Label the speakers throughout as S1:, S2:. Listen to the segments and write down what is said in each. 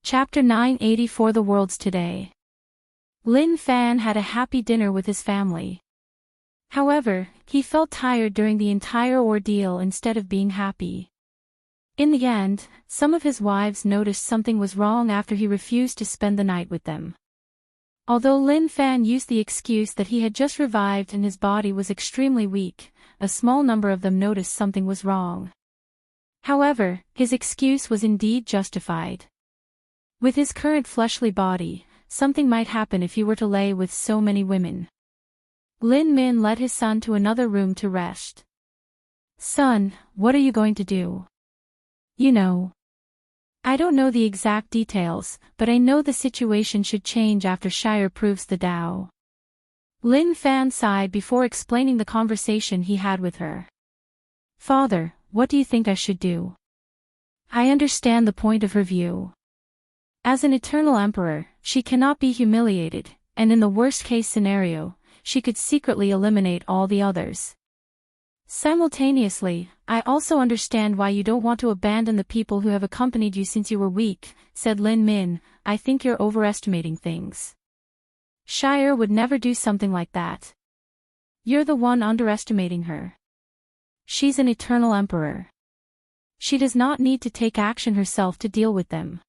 S1: Chapter 984 The Worlds Today. Lin Fan had a happy dinner with his family. However, he felt tired during the entire ordeal instead of being happy. In the end, some of his wives noticed something was wrong after he refused to spend the night with them. Although Lin Fan used the excuse that he had just revived and his body was extremely weak, a small number of them noticed something was wrong. However, his excuse was indeed justified. With his current fleshly body, something might happen if he were to lay with so many women. Lin Min led his son to another room to rest. "Son, what are you going to do?" I don't know the exact details, but I know the situation should change after Shire proves the Tao." Lin Fan sighed before explaining the conversation he had with her. "Father, what do you think I should do?" I understand the point of her view. As an eternal emperor, she cannot be humiliated, and in the worst-case scenario, she could secretly eliminate all the others. Simultaneously, I also understand why you don't want to abandon the people who have accompanied you since you were weak, said Lin Min. "I think you're overestimating things. Shire would never do something like that. You're the one underestimating her. She's an eternal emperor. She does not need to take action herself to deal with them.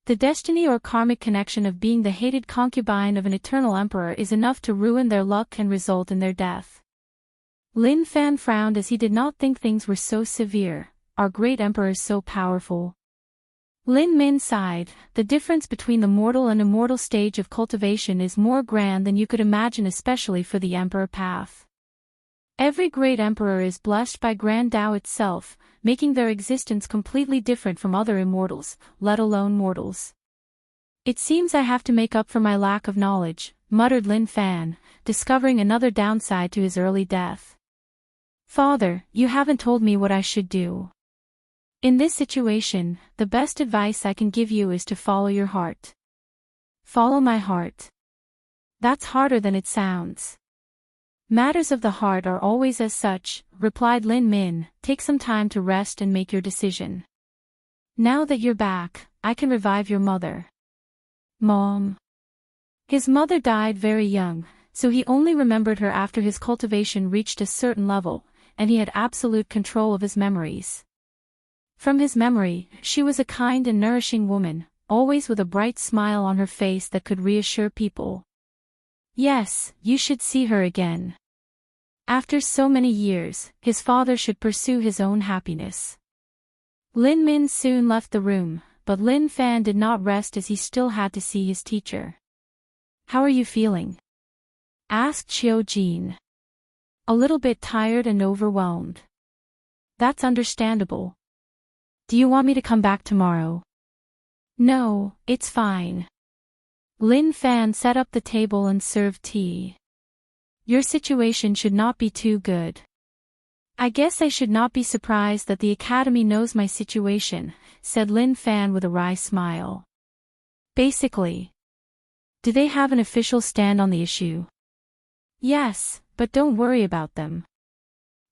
S1: The destiny or karmic connection of being the hated concubine of an eternal emperor is enough to ruin their luck and result in their death." Lin Fan frowned as he did not think things were so severe. Are great emperors so powerful? Lin Min sighed. The difference between the mortal and immortal stage of cultivation is more grand than you could imagine, especially for the emperor path. Every great emperor is blessed by grand Tao itself, making their existence completely different from other immortals, let alone mortals. "It seems I have to make up for my lack of knowledge," muttered Lin Fan, discovering another downside to his early death. "Father, you haven't told me what I should do. In this situation, the best advice I can give you is to follow your heart." "Follow my heart." That's harder than it sounds. "Matters of the heart are always as such," replied Lin Min. "Take some time to rest and make your decision. Now that you're back, I can revive your mother." "Mom." His mother died very young, so he only remembered her after his cultivation reached a certain level, and he had absolute control of his memories. From his memory, she was a kind and nourishing woman, always with a bright smile on her face that could reassure people. Yes, you should see her again. After so many years, his father should pursue his own happiness. Lin Min soon left the room, but Lin Fan did not rest as he still had to see his teacher. "How are you feeling?" asked Qiu Jin. "A little bit tired and overwhelmed." "That's understandable. Do you want me to come back tomorrow?" "No, it's fine." Lin Fan set up the table and served tea. "Your situation should not be too good. I guess I should not be surprised that the academy knows my situation," said Lin Fan with a wry smile. "Basically. Do they have an official stand on the issue?" "Yes, but don't worry about them.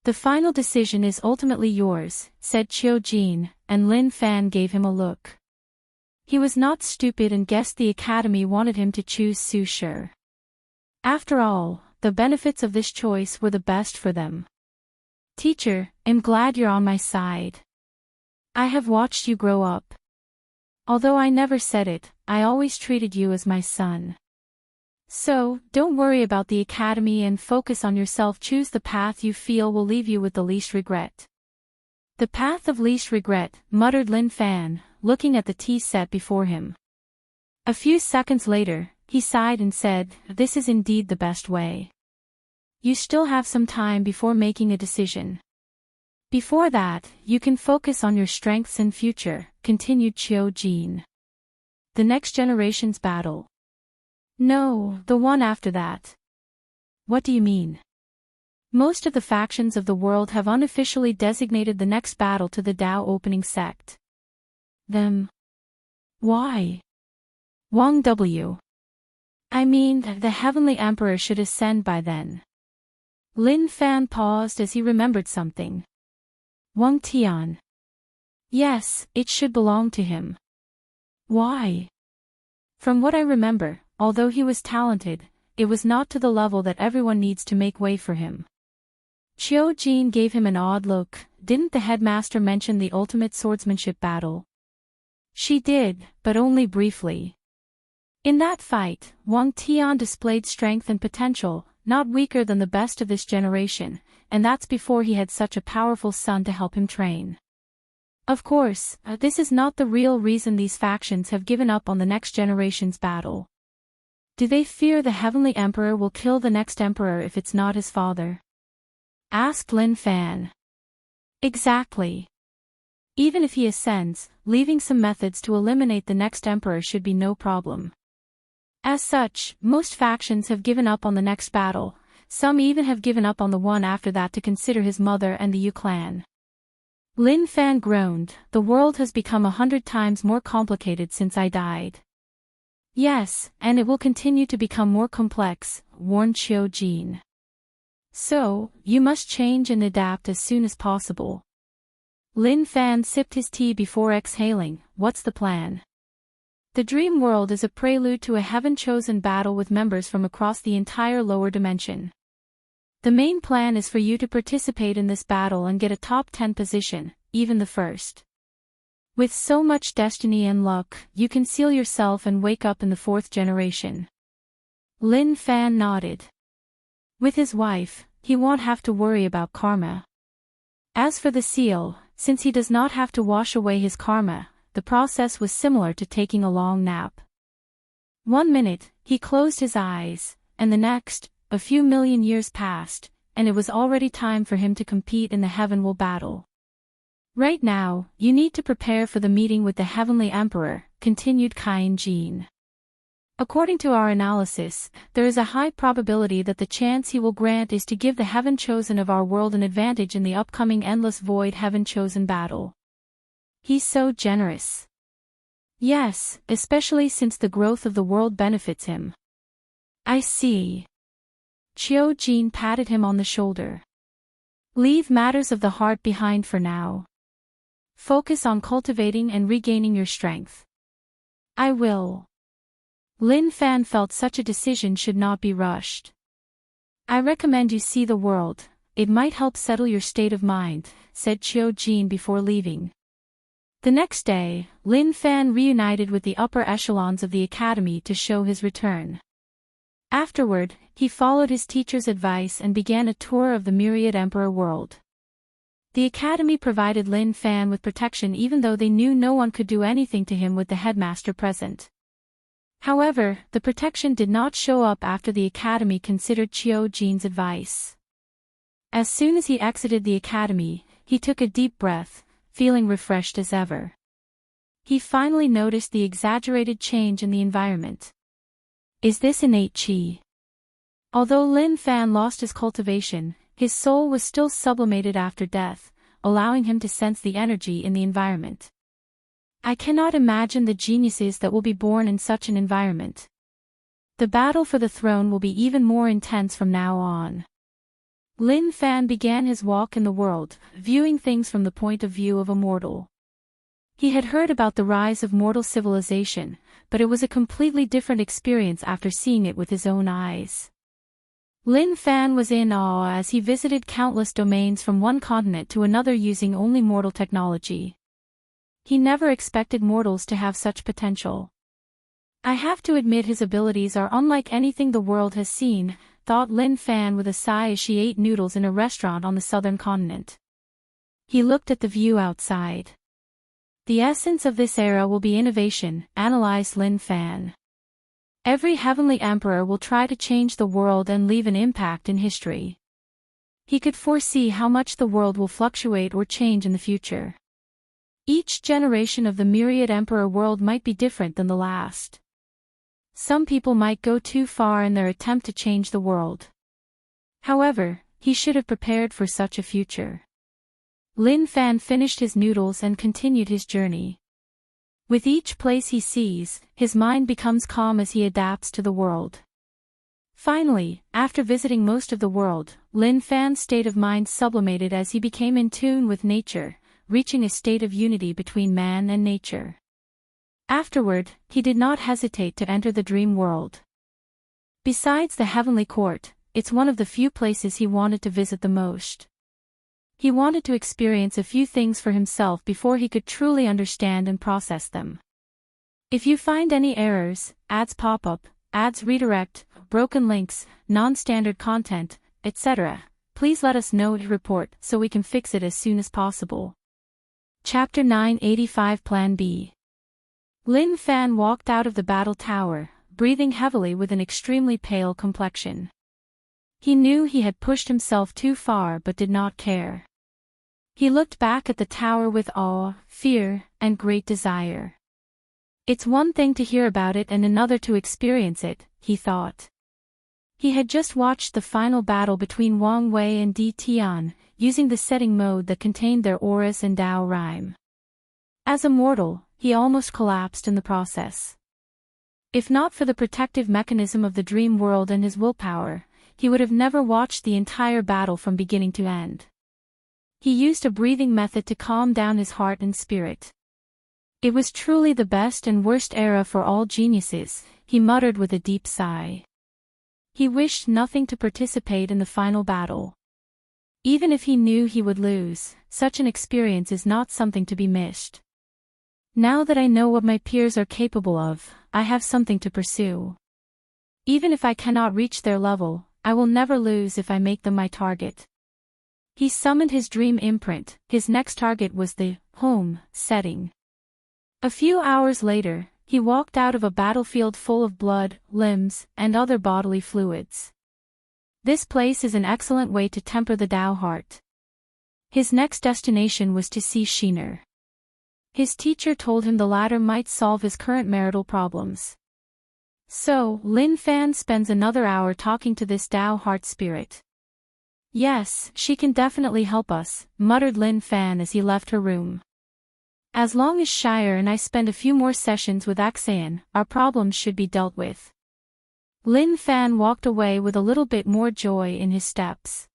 S1: The final decision is ultimately yours," said Qiu Jin, and Lin Fan gave him a look. He was not stupid and guessed the academy wanted him to choose Su Shi. After all, the benefits of this choice were the best for them. "Teacher, I'm glad you're on my side. I have watched you grow up. Although I never said it, I always treated you as my son. So, don't worry about the academy and focus on yourself. Choose the path you feel will leave you with the least regret." "The path of least regret," muttered Lin Fan, looking at the tea set before him. A few seconds later, he sighed and said, "This is indeed the best way. You still have some time before making a decision. Before that, you can focus on your strengths and future," continued Qiu Jin. "The next generation's battle?" "No, the one after that." "What do you mean?" "Most of the factions of the world have unofficially designated the next battle to the Tao opening sect." "Them? Why?" "Wang W. I mean, the Heavenly Emperor should ascend by then." Lin Fan paused as he remembered something. "Wang Tian. Yes, it should belong to him. Why? From what I remember, although he was talented, it was not to the level that everyone needs to make way for him. Qiu Jin gave him an odd look. Didn't the headmaster mention the ultimate swordsmanship battle? She did, but only briefly. In that fight, Wang Tian displayed strength and potential, not weaker than the best of this generation, and that's before he had such a powerful son to help him train. Of course, this is not the real reason these factions have given up on the next generation's battle. Do they fear the Heavenly Emperor will kill the next emperor if it's not his father? Asked Lin Fan. Exactly. Even if he ascends, leaving some methods to eliminate the next emperor should be no problem. As such, most factions have given up on the next battle, some even have given up on the one after that to consider his mother and the Yu clan. Lin Fan groaned, the world has become 100 times more complicated since I died. Yes, and it will continue to become more complex, warned Qiu Jin. So, you must change and adapt as soon as possible. Lin Fan sipped his tea before exhaling. What's the plan? The dream world is a prelude to a heaven-chosen battle with members from across the entire lower dimension. The main plan is for you to participate in this battle and get a top 10 position, even the first. With so much destiny and luck, you can seal yourself and wake up in the 4th generation. Lin Fan nodded. With his wife, he won't have to worry about karma. As for the seal, since he does not have to wash away his karma, the process was similar to taking a long nap. 1 minute, he closed his eyes, and the next, a few million years passed, and it was already time for him to compete in the Heavenly battle. Right now, you need to prepare for the meeting with the Heavenly Emperor, continued Kain Jin. According to our analysis, there is a high probability that the chance he will grant is to give the Heaven Chosen of our world an advantage in the upcoming Endless Void Heaven Chosen battle. He's so generous. Yes, especially since the growth of the world benefits him. I see. Qiu Jin patted him on the shoulder. Leave matters of the heart behind for now. Focus on cultivating and regaining your strength. I will. Lin Fan felt such a decision should not be rushed. I recommend you see the world, it might help settle your state of mind, said Qiu Jin before leaving. The next day, Lin Fan reunited with the upper echelons of the academy to show his return. Afterward, he followed his teacher's advice and began a tour of the Myriad Emperor world. The academy provided Lin Fan with protection even though they knew no one could do anything to him with the headmaster present. However, the protection did not show up after the academy considered Qiu Jin's advice. As soon as he exited the academy, he took a deep breath, feeling refreshed as ever. He finally noticed the exaggerated change in the environment. Is this innate qi? Although Lin Fan lost his cultivation, his soul was still sublimated after death, allowing him to sense the energy in the environment. I cannot imagine the geniuses that will be born in such an environment. The battle for the throne will be even more intense from now on. Lin Fan began his walk in the world, viewing things from the point of view of a mortal. He had heard about the rise of mortal civilization, but it was a completely different experience after seeing it with his own eyes. Lin Fan was in awe as he visited countless domains from one continent to another using only mortal technology. He never expected mortals to have such potential. I have to admit his abilities are unlike anything the world has seen, thought Lin Fan with a sigh as she ate noodles in a restaurant on the southern continent. He looked at the view outside. The essence of this era will be innovation, analyzed Lin Fan. Every heavenly emperor will try to change the world and leave an impact in history. He could foresee how much the world will fluctuate or change in the future. Each generation of the Myriad Emperor world might be different than the last. Some people might go too far in their attempt to change the world. However, he should have prepared for such a future. Lin Fan finished his noodles and continued his journey. With each place he sees, his mind becomes calm as he adapts to the world. Finally, after visiting most of the world, Lin Fan's state of mind sublimated as he became in tune with nature, reaching a state of unity between man and nature. Afterward, he did not hesitate to enter the dream world. Besides the heavenly court, it's one of the few places he wanted to visit the most. He wanted to experience a few things for himself before he could truly understand and process them. If you find any errors, ads pop up, ads redirect, broken links, non-standard content, etc., please let us know to report so we can fix it as soon as possible. Chapter 985 Plan B. Lin Fan walked out of the battle tower, breathing heavily with an extremely pale complexion. He knew he had pushed himself too far but did not care. He looked back at the tower with awe, fear, and great desire. It's one thing to hear about it and another to experience it, he thought. He had just watched the final battle between Wang Wei and Di Tian, using the setting mode that contained their auras and Dao rhyme. As a mortal, he almost collapsed in the process. If not for the protective mechanism of the dream world and his willpower, he would have never watched the entire battle from beginning to end. He used a breathing method to calm down his heart and spirit. It was truly the best and worst era for all geniuses, he muttered with a deep sigh. He wished nothing to participate in the final battle. Even if he knew he would lose, such an experience is not something to be missed. Now that I know what my peers are capable of, I have something to pursue. Even if I cannot reach their level, I will never lose if I make them my target. He summoned his dream imprint. His next target was the home setting. A few hours later, he walked out of a battlefield full of blood, limbs, and other bodily fluids. This place is an excellent way to temper the Tao heart. His next destination was to see Shiner. His teacher told him the latter might solve his current marital problems. So, Lin Fan spends another hour talking to this Tao heart spirit. Yes, she can definitely help us, muttered Lin Fan as he left her room. As long as Shire and I spend a few more sessions with Axayan, our problems should be dealt with. Lin Fan walked away with a little bit more joy in his steps.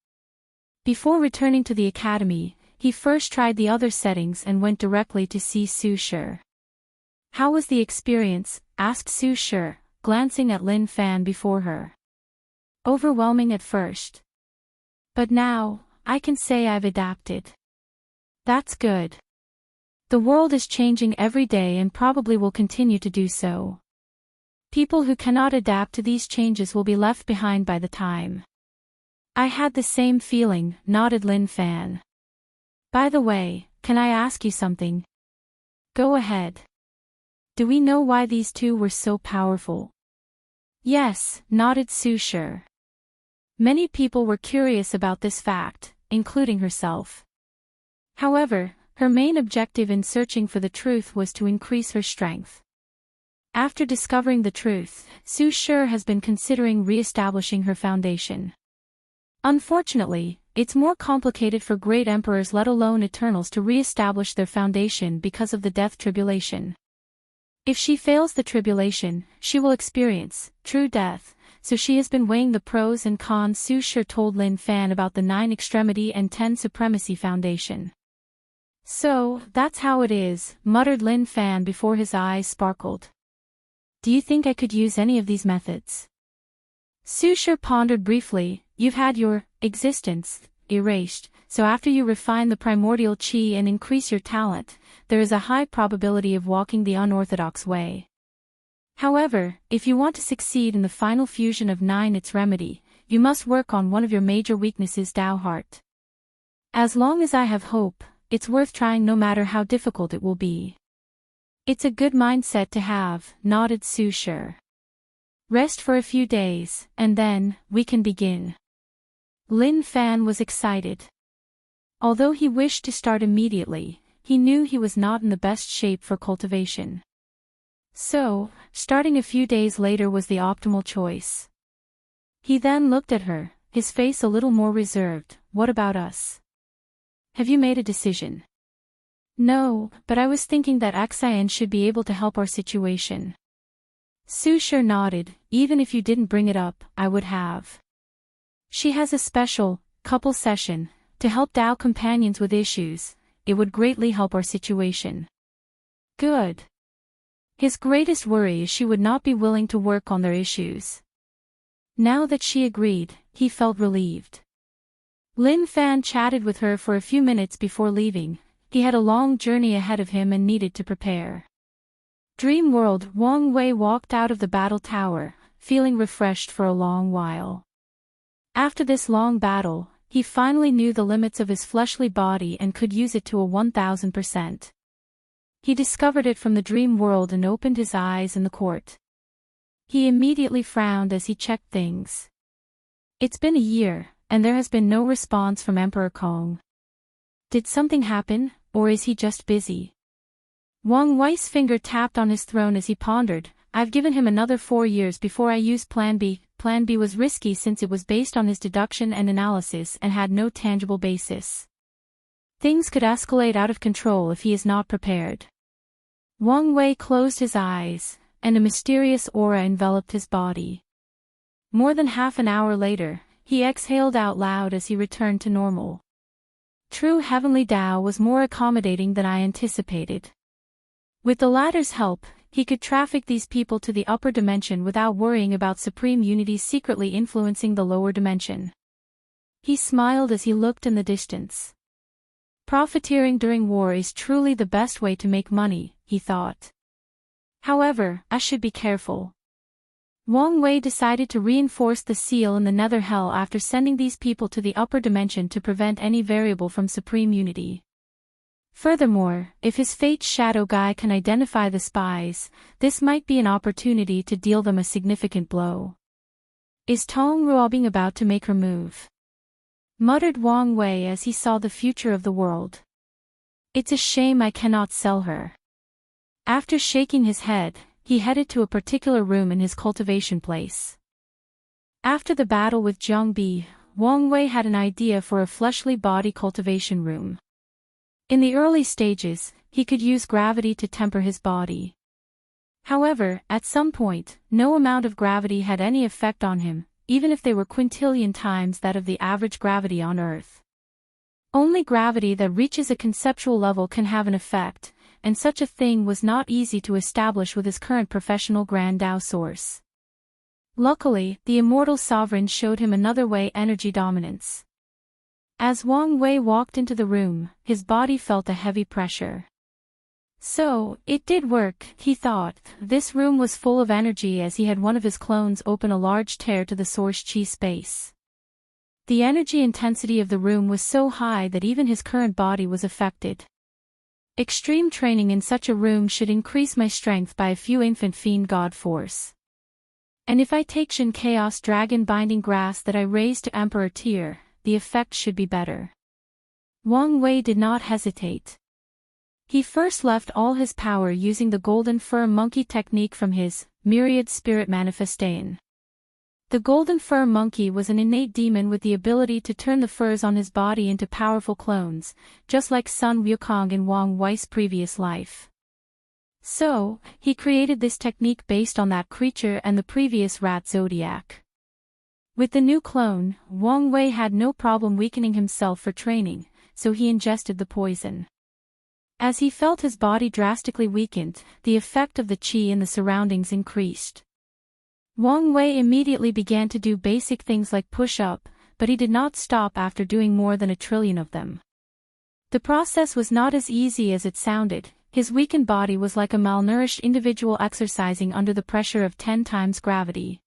S1: Before returning to the academy, he first tried the other settings and went directly to see Su Shi. How was the experience? Asked Su Shi, glancing at Lin Fan before her. Overwhelming at first. But now, I can say I've adapted. That's good. The world is changing every day and probably will continue to do so. People who cannot adapt to these changes will be left behind by the time. I had the same feeling, nodded Lin Fan. By the way, can I ask you something? Go ahead. Do we know why these two were so powerful? Yes, nodded Su Shi. Many people were curious about this fact, including herself. However, her main objective in searching for the truth was to increase her strength. After discovering the truth, Su Shi has been considering re-establishing her foundation. Unfortunately, it's more complicated for great emperors let alone eternals to re-establish their foundation because of the death tribulation. If she fails the tribulation, she will experience true death, so she has been weighing the pros and cons. Su Shi told Lin Fan about the 9 Extremity and 10 Supremacy Foundation. So, that's how it is, muttered Lin Fan before his eyes sparkled. Do you think I could use any of these methods? Su Shi pondered briefly. You've had your existence erased, so after you refine the primordial qi and increase your talent, there is a high probability of walking the unorthodox way. However, if you want to succeed in the final fusion of 9 its remedy, you must work on one of your major weaknesses, Tao heart. As long as I have hope, it's worth trying no matter how difficult it will be. It's a good mindset to have, nodded Su Shi. Rest for a few days, and then, we can begin. Lin Fan was excited. Although he wished to start immediately, he knew he was not in the best shape for cultivation. So, starting a few days later was the optimal choice. He then looked at her, his face a little more reserved. What about us? Have you made a decision? No, but I was thinking that Axayan should be able to help our situation. Su Shi nodded. Even if you didn't bring it up, I would have. She has a special, couple session, to help Tao companions with issues. It would greatly help our situation. Good. His greatest worry is she would not be willing to work on their issues. Now that she agreed, he felt relieved. Lin Fan chatted with her for a few minutes before leaving. He had a long journey ahead of him and needed to prepare. Dream World. Wang Wei walked out of the battle tower, feeling refreshed for a long while. After this long battle, he finally knew the limits of his fleshly body and could use it to a 1000%. He discovered it from the dream world and opened his eyes in the court. He immediately frowned as he checked things. It's been a year, and there has been no response from Emperor Kong. Did something happen, or is he just busy? Wang Wei's finger tapped on his throne as he pondered. I've given him another 4 years before I use Plan B. Plan B was risky since it was based on his deduction and analysis and had no tangible basis. Things could escalate out of control if he is not prepared. Wang Wei closed his eyes, and a mysterious aura enveloped his body. More than half an hour later, he exhaled out loud as he returned to normal. True heavenly Tao was more accommodating than I anticipated. With the latter's help, he could traffic these people to the upper dimension without worrying about supreme unity secretly influencing the lower dimension. He smiled as he looked in the distance. Profiteering during war is truly the best way to make money, he thought. However, I should be careful. Wang Wei decided to reinforce the seal in the nether hell after sending these people to the upper dimension to prevent any variable from supreme unity. Furthermore, if his Fate's Shadow Guy can identify the spies, this might be an opportunity to deal them a significant blow. Is Tong Ruobing about to make her move? Muttered Wang Wei as he saw the future of the world. It's a shame I cannot sell her. After shaking his head, he headed to a particular room in his cultivation place. After the battle with Zhang Bi, Wang Wei had an idea for a fleshly body cultivation room. In the early stages, he could use gravity to temper his body. However, at some point, no amount of gravity had any effect on him, even if they were quintillion times that of the average gravity on Earth. Only gravity that reaches a conceptual level can have an effect, and such a thing was not easy to establish with his current professional Grand Tao source. Luckily, the Immortal Sovereign showed him another way: energy dominance. As Wang Wei walked into the room, his body felt a heavy pressure. So, it did work, he thought. This room was full of energy as he had one of his clones open a large tear to the source chi space. The energy intensity of the room was so high that even his current body was affected. Extreme training in such a room should increase my strength by a few infant fiend god force. And if I take Shin Chaos Dragon Binding Grass that I raised to Emperor tier, the effect should be better. Wang Wei did not hesitate. He first left all his power using the Golden Fur Monkey technique from his Myriad Spirit Manifestation. The Golden Fur Monkey was an innate demon with the ability to turn the furs on his body into powerful clones, just like Sun Wukong in Wang Wei's previous life. So, he created this technique based on that creature and the previous rat zodiac. With the new clone, Wang Wei had no problem weakening himself for training, so he ingested the poison. As he felt his body drastically weakened, the effect of the qi in the surroundings increased. Wang Wei immediately began to do basic things like push-up, but he did not stop after doing more than 1 trillion of them. The process was not as easy as it sounded. His weakened body was like a malnourished individual exercising under the pressure of 10 times gravity.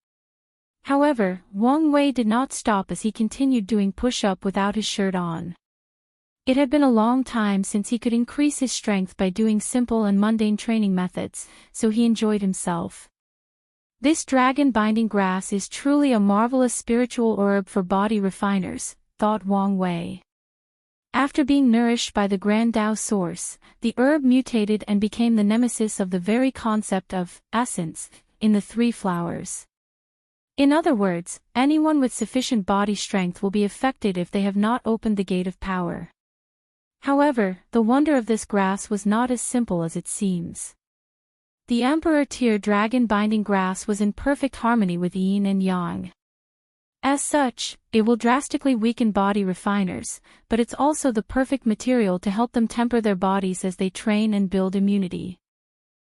S1: However, Wang Wei did not stop as he continued doing push-up without his shirt on. It had been a long time since he could increase his strength by doing simple and mundane training methods, so he enjoyed himself. This dragon binding grass is truly a marvelous spiritual herb for body refiners, thought Wang Wei. After being nourished by the Grand Tao source, the herb mutated and became the nemesis of the very concept of essence in the 3 flowers. In other words, anyone with sufficient body strength will be affected if they have not opened the gate of power. However, the wonder of this grass was not as simple as it seems. The Emperor tier dragon binding grass was in perfect harmony with yin and yang. As such, it will drastically weaken body refiners, but it's also the perfect material to help them temper their bodies as they train and build immunity.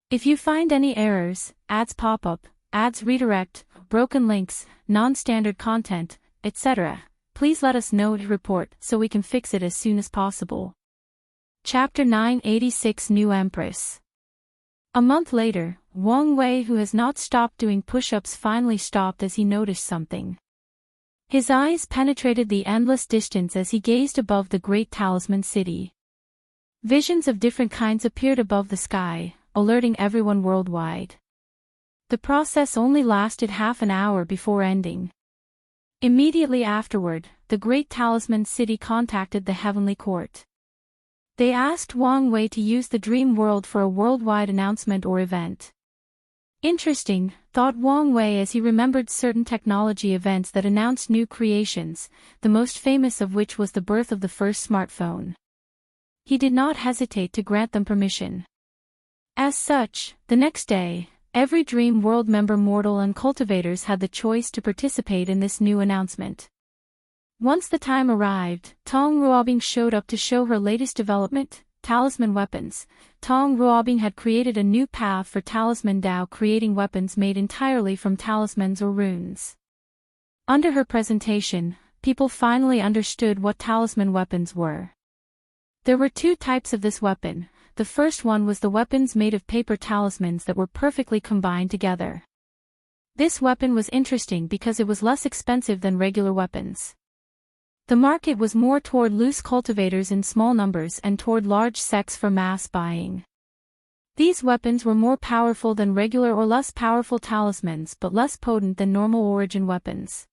S1: If you find any errors, ads pop up, ads redirect, broken links, non-standard content, etc., please let us know to report so we can fix it as soon as possible. Chapter 986 New Empress. A month later, Wang Wei, who has not stopped doing push-ups, finally stopped as he noticed something. His eyes penetrated the endless distance as he gazed above the great talisman city. Visions of different kinds appeared above the sky, alerting everyone worldwide. The process only lasted half an hour before ending. Immediately afterward, the great talisman city contacted the heavenly court. They asked Wang Wei to use the dream world for a worldwide announcement or event. Interesting, thought Wang Wei as he remembered certain technology events that announced new creations, the most famous of which was the birth of the first smartphone. He did not hesitate to grant them permission. As such, the next day, every Dream World member, mortal and cultivators, had the choice to participate in this new announcement. Once the time arrived, Tong Ruobing showed up to show her latest development, talisman weapons. Tong Ruobing had created a new path for talisman Dao, creating weapons made entirely from talismans or runes. Under her presentation, people finally understood what talisman weapons were. There were two types of this weapon. The first one was the weapons made of paper talismans that were perfectly combined together. This weapon was interesting because it was less expensive than regular weapons. The market was more toward loose cultivators in small numbers and toward large sects for mass buying. These weapons were more powerful than regular or less powerful talismans but less potent than normal origin weapons.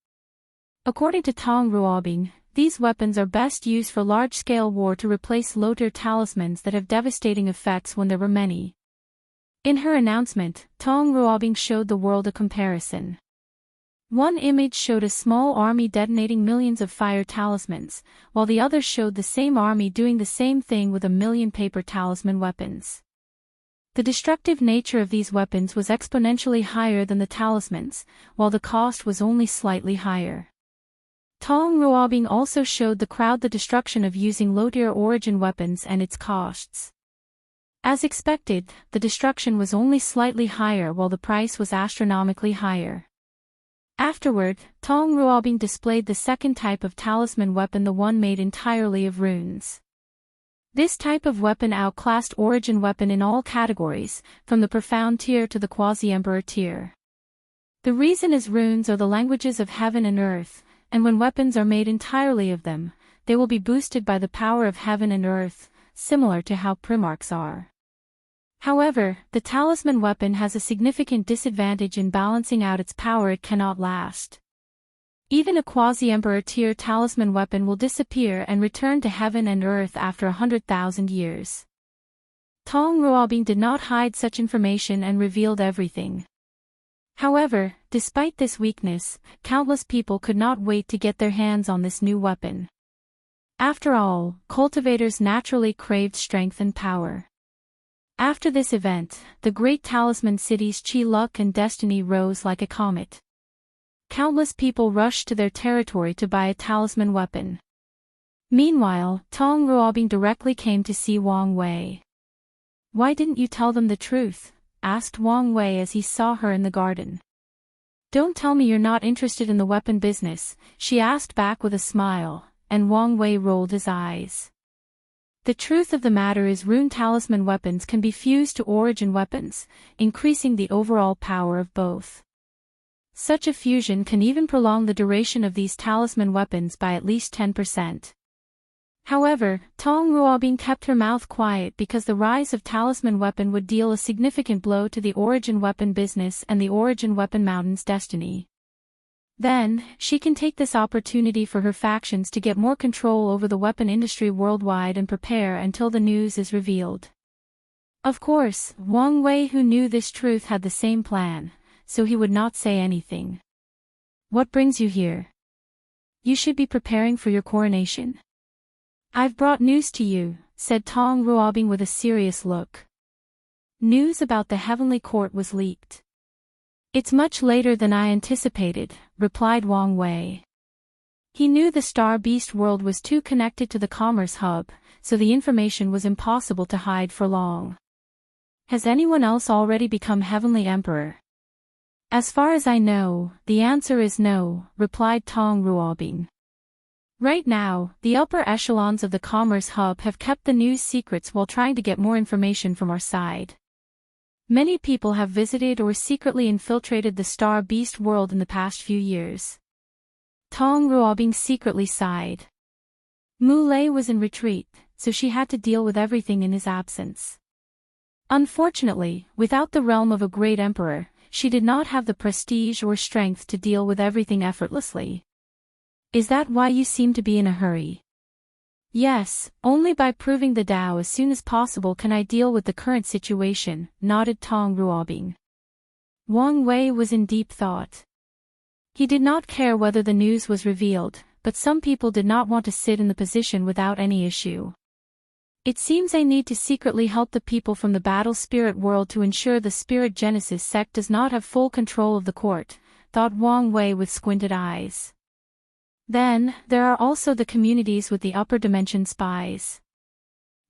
S1: According to Tong Ruobing, these weapons are best used for large-scale war to replace low-tier talismans that have devastating effects when there were many. In her announcement, Tong Ruobing showed the world a comparison. One image showed a small army detonating millions of fire talismans, while the other showed the same army doing the same thing with 1,000,000 paper talisman weapons. The destructive nature of these weapons was exponentially higher than the talismans, while the cost was only slightly higher. Tong Ruobing also showed the crowd the destruction of using low-tier origin weapons and its costs. As expected, the destruction was only slightly higher while the price was astronomically higher. Afterward, Tong Ruobing displayed the second type of talisman weapon, the one made entirely of runes. This type of weapon outclassed origin weapon in all categories, from the profound tier to the quasi-emperor tier. The reason is runes are the languages of heaven and earth, and when weapons are made entirely of them, they will be boosted by the power of heaven and earth, similar to how Primarchs are. However, the talisman weapon has a significant disadvantage in balancing out its power. It cannot last. Even a quasi-emperor tier talisman weapon will disappear and return to heaven and earth after 100,000 years. Tong Ruobing did not hide such information and revealed everything. However, despite this weakness, countless people could not wait to get their hands on this new weapon. After all, cultivators naturally craved strength and power. After this event, the great talisman city's chi, luck and destiny rose like a comet. Countless people rushed to their territory to buy a talisman weapon. Meanwhile, Tong Ruobing directly came to see Wang Wei. "Why didn't you tell them the truth?" asked Wang Wei as he saw her in the garden. "Don't tell me you're not interested in the weapon business," she asked back with a smile, and Wang Wei rolled his eyes. "The truth of the matter is rune talisman weapons can be fused to origin weapons, increasing the overall power of both. Such a fusion can even prolong the duration of these talisman weapons by at least 10%. However, Tong Ruobing kept her mouth quiet because the rise of talisman weapon would deal a significant blow to the origin weapon business and the origin weapon mountain's destiny. Then, she can take this opportunity for her factions to get more control over the weapon industry worldwide and prepare until the news is revealed." Of course, Wang Wei, who knew this truth, had the same plan, so he would not say anything. "What brings you here? You should be preparing for your coronation." "I've brought news to you," said Tong Ruobing with a serious look. "News about the heavenly court was leaked." "It's much later than I anticipated," replied Wang Wei. He knew the Star Beast world was too connected to the commerce hub, so the information was impossible to hide for long. Has anyone else already become Heavenly Emperor? As far as I know, the answer is no, replied Tong Ruobing. Right now, the upper echelons of the Commerce Hub have kept the news secrets while trying to get more information from our side. Many people have visited or secretly infiltrated the Star Beast world in the past few years. Tong Ruobing secretly sighed. Mu Lei was in retreat, so she had to deal with everything in his absence. Unfortunately, without the realm of a great emperor, she did not have the prestige or strength to deal with everything effortlessly. Is that why you seem to be in a hurry? Yes, only by proving the Tao as soon as possible can I deal with the current situation, nodded Tong Ruobing. Wang Wei was in deep thought. He did not care whether the news was revealed, but some people did not want to sit in the position without any issue. It seems I need to secretly help the people from the Battle Spirit world to ensure the Spirit Genesis sect does not have full control of the court, thought Wang Wei with squinted eyes. Then, there are also the communities with the upper dimension spies.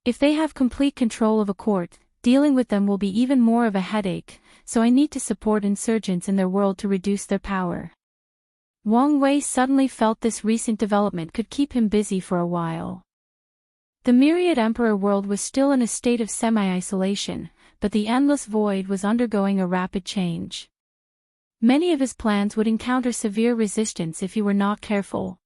S1: If they have complete control of a court, dealing with them will be even more of a headache, so I need to support insurgents in their world to reduce their power. Wang Wei suddenly felt this recent development could keep him busy for a while. The Myriad Emperor world was still in a state of semi-isolation, but the Endless Void was undergoing a rapid change. Many of his plans would encounter severe resistance if he were not careful.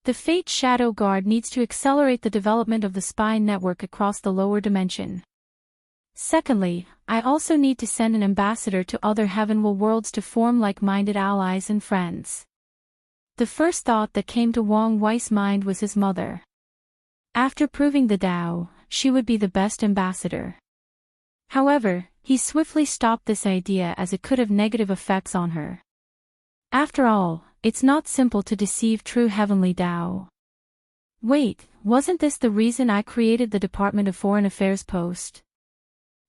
S1: The Fate Shadow Guard needs to accelerate the development of the spy network across the lower dimension. Secondly, I also need to send an ambassador to other Heavenward worlds to form like-minded allies and friends. The first thought that came to Wang Wei's mind was his mother. After proving the Tao, she would be the best ambassador. However, he swiftly stopped this idea as it could have negative effects on her. After all, it's not simple to deceive true heavenly Tao. Wait, wasn't this the reason I created the Department of Foreign Affairs post?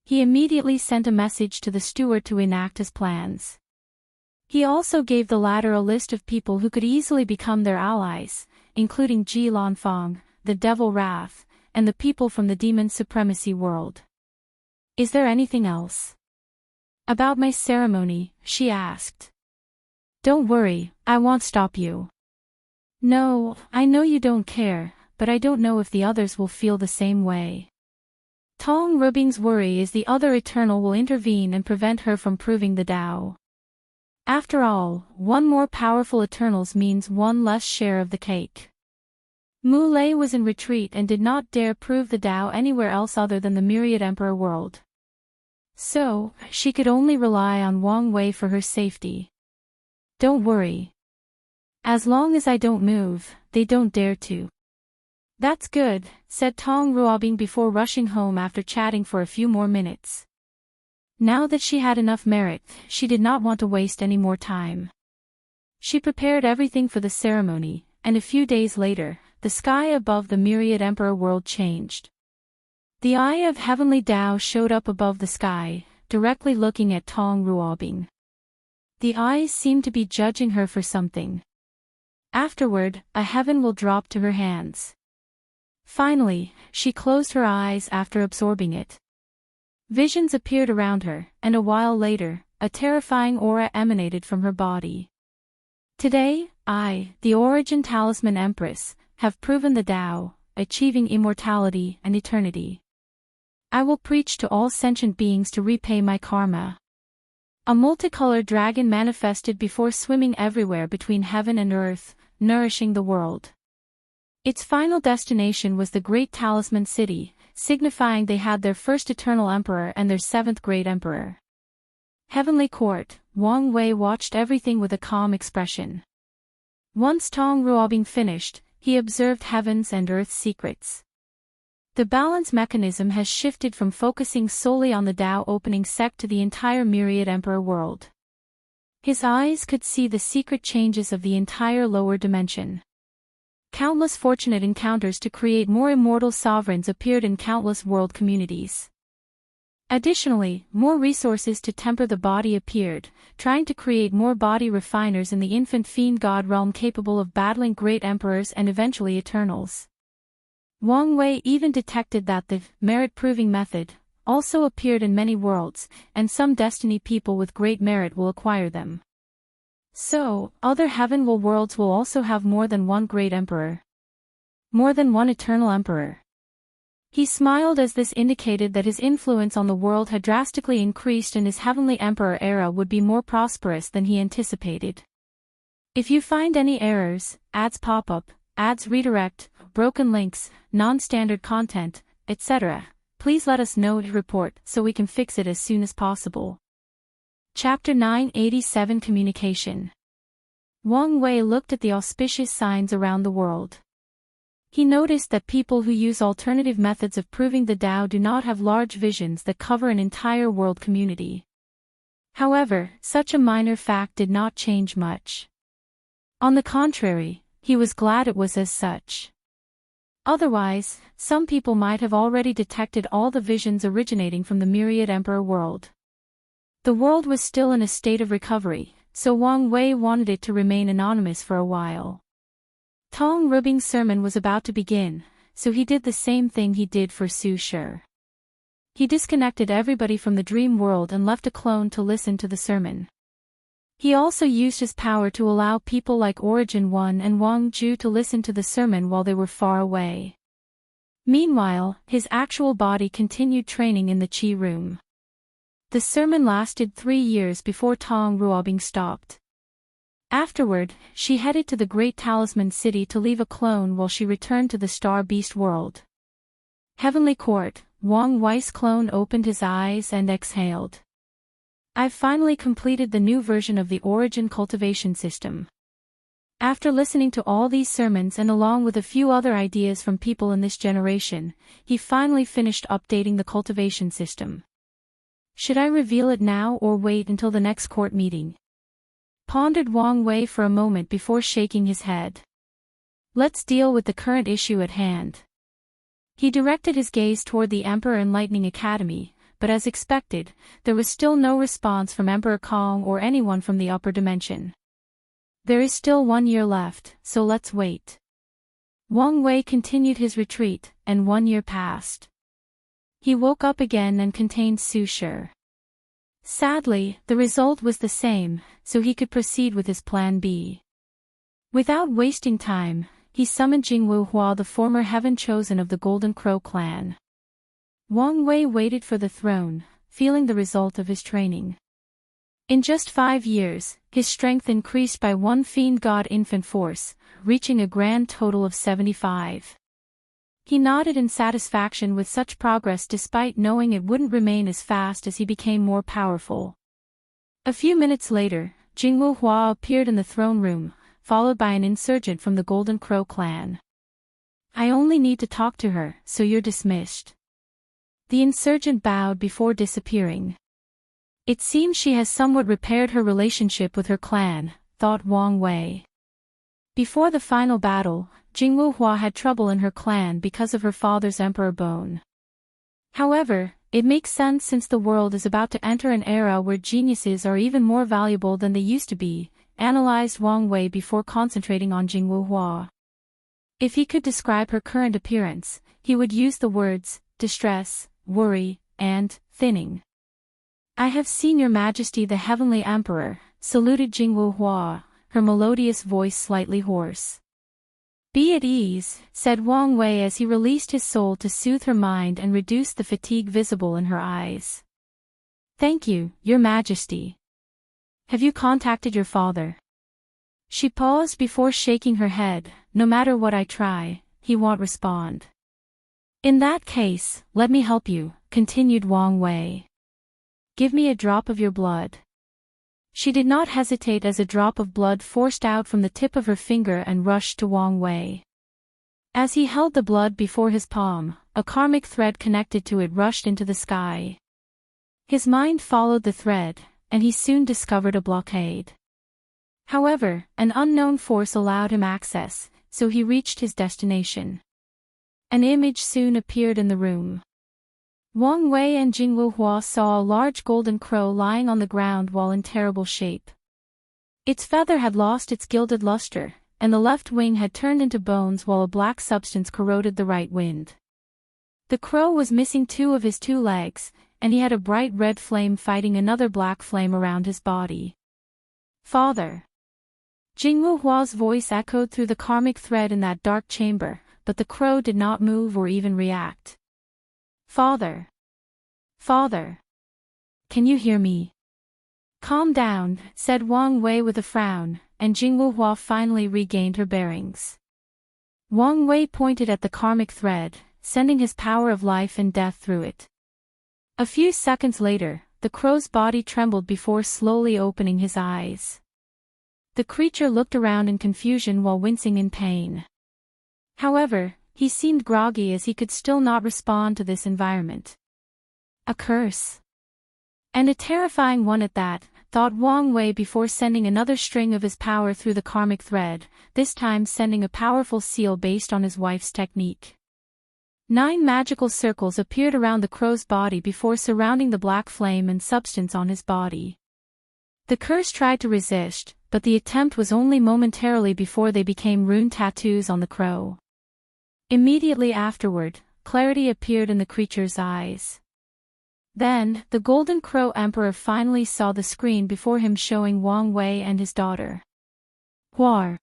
S1: He immediately sent a message to the steward to enact his plans. He also gave the latter a list of people who could easily become their allies, including Ji Lanfang, the Devil Wrath, and the people from the Demon Supremacy world. Is there anything else? About my ceremony, she asked. Don't worry, I won't stop you. No, I know you don't care, but I don't know if the others will feel the same way. Tong Ruobing's worry is the other Eternal will intervene and prevent her from proving the Tao. After all, one more powerful Eternals means one less share of the cake. Mu Lei was in retreat and did not dare prove the Tao anywhere else other than the Myriad Emperor world. So, she could only rely on Wang Wei for her safety. Don't worry. As long as I don't move, they don't dare to. That's good, said Tong Ruobing before rushing home after chatting for a few more minutes. Now that she had enough merit, she did not want to waste any more time. She prepared everything for the ceremony, and a few days later, the sky above the Myriad Emperor world changed. The eye of Heavenly Tao showed up above the sky, directly looking at Tong Ruobing. The eyes seemed to be judging her for something. Afterward, a heaven will drop to her hands. Finally, she closed her eyes after absorbing it. Visions appeared around her, and a while later, a terrifying aura emanated from her body. Today, I, the Origin Talisman Empress, have proven the Tao, achieving immortality and eternity. I will preach to all sentient beings to repay my karma. A multicolored dragon manifested before swimming everywhere between heaven and earth, nourishing the world. Its final destination was the Great Talisman City, signifying they had their first eternal emperor and their seventh great emperor. Heavenly Court, Wang Wei watched everything with a calm expression. Once Tong Ruobing finished, he observed heaven's and earth's secrets. The balance mechanism has shifted from focusing solely on the Tao opening sect to the entire Myriad Emperor world. His eyes could see the secret changes of the entire lower dimension. Countless fortunate encounters to create more immortal sovereigns appeared in countless world communities. Additionally, more resources to temper the body appeared, trying to create more body refiners in the infant fiend god realm capable of battling great emperors and eventually eternals. Wang Wei even detected that the merit-proving method, also appeared in many worlds, and some destiny people with great merit will acquire them. So, other heavenly worlds will also have more than one great emperor. More than one eternal emperor. He smiled as this indicated that his influence on the world had drastically increased and his heavenly emperor era would be more prosperous than he anticipated. If you find any errors, ads pop up, ads redirect, broken links, non-standard content, etc., please let us know to report so we can fix it as soon as possible. Chapter 987 Communication. Wang Wei looked at the auspicious signs around the world. He noticed that people who use alternative methods of proving the Tao do not have large visions that cover an entire world community. However, such a minor fact did not change much. On the contrary, he was glad it was as such. Otherwise, some people might have already detected all the visions originating from the myriad emperor world. The world was still in a state of recovery, so Wang Wei wanted it to remain anonymous for a while. Tong Rubing's sermon was about to begin, so he did the same thing he did for Su Shi. He disconnected everybody from the dream world and left a clone to listen to the sermon. He also used his power to allow people like Origin 1 and Wang Ju to listen to the sermon while they were far away. Meanwhile, his actual body continued training in the Qi room. The sermon lasted 3 years before Tong Ruobing stopped. Afterward, she headed to the Great Talisman City to leave a clone while she returned to the Star Beast world. Heavenly Court, Wang Wei's clone opened his eyes and exhaled. I've finally completed the new version of the Origin cultivation system. After listening to all these sermons and along with a few other ideas from people in this generation, he finally finished updating the cultivation system. Should I reveal it now or wait until the next court meeting? Pondered Wang Wei for a moment before shaking his head. Let's deal with the current issue at hand. He directed his gaze toward the Emperor Enlightening Academy, but as expected, there was still no response from Emperor Kong or anyone from the upper dimension. There is still 1 year left, so let's wait. Wang Wei continued his retreat, and 1 year passed. He woke up again and contained Su Shi. Sadly, the result was the same, so he could proceed with his plan B. Without wasting time, he summoned Jingwu Hua, the former heaven chosen of the Golden Crow clan. Wang Wei waited for the throne, feeling the result of his training. In just 5 years, his strength increased by 1 fiend god infant force, reaching a grand total of 75. He nodded in satisfaction with such progress despite knowing it wouldn't remain as fast as he became more powerful. A few minutes later, Jingwu Hua appeared in the throne room, followed by an insurgent from the Golden Crow clan. I only need to talk to her, so you're dismissed. The insurgent bowed before disappearing. It seems she has somewhat repaired her relationship with her clan, thought Wang Wei. Before the final battle, Jingwu Hua had trouble in her clan because of her father's emperor bone. However, it makes sense since the world is about to enter an era where geniuses are even more valuable than they used to be, analyzed Wang Wei before concentrating on Jingwu Hua. If he could describe her current appearance, he would use the words, distress, worry, and thinning. I have seen your majesty the heavenly emperor, saluted Jingwu Hua, her melodious voice slightly hoarse. Be at ease, said Wang Wei as he released his soul to soothe her mind and reduce the fatigue visible in her eyes. Thank you, your majesty. Have you contacted your father? She paused before shaking her head. No matter what I try, he won't respond. In that case, let me help you, continued Wang Wei. Give me a drop of your blood. She did not hesitate as a drop of blood forced out from the tip of her finger and rushed to Wang Wei. As he held the blood before his palm, a karmic thread connected to it rushed into the sky. His mind followed the thread, and he soon discovered a blockade. However, an unknown force allowed him access, so he reached his destination. An image soon appeared in the room. Wang Wei and Jingwu Hua saw a large golden crow lying on the ground while in terrible shape. Its feather had lost its gilded luster, and the left wing had turned into bones while a black substance corroded the right wind. The crow was missing two of his two legs, and he had a bright red flame fighting another black flame around his body. Father. Jingwu Hua's voice echoed through the karmic thread in that dark chamber, but the crow did not move or even react. Father. Father. Can you hear me? Calm down, said Wang Wei with a frown, and Jingwu Hua finally regained her bearings. Wang Wei pointed at the karmic thread, sending his power of life and death through it. A few seconds later, the crow's body trembled before slowly opening his eyes. The creature looked around in confusion while wincing in pain. However, he seemed groggy as he could still not respond to this environment. A curse. And a terrifying one at that, thought Wang Wei before sending another string of his power through the karmic thread, this time sending a powerful seal based on his wife's technique. 9 magical circles appeared around the crow's body before surrounding the black flame and substance on his body. The curse tried to resist, but the attempt was only momentarily before they became rune tattoos on the crow. Immediately afterward, clarity appeared in the creature's eyes. Then, the Golden Crow Emperor finally saw the screen before him showing Wang Wei and his daughter. Huar.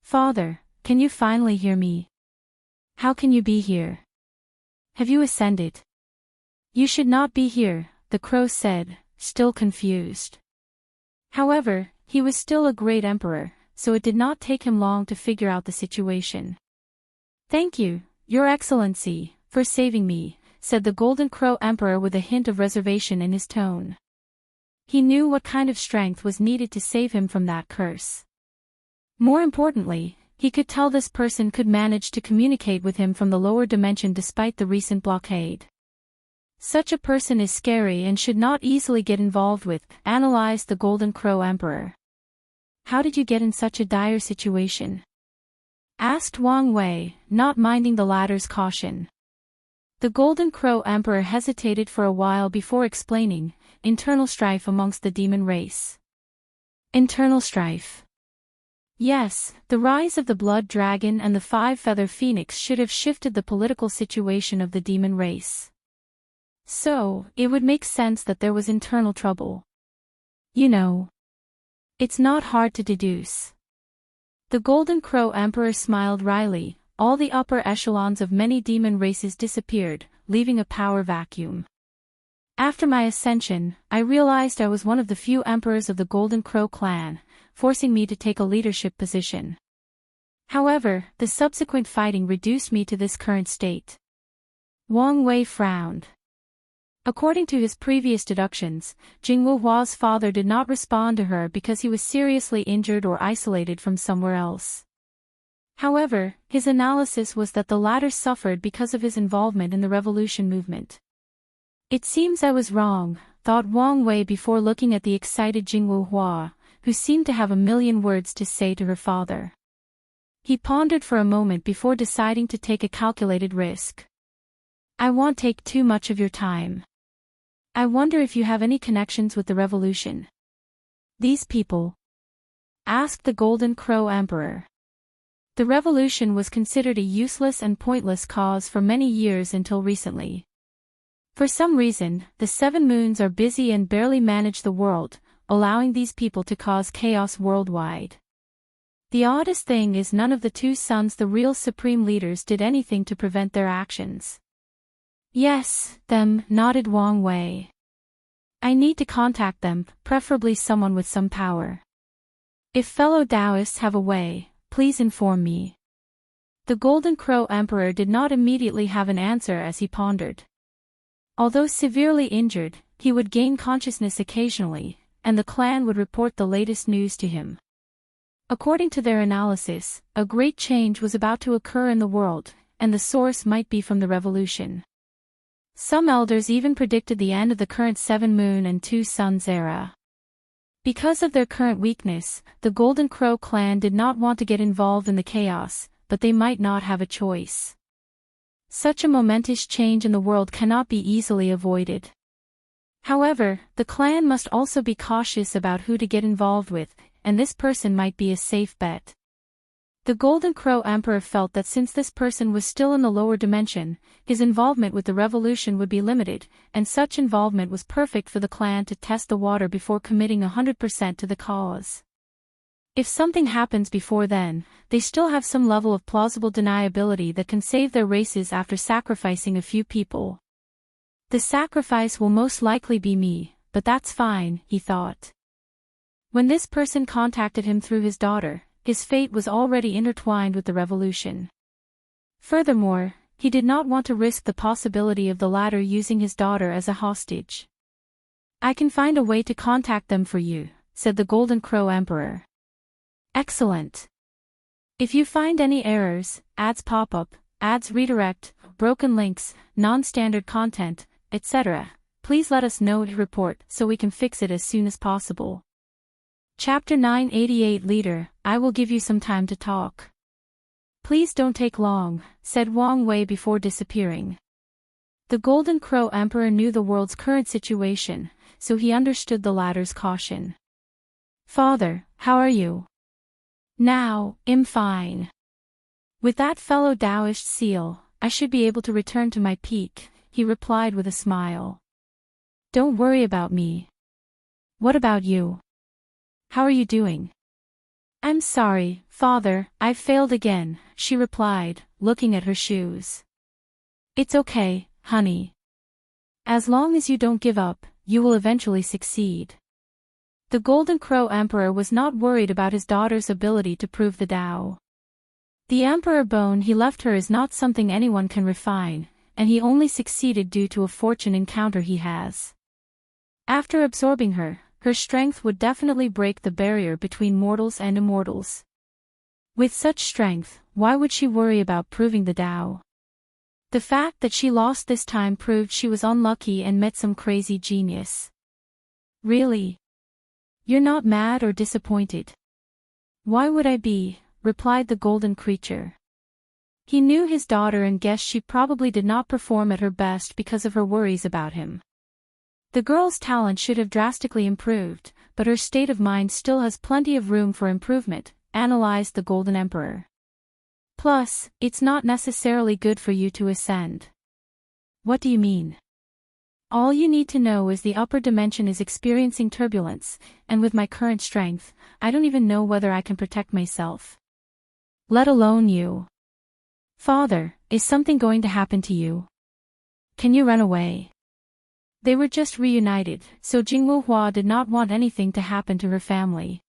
S1: Father, can you finally hear me? How can you be here? Have you ascended? You should not be here, the crow said, still confused. However, he was still a great emperor, so it did not take him long to figure out the situation. Thank you, Your Excellency, for saving me, said the Golden Crow Emperor with a hint of reservation in his tone. He knew what kind of strength was needed to save him from that curse. More importantly, he could tell this person could manage to communicate with him from the lower dimension despite the recent blockade. Such a person is scary and should not easily get involved with, analyzed the Golden Crow Emperor. How did you get in such a dire situation? Asked Wang Wei, not minding the latter's caution. The Golden Crow Emperor hesitated for a while before explaining, internal strife amongst the demon race. Internal strife. Yes, the rise of the Blood Dragon and the 5-feather Phoenix should have shifted the political situation of the demon race. So, it would make sense that there was internal trouble. You know. It's not hard to deduce. The Golden Crow Emperor smiled wryly. All the upper echelons of many demon races disappeared, leaving a power vacuum. After my ascension, I realized I was one of the few emperors of the Golden Crow clan, forcing me to take a leadership position. However, the subsequent fighting reduced me to this current state. Wang Wei frowned. According to his previous deductions, Jingwu Hua's father did not respond to her because he was seriously injured or isolated from somewhere else. However, his analysis was that the latter suffered because of his involvement in the revolution movement. It seems I was wrong, thought Wang Wei before looking at the excited Jingwu Hua, who seemed to have a million words to say to her father. He pondered for a moment before deciding to take a calculated risk. I won't take too much of your time. I wonder if you have any connections with the revolution. These people? Asked the Golden Crow Emperor. The revolution was considered a useless and pointless cause for many years until recently. For some reason, the 7 moons are busy and barely manage the world, allowing these people to cause chaos worldwide. The oddest thing is none of the 2 sons, the real supreme leaders, did anything to prevent their actions. Yes, them, nodded Wang Wei. I need to contact them, preferably someone with some power. If fellow Taoists have a way, please inform me. The Golden Crow Emperor did not immediately have an answer as he pondered. Although severely injured, he would gain consciousness occasionally, and the clan would report the latest news to him. According to their analysis, a great change was about to occur in the world, and the source might be from the revolution. Some elders even predicted the end of the current 7 moon and 2 suns era. Because of their current weakness, the Golden Crow clan did not want to get involved in the chaos, but they might not have a choice. Such a momentous change in the world cannot be easily avoided. However, the clan must also be cautious about who to get involved with, and this person might be a safe bet. The Golden Crow Emperor felt that since this person was still in the lower dimension, his involvement with the revolution would be limited, and such involvement was perfect for the clan to test the water before committing 100% to the cause. If something happens before then, they still have some level of plausible deniability that can save their races after sacrificing a few people. The sacrifice will most likely be me, but that's fine, he thought. When this person contacted him through his daughter, his fate was already intertwined with the revolution. Furthermore, he did not want to risk the possibility of the latter using his daughter as a hostage. I can find a way to contact them for you, said the Golden Crow Emperor. Excellent. If you find any errors, ads pop up, ads redirect, broken links, non-standard content, etc., please let us know to report so we can fix it as soon as possible. Chapter 988 Leader, I will give you some time to talk. Please don't take long, said Wang Wei before disappearing. The Golden Crow Emperor knew the world's current situation, so he understood the latter's caution. Father, how are you? Now, I'm fine. With that fellow Taoist seal, I should be able to return to my peak, he replied with a smile. Don't worry about me. What about you? How are you doing? I'm sorry, Father, I've failed again, she replied, looking at her shoes. It's okay, honey. As long as you don't give up, you will eventually succeed. The Golden Crow Emperor was not worried about his daughter's ability to prove the Tao. The Emperor bone he left her is not something anyone can refine, and he only succeeded due to a fortune encounter he has. After absorbing her, her strength would definitely break the barrier between mortals and immortals. With such strength, why would she worry about proving the Tao? The fact that she lost this time proved she was unlucky and met some crazy genius. Really? You're not mad or disappointed? Why would I be? Replied the golden creature. He knew his daughter and guessed she probably did not perform at her best because of her worries about him. The girl's talent should have drastically improved, but her state of mind still has plenty of room for improvement, analyzed the Golden Emperor. Plus, it's not necessarily good for you to ascend. What do you mean? All you need to know is the upper dimension is experiencing turbulence, and with my current strength, I don't even know whether I can protect myself. Let alone you. Father, is something going to happen to you? Can you run away? They were just reunited, so Jingwu Hua did not want anything to happen to her family.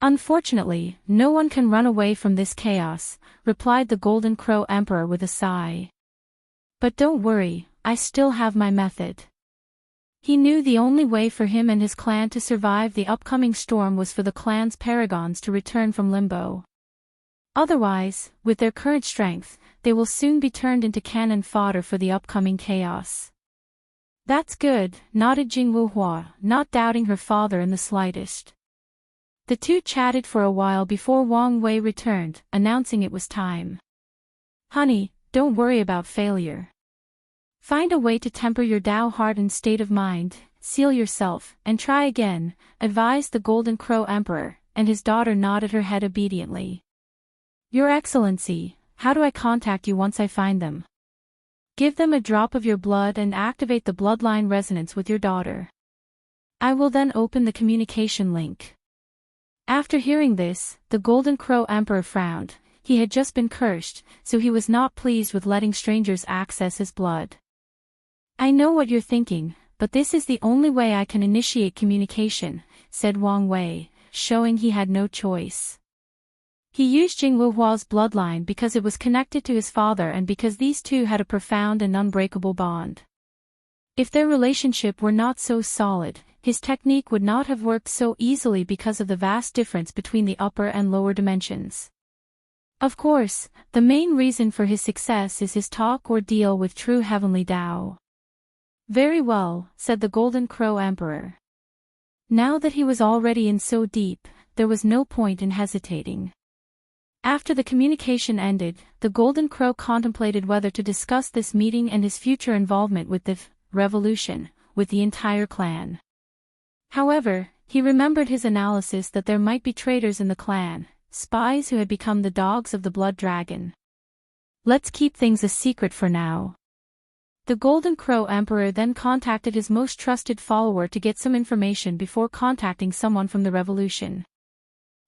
S1: Unfortunately, no one can run away from this chaos, replied the Golden Crow Emperor with a sigh. But don't worry, I still have my method. He knew the only way for him and his clan to survive the upcoming storm was for the clan's paragons to return from limbo. Otherwise, with their current strength, they will soon be turned into cannon fodder for the upcoming chaos. That's good, nodded Jingwu Hua, not doubting her father in the slightest. The two chatted for a while before Wang Wei returned, announcing it was time. Honey, don't worry about failure. Find a way to temper your Tao-hardened state of mind, seal yourself, and try again, advised the Golden Crow Emperor, and his daughter nodded her head obediently. Your Excellency, how do I contact you once I find them? Give them a drop of your blood and activate the bloodline resonance with your daughter. I will then open the communication link. After hearing this, the Golden Crow Emperor frowned. He had just been cursed, so he was not pleased with letting strangers access his blood. I know what you're thinking, but this is the only way I can initiate communication, said Wang Wei, showing he had no choice. He used Jingwu Hua's bloodline because it was connected to his father and because these two had a profound and unbreakable bond. If their relationship were not so solid, his technique would not have worked so easily because of the vast difference between the upper and lower dimensions. Of course, the main reason for his success is his talk or deal with true heavenly Tao. Very well, said the Golden Crow Emperor. Now that he was already in so deep, there was no point in hesitating. After the communication ended, the Golden Crow contemplated whether to discuss this meeting and his future involvement with the revolution, with the entire clan. However, he remembered his analysis that there might be traitors in the clan, spies who had become the dogs of the Blood Dragon. Let's keep things a secret for now. The Golden Crow Emperor then contacted his most trusted follower to get some information before contacting someone from the Revolution.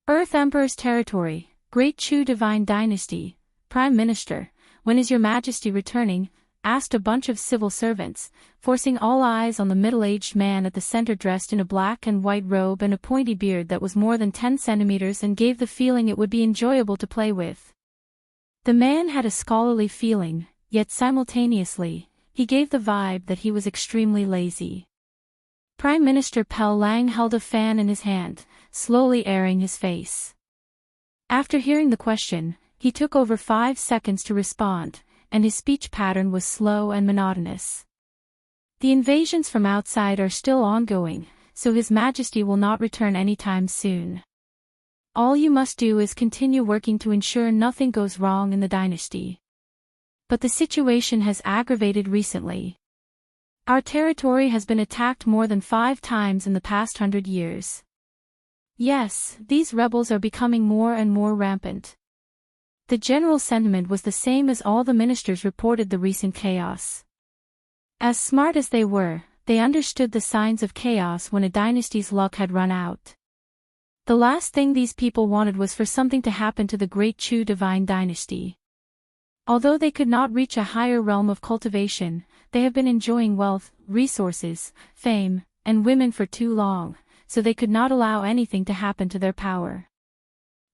S1: Earth Emperor's territory, Great Chu Divine Dynasty, Prime Minister, when is your Majesty returning? Asked a bunch of civil servants, forcing all eyes on the middle-aged man at the center dressed in a black and white robe and a pointy beard that was more than 10 centimeters and gave the feeling it would be enjoyable to play with. The man had a scholarly feeling, yet simultaneously, he gave the vibe that he was extremely lazy. Prime Minister Pell Lang held a fan in his hand, slowly airing his face. After hearing the question, he took over 5 seconds to respond, and his speech pattern was slow and monotonous. The invasions from outside are still ongoing, so His Majesty will not return anytime soon. All you must do is continue working to ensure nothing goes wrong in the dynasty. But the situation has aggravated recently. Our territory has been attacked more than 5 times in the past 100 years. Yes, these rebels are becoming more and more rampant. The general sentiment was the same as all the ministers reported the recent chaos. As smart as they were, they understood the signs of chaos when a dynasty's luck had run out. The last thing these people wanted was for something to happen to the Great Chu Divine Dynasty. Although they could not reach a higher realm of cultivation, they have been enjoying wealth, resources, fame, and women for too long, so they could not allow anything to happen to their power.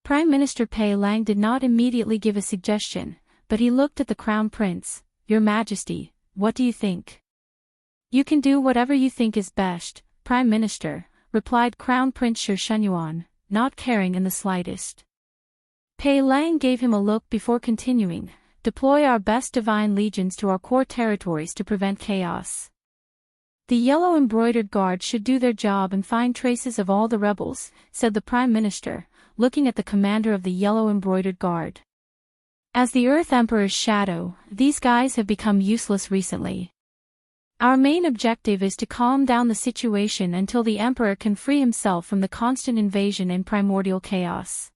S1: Prime Minister Pei Lang did not immediately give a suggestion, but he looked at the Crown Prince. Your Majesty, what do you think? You can do whatever you think is best, Prime Minister, replied Crown Prince Shi Shenyuan, not caring in the slightest. Pei Lang gave him a look before continuing, deploy our best divine legions to our core territories to prevent chaos. The yellow embroidered guard should do their job and find traces of all the rebels, said the Prime Minister, looking at the commander of the yellow embroidered guard. As the Earth Emperor's shadow, these guys have become useless recently. Our main objective is to calm down the situation until the Emperor can free himself from the constant invasion and primordial chaos.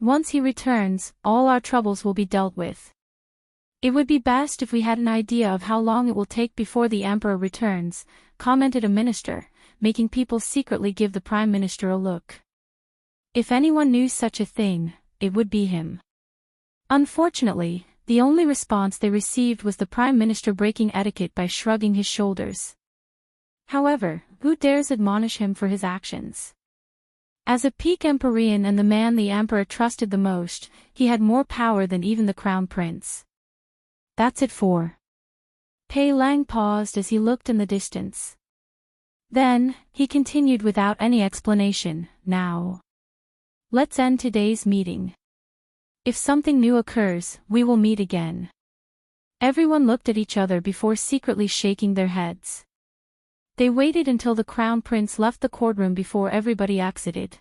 S1: Once he returns, all our troubles will be dealt with. It would be best if we had an idea of how long it will take before the Emperor returns, commented a minister, making people secretly give the Prime Minister a look. If anyone knew such a thing, it would be him. Unfortunately, the only response they received was the Prime Minister breaking etiquette by shrugging his shoulders. However, who dares admonish him for his actions? As a peak Empyrean and the man the Emperor trusted the most, he had more power than even the Crown Prince. That's it for. Pei Lang paused as he looked in the distance. Then, he continued without any explanation, now. Let's end today's meeting. If something new occurs, we will meet again. Everyone looked at each other before secretly shaking their heads. They waited until the Crown Prince left the courtroom before everybody exited.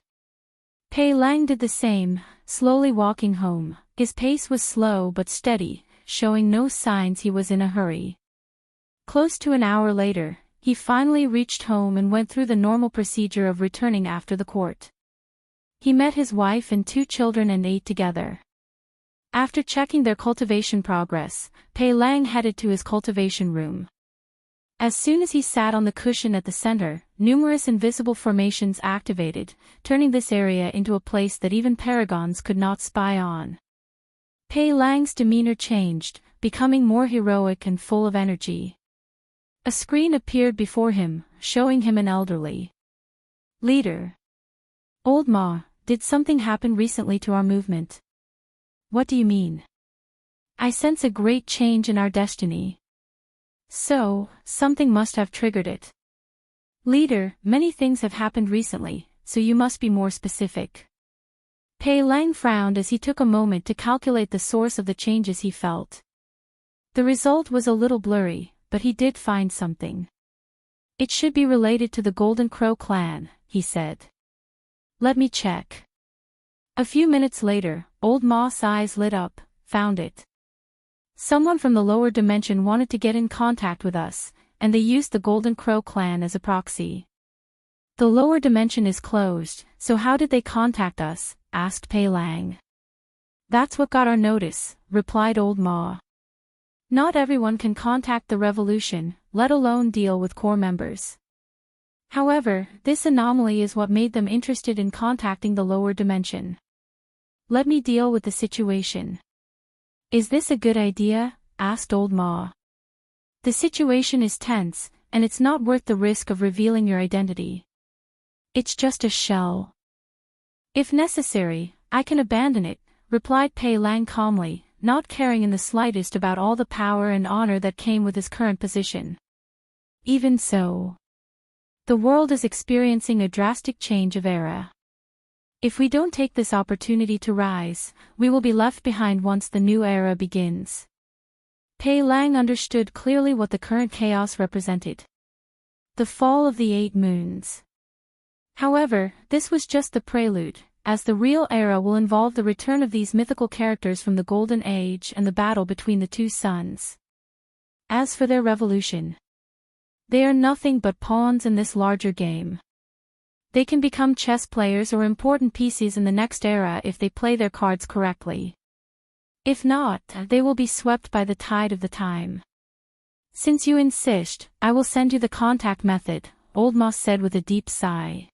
S1: Pei Lang did the same, slowly walking home. His pace was slow but steady, showing no signs he was in a hurry. Close to an hour later, he finally reached home and went through the normal procedure of returning after the court. He met his wife and 2 children and ate together. After checking their cultivation progress, Pei Lang headed to his cultivation room. As soon as he sat on the cushion at the center, numerous invisible formations activated, turning this area into a place that even paragons could not spy on. Pei Lang's demeanor changed, becoming more heroic and full of energy. A screen appeared before him, showing him an elderly leader. Old Ma, did something happen recently to our movement? What do you mean? I sense a great change in our destiny. So, something must have triggered it. Leader, many things have happened recently, so you must be more specific. Pei Lang frowned as he took a moment to calculate the source of the changes he felt. The result was a little blurry, but he did find something. It should be related to the Golden Crow clan, he said. Let me check. A few minutes later, Old Ma's eyes lit up, found it. Someone from the lower dimension wanted to get in contact with us, and they used the Golden Crow clan as a proxy. The lower dimension is closed, so how did they contact us? asked Pei Lang. That's what got our notice, replied Old Ma. Not everyone can contact the revolution, let alone deal with core members. However, this anomaly is what made them interested in contacting the lower dimension. Let me deal with the situation. Is this a good idea? Asked Old Ma. The situation is tense, and it's not worth the risk of revealing your identity. It's just a shell. If necessary, I can abandon it, replied Pei Lang calmly, not caring in the slightest about all the power and honor that came with his current position. Even so, the world is experiencing a drastic change of era. If we don't take this opportunity to rise, we will be left behind once the new era begins. Pei Lang understood clearly what the current chaos represented. The fall of the 8 moons. However, this was just the prelude, as the real era will involve the return of these mythical characters from the Golden Age and the battle between the 2 suns. As for their revolution, they are nothing but pawns in this larger game. They can become chess players or important pieces in the next era if they play their cards correctly. If not, they will be swept by the tide of the time. Since you insist, I will send you the contact method, Old Ma said with a deep sigh.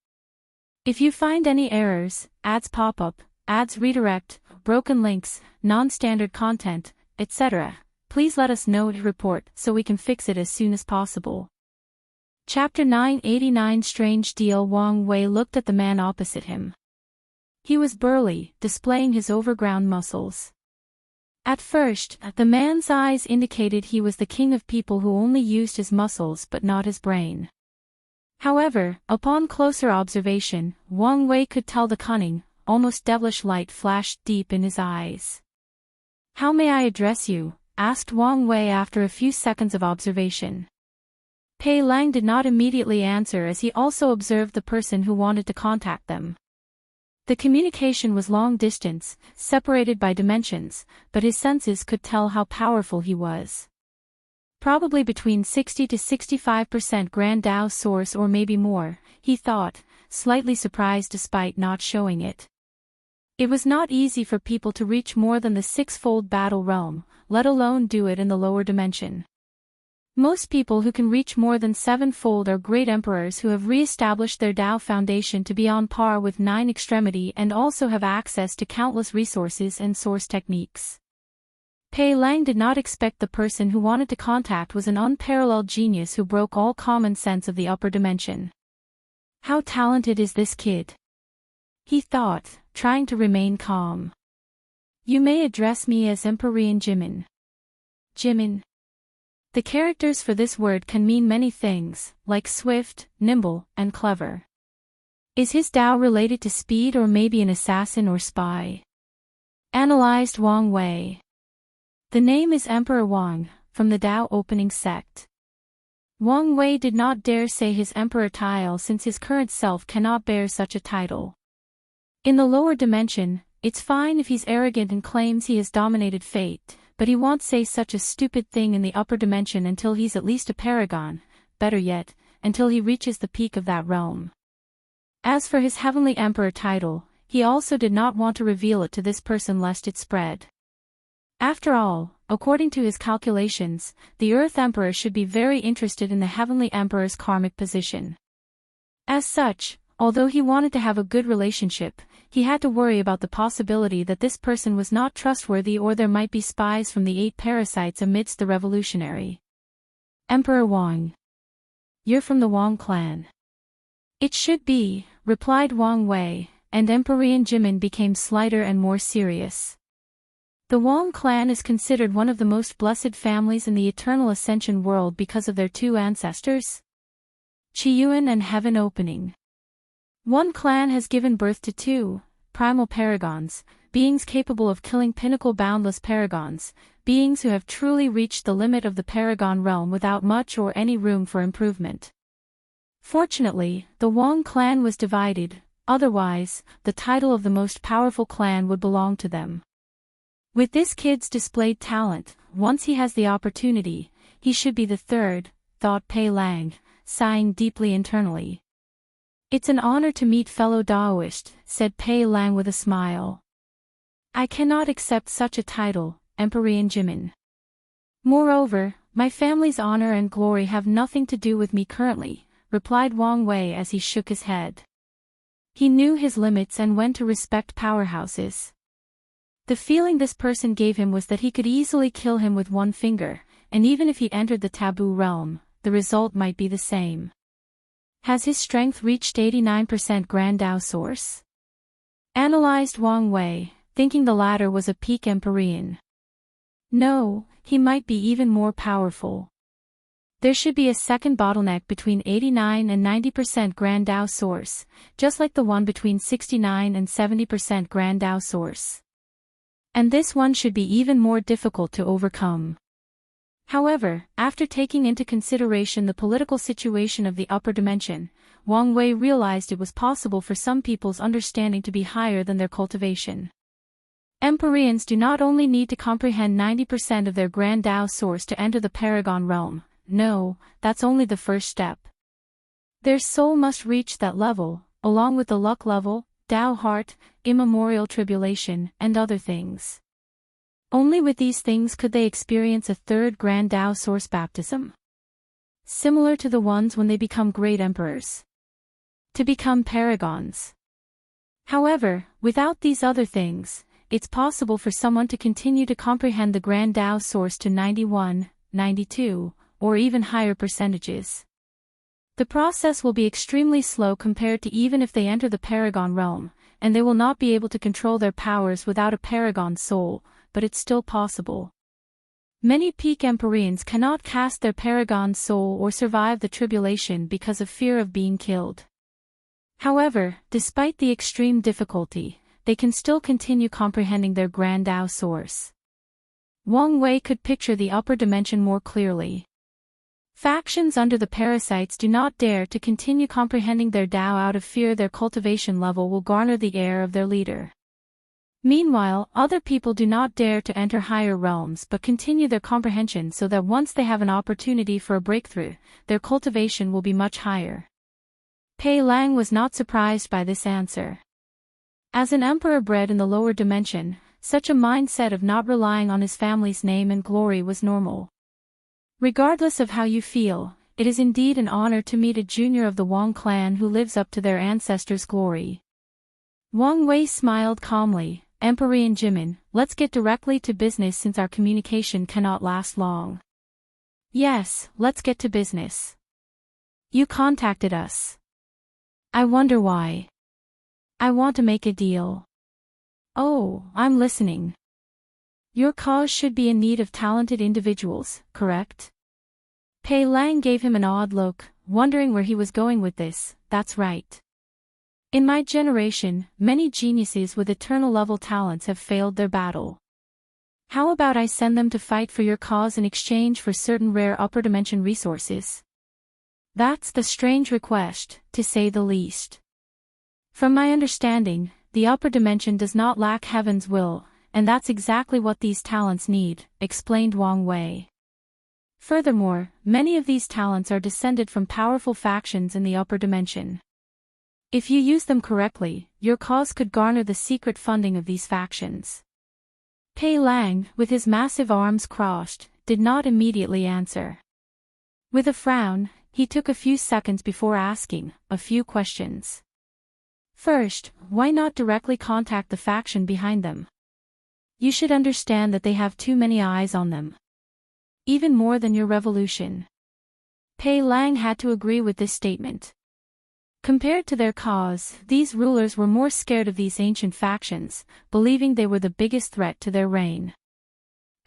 S1: If you find any errors, ads pop up, ads redirect, broken links, non-standard content, etc., please let us know and report so we can fix it as soon as possible. Chapter 989 Strange Deal. Wang Wei looked at the man opposite him. He was burly, displaying his overground muscles. At first, the man's eyes indicated he was the king of people who only used his muscles but not his brain. However, upon closer observation, Wang Wei could tell the cunning, almost devilish light flashed deep in his eyes. How may I address you? Asked Wang Wei after a few seconds of observation. Pei Lang did not immediately answer as he also observed the person who wanted to contact them. The communication was long distance, separated by dimensions, but his senses could tell how powerful he was. Probably between 60 to 65% Grand Dao source or maybe more, he thought, slightly surprised despite not showing it. It was not easy for people to reach more than the 6-fold battle realm, let alone do it in the lower dimension. Most people who can reach more than 7-fold are great emperors who have re-established their Dao foundation to be on par with 9 extremity and also have access to countless resources and source techniques. Pei Lang did not expect the person who wanted to contact was an unparalleled genius who broke all common sense of the upper dimension. How talented is this kid? He thought, trying to remain calm. You may address me as Empyrean Jimin. Jimin. The characters for this word can mean many things, like swift, nimble, and clever. Is his Dao related to speed or maybe an assassin or spy? Analyzed Wang Wei. The name is Emperor Wang, from the Dao opening sect. Wang Wei did not dare say his emperor title since his current self cannot bear such a title. In the lower dimension, it's fine if he's arrogant and claims he has dominated fate, but he won't say such a stupid thing in the upper dimension until he's at least a paragon, better yet, until he reaches the peak of that realm. As for his heavenly emperor title, he also did not want to reveal it to this person lest it spread. After all, according to his calculations, the Earth Emperor should be very interested in the Heavenly Emperor's karmic position. As such, although he wanted to have a good relationship, he had to worry about the possibility that this person was not trustworthy or there might be spies from the 8 parasites amidst the revolutionary. Emperor Wang. You're from the Wang clan. It should be, replied Wang Wei, and Empyrean Jimin became slighter and more serious. The Wang clan is considered one of the most blessed families in the Eternal Ascension world because of their 2 ancestors, Qiyuan and Heaven Opening. One clan has given birth to 2 primal paragons, beings capable of killing pinnacle boundless paragons, beings who have truly reached the limit of the paragon realm without much or any room for improvement. Fortunately, the Wang clan was divided, otherwise, the title of the most powerful clan would belong to them. With this kid's displayed talent, once he has the opportunity, he should be the 3rd, thought Pei Lang, sighing deeply internally. It's an honor to meet fellow Daoist, said Pei Lang with a smile. I cannot accept such a title, Empyrean Jimin. Moreover, my family's honor and glory have nothing to do with me currently, replied Wang Wei as he shook his head. He knew his limits and when to respect powerhouses. The feeling this person gave him was that he could easily kill him with one finger, and even if he entered the taboo realm, the result might be the same. Has his strength reached 89% Grand Dao source? Analyzed Wang Wei, thinking the latter was a peak Empyrean. No, he might be even more powerful. There should be a second bottleneck between 89 and 90% Grand Dao source, just like the one between 69 and 70% Grand Dao source. And this one should be even more difficult to overcome. However, after taking into consideration the political situation of the upper dimension, Wang Wei realized it was possible for some people's understanding to be higher than their cultivation. Empyreans do not only need to comprehend 90% of their Grand Dao source to enter the Paragon realm. No, that's only the first step. Their soul must reach that level, along with the luck level, Dao heart, immemorial tribulation, and other things. Only with these things could they experience a third Grand Dao source baptism. Similar to the ones when they become great emperors. To become paragons. However, without these other things, it's possible for someone to continue to comprehend the Grand Dao source to 91, 92, or even higher percentages. The process will be extremely slow compared to even if they enter the Paragon realm, and they will not be able to control their powers without a Paragon soul, but it's still possible. Many peak Empyreans cannot cast their Paragon soul or survive the tribulation because of fear of being killed. However, despite the extreme difficulty, they can still continue comprehending their Grand Dao source. Wang Wei could picture the upper dimension more clearly. Factions under the parasites do not dare to continue comprehending their Dao out of fear their cultivation level will garner the heir of their leader. Meanwhile, other people do not dare to enter higher realms but continue their comprehension so that once they have an opportunity for a breakthrough, their cultivation will be much higher. Pei Lang was not surprised by this answer. As an emperor bred in the lower dimension, such a mindset of not relying on his family's name and glory was normal. Regardless of how you feel, it is indeed an honor to meet a junior of the Wang clan who lives up to their ancestors' glory. Wang Wei smiled calmly. Empyrean Jimin, let's get directly to business since our communication cannot last long. Yes, let's get to business. You contacted us. I wonder why. I want to make a deal. Oh, I'm listening. Your cause should be in need of talented individuals, correct? Pei Lang gave him an odd look, wondering where he was going with this. That's right. In my generation, many geniuses with eternal-level talents have failed their battle. How about I send them to fight for your cause in exchange for certain rare upper-dimension resources? That's the strange request, to say the least. From my understanding, the upper dimension does not lack heaven's will, and that's exactly what these talents need, explained Wang Wei. Furthermore, many of these talents are descended from powerful factions in the upper dimension. If you use them correctly, your cause could garner the secret funding of these factions. Pei Lang, with his massive arms crossed, did not immediately answer. With a frown, he took a few seconds before asking a few questions. First, why not directly contact the faction behind them? You should understand that they have too many eyes on them. Even more than your revolution. Pei Lang had to agree with this statement. Compared to their cause, these rulers were more scared of these ancient factions, believing they were the biggest threat to their reign.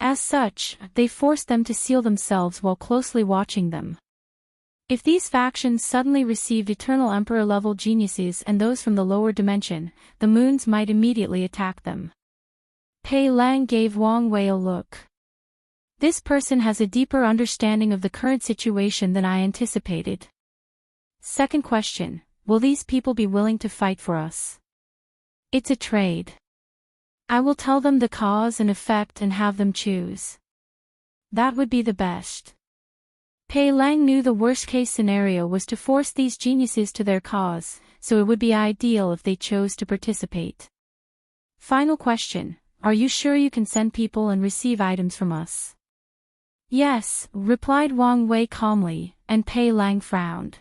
S1: As such, they forced them to seal themselves while closely watching them. If these factions suddenly received eternal emperor-level geniuses and those from the lower dimension, the moons might immediately attack them. Pei Lang gave Wang Wei a look. This person has a deeper understanding of the current situation than I anticipated. Second question, will these people be willing to fight for us? It's a trade. I will tell them the cause and effect and have them choose. That would be the best. Pei Lang knew the worst-case scenario was to force these geniuses to their cause, so it would be ideal if they chose to participate. Final question. Are you sure you can send people and receive items from us? Yes, replied Wang Wei calmly, and Pei Lang frowned.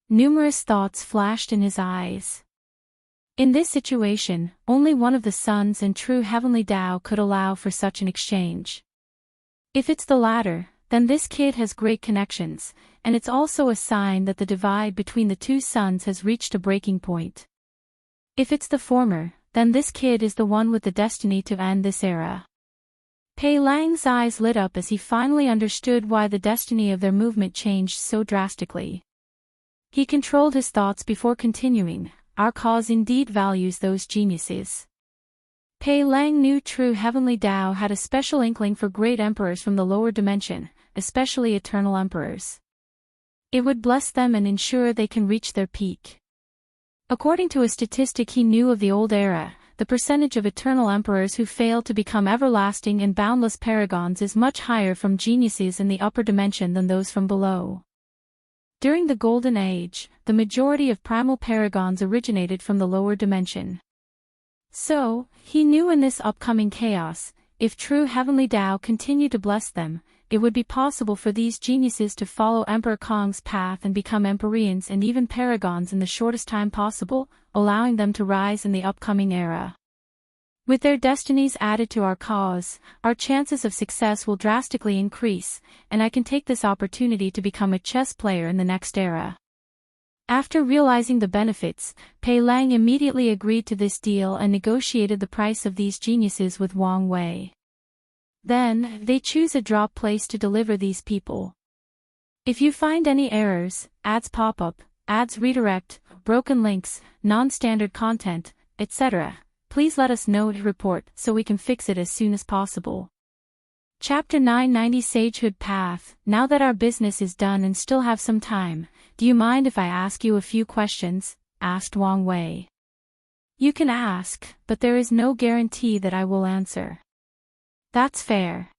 S1: Numerous thoughts flashed in his eyes. In this situation, only one of the sons and true heavenly Tao could allow for such an exchange. If it's the latter, then this kid has great connections, and it's also a sign that the divide between the two sons has reached a breaking point. If it's the former, then this kid is the one with the destiny to end this era. Pei Lang's eyes lit up as he finally understood why the destiny of their movement changed so drastically. He controlled his thoughts before continuing. Our cause indeed values those geniuses. Pei Lang knew true heavenly Tao had a special inkling for great emperors from the lower dimension, especially eternal emperors. It would bless them and ensure they can reach their peak. According to a statistic he knew of the old era, the percentage of eternal emperors who fail to become everlasting and boundless paragons is much higher from geniuses in the upper dimension than those from below. During the Golden Age, the majority of primal paragons originated from the lower dimension. So, he knew in this upcoming chaos, if true heavenly Tao continued to bless them, it would be possible for these geniuses to follow Emperor Kong's path and become Empyreans and even paragons in the shortest time possible, allowing them to rise in the upcoming era. With their destinies added to our cause, our chances of success will drastically increase, and I can take this opportunity to become a chess player in the next era. After realizing the benefits, Pei Lang immediately agreed to this deal and negotiated the price of these geniuses with Wang Wei. Then, they choose a drop place to deliver these people. If you find any errors, ads pop up, ads redirect, broken links, non-standard content, etc., please let us know to report so we can fix it as soon as possible. Chapter 990 Sagehood Path. Now that our business is done and still have some time, do you mind if I ask you a few questions? Asked Wang Wei. You can ask, but there is no guarantee that I will answer. That's fair.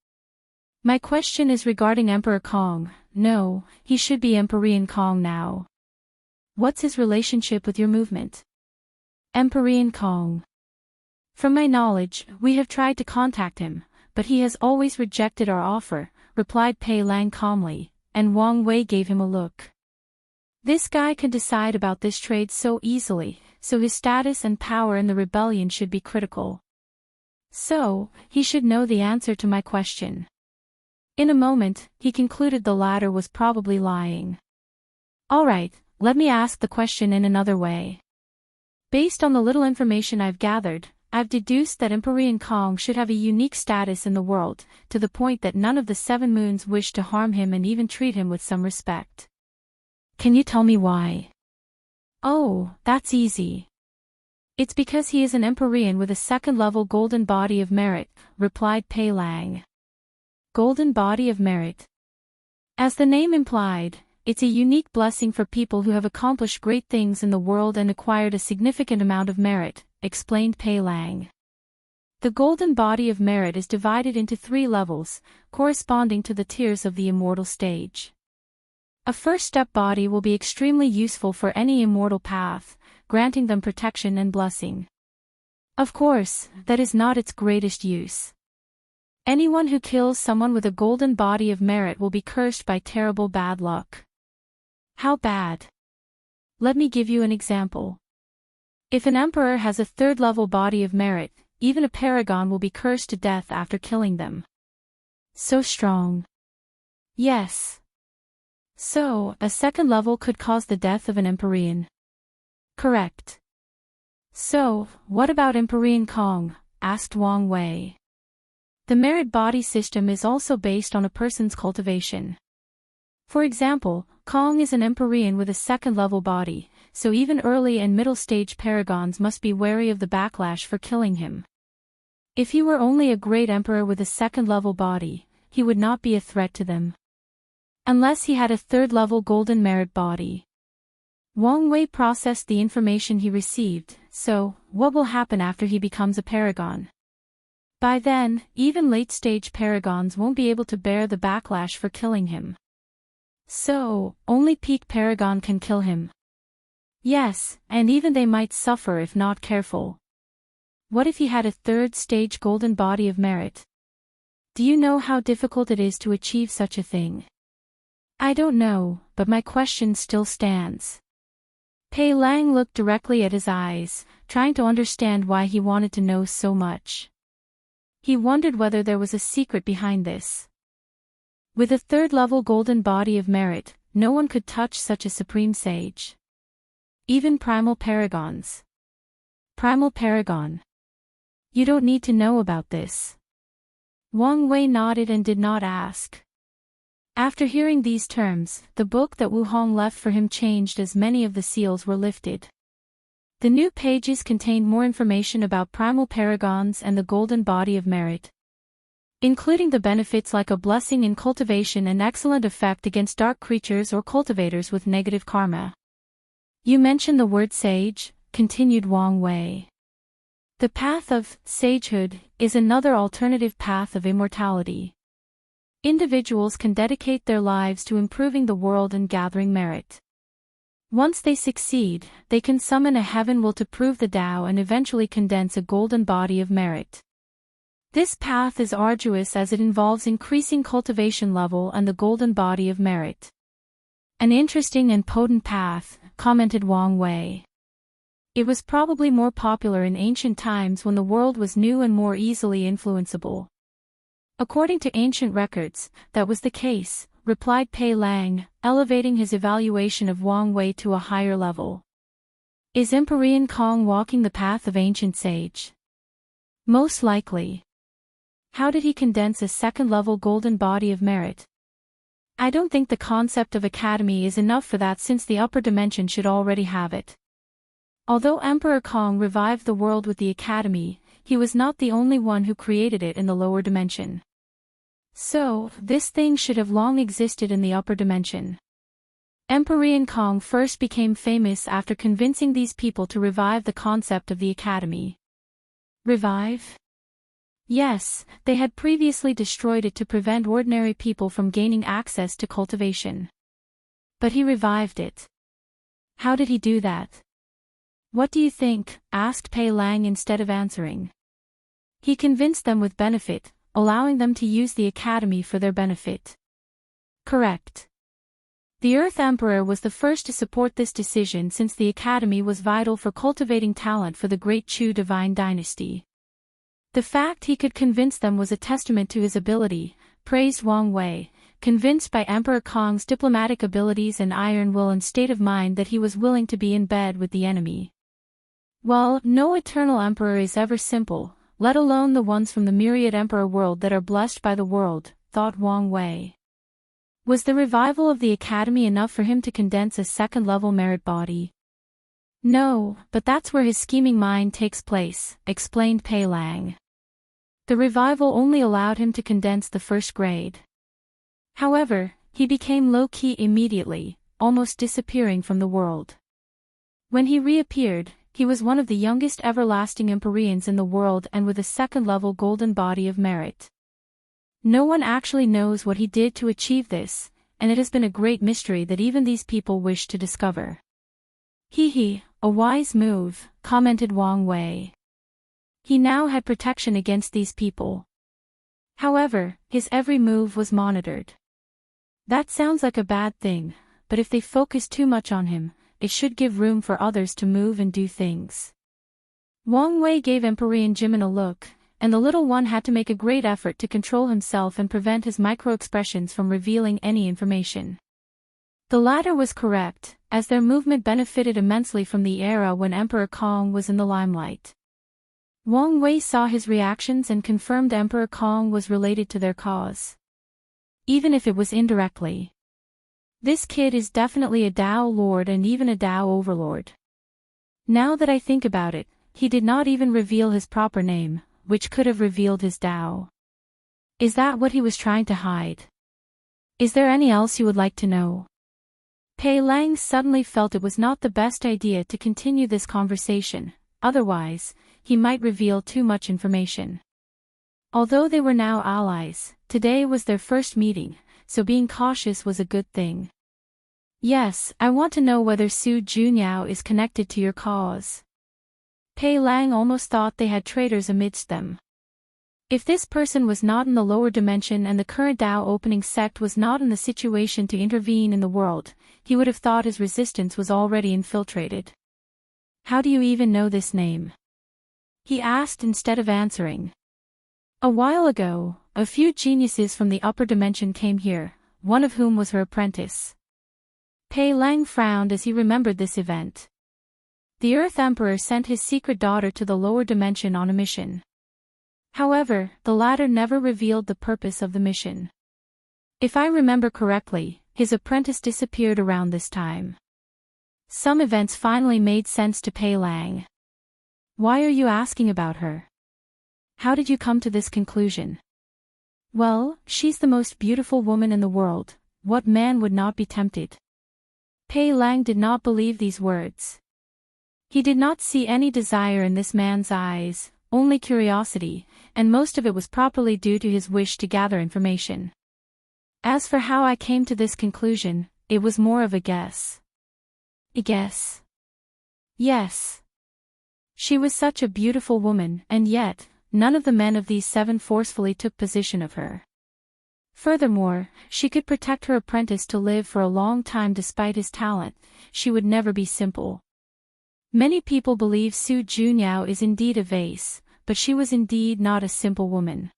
S1: My question is regarding Emperor Kong. No, he should be Empyrean Kong now. What's his relationship with your movement? Empyrean Kong. From my knowledge, we have tried to contact him, but he has always rejected our offer, replied Pei Lang calmly, and Wang Wei gave him a look. This guy can decide about this trade so easily, so his status and power in the rebellion should be critical. So, he should know the answer to my question. In a moment, he concluded the latter was probably lying. Alright, let me ask the question in another way. Based on the little information I've gathered, I've deduced that Empyrean Kong should have a unique status in the world, to the point that none of the 7 moons wish to harm him and even treat him with some respect. Can you tell me why? Oh, that's easy. It's because he is an Empyrean with a 2nd-level golden body of merit, replied Pei Lang. Golden body of merit. As the name implied, it's a unique blessing for people who have accomplished great things in the world and acquired a significant amount of merit, explained Pei Lang. The golden body of merit is divided into 3 levels, corresponding to the tiers of the immortal stage. A first-step body will be extremely useful for any immortal path, granting them protection and blessing. Of course, that is not its greatest use. Anyone who kills someone with a golden body of merit will be cursed by terrible bad luck. How bad? Let me give you an example. If an emperor has a 3rd-level body of merit, even a paragon will be cursed to death after killing them. So strong. Yes. So, a 2nd level could cause the death of an Empyrean. Correct. So, what about Empyrean Kong? Asked Wang Wei. The merit body system is also based on a person's cultivation. For example, Kong is an Empyrean with a 2nd-level body, so even early and middle-stage paragons must be wary of the backlash for killing him. If he were only a great emperor with a 2nd-level body, he would not be a threat to them. Unless he had a 3rd-level golden merit body. Wang Wei processed the information he received, so, what will happen after he becomes a paragon? By then, even late-stage paragons won't be able to bear the backlash for killing him. So, only peak paragon can kill him. Yes, and even they might suffer if not careful. What if he had a third-stage golden body of merit? Do you know how difficult it is to achieve such a thing? I don't know, but my question still stands. Pei Lang looked directly at his eyes, trying to understand why he wanted to know so much. He wondered whether there was a secret behind this. With a third-level golden body of merit, no one could touch such a supreme sage. Even primal paragons. Primal paragon. You don't need to know about this. Wang Wei nodded and did not ask. After hearing these terms, the book that Wu Hong left for him changed as many of the seals were lifted. The new pages contained more information about primal paragons and the golden body of merit, including the benefits like a blessing in cultivation and excellent effect against dark creatures or cultivators with negative karma. You mentioned the word sage, continued Wang Wei. The path of sagehood is another alternative path of immortality. Individuals can dedicate their lives to improving the world and gathering merit. Once they succeed, they can summon a heaven will to prove the Tao and eventually condense a golden body of merit. This path is arduous as it involves increasing cultivation level and the golden body of merit. An interesting and potent path, commented Wang Wei. It was probably more popular in ancient times when the world was new and more easily influenceable. According to ancient records, that was the case, replied Pei Lang, elevating his evaluation of Wang Wei to a higher level. Is Empyrean Kong walking the path of ancient sage? Most likely. How did he condense a second-level golden body of merit? I don't think the concept of academy is enough for that since the upper dimension should already have it. Although Emperor Kong revived the world with the academy, he was not the only one who created it in the lower dimension. So, this thing should have long existed in the upper dimension. Empyrean Kong first became famous after convincing these people to revive the concept of the academy. Revive? Yes, they had previously destroyed it to prevent ordinary people from gaining access to cultivation. But he revived it. How did he do that? What do you think? Asked Pei Lang instead of answering. He convinced them with benefit, allowing them to use the academy for their benefit. Correct. The Earth Emperor was the first to support this decision since the academy was vital for cultivating talent for the Great Chu divine dynasty. The fact he could convince them was a testament to his ability, praised Wang Wei, convinced by Emperor Kong's diplomatic abilities and iron will and state of mind that he was willing to be in bed with the enemy. Well, no eternal emperor is ever simple, let alone the ones from the myriad emperor world that are blessed by the world, thought Wang Wei. Was the revival of the academy enough for him to condense a second-level merit body? No, but that's where his scheming mind takes place, explained Pei Lang. The revival only allowed him to condense the first grade. However, he became low-key immediately, almost disappearing from the world. When he reappeared, he was one of the youngest everlasting Empyreans in the world and with a second-level golden body of merit. No one actually knows what he did to achieve this, and it has been a great mystery that even these people wish to discover. Hee, a wise move, commented Wang Wei. He now had protection against these people. However, his every move was monitored. That sounds like a bad thing, but if they focus too much on him, it should give room for others to move and do things. Wang Wei gave Empyrean Jimin a look, and the little one had to make a great effort to control himself and prevent his micro-expressions from revealing any information. The latter was correct, as their movement benefited immensely from the era when Emperor Kong was in the limelight. Wang Wei saw his reactions and confirmed Emperor Kong was related to their cause. Even if it was indirectly. This kid is definitely a Tao Lord and even a Tao Overlord. Now that I think about it, he did not even reveal his proper name, which could have revealed his Tao. Is that what he was trying to hide? Is there any else you would like to know? Pei Lang suddenly felt it was not the best idea to continue this conversation, otherwise, he might reveal too much information. Although they were now allies, today was their first meeting, so being cautious was a good thing. Yes, I want to know whether Su Junyao is connected to your cause. Pei Lang almost thought they had traitors amidst them. If this person was not in the lower dimension and the current Dao opening sect was not in the situation to intervene in the world, he would have thought his resistance was already infiltrated. How do you even know this name? He asked instead of answering. A while ago, a few geniuses from the upper dimension came here, one of whom was her apprentice. Pei Lang frowned as he remembered this event. The Earth Emperor sent his secret daughter to the lower dimension on a mission. However, the latter never revealed the purpose of the mission. If I remember correctly, his apprentice disappeared around this time. Some events finally made sense to Pei Lang. Why are you asking about her? How did you come to this conclusion? Well, she's the most beautiful woman in the world. What man would not be tempted? Pei Lang did not believe these words. He did not see any desire in this man's eyes, only curiosity, and most of it was properly due to his wish to gather information. As for how I came to this conclusion, it was more of a guess. A guess? Yes. She was such a beautiful woman, and yet, none of the men of these 7 forcefully took possession of her. Furthermore, she could protect her apprentice to live for a long time despite his talent. She would never be simple. Many people believe Su Junyao is indeed a vase, but she was indeed not a simple woman.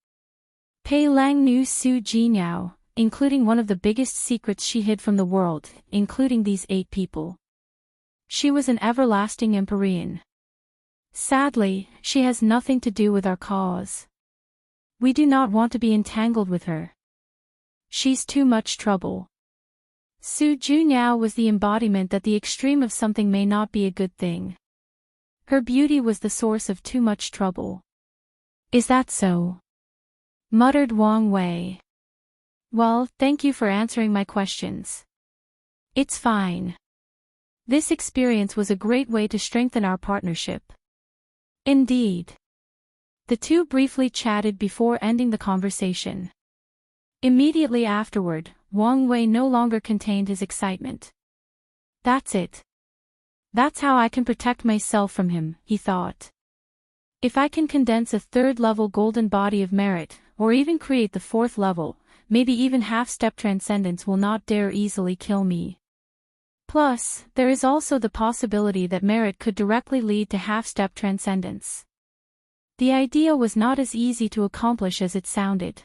S1: Pei Lang knew Su Junyao, including one of the biggest secrets she hid from the world, including these 8 people. She was an everlasting Empyrean. Sadly, she has nothing to do with our cause. We do not want to be entangled with her. She's too much trouble. Su Junyao was the embodiment that the extreme of something may not be a good thing. Her beauty was the source of too much trouble. Is that so? Muttered Wang Wei. Well, thank you for answering my questions. It's fine. This experience was a great way to strengthen our partnership. Indeed. The two briefly chatted before ending the conversation. Immediately afterward, Wang Wei no longer contained his excitement. That's it. That's how I can protect myself from him, he thought. If I can condense a 3rd-level golden body of merit, or even create the 4th level, maybe even half-step transcendence will not dare easily kill me. Plus, there is also the possibility that merit could directly lead to half-step transcendence. The idea was not as easy to accomplish as it sounded.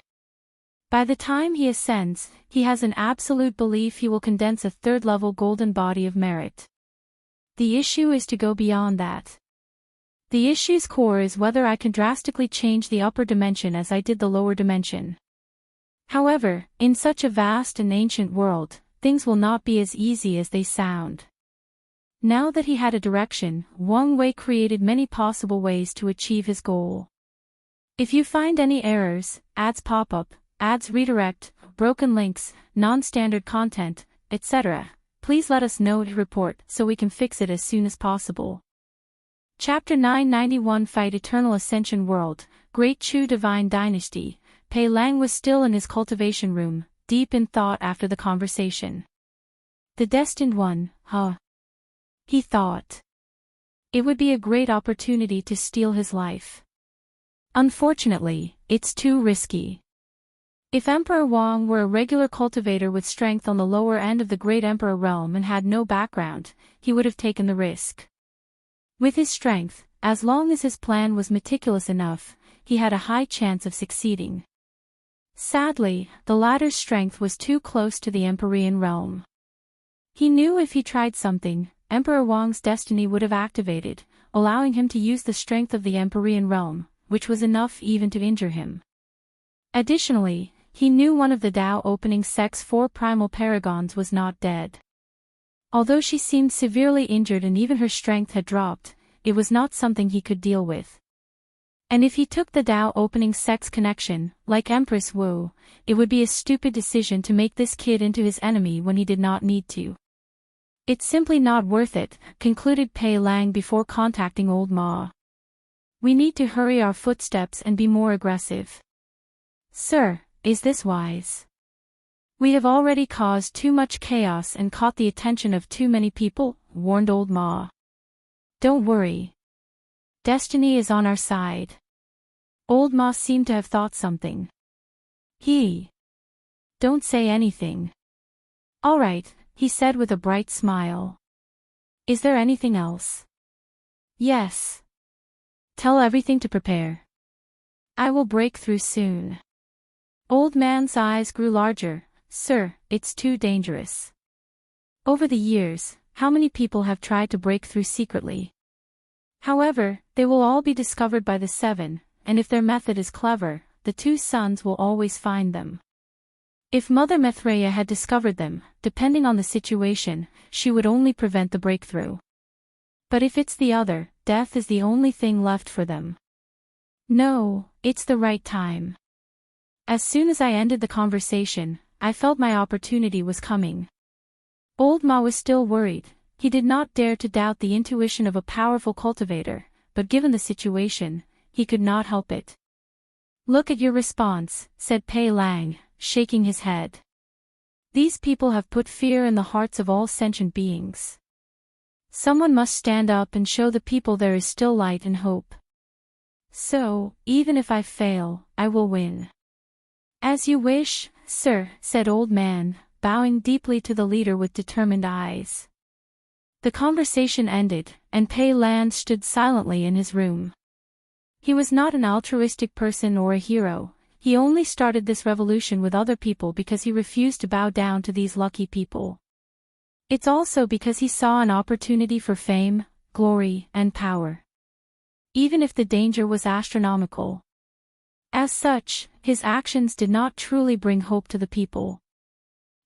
S1: By the time he ascends, he has an absolute belief he will condense a 3rd-level golden body of merit. The issue is to go beyond that. The issue's core is whether I can drastically change the upper dimension as I did the lower dimension. However, in such a vast and ancient world, things will not be as easy as they sound. Now that he had a direction, Wang Wei created many possible ways to achieve his goal. If you find any errors, ads pop up, ads redirect, broken links, non-standard content, etc., please let us know to report so we can fix it as soon as possible. Chapter 991 Fight Eternal Ascension World, Great Chu Divine Dynasty. Pei Lang was still in his cultivation room, deep in thought after the conversation. The Destined One, huh? He thought. It would be a great opportunity to steal his life. Unfortunately, it's too risky. If Emperor Wang were a regular cultivator with strength on the lower end of the Great Emperor realm and had no background, he would have taken the risk. With his strength, as long as his plan was meticulous enough, he had a high chance of succeeding. Sadly, the latter's strength was too close to the Empyrean realm. He knew if he tried something, Emperor Wang's destiny would have activated, allowing him to use the strength of the Empyrean realm, which was enough even to injure him. Additionally, he knew one of the Dao opening sect's 4 primal paragons was not dead. Although she seemed severely injured and even her strength had dropped, it was not something he could deal with. And if he took the Dao opening sect's connection, like Empress Wu, it would be a stupid decision to make this kid into his enemy when he did not need to. It's simply not worth it, concluded Pei Lang before contacting Old Ma. We need to hurry our footsteps and be more aggressive. Sir, is this wise? We have already caused too much chaos and caught the attention of too many people, warned Old Ma. Don't worry. Destiny is on our side. Old Ma seemed to have thought something. Don't say anything. All right, he said with a bright smile. Is there anything else? Yes. Tell everything to prepare. I will break through soon. Old Man's eyes grew larger. Sir, it's too dangerous. Over the years, how many people have tried to break through secretly? However, they will all be discovered by the seven, and if their method is clever, the two sons will always find them. If Mother Mithraea had discovered them, depending on the situation, she would only prevent the breakthrough. But if it's the other, death is the only thing left for them. No, it's the right time. As soon as I ended the conversation, I felt my opportunity was coming. Old Ma was still worried. He did not dare to doubt the intuition of a powerful cultivator, but given the situation, he could not help it. Look at your response, said Pei Lang, shaking his head. These people have put fear in the hearts of all sentient beings. Someone must stand up and show the people there is still light and hope. So, even if I fail, I will win. As you wish, sir, said Old Man, bowing deeply to the leader with determined eyes. The conversation ended, and Pei Lan stood silently in his room. He was not an altruistic person or a hero, he only started this revolution with other people because he refused to bow down to these lucky people. It's also because he saw an opportunity for fame, glory, and power. Even if the danger was astronomical. As such, his actions did not truly bring hope to the people.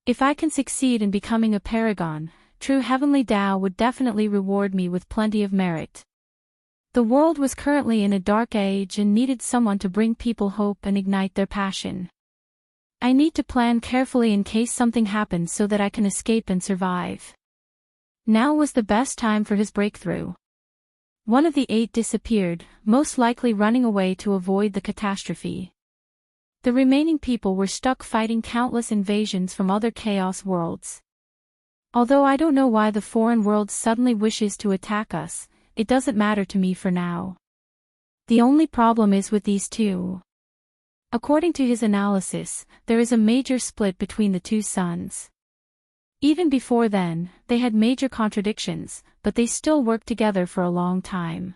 S1: If I can succeed in becoming a paragon, true heavenly Tao would definitely reward me with plenty of merit. The world was currently in a dark age and needed someone to bring people hope and ignite their passion. I need to plan carefully in case something happens so that I can escape and survive. Now was the best time for his breakthrough. One of the 8 disappeared, most likely running away to avoid the catastrophe. The remaining people were stuck fighting countless invasions from other chaos worlds. Although I don't know why the foreign world suddenly wishes to attack us, it doesn't matter to me for now. The only problem is with these two. According to his analysis, there is a major split between the two sons. Even before then, they had major contradictions, but they still worked together for a long time.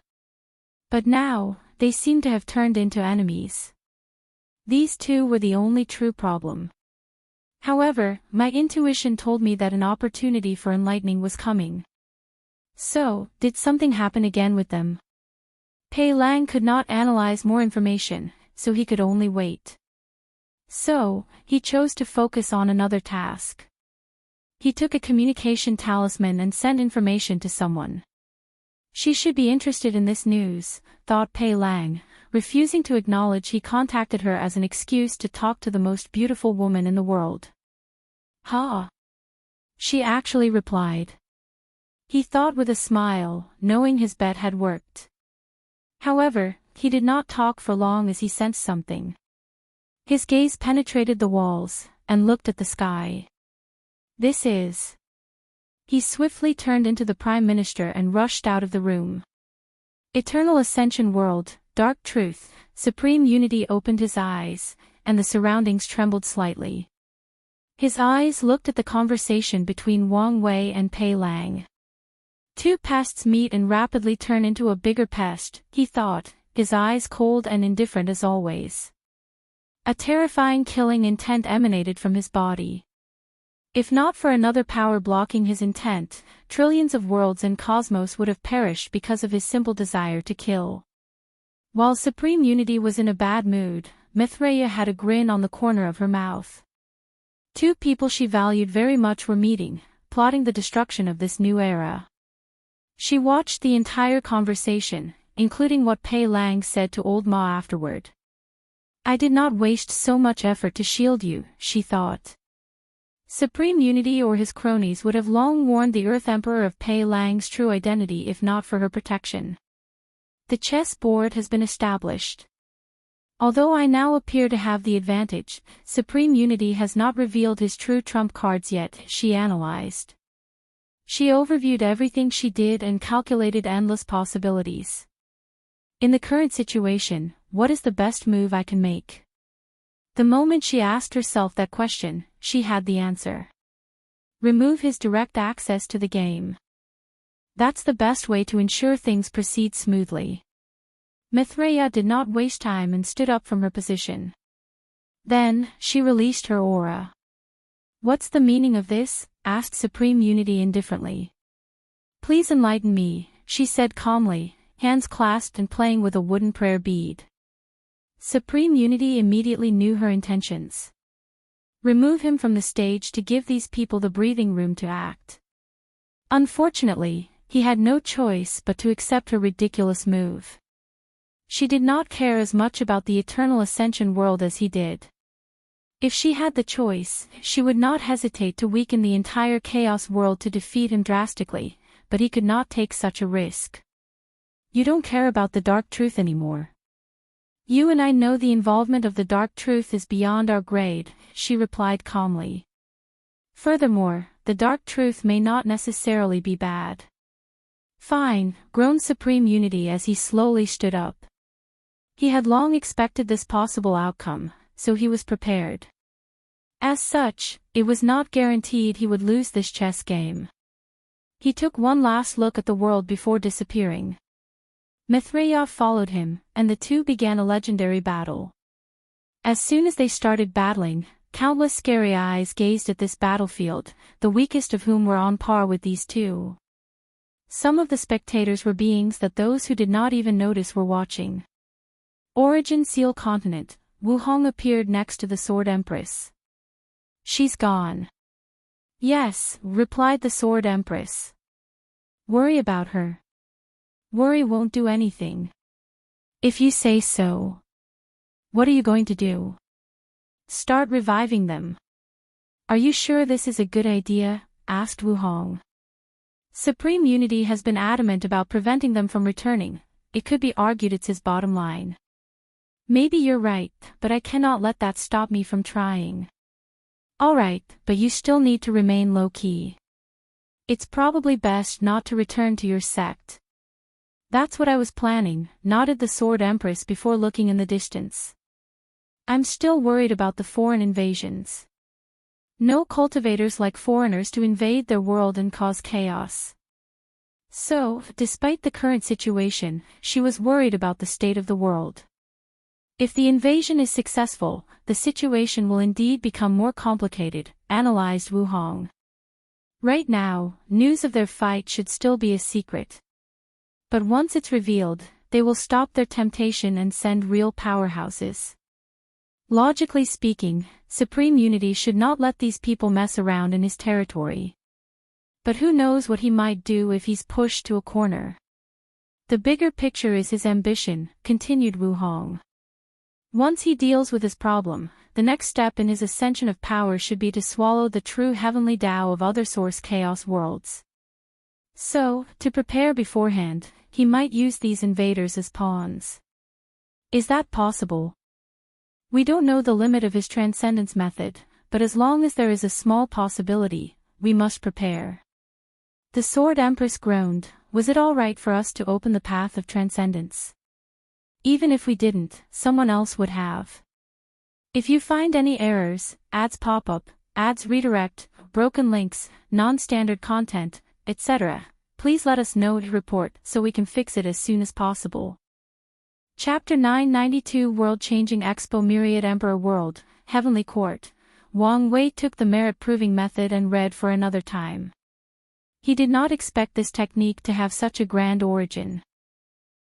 S1: But now, they seem to have turned into enemies. These two were the only true problem. However, my intuition told me that an opportunity for enlightening was coming. So, did something happen again with them? Pei Lang could not analyze more information, so he could only wait. So, he chose to focus on another task. He took a communication talisman and sent information to someone. She should be interested in this news, thought Pei Lang. Refusing to acknowledge, he contacted her as an excuse to talk to the most beautiful woman in the world. Ha! She actually replied. He thought with a smile, knowing his bet had worked. However, he did not talk for long as he sensed something. His gaze penetrated the walls, and looked at the sky. This is... He swiftly turned into the Prime Minister and rushed out of the room. Eternal Ascension World, Dark Truth, Supreme Unity opened his eyes, and the surroundings trembled slightly. His eyes looked at the conversation between Wang Wei and Pei Lang. Two pests meet and rapidly turn into a bigger pest, he thought, his eyes cold and indifferent as always. A terrifying killing intent emanated from his body. If not for another power blocking his intent, trillions of worlds and cosmos would have perished because of his simple desire to kill. While Supreme Unity was in a bad mood, Mithraea had a grin on the corner of her mouth. Two people she valued very much were meeting, plotting the destruction of this new era. She watched the entire conversation, including what Pei Lang said to Old Ma afterward. I did not waste so much effort to shield you, she thought. Supreme Unity or his cronies would have long warned the Earth Emperor of Pei Lang's true identity if not for her protection. The chess board has been established. Although I now appear to have the advantage, Supreme Unity has not revealed his true trump cards yet, she analyzed. She overviewed everything she did and calculated endless possibilities. In the current situation, what is the best move I can make? The moment she asked herself that question, she had the answer. Remove his direct access to the game. That's the best way to ensure things proceed smoothly. Mithraea did not waste time and stood up from her position. Then, she released her aura. What's the meaning of this? Asked Supreme Unity indifferently. Please enlighten me, she said calmly, hands clasped and playing with a wooden prayer bead. Supreme Unity immediately knew her intentions. Remove him from the stage to give these people the breathing room to act. Unfortunately, he had no choice but to accept her ridiculous move. She did not care as much about the Eternal Ascension world as he did. If she had the choice, she would not hesitate to weaken the entire Chaos world to defeat him drastically, but he could not take such a risk. You don't care about the dark truth anymore. You and I know the involvement of the dark truth is beyond our grade, she replied calmly. Furthermore, the dark truth may not necessarily be bad. Fine, groaned Supreme Unity as he slowly stood up. He had long expected this possible outcome, so he was prepared. As such, it was not guaranteed he would lose this chess game. He took one last look at the world before disappearing. Mithraea followed him, and the two began a legendary battle. As soon as they started battling, countless scary eyes gazed at this battlefield, the weakest of whom were on par with these two. Some of the spectators were beings that those who did not even notice were watching. Origin Seal Continent, Wuhong appeared next to the Sword Empress. She's gone. Yes, replied the Sword Empress. Worry about her. Worry won't do anything. If you say so. What are you going to do? Start reviving them. Are you sure this is a good idea? Asked Wuhong. Supreme Unity has been adamant about preventing them from returning. It could be argued it's his bottom line. Maybe you're right, but I cannot let that stop me from trying. Alright, but you still need to remain low-key. It's probably best not to return to your sect. That's what I was planning, nodded the Sword Empress before looking in the distance. I'm still worried about the foreign invasions. No cultivators like foreigners to invade their world and cause chaos. So, despite the current situation, she was worried about the state of the world. If the invasion is successful, the situation will indeed become more complicated, analyzed Wuhong. Right now, news of their fight should still be a secret. But once it's revealed, they will stop their temptation and send real powerhouses. Logically speaking, Supreme Unity should not let these people mess around in his territory. But who knows what he might do if he's pushed to a corner. The bigger picture is his ambition, continued Wuhong. Once he deals with his problem, the next step in his ascension of power should be to swallow the true heavenly Tao of other source chaos worlds. So, to prepare beforehand, he might use these invaders as pawns. Is that possible? We don't know the limit of his transcendence method, but as long as there is a small possibility, we must prepare. The Sword Empress groaned. Was it all right for us to open the path of transcendence? Even if we didn't, someone else would have. If you find any errors, ads pop up, ads redirect, broken links, non-standard content, etc., please let us know to report so we can fix it as soon as possible. Chapter 992 Worldchanging Expo Myriad Emperor World, Heavenly Court. Wang Wei took the merit-proving method and read for another time. He did not expect this technique to have such a grand origin.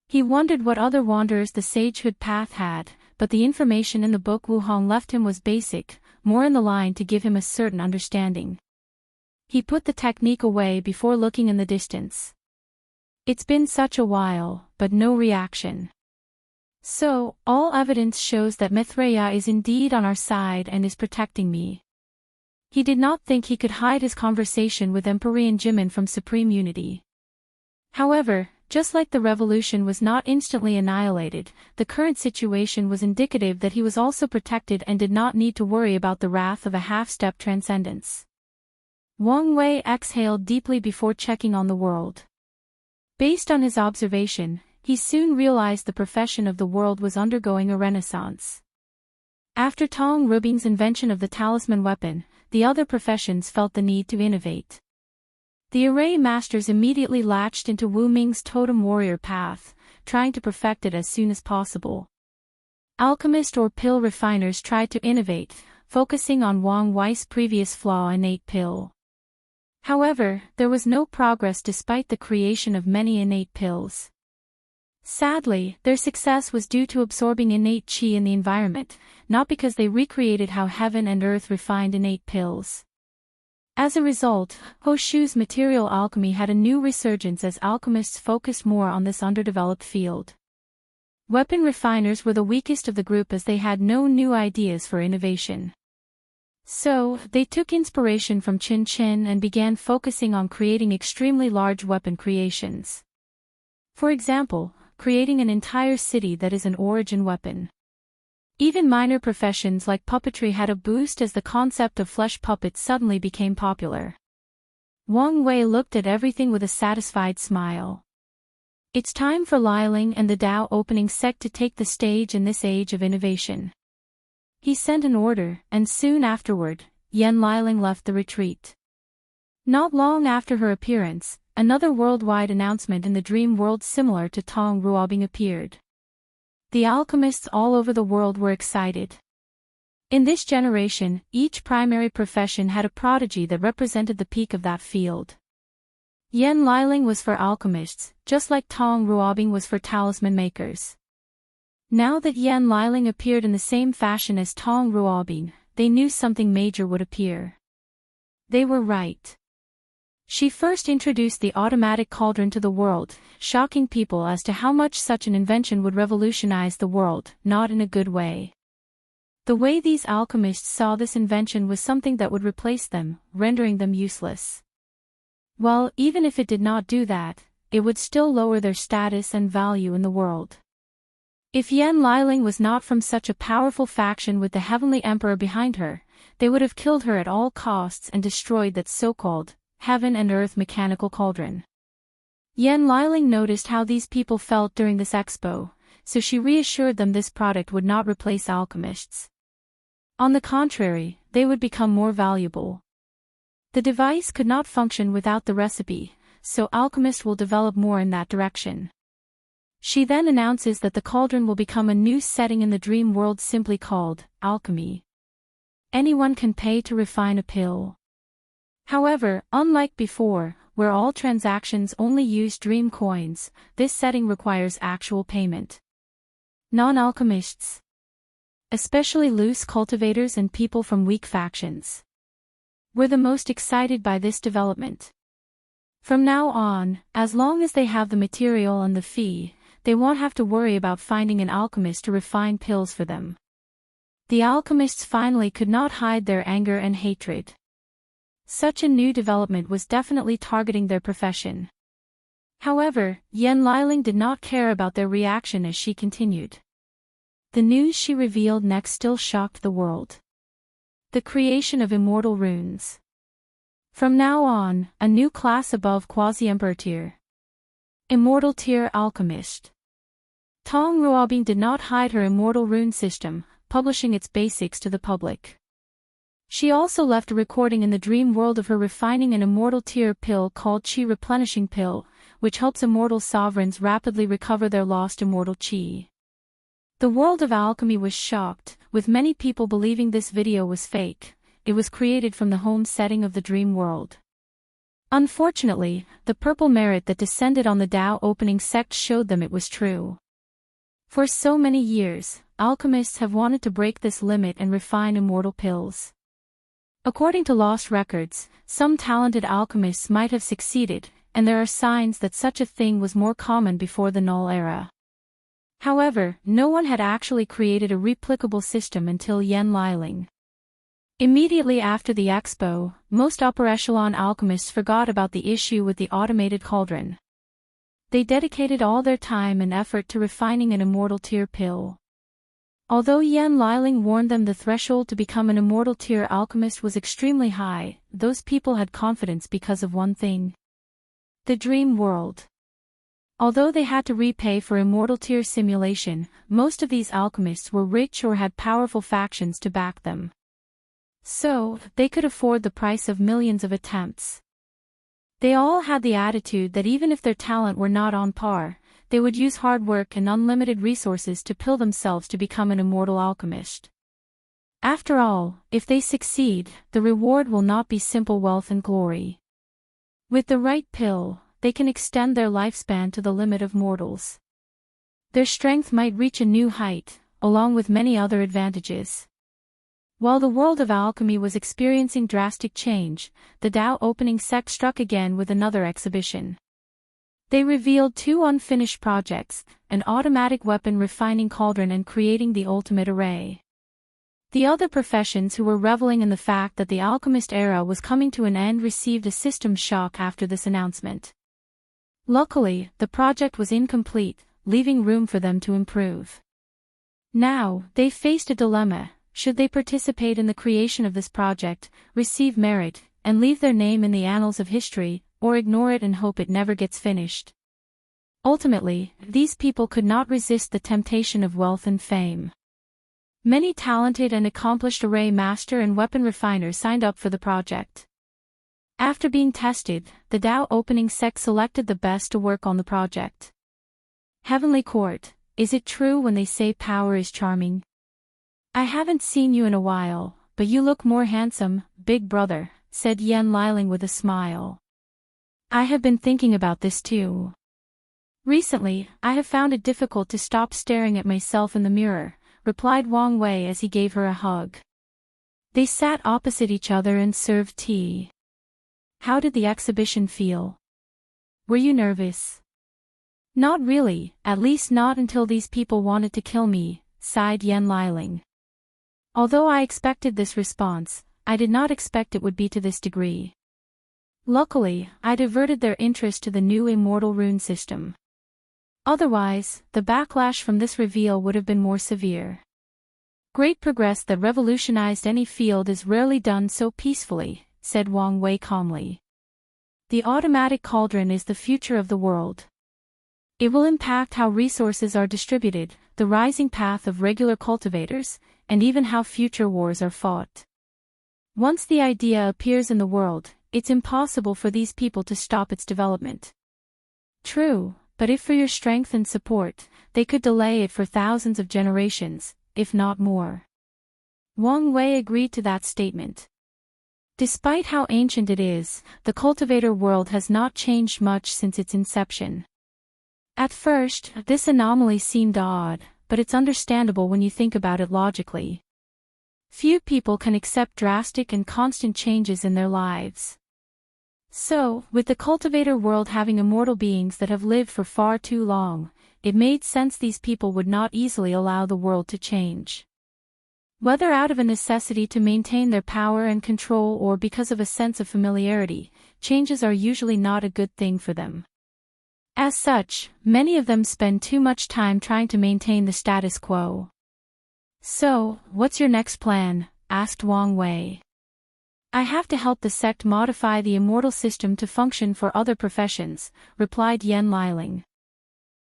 S1: He wondered what other wanderers the Sagehood path had, but the information in the book Wuhong left him was basic, more in the line to give him a certain understanding. He put the technique away before looking in the distance. It's been such a while, but no reaction. So, all evidence shows that Mithraea is indeed on our side and is protecting me. He did not think he could hide his conversation with Empyrean Jimin from Supreme Unity. However, Just like the revolution was not instantly annihilated, the current situation was indicative that he was also protected and did not need to worry about the wrath of a half-step transcendence. Wang Wei exhaled deeply before checking on the world. Based on his observation, he soon realized the profession of the world was undergoing a renaissance. After Tong Rubing's invention of the talisman weapon, the other professions felt the need to innovate. The array masters immediately latched into Wu Ming's totem warrior path, trying to perfect it as soon as possible. Alchemist or pill refiners tried to innovate, focusing on Wang Wei's previous flaw, innate pill. However, there was no progress despite the creation of many innate pills. Sadly, their success was due to absorbing innate qi in the environment, not because they recreated how heaven and earth refined innate pills. As a result, Ho Shu's material alchemy had a new resurgence as alchemists focused more on this underdeveloped field. Weapon refiners were the weakest of the group as they had no new ideas for innovation. So, they took inspiration from Qin Qin and began focusing on creating extremely large weapon creations. For example, creating an entire city that is an origin weapon. Even minor professions like puppetry had a boost as the concept of flesh puppets suddenly became popular. Wang Wei looked at everything with a satisfied smile. It's time for Liling and the Dao opening sect to take the stage in this age of innovation. He sent an order, and soon afterward, Yan Liling left the retreat. Not long after her appearance, another worldwide announcement in the dream world similar to Tong Ruobing appeared. The alchemists all over the world were excited. In this generation, each primary profession had a prodigy that represented the peak of that field. Yan Liling was for alchemists, just like Tong Ruobing was for talisman makers. Now that Yan Liling appeared in the same fashion as Tong Ruobing, they knew something major would appear. They were right. She first introduced the automatic cauldron to the world, shocking people as to how much such an invention would revolutionize the world, not in a good way. The way these alchemists saw this invention was something that would replace them, rendering them useless. Well, even if it did not do that, it would still lower their status and value in the world. If Yan Liling was not from such a powerful faction with the Heavenly Emperor behind her, they would have killed her at all costs and destroyed that so-called heaven and earth mechanical cauldron. Yan Liling noticed how these people felt during this expo, so she reassured them this product would not replace alchemists. On the contrary, they would become more valuable. The device could not function without the recipe, so alchemists will develop more in that direction. She then announces that the cauldron will become a new setting in the dream world simply called alchemy. Anyone can pay to refine a pill. However, unlike before, where all transactions only use dream coins, this setting requires actual payment. Non-alchemists, especially loose cultivators and people from weak factions, were the most excited by this development. From now on, as long as they have the material and the fee, they won't have to worry about finding an alchemist to refine pills for them. The alchemists finally could not hide their anger and hatred. Such a new development was definitely targeting their profession. However, Yan Liling did not care about their reaction as she continued. The news she revealed next still shocked the world. The creation of immortal runes. From now on, a new class above quasi-emperor tier. Immortal tier alchemist. Tong Ruobing did not hide her immortal rune system, publishing its basics to the public. She also left a recording in the dream world of her refining an immortal tier pill called Qi Replenishing Pill, which helps immortal sovereigns rapidly recover their lost immortal qi. The world of alchemy was shocked, with many people believing this video was fake. It was created from the home setting of the dream world. Unfortunately, the purple merit that descended on the Dao opening sect showed them it was true. For so many years, alchemists have wanted to break this limit and refine immortal pills. According to lost records, some talented alchemists might have succeeded, and there are signs that such a thing was more common before the Null era. However, no one had actually created a replicable system until Yan Liling. Immediately after the expo, most upper echelon alchemists forgot about the issue with the automated cauldron. They dedicated all their time and effort to refining an immortal tier pill. Although Yan Liling warned them the threshold to become an immortal tier alchemist was extremely high, those people had confidence because of one thing. The dream world. Although they had to repay for immortal tier simulation, most of these alchemists were rich or had powerful factions to back them. So, they could afford the price of millions of attempts. They all had the attitude that even if their talent were not on par, they would use hard work and unlimited resources to pill themselves to become an immortal alchemist. After all, if they succeed, the reward will not be simple wealth and glory. With the right pill, they can extend their lifespan to the limit of mortals. Their strength might reach a new height, along with many other advantages. While the world of alchemy was experiencing drastic change, the Dao opening sect struck again with another exhibition. They revealed 2 unfinished projects, an automatic weapon refining cauldron and creating the ultimate array. The other professions who were reveling in the fact that the alchemist era was coming to an end received a system shock after this announcement. Luckily, the project was incomplete, leaving room for them to improve. Now, they faced a dilemma: should they participate in the creation of this project, receive merit, and leave their name in the annals of history, or ignore it and hope it never gets finished? Ultimately, these people could not resist the temptation of wealth and fame. Many talented and accomplished array master and weapon refiners signed up for the project. After being tested, the Dao opening sect selected the best to work on the project. Heavenly Court, is it true when they say power is charming? I haven't seen you in a while, but you look more handsome, big brother, said Yan Liling with a smile. I have been thinking about this too. Recently, I have found it difficult to stop staring at myself in the mirror, replied Wang Wei as he gave her a hug. They sat opposite each other and served tea. How did the exhibition feel? Were you nervous? Not really, at least not until these people wanted to kill me, sighed Yan Liling. Although I expected this response, I did not expect it would be to this degree. Luckily, I diverted their interest to the new immortal rune system. Otherwise, the backlash from this reveal would have been more severe. Great progress that revolutionized any field is rarely done so peacefully, said Wang Wei calmly. The automatic cauldron is the future of the world. It will impact how resources are distributed, the rising path of regular cultivators, and even how future wars are fought. Once the idea appears in the world, it's impossible for these people to stop its development. True, but if for your strength and support, they could delay it for thousands of generations, if not more. Wang Wei agreed to that statement. Despite how ancient it is, the cultivator world has not changed much since its inception. At first, this anomaly seemed odd, but it's understandable when you think about it logically. Few people can accept drastic and constant changes in their lives. So, with the cultivator world having immortal beings that have lived for far too long, it made sense these people would not easily allow the world to change. Whether out of a necessity to maintain their power and control or because of a sense of familiarity, changes are usually not a good thing for them. As such, many of them spend too much time trying to maintain the status quo. So, what's your next plan? Asked Wang Wei. I have to help the sect modify the immortal system to function for other professions, replied Yan Liling.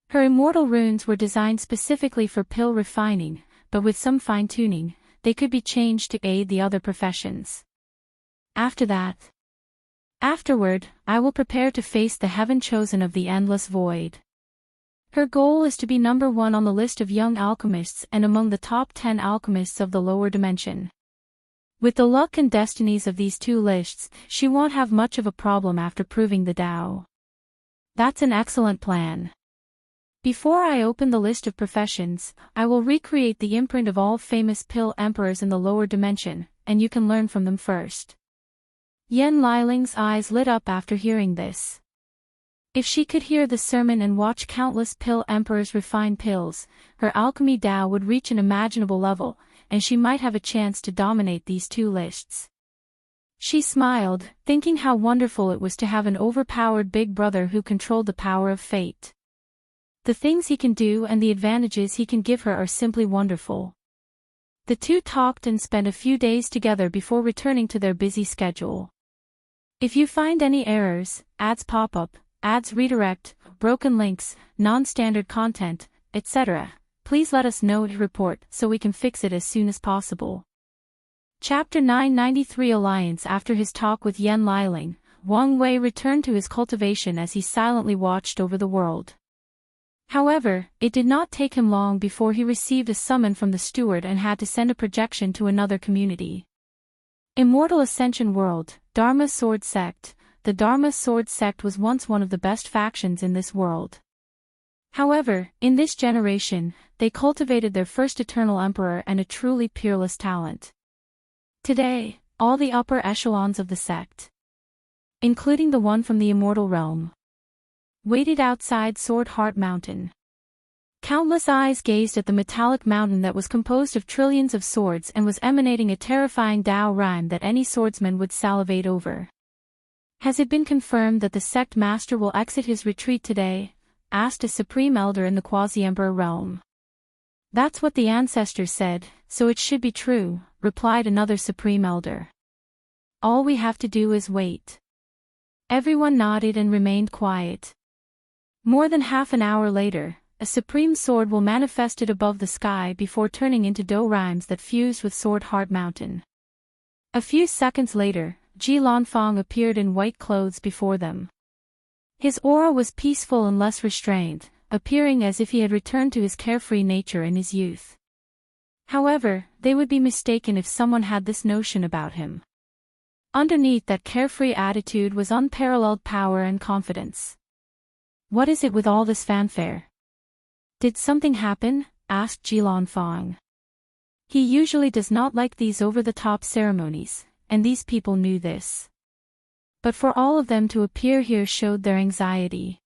S1: Her immortal runes were designed specifically for pill refining, but with some fine-tuning, they could be changed to aid the other professions. Afterward, I will prepare to face the heaven-chosen of the endless void. Her goal is to be number 1 on the list of young alchemists and among the top 10 alchemists of the lower dimension. With the luck and destinies of these 2 lists, she won't have much of a problem after proving the Dao. That's an excellent plan. Before I open the list of professions, I will recreate the imprint of all famous pill emperors in the lower dimension, and you can learn from them first. Yan Liling's eyes lit up after hearing this. If she could hear the sermon and watch countless pill emperors refine pills, her alchemy Dao would reach an imaginable level, and she might have a chance to dominate these 2 lists. She smiled, thinking how wonderful it was to have an overpowered big brother who controlled the power of fate. The things he can do and the advantages he can give her are simply wonderful. The two talked and spent a few days together before returning to their busy schedule. If you find any errors, ads pop up, ads redirect, broken links, non-standard content, etc., please let us know to report so we can fix it as soon as possible. Chapter 993 Alliance. After his talk with Yen Liling, Wang Wei returned to his cultivation as he silently watched over the world. However, it did not take him long before he received a summon from the steward and had to send a projection to another community. Immortal Ascension World, Dharma Sword Sect. The Dharma Sword Sect was once one of the best factions in this world. However, in this generation, they cultivated their first eternal emperor and a truly peerless talent. Today, all the upper echelons of the sect, including the one from the Immortal realm, waited outside Sword Heart Mountain. Countless eyes gazed at the metallic mountain that was composed of trillions of swords and was emanating a terrifying Tao rhyme that any swordsman would salivate over. Has it been confirmed that the sect master will exit his retreat today? Asked a supreme elder in the quasi-emperor realm. That's what the ancestors said, so it should be true, replied another supreme elder. All we have to do is wait. Everyone nodded and remained quiet. More than half an hour later, a supreme sword will manifest it above the sky before turning into Do rhymes that fused with Sword Heart Mountain. A few seconds later, Ji Lanfang appeared in white clothes before them. His aura was peaceful and less restrained, appearing as if he had returned to his carefree nature in his youth. However, they would be mistaken if someone had this notion about him. Underneath that carefree attitude was unparalleled power and confidence. What is it with all this fanfare? Did something happen? Asked Ji Lanfang. He usually does not like these over-the-top ceremonies, and these people knew this. But for all of them to appear here showed their anxiety.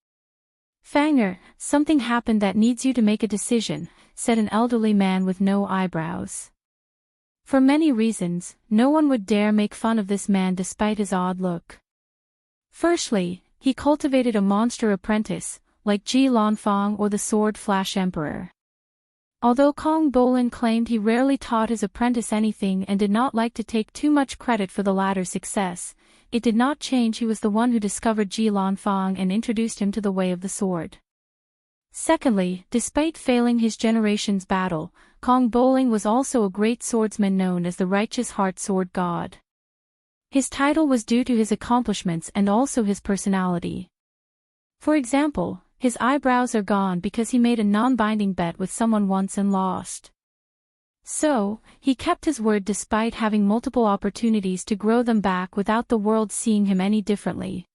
S1: Fanger, something happened that needs you to make a decision, said an elderly man with no eyebrows. For many reasons, no one would dare make fun of this man despite his odd look. Firstly, he cultivated a monster apprentice, like Ji Lanfang or the Sword Flash Emperor. Although Kong Bolin claimed he rarely taught his apprentice anything and did not like to take too much credit for the latter's success, it did not change he was the one who discovered Ji Lanfang and introduced him to the way of the sword. Secondly, despite failing his generation's battle, Kong Bolin was also a great swordsman known as the Righteous Heart Sword God. His title was due to his accomplishments and also his personality. For example, his eyebrows are gone because he made a non-binding bet with someone once and lost. So, he kept his word despite having multiple opportunities to grow them back without the world seeing him any differently.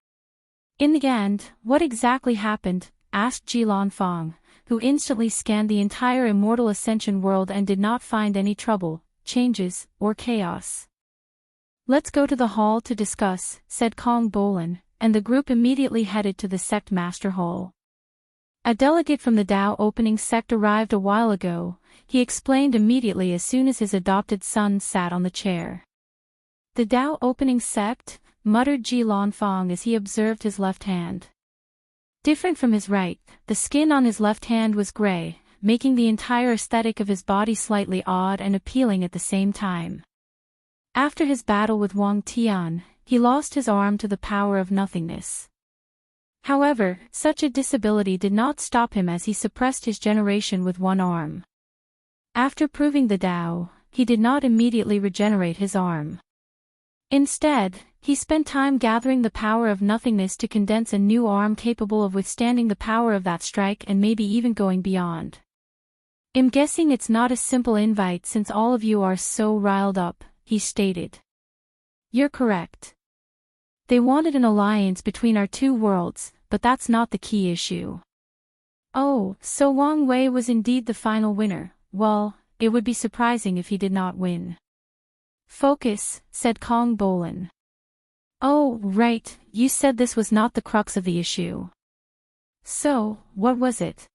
S1: In the end, what exactly happened? Asked Ji Lanfang, who instantly scanned the entire Immortal Ascension world and did not find any trouble, changes, or chaos. Let's go to the hall to discuss, said Kong Bolin, and the group immediately headed to the sect master hall. A delegate from the Dao opening sect arrived a while ago, he explained immediately as soon as his adopted son sat on the chair. The Dao opening sect, muttered Ji Lanfang as he observed his left hand. Different from his right, the skin on his left hand was gray, making the entire aesthetic of his body slightly odd and appealing at the same time. After his battle with Wang Tian, he lost his arm to the power of nothingness. However, such a disability did not stop him as he suppressed his generation with one arm. After proving the Tao, he did not immediately regenerate his arm. Instead, he spent time gathering the power of nothingness to condense a new arm capable of withstanding the power of that strike and maybe even going beyond. I'm guessing it's not a simple invite since all of you are so riled up, he stated. You're correct. They wanted an alliance between our two worlds, but that's not the key issue. Oh, so Wang Wei was indeed the final winner. Well, it would be surprising if he did not win. Focus, said Kong Bolin. Oh, right, you said this was not the crux of the issue. So, what was it?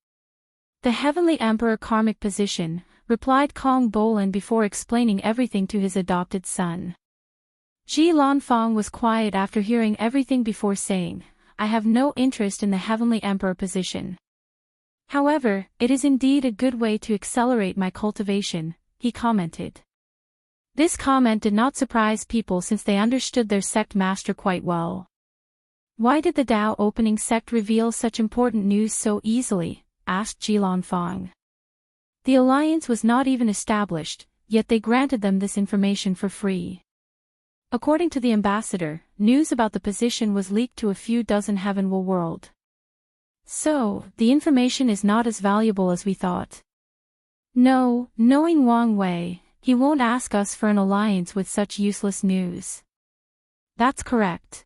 S1: The Heavenly Emperor karmic position, replied Kong Bolin before explaining everything to his adopted son. Ji Lanfang was quiet after hearing everything before saying, I have no interest in the Heavenly Emperor position. However, it is indeed a good way to accelerate my cultivation, he commented. This comment did not surprise people since they understood their sect master quite well. Why did the Dao opening sect reveal such important news so easily? Asked Ji Lanfang. The alliance was not even established, yet they granted them this information for free. According to the ambassador, news about the position was leaked to a few dozen Heavenwell world. So, the information is not as valuable as we thought. No, knowing Wang Wei, he won't ask us for an alliance with such useless news. That's correct.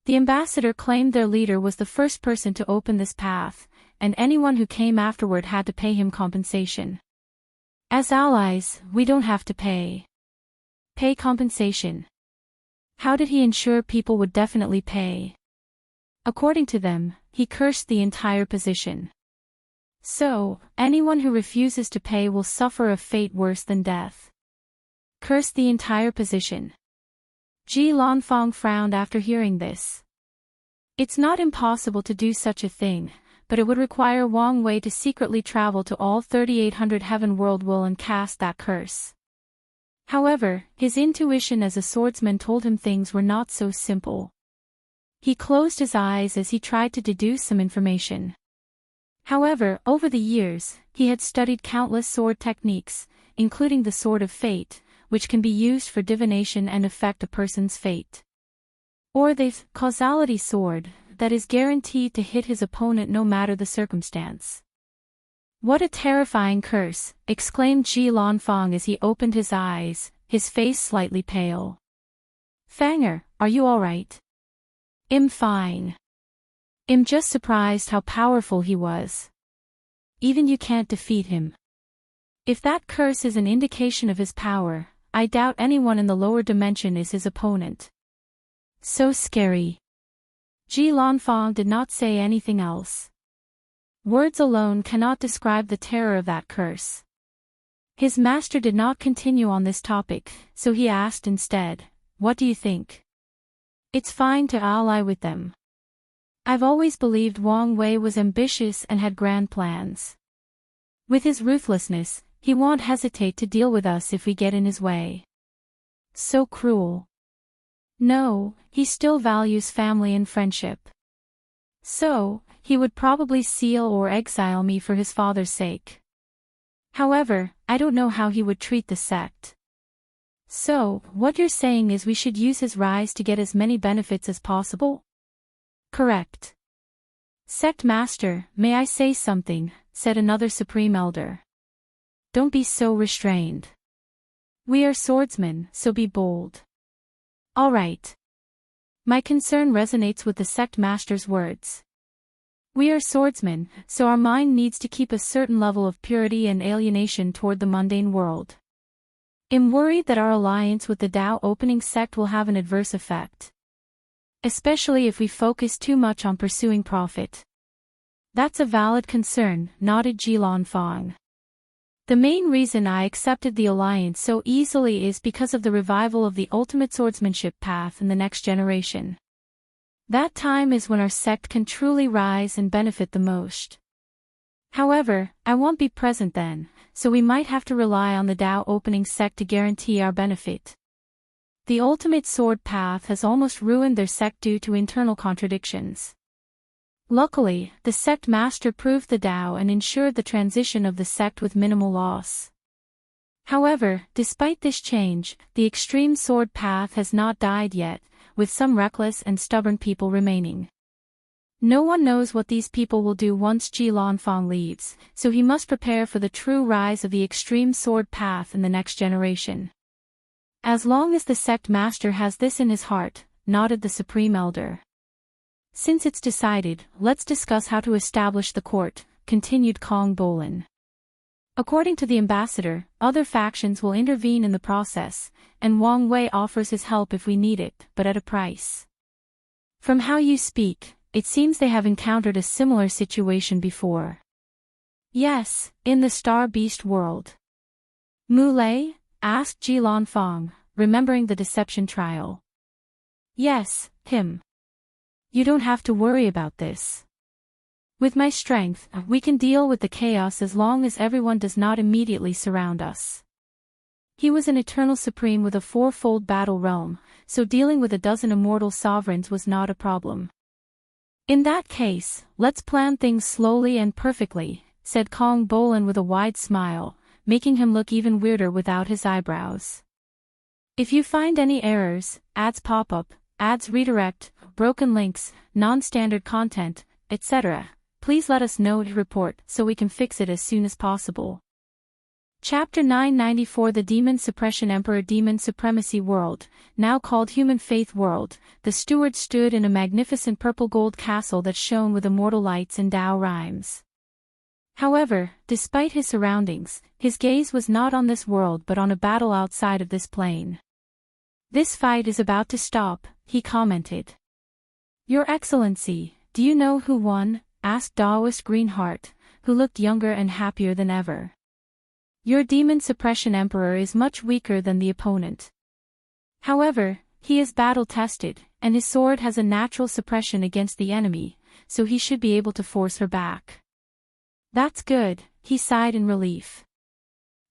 S1: The ambassador claimed their leader was the first person to open this path, and anyone who came afterward had to pay him compensation. As allies, we don't have to pay. Pay compensation. How did he ensure people would definitely pay? According to them, he cursed the entire position. So, anyone who refuses to pay will suffer a fate worse than death. Curse the entire position. Ji Lanfang frowned after hearing this. It's not impossible to do such a thing, but it would require Wang Wei to secretly travel to all 3,800 heaven world will and cast that curse. However, his intuition as a swordsman told him things were not so simple. He closed his eyes as he tried to deduce some information. However, over the years, he had studied countless sword techniques, including the Sword of Fate, which can be used for divination and affect a person's fate. Or the causality sword, that is guaranteed to hit his opponent no matter the circumstance. What a terrifying curse, exclaimed Ji Lanfang as he opened his eyes, his face slightly pale. Fanger, are you alright? I'm fine. I'm just surprised how powerful he was. Even you can't defeat him. If that curse is an indication of his power, I doubt anyone in the lower dimension is his opponent. So scary. Ji Lanfang did not say anything else. Words alone cannot describe the terror of that curse. His master did not continue on this topic, so he asked instead, what do you think? It's fine to ally with them. I've always believed Wang Wei was ambitious and had grand plans. With his ruthlessness, he won't hesitate to deal with us if we get in his way. So cruel. No, he still values family and friendship. So, he would probably seal or exile me for his father's sake. However, I don't know how he would treat the sect. So, what you're saying is we should use his rise to get as many benefits as possible? Correct. Sect Master, may I say something, said another Supreme Elder. Don't be so restrained. We are swordsmen, so be bold. All right. My concern resonates with the Sect Master's words. We are swordsmen, so our mind needs to keep a certain level of purity and alienation toward the mundane world. I'm worried that our alliance with the Dao opening sect will have an adverse effect. Especially if we focus too much on pursuing profit. That's a valid concern, nodded Ji Lanfang. The main reason I accepted the alliance so easily is because of the revival of the ultimate swordsmanship path in the next generation. That time is when our sect can truly rise and benefit the most. However, I won't be present then, so we might have to rely on the Dao opening sect to guarantee our benefit. The ultimate sword path has almost ruined their sect due to internal contradictions. Luckily, the sect master proved the Dao and ensured the transition of the sect with minimal loss. However, despite this change, the extreme sword path has not died yet, with some reckless and stubborn people remaining. No one knows what these people will do once Ji Lanfang leaves, so he must prepare for the true rise of the extreme sword path in the next generation. As long as the sect master has this in his heart, nodded the Supreme Elder. Since it's decided, let's discuss how to establish the court, continued Kong Bolin. According to the ambassador, other factions will intervene in the process, and Wang Wei offers his help if we need it, but at a price. From how you speak, it seems they have encountered a similar situation before. Yes, in the Star Beast world. Mulei? Asked Ji Lanfang, remembering the deception trial. Yes, him. You don't have to worry about this. With my strength, we can deal with the chaos as long as everyone does not immediately surround us. He was an eternal supreme with a fourfold battle realm, so dealing with a dozen immortal sovereigns was not a problem. In that case, let's plan things slowly and perfectly, said Kong Bolan with a wide smile, making him look even weirder without his eyebrows. If you find any errors, ads pop up, ads redirect, broken links, non-standard content, etc., please let us know to report so we can fix it as soon as possible. Chapter 994 The Demon Suppression Emperor Demon Supremacy World, now called Human Faith World, the steward stood in a magnificent purple-gold castle that shone with immortal lights and Tao rhymes. However, despite his surroundings, his gaze was not on this world but on a battle outside of this plane. This fight is about to stop, he commented. Your Excellency, do you know who won? Asked Daoist Greenheart, who looked younger and happier than ever. Your Demon Suppression Emperor is much weaker than the opponent. However, he is battle-tested, and his sword has a natural suppression against the enemy, so he should be able to force her back. That's good, he sighed in relief.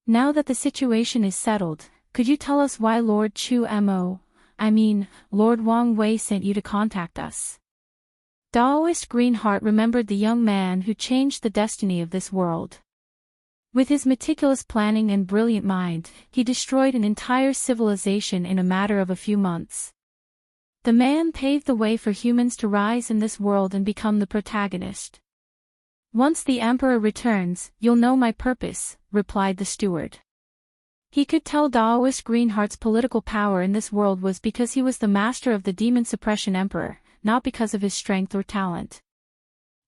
S1: Now that the situation is settled, could you tell us why Lord Lord Wang Wei sent you to contact us? Daoist Greenheart remembered the young man who changed the destiny of this world. With his meticulous planning and brilliant mind, he destroyed an entire civilization in a matter of a few months. The man paved the way for humans to rise in this world and become the protagonist. Once the Emperor returns, you'll know my purpose, replied the steward. He could tell Daoist Greenheart's political power in this world was because he was the master of the Demon Suppression Emperor, not because of his strength or talent.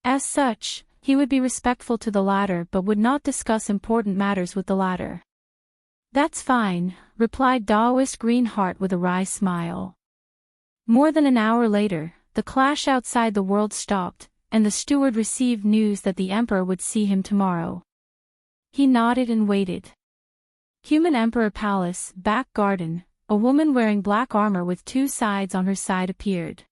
S1: As such, he would be respectful to the latter but would not discuss important matters with the latter. That's fine, replied Daoist Greenheart with a wry smile. More than an hour later, the clash outside the world stopped, and the steward received news that the Emperor would see him tomorrow. He nodded and waited. Human Emperor Palace, back garden, a woman wearing black armor with two sides on her side appeared.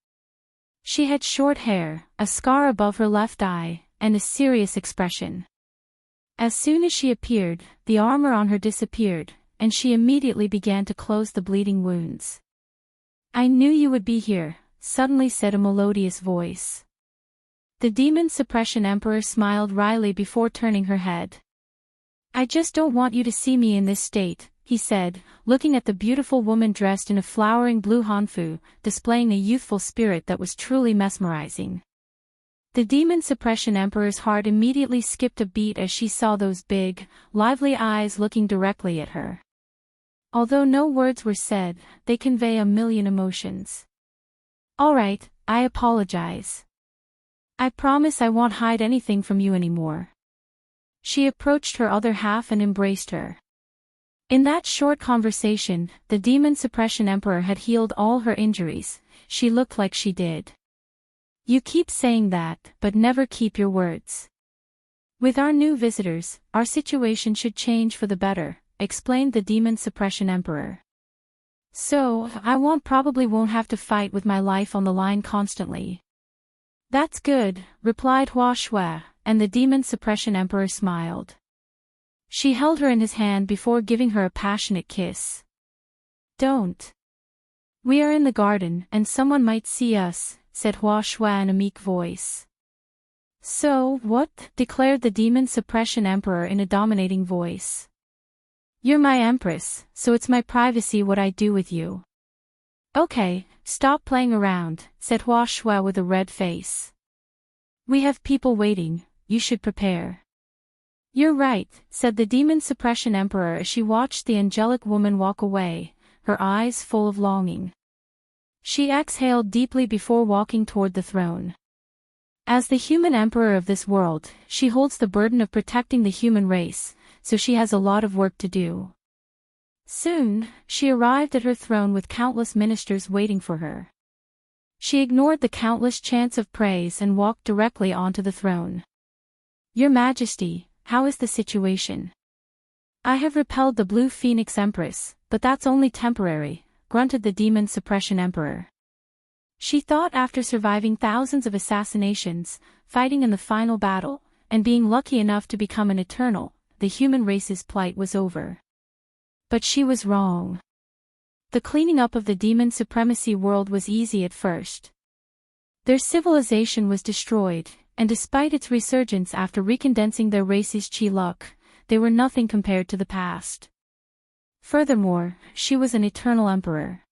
S1: She had short hair, a scar above her left eye, and a serious expression. As soon as she appeared, the armor on her disappeared, and she immediately began to close the bleeding wounds. I knew you would be here, suddenly said a melodious voice. The Demon Suppression Emperor smiled wryly before turning her head. I just don't want you to see me in this state, he said, looking at the beautiful woman dressed in a flowering blue hanfu, displaying a youthful spirit that was truly mesmerizing. The Demon Suppression Emperor's heart immediately skipped a beat as she saw those big, lively eyes looking directly at her. Although no words were said, they convey a million emotions. All right, I apologize. I promise I won't hide anything from you anymore. She approached her other half and embraced her. In that short conversation, the Demon Suppression Emperor had healed all her injuries. She looked like she did. You keep saying that, but never keep your words. With our new visitors, our situation should change for the better, explained the Demon Suppression Emperor. So, I probably won't have to fight with my life on the line constantly. That's good, replied Hua Shui, and the Demon Suppression Emperor smiled. She held her in his hand before giving her a passionate kiss. Don't. We are in the garden and someone might see us, said Hua Shui in a meek voice. So, what? Declared the Demon Suppression Emperor in a dominating voice. You're my Empress, so it's my privacy what I do with you. Okay, stop playing around, said Hua Shui with a red face. We have people waiting, you should prepare. You're right, said the Demon Suppression Emperor as she watched the angelic woman walk away, her eyes full of longing. She exhaled deeply before walking toward the throne. As the human emperor of this world, she holds the burden of protecting the human race, so she has a lot of work to do. Soon, she arrived at her throne with countless ministers waiting for her. She ignored the countless chants of praise and walked directly onto the throne. Your Majesty, how is the situation? I have repelled the Blue Phoenix Empress, but that's only temporary, grunted the Demon Suppression Emperor. She thought after surviving thousands of assassinations, fighting in the final battle, and being lucky enough to become an Eternal, the human race's plight was over. But she was wrong. The cleaning up of the demon supremacy world was easy at first. Their civilization was destroyed, and despite its resurgence after recondensing their race's chi luck, they were nothing compared to the past. Furthermore, she was an Eternal Emperor.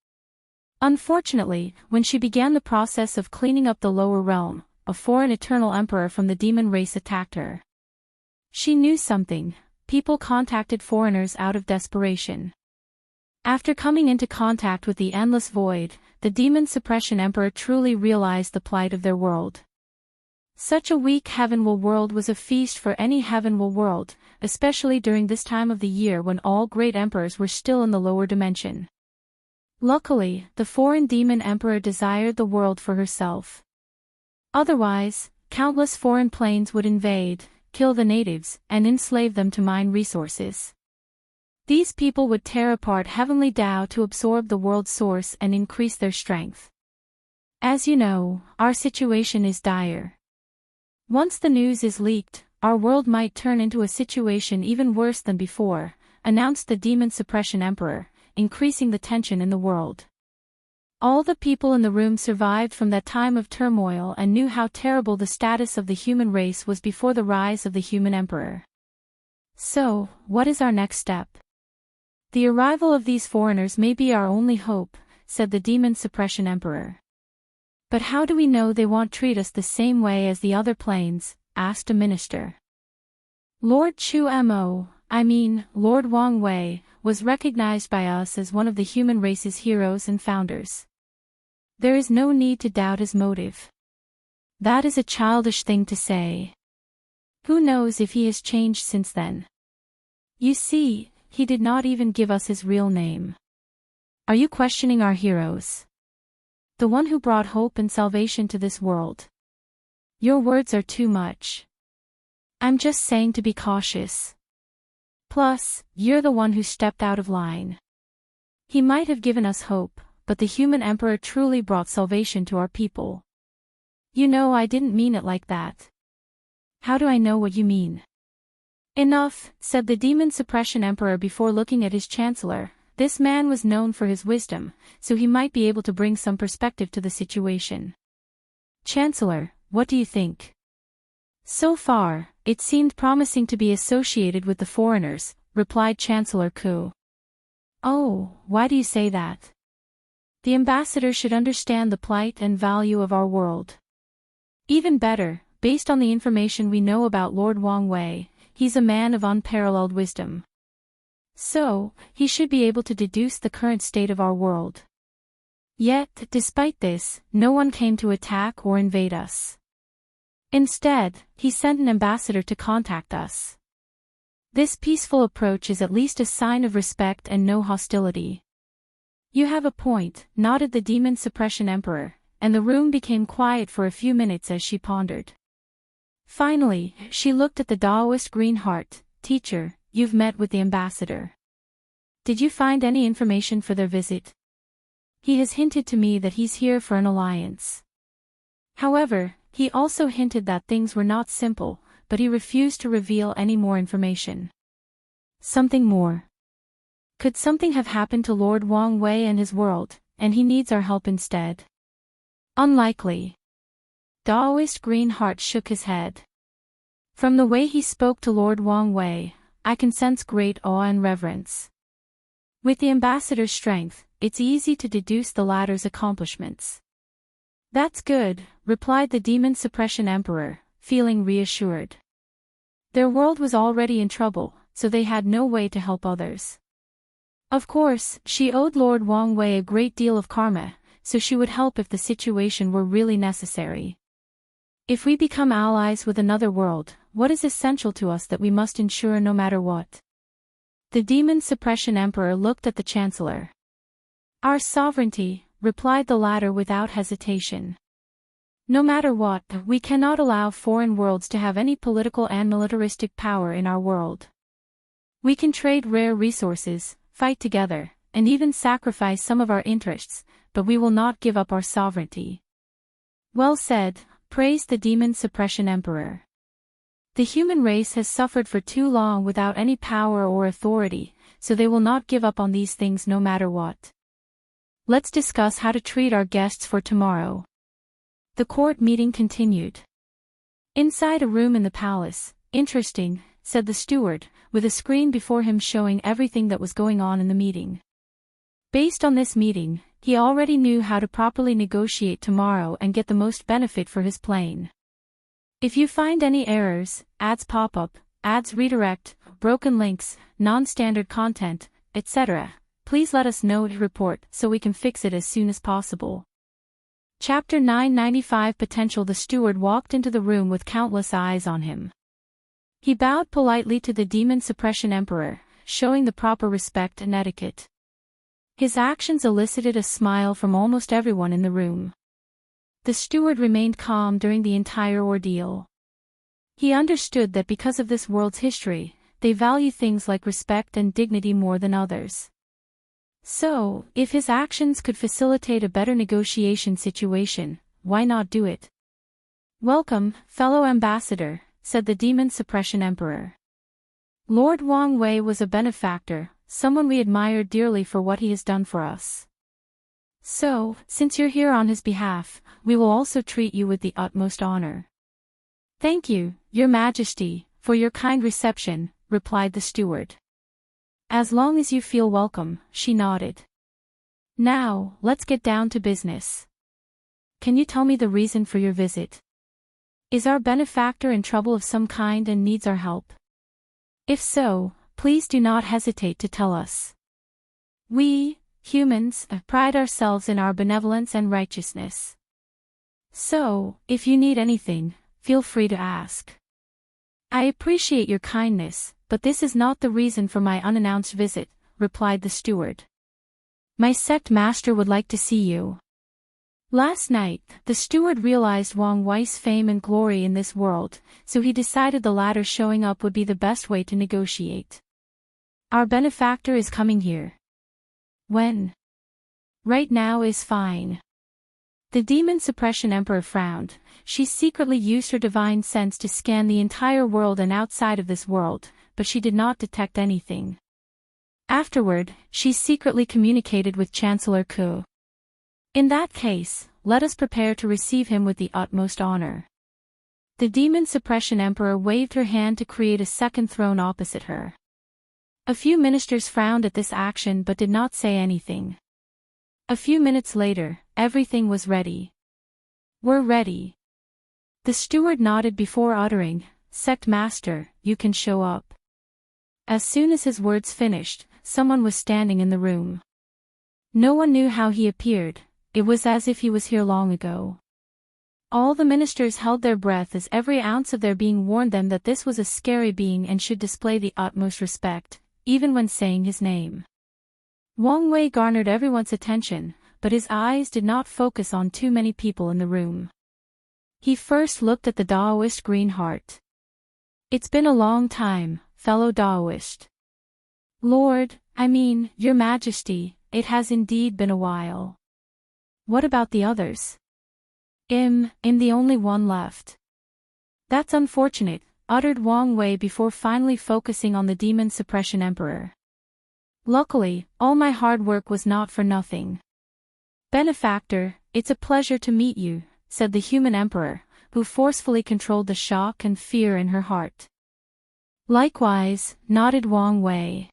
S1: Unfortunately, when she began the process of cleaning up the lower realm, a foreign Eternal Emperor from the demon race attacked her. She knew something. People contacted foreigners out of desperation. After coming into contact with the endless void, the Demon Suppression Emperor truly realized the plight of their world. Such a weak Heavenward world was a feast for any Heavenward world, especially during this time of the year when all great emperors were still in the lower dimension. Luckily, the foreign demon emperor desired the world for herself. Otherwise, countless foreign planes would invade, kill the natives, and enslave them to mine resources. These people would tear apart heavenly Tao to absorb the world's source and increase their strength. As you know, our situation is dire. Once the news is leaked, our world might turn into a situation even worse than before, announced the Demon Suppression Emperor, increasing the tension in the world. All the people in the room survived from that time of turmoil and knew how terrible the status of the human race was before the rise of the human emperor. So, what is our next step? The arrival of these foreigners may be our only hope, said the Demon Suppression Emperor. But how do we know they won't treat us the same way as the other planes? Asked a minister. Lord Lord Wang Wei, was recognized by us as one of the human race's heroes and founders. There is no need to doubt his motive. That is a childish thing to say. Who knows if he has changed since then? You see, he did not even give us his real name. Are you questioning our heroes? The one who brought hope and salvation to this world. Your words are too much. I'm just saying to be cautious. Plus, you're the one who stepped out of line. He might have given us hope, but the human emperor truly brought salvation to our people. You know I didn't mean it like that. How do I know what you mean? Enough, said the Demon Suppression Emperor before looking at his chancellor. This man was known for his wisdom, so he might be able to bring some perspective to the situation. Chancellor, what do you think? So far, it seemed promising to be associated with the foreigners, replied Chancellor Ku. Oh, why do you say that? The ambassador should understand the plight and value of our world. Even better, based on the information we know about Lord Wang Wei, he's a man of unparalleled wisdom. So, he should be able to deduce the current state of our world. Yet, despite this, no one came to attack or invade us. Instead, he sent an ambassador to contact us. This peaceful approach is at least a sign of respect and no hostility. You have a point, nodded the Demon Suppression Emperor, and the room became quiet for a few minutes as she pondered. Finally, she looked at the Taoist Green Heart. Teacher, you've met with the ambassador. Did you find any information for their visit? He has hinted to me that he's here for an alliance. However, he also hinted that things were not simple, but he refused to reveal any more information. Something more. Could something have happened to Lord Wang Wei and his world, and he needs our help instead? Unlikely. Taoist Green Heart shook his head. From the way he spoke to Lord Wang Wei, I can sense great awe and reverence. With the ambassador's strength, it's easy to deduce the latter's accomplishments. That's good, replied the Demon Suppression Emperor, feeling reassured. Their world was already in trouble, so they had no way to help others. Of course, she owed Lord Wang Wei a great deal of karma, so she would help if the situation were really necessary. If we become allies with another world, what is essential to us that we must ensure no matter what? The Demon Suppression Emperor looked at the Chancellor. Our sovereignty, replied the latter without hesitation. No matter what, we cannot allow foreign worlds to have any political and militaristic power in our world. We can trade rare resources, fight together, and even sacrifice some of our interests, but we will not give up our sovereignty. Well said, praised the Demon Suppression Emperor. The human race has suffered for too long without any power or authority, so they will not give up on these things no matter what. Let's discuss how to treat our guests for tomorrow. The court meeting continued. Inside a room in the palace, interesting, said the steward, with a screen before him showing everything that was going on in the meeting. Based on this meeting, he already knew how to properly negotiate tomorrow and get the most benefit for his plane. If you find any errors, ads pop up, ads redirect, broken links, non-standard content, etc., please let us know to report so we can fix it as soon as possible. Chapter 995 Potential. The steward walked into the room with countless eyes on him. He bowed politely to the Demon Suppression Emperor, showing the proper respect and etiquette. His actions elicited a smile from almost everyone in the room. The steward remained calm during the entire ordeal. He understood that because of this world's history, they value things like respect and dignity more than others. So, if his actions could facilitate a better negotiation situation, why not do it? Welcome, fellow ambassador, said the Demon Suppression Emperor. Lord Wang Wei was a benefactor, someone we admire dearly for what he has done for us. So, since you're here on his behalf, we will also treat you with the utmost honor. Thank you, Your Majesty, for your kind reception, replied the steward. As long as you feel welcome, she nodded. Now, let's get down to business. Can you tell me the reason for your visit? Is our benefactor in trouble of some kind and needs our help? If so, please do not hesitate to tell us. We, humans, pride ourselves in our benevolence and righteousness. So, if you need anything, feel free to ask. I appreciate your kindness, but this is not the reason for my unannounced visit, replied the steward. My sect master would like to see you. Last night, the steward realized Wang Wei's fame and glory in this world, so he decided the latter showing up would be the best way to negotiate. Our benefactor is coming here. When? Right now is fine. The Demon Suppression Emperor frowned. She secretly used her divine sense to scan the entire world and outside of this world, but she did not detect anything. Afterward, she secretly communicated with Chancellor Ku. In that case, let us prepare to receive him with the utmost honor. The Demon Suppression Emperor waved her hand to create a second throne opposite her. A few ministers frowned at this action but did not say anything. A few minutes later, everything was ready. We're ready. The steward nodded before uttering, Sect Master, you can show up. As soon as his words finished, someone was standing in the room. No one knew how he appeared, it was as if he was here long ago. All the ministers held their breath as every ounce of their being warned them that this was a scary being and should display the utmost respect, even when saying his name. Wang Wei garnered everyone's attention, but his eyes did not focus on too many people in the room. He first looked at the Daoist Green Heart. It's been a long time, fellow Daoist. Your Majesty, it has indeed been a while. What about the others? I'm the only one left. That's unfortunate, uttered Wang Wei before finally focusing on the Demon Suppression Emperor. Luckily, all my hard work was not for nothing. Benefactor, it's a pleasure to meet you, said the human emperor, who forcefully controlled the shock and fear in her heart. Likewise, nodded Wang Wei.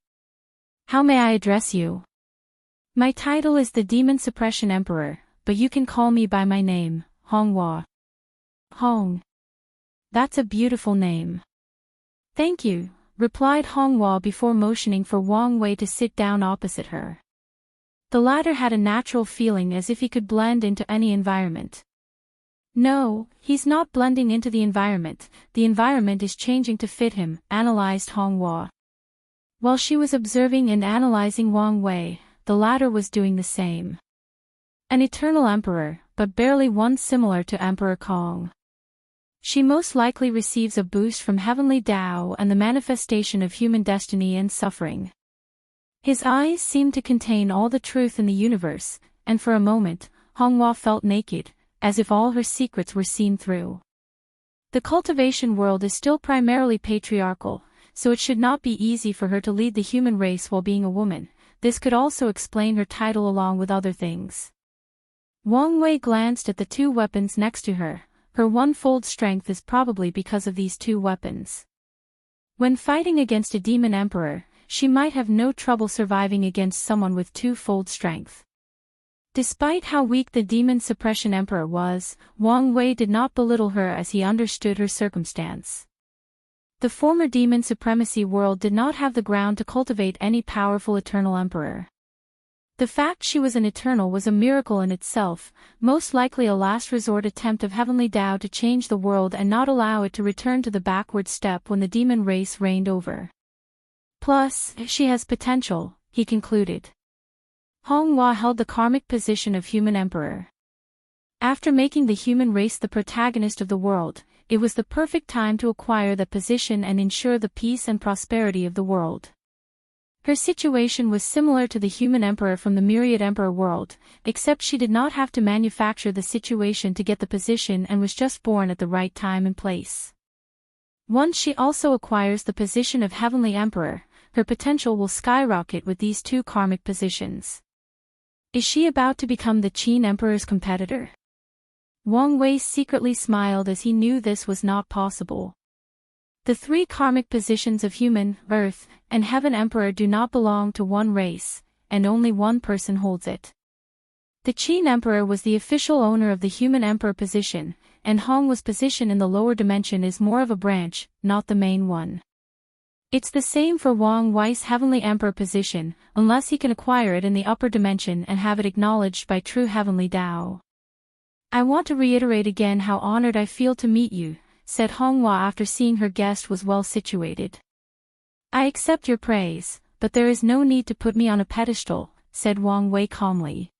S1: How may I address you? My title is the Demon Suppression Emperor, but you can call me by my name, Honghua. Hong. That's a beautiful name. Thank you, replied Honghua before motioning for Wang Wei to sit down opposite her. The latter had a natural feeling as if he could blend into any environment. No, he's not blending into the environment is changing to fit him, analyzed Honghua. While she was observing and analyzing Wang Wei, the latter was doing the same. An eternal emperor, but barely one similar to Emperor Kong. She most likely receives a boost from heavenly Tao and the manifestation of human destiny and suffering. His eyes seemed to contain all the truth in the universe, and for a moment, Honghua felt naked, as if all her secrets were seen through. The cultivation world is still primarily patriarchal, so it should not be easy for her to lead the human race while being a woman. This could also explain her title along with other things. Wang Wei glanced at the two weapons next to her. Her one-fold strength is probably because of these two weapons. When fighting against a demon emperor, she might have no trouble surviving against someone with two-fold strength. Despite how weak the demon suppression emperor was, Wang Wei did not belittle her as he understood her circumstance. The former demon supremacy world did not have the ground to cultivate any powerful eternal emperor. The fact she was an eternal was a miracle in itself, most likely a last resort attempt of heavenly Tao to change the world and not allow it to return to the backward step when the demon race reigned over. Plus, she has potential, he concluded. Honghua held the karmic position of human emperor. After making the human race the protagonist of the world, it was the perfect time to acquire that position and ensure the peace and prosperity of the world. Her situation was similar to the human emperor from the Myriad Emperor world, except she did not have to manufacture the situation to get the position and was just born at the right time and place. Once she also acquires the position of Heavenly Emperor, her potential will skyrocket with these two karmic positions. Is she about to become the Qin Emperor's competitor? Wang Wei secretly smiled as he knew this was not possible. The three karmic positions of human, earth, and heaven emperor do not belong to one race, and only one person holds it. The Qin Emperor was the official owner of the human emperor position, and Hongwa's position in the lower dimension is more of a branch, not the main one. It's the same for Wang Wei's heavenly emperor position, unless he can acquire it in the upper dimension and have it acknowledged by true heavenly Tao. I want to reiterate again how honored I feel to meet you, said Honghua after seeing her guest was well situated. I accept your praise, but there is no need to put me on a pedestal, said Wang Wei calmly.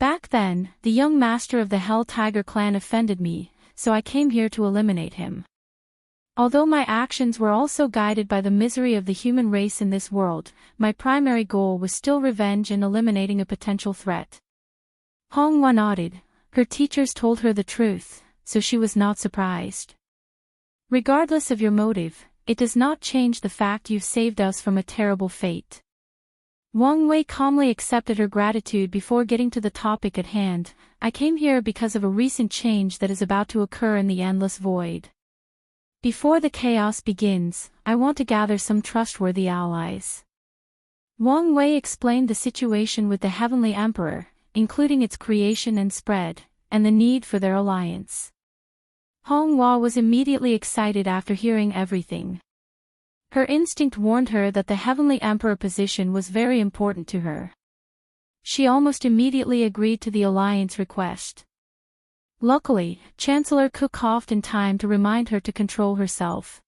S1: Back then, the young master of the Hell Tiger clan offended me, so I came here to eliminate him. Although my actions were also guided by the misery of the human race in this world, my primary goal was still revenge and eliminating a potential threat. Honghua nodded. Her teachers told her the truth, so she was not surprised. Regardless of your motive, it does not change the fact you've saved us from a terrible fate. Wang Wei calmly accepted her gratitude before getting to the topic at hand. I came here because of a recent change that is about to occur in the endless void. Before the chaos begins, I want to gather some trustworthy allies. Wang Wei explained the situation with the Heavenly Emperor, including its creation and spread, and the need for their alliance. Honghua was immediately excited after hearing everything. Her instinct warned her that the Heavenly Emperor position was very important to her. She almost immediately agreed to the alliance request. Luckily, Chancellor Ku coughed in time to remind her to control herself.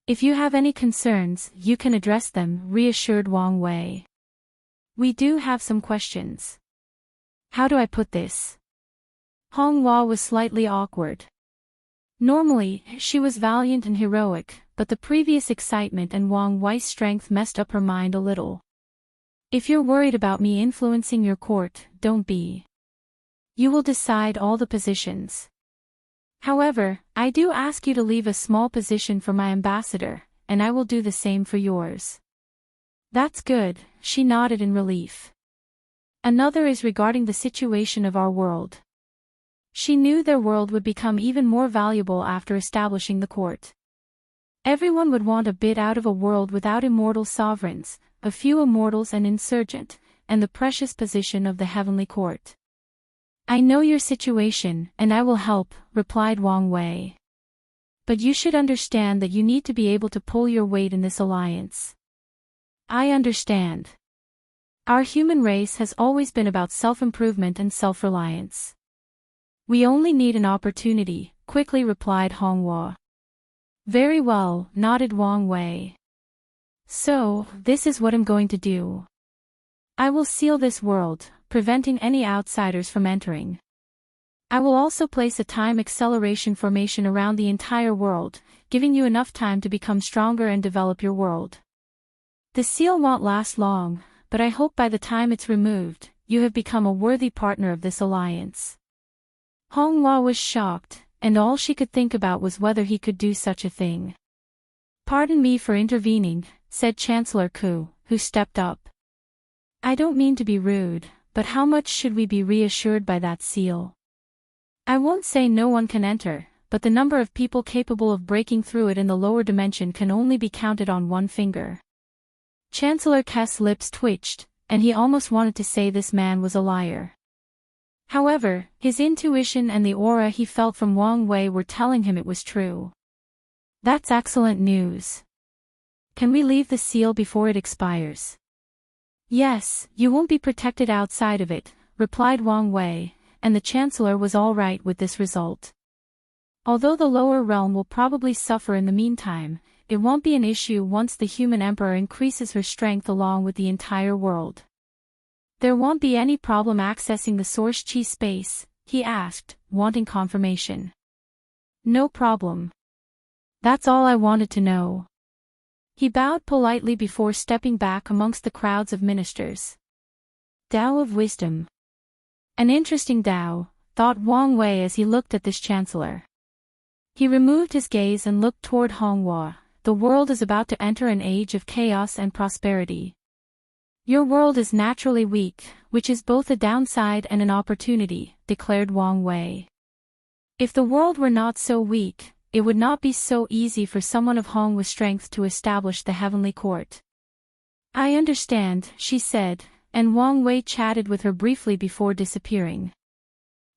S1: If you have any concerns, you can address them, reassured Wang Wei. We do have some questions. How do I put this? Honghua was slightly awkward. Normally, she was valiant and heroic, but the previous excitement and Wang Wei's strength messed up her mind a little. If you're worried about me influencing your court, don't be. You will decide all the positions. However, I do ask you to leave a small position for my ambassador, and I will do the same for yours. That's good, she nodded in relief. Another is regarding the situation of our world. She knew their world would become even more valuable after establishing the court. Everyone would want a bit out of a world without immortal sovereigns, a few immortals and insurgent, and the precious position of the heavenly court. I know your situation, and I will help, replied Wang Wei. But you should understand that you need to be able to pull your weight in this alliance. I understand. Our human race has always been about self-improvement and self-reliance. We only need an opportunity, quickly replied Honghua. Very well, nodded Wang Wei. So, this is what I'm going to do. I will seal this world, preventing any outsiders from entering. I will also place a time acceleration formation around the entire world, giving you enough time to become stronger and develop your world. The seal won't last long, but I hope by the time it's removed, you have become a worthy partner of this alliance. Honghua was shocked, and all she could think about was whether he could do such a thing. Pardon me for intervening, said Chancellor Ku, who stepped up. I don't mean to be rude, but how much should we be reassured by that seal? I won't say no one can enter, but the number of people capable of breaking through it in the lower dimension can only be counted on one finger. Chancellor K's lips twitched, and he almost wanted to say this man was a liar. However, his intuition and the aura he felt from Wang Wei were telling him it was true. That's excellent news. Can we leave the seal before it expires? Yes, you won't be protected outside of it, replied Wang Wei, and the Chancellor was all right with this result. Although the lower realm will probably suffer in the meantime, it won't be an issue once the human emperor increases her strength along with the entire world. There won't be any problem accessing the source chi space, he asked, wanting confirmation. No problem. That's all I wanted to know. He bowed politely before stepping back amongst the crowds of ministers. Tao of Wisdom. An interesting Tao, thought Wang Wei as he looked at this chancellor. He removed his gaze and looked toward Honghua. The world is about to enter an age of chaos and prosperity. Your world is naturally weak, which is both a downside and an opportunity, declared Wang Wei. If the world were not so weak, it would not be so easy for someone of Hong with strength to establish the heavenly court. I understand, she said, and Wang Wei chatted with her briefly before disappearing.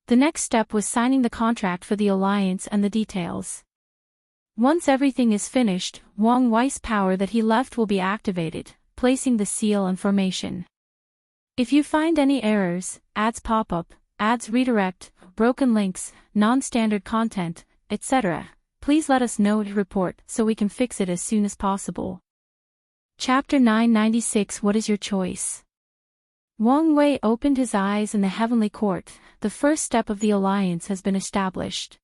S1: The next step was signing the contract for the alliance and the details. Once everything is finished, Wang Wei's power that he left will be activated, placing the seal in formation. If you find any errors, ads pop up, ads redirect, broken links, non-standard content, etc., please let us know to report so we can fix it as soon as possible. Chapter 996 What is your choice? Wang Wei opened his eyes in the heavenly court. The first step of the alliance has been established.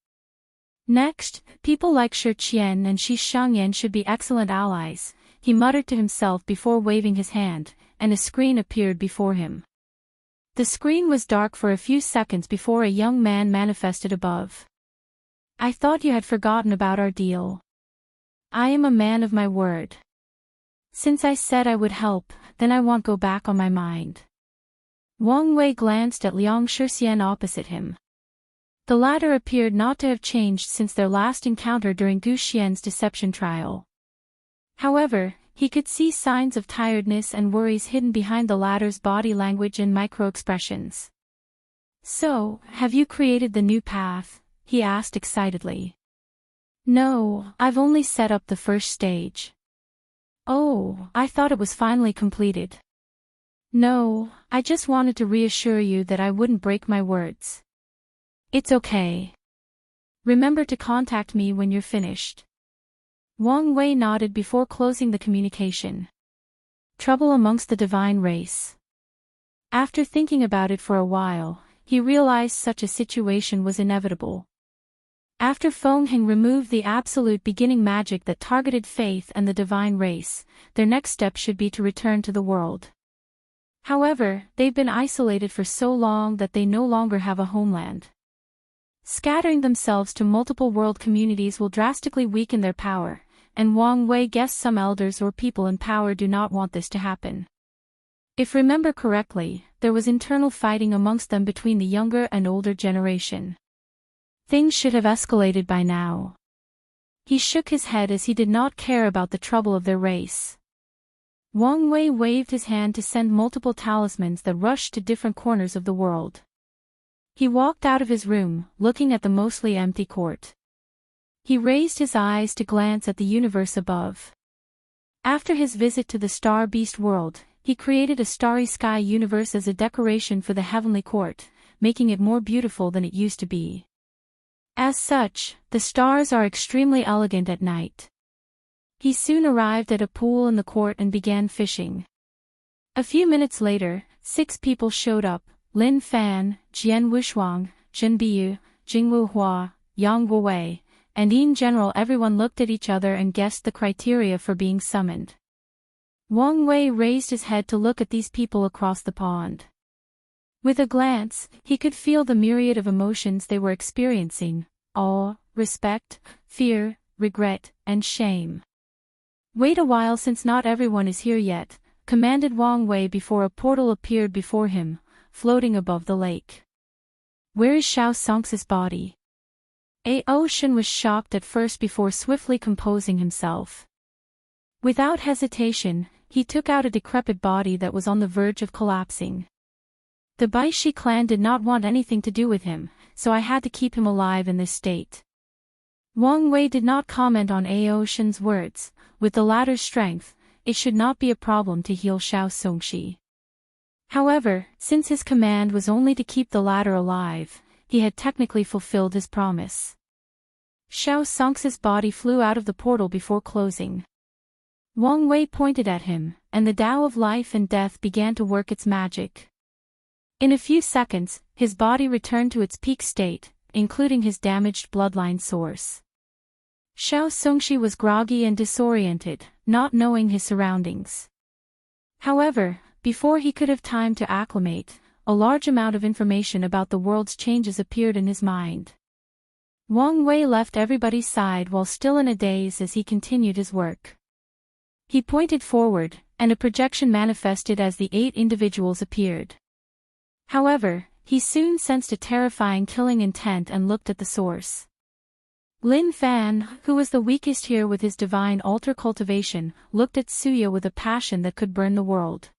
S1: Next, people like Shi Qian and Shi Shangyan should be excellent allies, he muttered to himself before waving his hand, and a screen appeared before him. The screen was dark for a few seconds before a young man manifested above. I thought you had forgotten about our deal. I am a man of my word. Since I said I would help, then I won't go back on my mind. Wang Wei glanced at Liang Shixian opposite him. The latter appeared not to have changed since their last encounter during Gu Xian's deception trial. However, he could see signs of tiredness and worries hidden behind the latter's body language and micro-expressions. So, have you created the new path? He asked excitedly. No, I've only set up the first stage. Oh, I thought it was finally completed. No, I just wanted to reassure you that I wouldn't break my words. It's okay. Remember to contact me when you're finished. Wang Wei nodded before closing the communication. Trouble amongst the divine race. After thinking about it for a while, he realized such a situation was inevitable. After Feng Heng removed the absolute beginning magic that targeted faith and the divine race, their next step should be to return to the world. However, they've been isolated for so long that they no longer have a homeland. Scattering themselves to multiple world communities will drastically weaken their power, and Wang Wei guessed some elders or people in power do not want this to happen. If remember correctly, there was internal fighting amongst them between the younger and older generation. Things should have escalated by now. He shook his head as he did not care about the trouble of their race. Wang Wei waved his hand to send multiple talismans that rushed to different corners of the world. He walked out of his room, looking at the mostly empty court. He raised his eyes to glance at the universe above. After his visit to the Star Beast world, he created a starry sky universe as a decoration for the heavenly court, making it more beautiful than it used to be. As such, the stars are extremely elegant at night. He soon arrived at a pool in the court and began fishing. A few minutes later, 6 people showed up: Lin Fan, Jian Wushuang, Zhen Biyu, Jingwu Hua, Yang Wei, and in general everyone looked at each other and guessed the criteria for being summoned. Wang Wei raised his head to look at these people across the pond. With a glance, he could feel the myriad of emotions they were experiencing: awe, respect, fear, regret, and shame. "Wait a while, since not everyone is here yet," commanded Wang Wei before a portal appeared before him, floating above the lake. "Where is Xiao Song's body?" Aoshan was shocked at first before swiftly composing himself. Without hesitation, he took out a decrepit body that was on the verge of collapsing. "The Baishi clan did not want anything to do with him, so I had to keep him alive in this state." Wang Wei did not comment on Aoshan's words. With the latter's strength, it should not be a problem to heal Xiao Songxi. However, since his command was only to keep the latter alive, he had technically fulfilled his promise. Xiao Songx's body flew out of the portal before closing. Wang Wei pointed at him, and the Tao of life and death began to work its magic. In a few seconds, his body returned to its peak state, including his damaged bloodline source. Xiao Songxi was groggy and disoriented, not knowing his surroundings. However, before he could have time to acclimate, a large amount of information about the world's changes appeared in his mind. Wang Wei left everybody's side while still in a daze as he continued his work. He pointed forward, and a projection manifested as the 8 individuals appeared. However, he soon sensed a terrifying killing intent and looked at the source. Lin Fan, who was the weakest here with his divine altar cultivation, looked at Suya with a passion that could burn the world.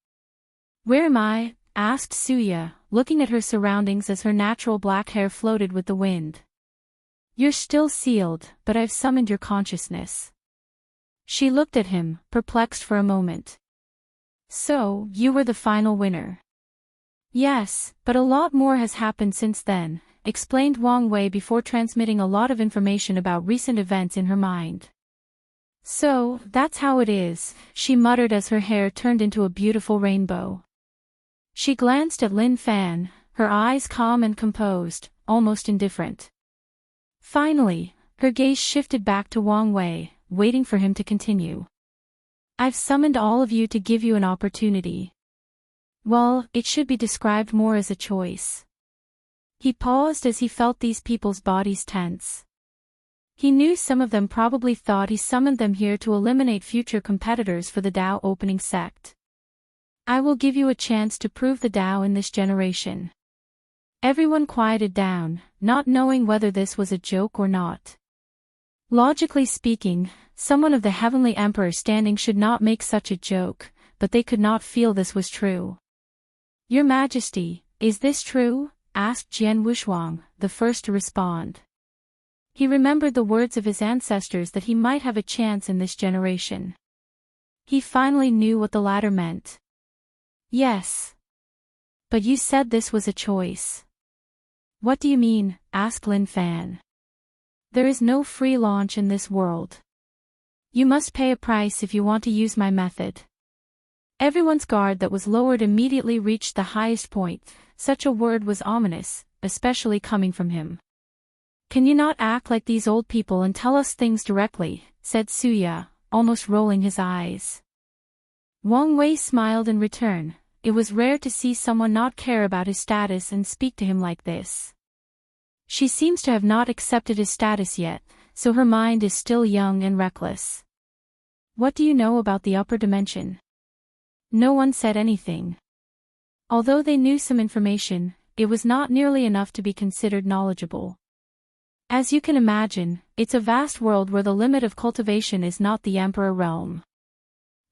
S1: "Where am I?" asked Suya, looking at her surroundings as her natural black hair floated with the wind. "You're still sealed, but I've summoned your consciousness." She looked at him, perplexed for a moment. "So, you were the final winner?" "Yes, but a lot more has happened since then," explained Wang Wei before transmitting a lot of information about recent events in her mind. "So, that's how it is," she muttered as her hair turned into a beautiful rainbow. She glanced at Lin Fan, her eyes calm and composed, almost indifferent. Finally, her gaze shifted back to Wang Wei, waiting for him to continue. "I've summoned all of you to give you an opportunity. Well, it should be described more as a choice." He paused as he felt these people's bodies tense. He knew some of them probably thought he summoned them here to eliminate future competitors for the Tao opening sect. "I will give you a chance to prove the Tao in this generation." Everyone quieted down, not knowing whether this was a joke or not. Logically speaking, someone of the Heavenly Emperor standing should not make such a joke, but they could not feel this was true. "Your Majesty, is this true?" asked Jian Wushuang, the first to respond. He remembered the words of his ancestors that he might have a chance in this generation. He finally knew what the latter meant. "Yes. But you said this was a choice." "What do you mean?" asked Lin Fan. "There is no free launch in this world. You must pay a price if you want to use my method." Everyone's guard that was lowered immediately reached the highest point. Such a word was ominous, especially coming from him. "Can you not act like these old people and tell us things directly?" said Suya, almost rolling his eyes. Wang Wei smiled in return. It was rare to see someone not care about his status and speak to him like this. She seems to have not accepted his status yet, so her mind is still young and reckless. "What do you know about the upper dimension?" No one said anything. Although they knew some information, it was not nearly enough to be considered knowledgeable. As you can imagine, it's a vast world where the limit of cultivation is not the Emperor realm.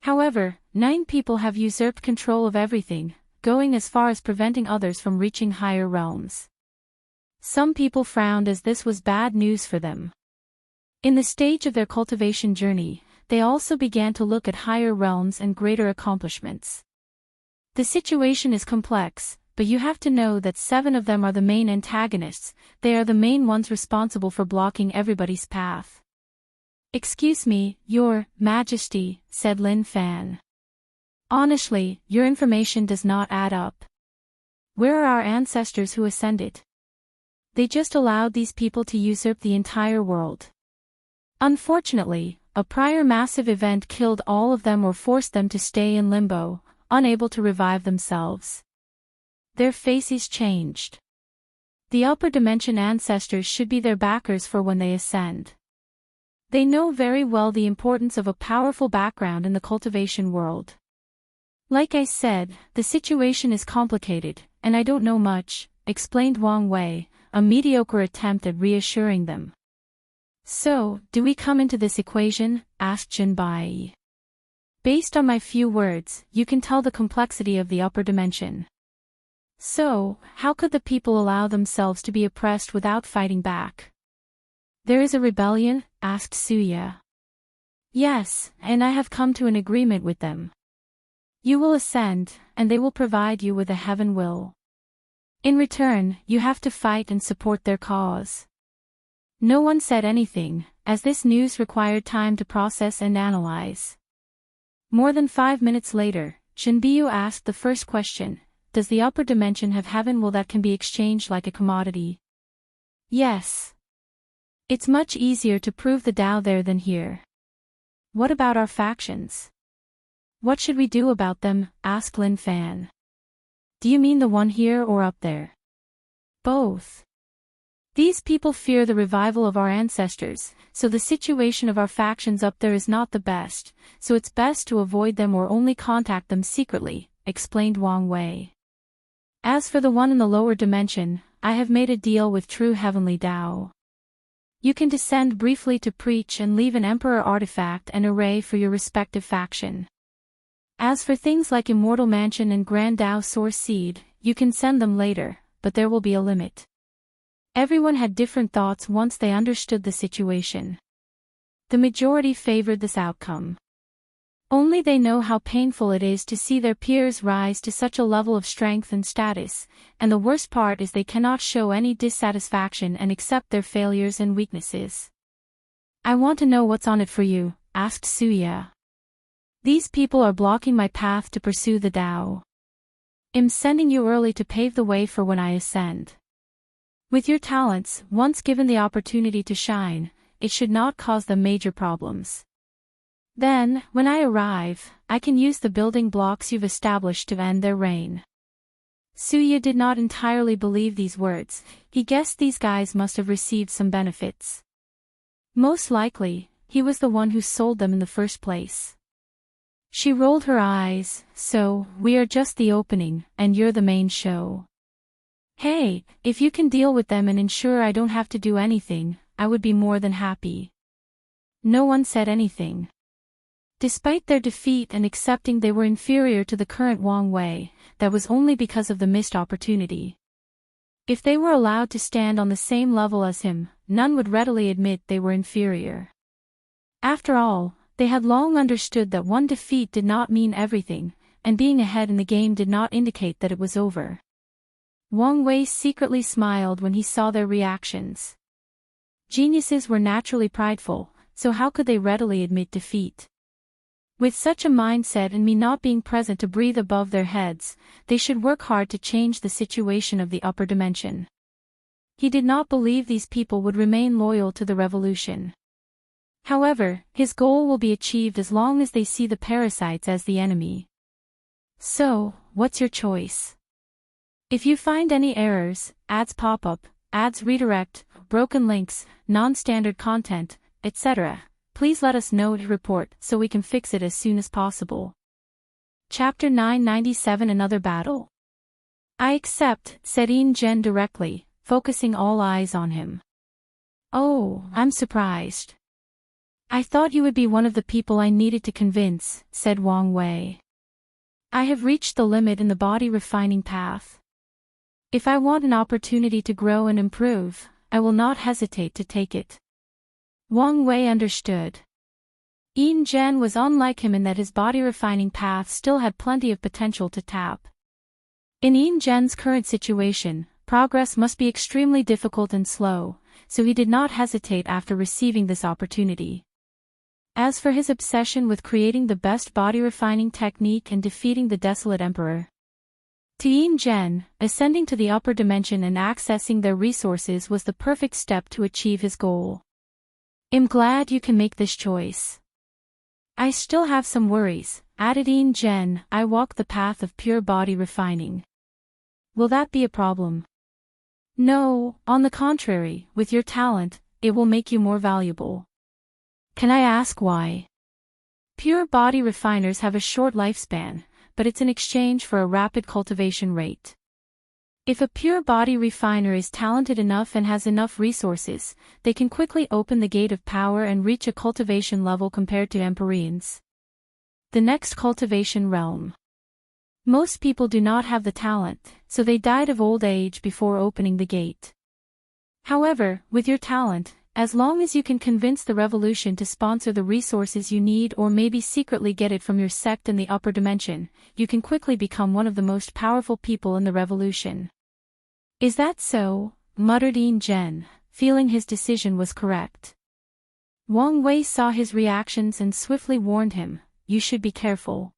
S1: However, 9 people have usurped control of everything, going as far as preventing others from reaching higher realms. Some people frowned as this was bad news for them. In the stage of their cultivation journey, they also began to look at higher realms and greater accomplishments. The situation is complex, but you have to know that 7 of them are the main antagonists. They are the main ones responsible for blocking everybody's path. "Excuse me, Your Majesty," said Lin Fan. "Honestly, your information does not add up. Where are our ancestors who ascended? They just allowed these people to usurp the entire world. Unfortunately, a prior massive event killed all of them or forced them to stay in limbo, unable to revive themselves. Their faces changed. The upper dimension ancestors should be their backers for when they ascend. They know very well the importance of a powerful background in the cultivation world. Like I said, the situation is complicated, and I don't know much, explained Wang Wei, a mediocre attempt at reassuring them. So, do we come into this equation? Asked Jin Bai. Based on my few words, you can tell the complexity of the upper dimension. So, how could the people allow themselves to be oppressed without fighting back? There is a rebellion? Asked Suya. Yes, and I have come to an agreement with them. You will ascend, and they will provide you with a heaven will. In return, you have to fight and support their cause. No one said anything, as this news required time to process and analyze. More than 5 minutes later, Shinbiyu asked the first question, does the upper dimension have heaven will that can be exchanged like a commodity? Yes. It's much easier to prove the Tao there than here. What about our factions? What should we do about them? Asked Lin Fan. Do you mean the one here or up there? Both. These people fear the revival of our ancestors, so the situation of our factions up there is not the best, so it's best to avoid them or only contact them secretly, explained Wang Wei. As for the one in the lower dimension, I have made a deal with true heavenly Tao. You can descend briefly to preach and leave an emperor artifact and array for your respective faction. As for things like Immortal Mansion and Grand Tao Source Seed, you can send them later, but there will be a limit. Everyone had different thoughts once they understood the situation. The majority favored this outcome. Only they know how painful it is to see their peers rise to such a level of strength and status, and the worst part is they cannot show any dissatisfaction and accept their failures and weaknesses. I want to know what's on it for you, asked Suya. These people are blocking my path to pursue the Tao. I'm sending you early to pave the way for when I ascend. With your talents, once given the opportunity to shine, it should not cause them major problems. Then, when I arrive, I can use the building blocks you've established to end their reign. Suya did not entirely believe these words, he guessed these guys must have received some benefits. Most likely, he was the one who sold them in the first place. She rolled her eyes, so, we are just the opening, and you're the main show. Hey, if you can deal with them and ensure I don't have to do anything, I would be more than happy. No one said anything. Despite their defeat and accepting they were inferior to the current Wang Wei, that was only because of the missed opportunity. If they were allowed to stand on the same level as him, none would readily admit they were inferior. After all, they had long understood that one defeat did not mean everything, and being ahead in the game did not indicate that it was over. Wang Wei secretly smiled when he saw their reactions. Geniuses were naturally prideful, so how could they readily admit defeat? With such a mindset and me not being present to breathe above their heads, they should work hard to change the situation of the upper dimension. He did not believe these people would remain loyal to the revolution. However, his goal will be achieved as long as they see the parasites as the enemy. So, what's your choice? If you find any errors, ads pop up, ads redirect, broken links, non-standard content, etc., please let us know to report so we can fix it as soon as possible. Chapter 997 Another Battle. I accept, said Yin Zhen directly, focusing all eyes on him. Oh, I'm surprised. I thought you would be one of the people I needed to convince, said Wang Wei. I have reached the limit in the body refining path. If I want an opportunity to grow and improve, I will not hesitate to take it. Wang Wei understood. Yin Zhen was unlike him in that his body refining path still had plenty of potential to tap. In Yin Zhen's current situation, progress must be extremely difficult and slow, so he did not hesitate after receiving this opportunity. As for his obsession with creating the best body refining technique and defeating the desolate emperor, to Yin Zhen, ascending to the upper dimension and accessing their resources was the perfect step to achieve his goal. I'm glad you can make this choice. I still have some worries, added Yin Zhen. I walk the path of pure body refining. Will that be a problem? No, on the contrary, with your talent, it will make you more valuable. Can I ask why? Pure body refiners have a short lifespan, but it's in exchange for a rapid cultivation rate. If a pure body refiner is talented enough and has enough resources, they can quickly open the gate of power and reach a cultivation level compared to Empyreans. The next cultivation realm. Most people do not have the talent, so they died of old age before opening the gate. However, with your talent, as long as you can convince the revolution to sponsor the resources you need or maybe secretly get it from your sect in the upper dimension, you can quickly become one of the most powerful people in the revolution. Is that so? Muttered Yin Zhen, feeling his decision was correct. Wang Wei saw his reactions and swiftly warned him, you should be careful.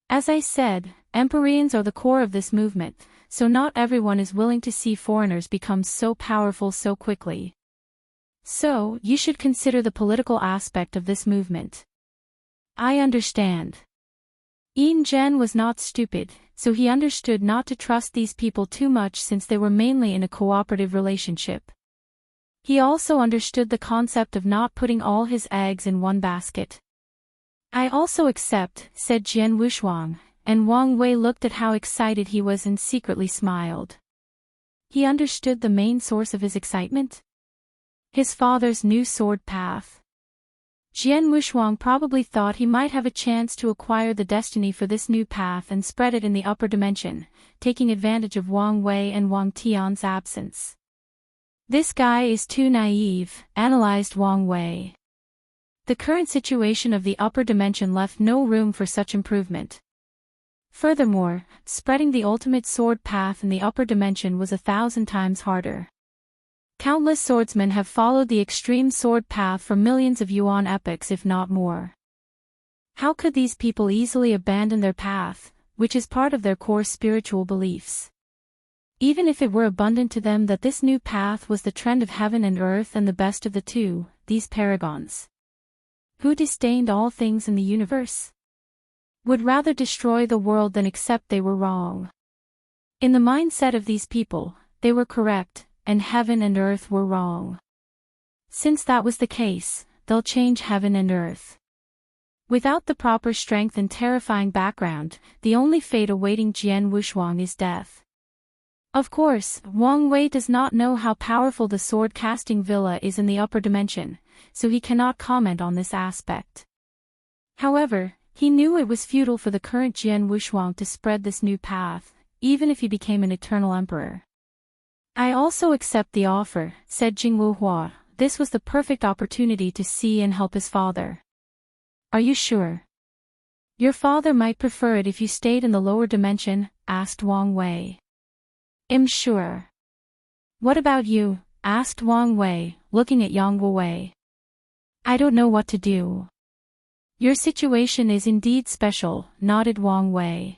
S1: As I said, Empyreans are the core of this movement, so not everyone is willing to see foreigners become so powerful so quickly. So, you should consider the political aspect of this movement. I understand. Yin Zhen was not stupid, so he understood not to trust these people too much since they were mainly in a cooperative relationship. He also understood the concept of not putting all his eggs in one basket. I also accept, said Jian Wushuang, and Wang Wei looked at how excited he was and secretly smiled. He understood the main source of his excitement? His father's new sword path. Jian Wushuang probably thought he might have a chance to acquire the destiny for this new path and spread it in the upper dimension, taking advantage of Wang Wei and Wang Tian's absence. This guy is too naive, analyzed Wang Wei. The current situation of the upper dimension left no room for such improvement. Furthermore, spreading the ultimate sword path in the upper dimension was 1,000 times harder. Countless swordsmen have followed the extreme sword path for millions of yuan epochs if not more. How could these people easily abandon their path, which is part of their core spiritual beliefs? Even if it were abundant to them that this new path was the trend of heaven and earth and the best of the two, these paragons, who disdained all things in the universe, would rather destroy the world than accept they were wrong. In the mindset of these people, they were correct, and heaven and earth were wrong. Since that was the case, they'll change heaven and earth. Without the proper strength and terrifying background, the only fate awaiting Jian Wushuang is death. Of course, Wang Wei does not know how powerful the sword-casting villa is in the upper dimension, so he cannot comment on this aspect. However, he knew it was futile for the current Jian Wushuang to spread this new path, even if he became an eternal emperor. I also accept the offer, said Jingwu Hua. This was the perfect opportunity to see and help his father. Are you sure? Your father might prefer it if you stayed in the lower dimension, asked Wang Wei. I'm sure. What about you? Asked Wang Wei, looking at Yang Wei. I don't know what to do. Your situation is indeed special, nodded Wang Wei.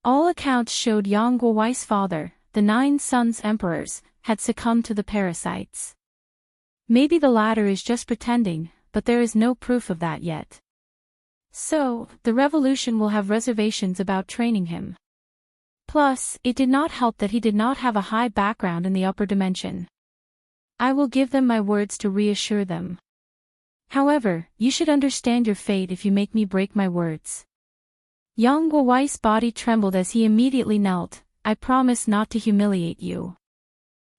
S1: All accounts showed Yang Wei's father, the 9 sons emperors, had succumbed to the parasites. Maybe the latter is just pretending, but there is no proof of that yet. So, the revolution will have reservations about training him. Plus, it did not help that he did not have a high background in the upper dimension. I will give them my words to reassure them. However, you should understand your fate if you make me break my words. Yang Wei's body trembled as he immediately knelt. I promise not to humiliate you.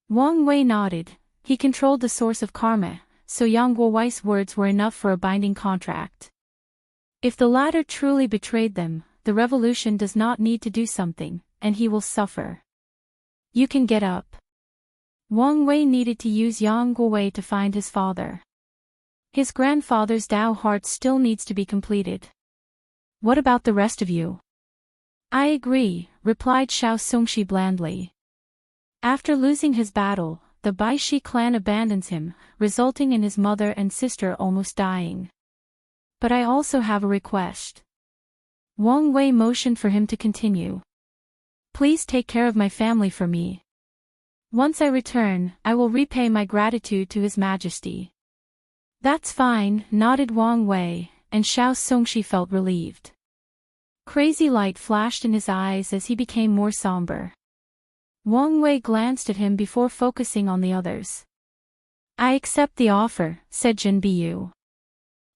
S1: Wang Wei nodded. He controlled the source of karma, so Yang Wei's words were enough for a binding contract. If the latter truly betrayed them, the revolution does not need to do something, and he will suffer. You can get up. Wang Wei needed to use Yang Wei to find his father. His grandfather's Dao heart still needs to be completed. What about the rest of you? I agree, replied Xiao Songshi blandly. After losing his battle, the Baishi clan abandons him, resulting in his mother and sister almost dying. But I also have a request. Wang Wei motioned for him to continue. Please take care of my family for me. Once I return, I will repay my gratitude to His Majesty. That's fine, nodded Wang Wei, and Xiao Songshi felt relieved. Crazy light flashed in his eyes as he became more somber. Wang Wei glanced at him before focusing on the others. "I accept the offer," said Jin Biyu.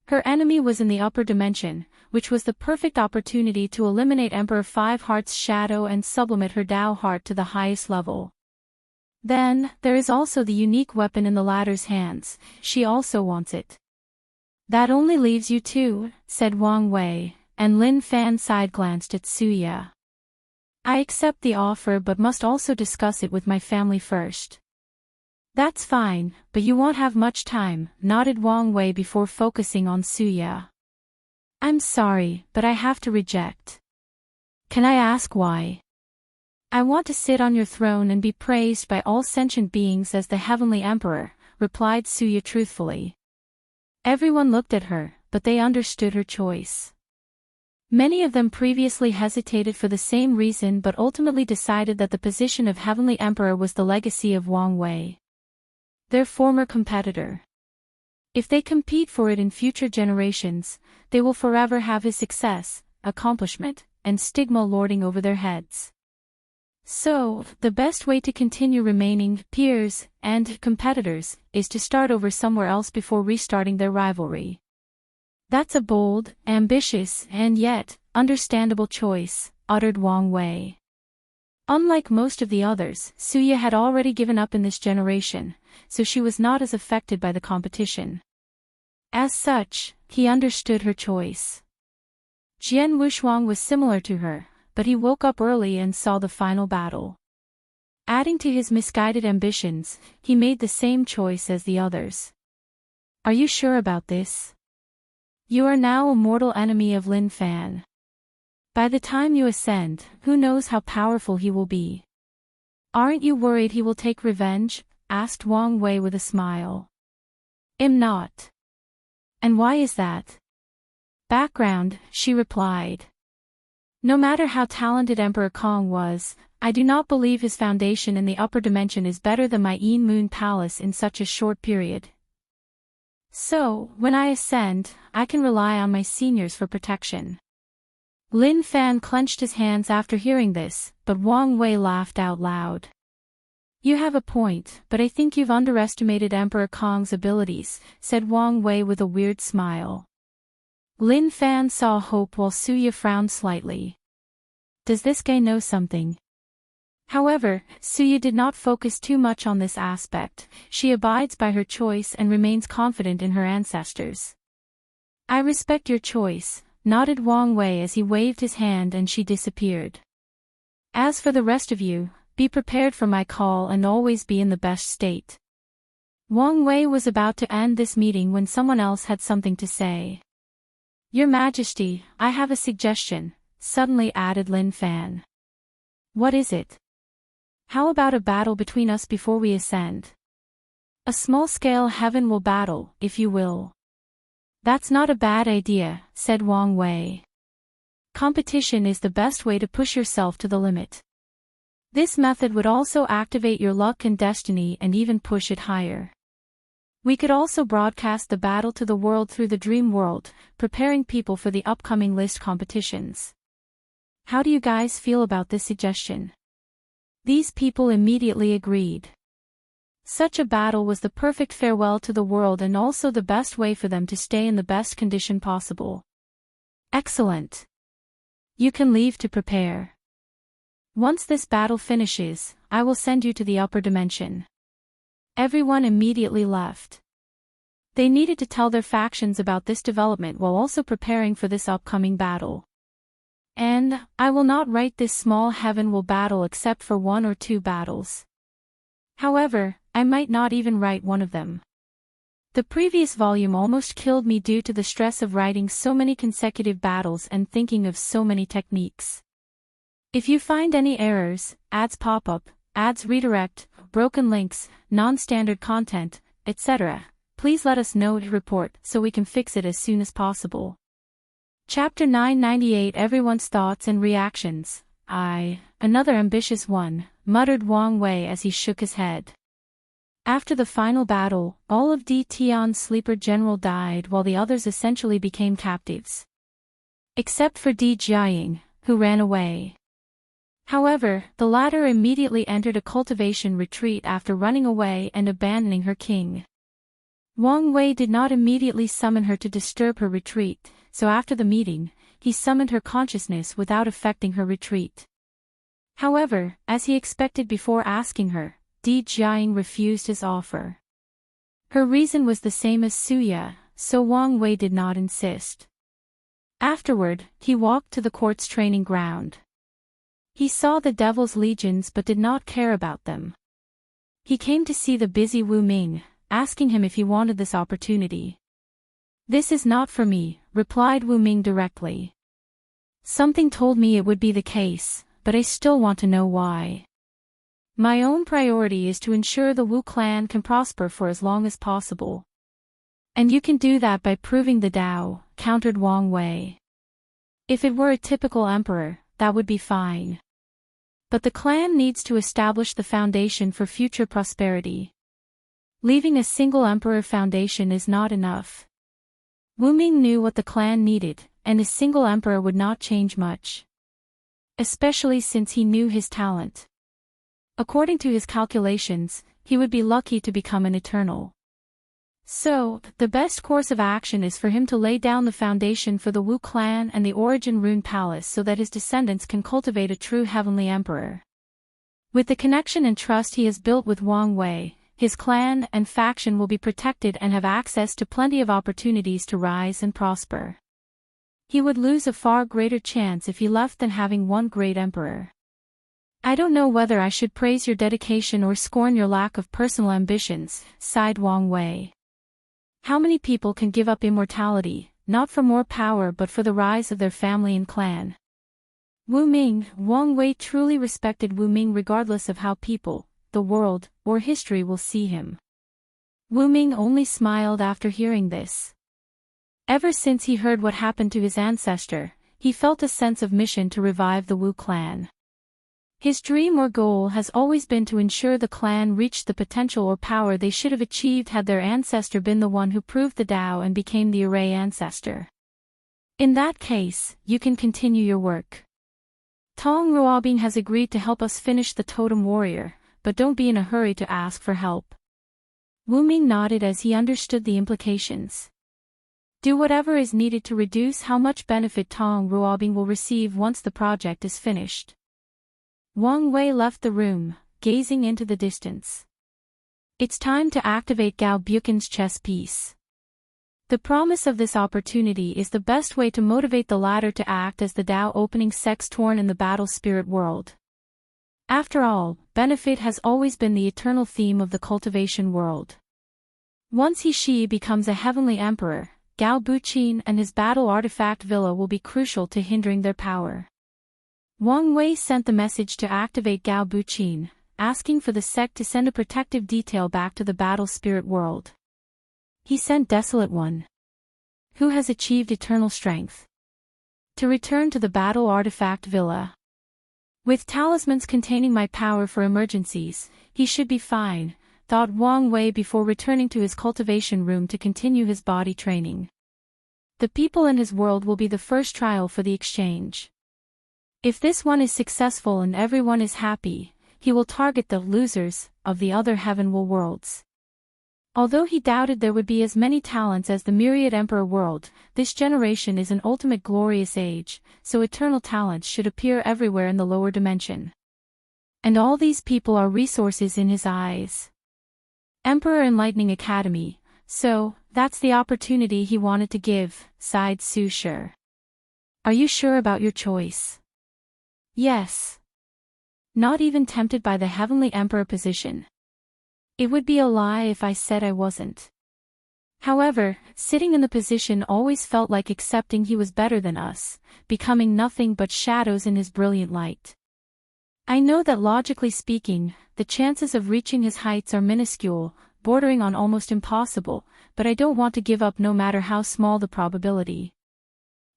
S1: Her enemy was in the upper dimension, which was the perfect opportunity to eliminate Emperor Five Hearts' shadow and sublimate her Dao heart to the highest level. Then, there is also the unique weapon in the latter's hands, she also wants it. "That only leaves you two," said Wang Wei, and Lin Fan side-glanced at Suya. "I accept the offer but must also discuss it with my family first." "That's fine, but you won't have much time," nodded Wang Wei before focusing on Suya. "I'm sorry, but I have to reject." "Can I ask why?" "I want to sit on your throne and be praised by all sentient beings as the Heavenly Emperor," replied Suya truthfully. Everyone looked at her, but they understood her choice. Many of them previously hesitated for the same reason but ultimately decided that the position of Heavenly Emperor was the legacy of Wang Wei, their former competitor. If they compete for it in future generations, they will forever have his success, accomplishment, and stigma lording over their heads. So, the best way to continue remaining peers and competitors is to start over somewhere else before restarting their rivalry. "That's a bold, ambitious, and yet understandable choice," uttered Wang Wei. Unlike most of the others, Suya had already given up in this generation, so she was not as affected by the competition. As such, he understood her choice. Jian Wushuang was similar to her, but he woke up early and saw the final battle. Adding to his misguided ambitions, he made the same choice as the others. "Are you sure about this? You are now a mortal enemy of Lin Fan. By the time you ascend, who knows how powerful he will be? Aren't you worried he will take revenge?" asked Wang Wei with a smile. "I'm not." "And why is that?" "Background," she replied. "No matter how talented Emperor Kong was, I do not believe his foundation in the upper dimension is better than my Yin Moon Palace in such a short period. So, when I ascend, I can rely on my seniors for protection." Lin Fan clenched his hands after hearing this, but Wang Wei laughed out loud. "You have a point, but I think you've underestimated Emperor Kong's abilities," said Wang Wei with a weird smile. Lin Fan saw hope while Suya frowned slightly. Does this guy know something? However, Suya did not focus too much on this aspect. She abides by her choice and remains confident in her ancestors. "I respect your choice," nodded Wang Wei as he waved his hand and she disappeared. "As for the rest of you, be prepared for my call and always be in the best state." Wang Wei was about to end this meeting when someone else had something to say. "Your Majesty, I have a suggestion," suddenly added Lin Fan. "What is it?" "How about a battle between us before we ascend? A small-scale heaven will battle, if you will." "That's not a bad idea," said Wang Wei. "Competition is the best way to push yourself to the limit. This method would also activate your luck and destiny and even push it higher. We could also broadcast the battle to the world through the dream world, preparing people for the upcoming list competitions. How do you guys feel about this suggestion?" These people immediately agreed. Such a battle was the perfect farewell to the world and also the best way for them to stay in the best condition possible. "Excellent. You can leave to prepare. Once this battle finishes, I will send you to the upper dimension." Everyone immediately left. They needed to tell their factions about this development while also preparing for this upcoming battle. "And, I will not write this small heaven will battle except for 1 or 2 battles. However, I might not even write one of them. The previous volume almost killed me due to the stress of writing so many consecutive battles and thinking of so many techniques. If you find any errors, ads pop up, ads redirect, broken links, non-standard content, etc., please let us know to report so we can fix it as soon as possible." Chapter 998 Everyone's Thoughts and Reactions. Another ambitious one, muttered Wang Wei as he shook his head. After the final battle, all of Di Tian's sleeper general died while the others essentially became captives. Except for Di Jiaying, who ran away. However, the latter immediately entered a cultivation retreat after running away and abandoning her king. Wang Wei did not immediately summon her to disturb her retreat, so after the meeting, he summoned her consciousness without affecting her retreat. However, as he expected before asking her, Di Jiaying refused his offer. Her reason was the same as Suya, so Wang Wei did not insist. Afterward, he walked to the court's training ground. He saw the Devil's Legions but did not care about them. He came to see the busy Wu Ming, asking him if he wanted this opportunity. "This is not for me," replied Wu Ming directly. "Something told me it would be the case, but I still want to know why. My own priority is to ensure the Wu clan can prosper for as long as possible. And you can do that by proving the Tao," countered Wang Wei. "If it were a typical emperor, that would be fine. But the clan needs to establish the foundation for future prosperity. Leaving a single emperor foundation is not enough." Wu Ming knew what the clan needed, and a single emperor would not change much. Especially since he knew his talent. According to his calculations, he would be lucky to become an eternal. So, the best course of action is for him to lay down the foundation for the Wu clan and the Origin Rune Palace so that his descendants can cultivate a true heavenly emperor. With the connection and trust he has built with Wang Wei, his clan and faction will be protected and have access to plenty of opportunities to rise and prosper. He would lose a far greater chance if he left than having one great emperor. "I don't know whether I should praise your dedication or scorn your lack of personal ambitions," sighed Wang Wei. "How many people can give up immortality, not for more power but for the rise of their family and clan?" Wang Wei truly respected Wu Ming regardless of how people, the world, or history will see him. Wu Ming only smiled after hearing this. Ever since he heard what happened to his ancestor, he felt a sense of mission to revive the Wu clan. His dream or goal has always been to ensure the clan reached the potential or power they should have achieved had their ancestor been the one who proved the Tao and became the Array ancestor. In that case, you can continue your work. Tong Ruobing has agreed to help us finish the Totem Warrior, but don't be in a hurry to ask for help. Wu Ming nodded as he understood the implications. Do whatever is needed to reduce how much benefit Tong Ruobing will receive once the project is finished. Wang Wei left the room, gazing into the distance. It's time to activate Gao Buchan's chess piece. The promise of this opportunity is the best way to motivate the latter to act as the Tao opening sex torn in the battle spirit world. After all, benefit has always been the eternal theme of the cultivation world. Once he becomes a heavenly emperor, Gao Buchan and his battle artifact villa will be crucial to hindering their power. Wang Wei sent the message to activate Gao Buchan, asking for the sect to send a protective detail back to the battle spirit world. He sent Desolate One, who has achieved eternal strength, to return to the battle artifact villa. With talismans containing my power for emergencies, he should be fine, thought Wang Wei before returning to his cultivation room to continue his body training. The people in his world will be the first trial for the exchange. If this one is successful and everyone is happy, he will target the losers of the other heavenly worlds. Although he doubted there would be as many talents as the myriad emperor world, this generation is an ultimate glorious age, so eternal talents should appear everywhere in the lower dimension. And all these people are resources in his eyes. Emperor Enlightening Academy, so, that's the opportunity he wanted to give, sighed Su Shi. Are you sure about your choice? Yes. Not even tempted by the heavenly emperor position. It would be a lie if I said I wasn't. However, sitting in the position always felt like accepting he was better than us, becoming nothing but shadows in his brilliant light. I know that logically speaking, the chances of reaching his heights are minuscule, bordering on almost impossible, but I don't want to give up no matter how small the probability.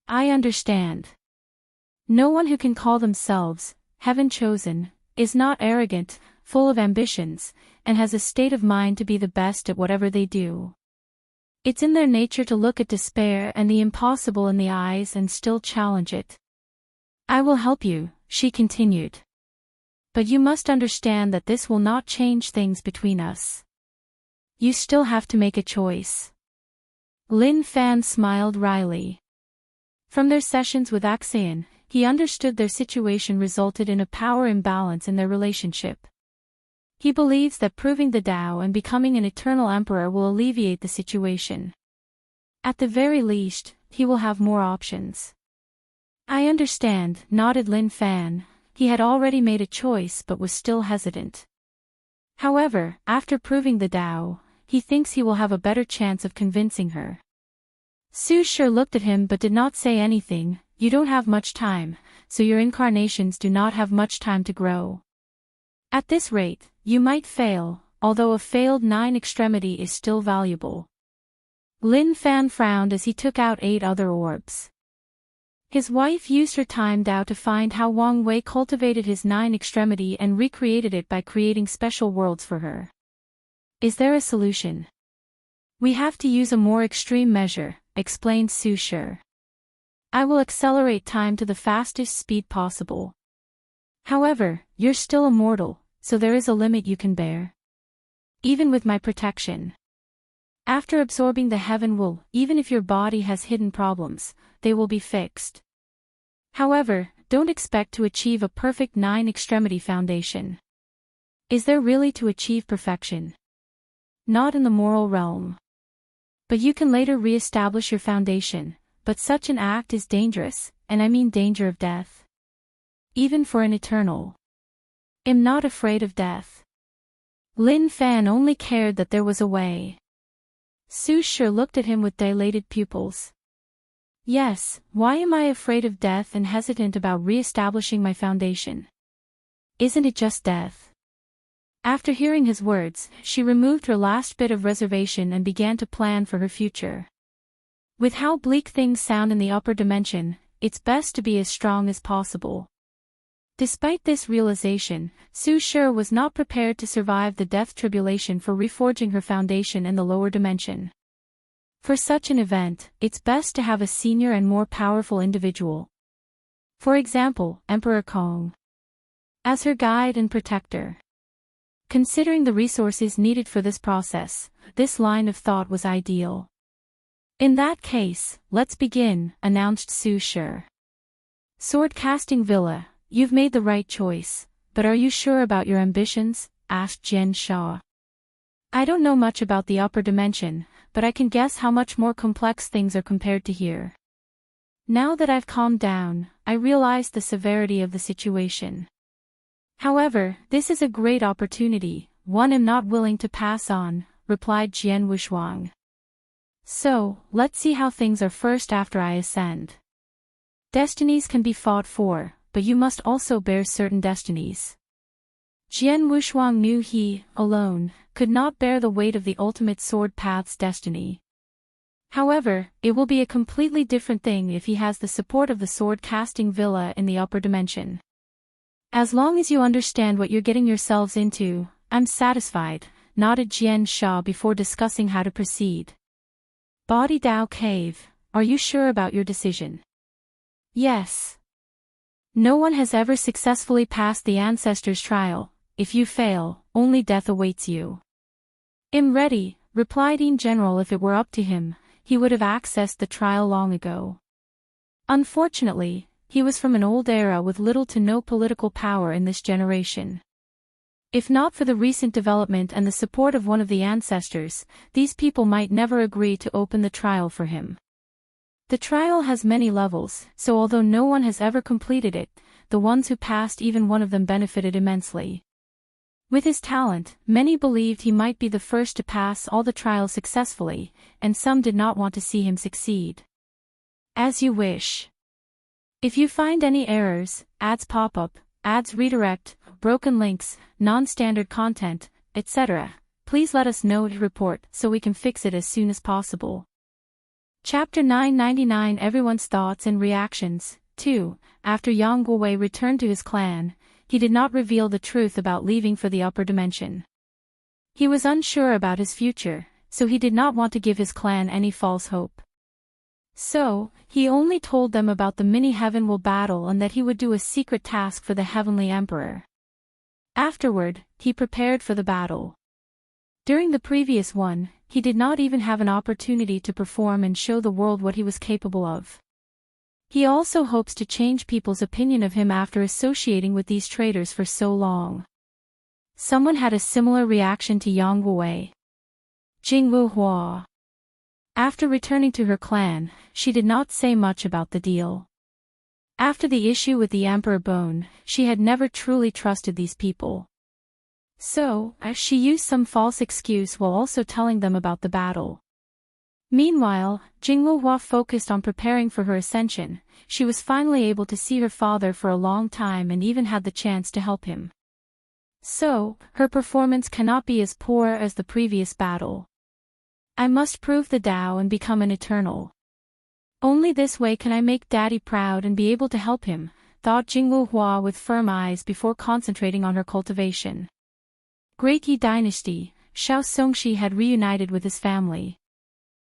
S1: I understand. No one who can call themselves, heaven chosen, is not arrogant, full of ambitions, and has a state of mind to be the best at whatever they do. It's in their nature to look at despair and the impossible in the eyes and still challenge it. I will help you, she continued. But you must understand that this will not change things between us. You still have to make a choice. Lin Fan smiled wryly. From their sessions with Axian, he understood their situation resulted in a power imbalance in their relationship. He believes that proving the Tao and becoming an eternal emperor will alleviate the situation. At the very least, he will have more options. I understand, nodded Lin Fan. He had already made a choice but was still hesitant. However, after proving the Tao, he thinks he will have a better chance of convincing her. Su Shi looked at him but did not say anything. You don't have much time, so your incarnations do not have much time to grow. At this rate, you might fail, although a failed 9 extremity is still valuable. Lin Fan frowned as he took out 8 other orbs. His wife used her time Tao to find how Wang Wei cultivated his 9 extremity and recreated it by creating special worlds for her. Is there a solution? We have to use a more extreme measure, explained Su Shi. I will accelerate time to the fastest speed possible. However, you're still immortal, so there is a limit you can bear. Even with my protection. After absorbing the heaven wool, even if your body has hidden problems, they will be fixed. However, don't expect to achieve a perfect 9 extremity foundation. Is there really to achieve perfection? Not in the moral realm. But you can later re-establish your foundation, but such an act is dangerous, and I mean danger of death. Even for an eternal. Am not afraid of death. Lin Fan only cared that there was a way. Su Shi looked at him with dilated pupils. Yes, why am I afraid of death and hesitant about re-establishing my foundation? Isn't it just death? After hearing his words, she removed her last bit of reservation and began to plan for her future. With how bleak things sound in the upper dimension, it's best to be as strong as possible. Despite this realization, Su Shi was not prepared to survive the death tribulation for reforging her foundation in the lower dimension. For such an event, it's best to have a senior and more powerful individual. For example, Emperor Kong. As her guide and protector. Considering the resources needed for this process, this line of thought was ideal. In that case, let's begin, announced Su Shi. Sword-casting Villa. You've made the right choice, but are you sure about your ambitions? Asked Jian Sha. I don't know much about the upper dimension, but I can guess how much more complex things are compared to here. Now that I've calmed down, I realize the severity of the situation. However, this is a great opportunity, one I'm not willing to pass on, replied Jian Wushuang. So, let's see how things are first after I ascend. Destinies can be fought for, but you must also bear certain destinies. Jian Wushuang knew he, alone, could not bear the weight of the ultimate sword path's destiny. However, it will be a completely different thing if he has the support of the sword-casting villa in the upper dimension. As long as you understand what you're getting yourselves into, I'm satisfied, nodded Jian Sha before discussing how to proceed. Body Dao Cave, are you sure about your decision? Yes. No one has ever successfully passed the ancestors' trial. If you fail, only death awaits you. I'm ready, replied in general. If it were up to him, he would have accessed the trial long ago. Unfortunately, he was from an old era with little to no political power in this generation. If not for the recent development and the support of one of the ancestors, these people might never agree to open the trial for him. The trial has many levels, so although no one has ever completed it, the ones who passed, even one of them, benefited immensely. With his talent, many believed he might be the first to pass all the trials successfully, and some did not want to see him succeed. As you wish. If you find any errors, ads pop up, ads redirect, broken links, non-standard content, etc., please let us know to report so we can fix it as soon as possible. Chapter 999 Everyone's Thoughts and Reactions. 2. After Yang Guowei returned to his clan, he did not reveal the truth about leaving for the upper dimension. He was unsure about his future, so he did not want to give his clan any false hope. So, he only told them about the mini-heavenwell battle and that he would do a secret task for the Heavenly Emperor. Afterward, he prepared for the battle. During the previous one, he did not even have an opportunity to perform and show the world what he was capable of. He also hopes to change people's opinion of him after associating with these traitors for so long. Someone had a similar reaction to Yang Wei. Jing Wuhua. After returning to her clan, she did not say much about the deal. After the issue with the Emperor Bone, she had never truly trusted these people. So, she used some false excuse while also telling them about the battle. Meanwhile, Jing Wuhua focused on preparing for her ascension. She was finally able to see her father for a long time and even had the chance to help him. So, her performance cannot be as poor as the previous battle. I must prove the Tao and become an eternal. Only this way can I make Daddy proud and be able to help him, thought Jing Wuhua with firm eyes before concentrating on her cultivation. Great Yi Dynasty, Shao Songshi had reunited with his family.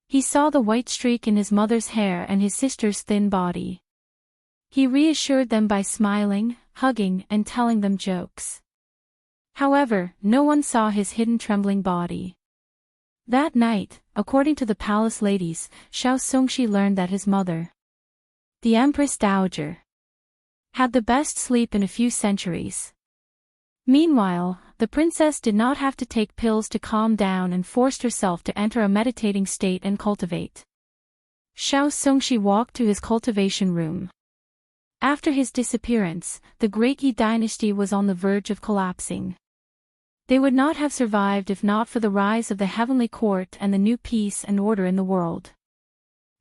S1: He saw the white streak in his mother's hair and his sister's thin body. He reassured them by smiling, hugging, and telling them jokes. However, no one saw his hidden trembling body. That night, according to the palace ladies, Shao Songshi learned that his mother, the Empress Dowager, had the best sleep in a few centuries. Meanwhile, the princess did not have to take pills to calm down and forced herself to enter a meditating state and cultivate. Shao Songshi walked to his cultivation room. After his disappearance, the Great Yi Dynasty was on the verge of collapsing. They would not have survived if not for the rise of the Heavenly Court and the new peace and order in the world.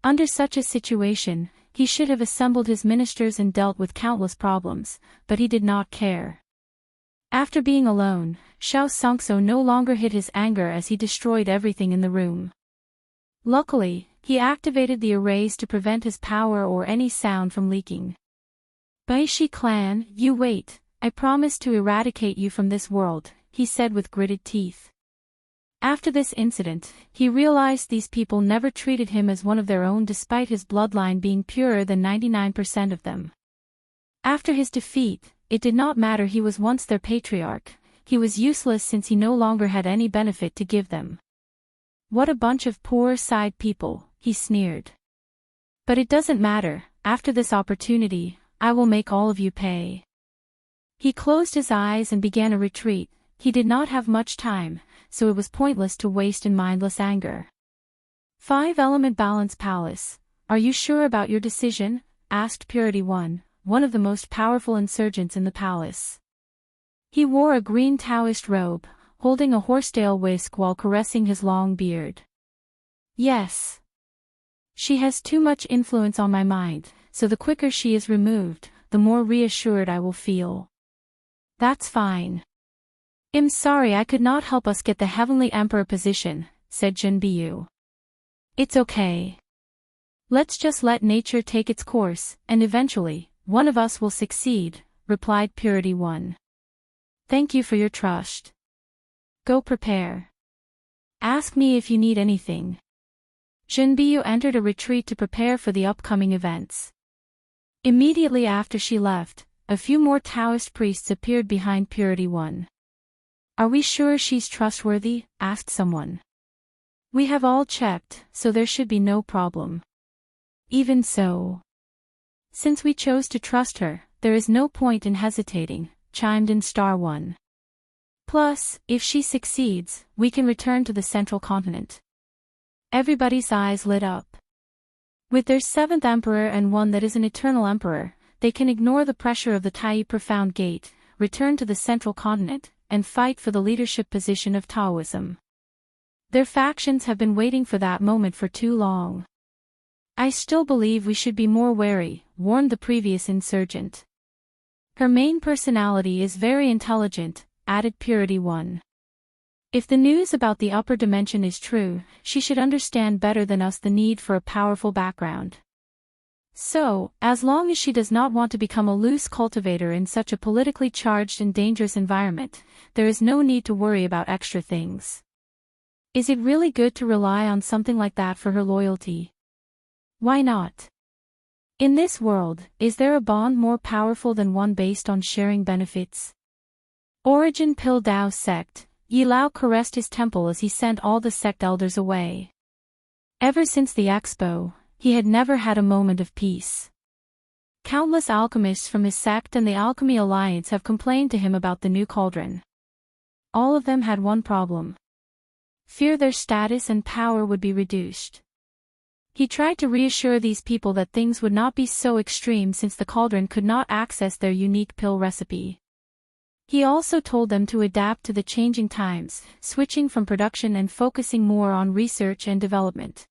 S1: Under such a situation, he should have assembled his ministers and dealt with countless problems, but he did not care. After being alone, Shao Songso no longer hid his anger as he destroyed everything in the room. Luckily, he activated the arrays to prevent his power or any sound from leaking. Baishi clan, you wait, I promise to eradicate you from this world, he said with gritted teeth. After this incident, he realized these people never treated him as one of their own despite his bloodline being purer than 99% of them. After his defeat, it did not matter he was once their patriarch, he was useless since he no longer had any benefit to give them. What a bunch of poor side people, he sneered. But it doesn't matter, after this opportunity, I will make all of you pay. He closed his eyes and began a retreat. He did not have much time, so it was pointless to waste in mindless anger. 5-element balance palace, are you sure about your decision? Asked Purity one of the most powerful insurgents in the palace. He wore a green Taoist robe, holding a horsetail whisk while caressing his long beard. Yes. She has too much influence on my mind, so the quicker she is removed, the more reassured I will feel. That's fine. I'm sorry I could not help us get the Heavenly Emperor position, said Jinbiyu. It's okay. Let's just let nature take its course, and eventually, one of us will succeed, replied Purity One. Thank you for your trust. Go prepare. Ask me if you need anything. Jinbiyu entered a retreat to prepare for the upcoming events. Immediately after she left, a few more Taoist priests appeared behind Purity One. Are we sure she's trustworthy? Asked someone. We have all checked, so there should be no problem. Even so. Since we chose to trust her, there is no point in hesitating, chimed in Star One. Plus, if she succeeds, we can return to the central continent. Everybody's eyes lit up. With their 7th emperor and one that is an eternal emperor, they can ignore the pressure of the Tai Profound Gate, return to the central continent, and fight for the leadership position of Taoism. Their factions have been waiting for that moment for too long. I still believe we should be more wary, warned the previous insurgent. Her main personality is very intelligent, added Purity One. If the news about the upper dimension is true, she should understand better than us the need for a powerful background. So, as long as she does not want to become a loose cultivator in such a politically charged and dangerous environment, there is no need to worry about extra things. Is it really good to rely on something like that for her loyalty? Why not? In this world, is there a bond more powerful than one based on sharing benefits? Origin Pil Dao Sect. Yi Lao caressed his temple as he sent all the sect elders away. Ever since the Expo, he had never had a moment of peace. Countless alchemists from his sect and the Alchemy Alliance have complained to him about the new cauldron. All of them had one problem: fear their status and power would be reduced. He tried to reassure these people that things would not be so extreme since the cauldron could not access their unique pill recipe. He also told them to adapt to the changing times, switching from production and focusing more on research and development.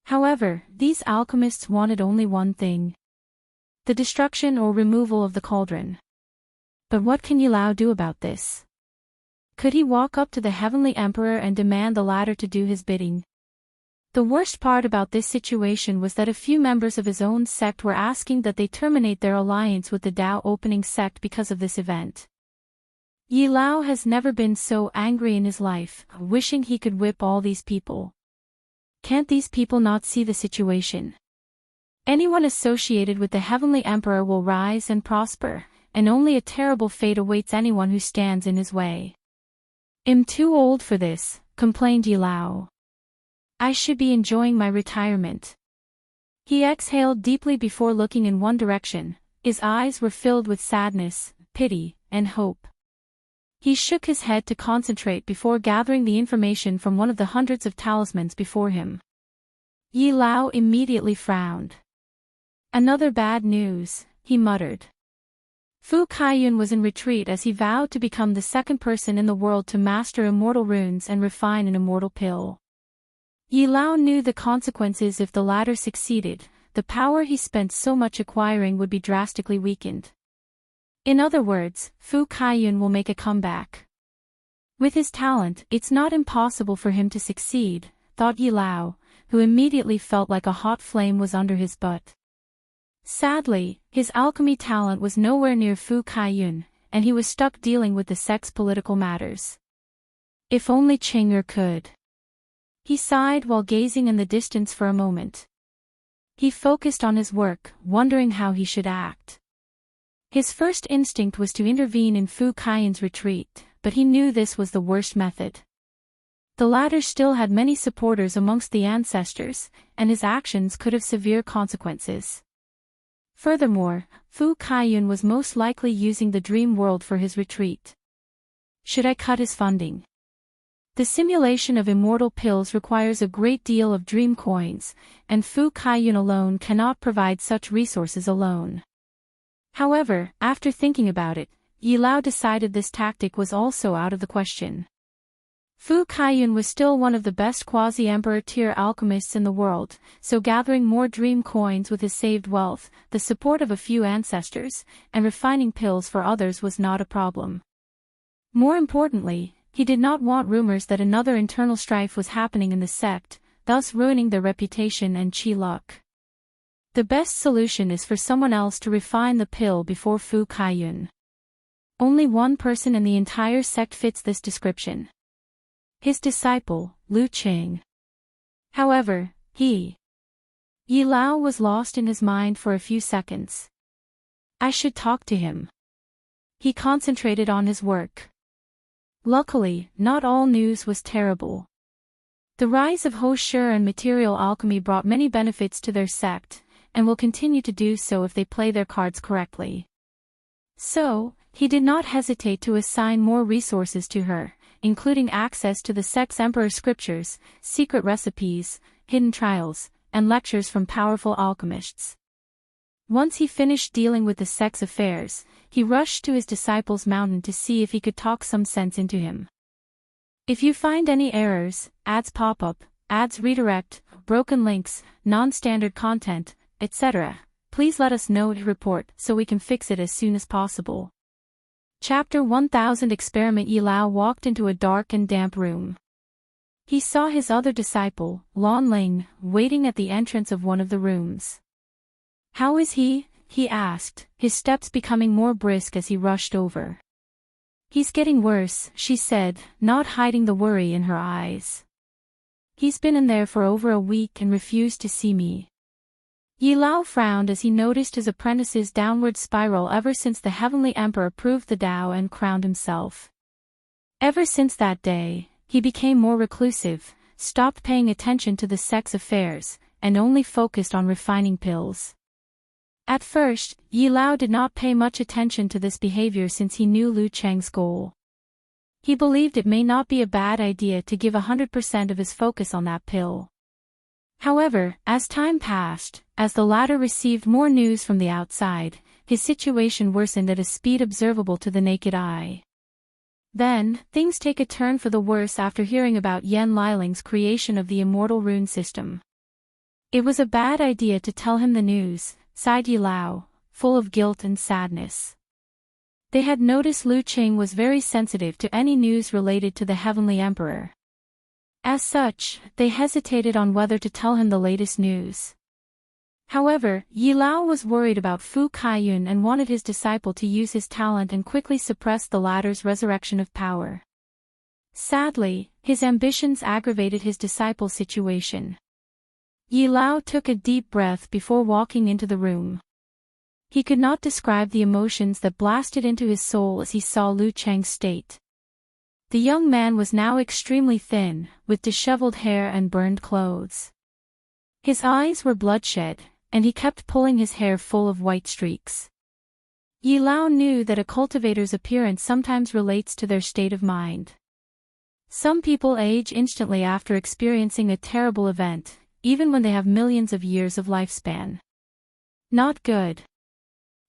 S1: However, these alchemists wanted only one thing: the destruction or removal of the cauldron. But what can Yi Lao do about this? Could he walk up to the Heavenly Emperor and demand the latter to do his bidding? The worst part about this situation was that a few members of his own sect were asking that they terminate their alliance with the Dao Opening sect because of this event. Yi Lao has never been so angry in his life, wishing he could whip all these people. Can't these people not see the situation? Anyone associated with the Heavenly Emperor will rise and prosper, and only a terrible fate awaits anyone who stands in his way. I'm too old for this, complained Yi Lao. I should be enjoying my retirement. He exhaled deeply before looking in one direction. His eyes were filled with sadness, pity, and hope. He shook his head to concentrate before gathering the information from one of the hundreds of talismans before him. Yi Lao immediately frowned. Another bad news, he muttered. Fu Kaiyun was in retreat as he vowed to become the second person in the world to master immortal runes and refine an immortal pill. Yi Lao knew the consequences if the latter succeeded. The power he spent so much acquiring would be drastically weakened. In other words, Fu Kaiyun will make a comeback. With his talent, it's not impossible for him to succeed, thought Yi Lao, who immediately felt like a hot flame was under his butt. Sadly, his alchemy talent was nowhere near Fu Kaiyun, and he was stuck dealing with the sect's political matters. If only Cheng'er could. He sighed while gazing in the distance for a moment. He focused on his work, wondering how he should act. His first instinct was to intervene in Fu Kaiyun's retreat, but he knew this was the worst method. The latter still had many supporters amongst the ancestors, and his actions could have severe consequences. Furthermore, Fu Kaiyun was most likely using the dream world for his retreat. Should I cut his funding? The simulation of immortal pills requires a great deal of dream coins, and Fu Kaiyun alone cannot provide such resources alone. However, after thinking about it, Yi Lao decided this tactic was also out of the question. Fu Kaiyun was still one of the best quasi-emperor tier alchemists in the world, so gathering more dream coins with his saved wealth, the support of a few ancestors, and refining pills for others was not a problem. More importantly, he did not want rumors that another internal strife was happening in the sect, thus ruining their reputation and chi luck. The best solution is for someone else to refine the pill before Fu Kaiyun. Only one person in the entire sect fits this description. His disciple, Lu Qing. However, Yi Lao was lost in his mind for a few seconds. I should talk to him. He concentrated on his work. Luckily, not all news was terrible. The rise of Ho Shi and material alchemy brought many benefits to their sect, and will continue to do so if they play their cards correctly. So, he did not hesitate to assign more resources to her, including access to the sect's emperor scriptures, secret recipes, hidden trials, and lectures from powerful alchemists. Once he finished dealing with the sect's affairs, he rushed to his disciple's mountain to see if he could talk some sense into him. If you find any errors, ads pop up, ads redirect, broken links, non-standard content, etc., please let us know to report so we can fix it as soon as possible. Chapter 1000 Experiment. Yi Lao walked into a dark and damp room. He saw his other disciple, Lan Ling, waiting at the entrance of one of the rooms. How is he? He asked, his steps becoming more brisk as he rushed over. He's getting worse, she said, not hiding the worry in her eyes. He's been in there for over a week and refused to see me. Yi Lao frowned as he noticed his apprentice's downward spiral ever since the Heavenly Emperor proved the Tao and crowned himself. Ever since that day, he became more reclusive, stopped paying attention to the sex affairs, and only focused on refining pills. At first, Yi Lao did not pay much attention to this behavior since he knew Lu Cheng's goal. He believed it may not be a bad idea to give 100% of his focus on that pill. However, as time passed, as the latter received more news from the outside, his situation worsened at a speed observable to the naked eye. Then, things take a turn for the worse after hearing about Yan Liling's creation of the Immortal rune system. It was a bad idea to tell him the news, sighed Yi Lao, full of guilt and sadness. They had noticed Lu Qing was very sensitive to any news related to the Heavenly Emperor. As such, they hesitated on whether to tell him the latest news. However, Yi Lao was worried about Fu Kaiyun and wanted his disciple to use his talent and quickly suppress the latter's resurrection of power. Sadly, his ambitions aggravated his disciple's situation. Yi Lao took a deep breath before walking into the room. He could not describe the emotions that blasted into his soul as he saw Lu Cheng's state. The young man was now extremely thin, with disheveled hair and burned clothes. His eyes were bloodshot, and he kept pulling his hair full of white streaks. Yi Lao knew that a cultivator's appearance sometimes relates to their state of mind. Some people age instantly after experiencing a terrible event, even when they have millions of years of lifespan. Not good.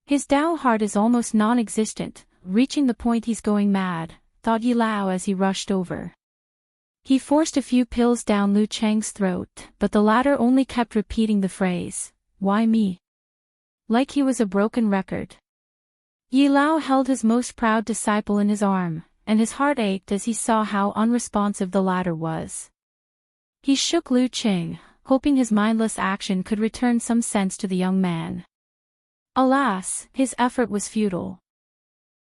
S1: His Tao heart is almost non-existent, reaching the point he's going mad, thought Yi Lao as he rushed over. He forced a few pills down Lu Cheng's throat, but the latter only kept repeating the phrase, "Why me?" like he was a broken record. Yi Lao held his most proud disciple in his arm, and his heart ached as he saw how unresponsive the latter was. He shook Lu Cheng, hoping his mindless action could return some sense to the young man. Alas, his effort was futile.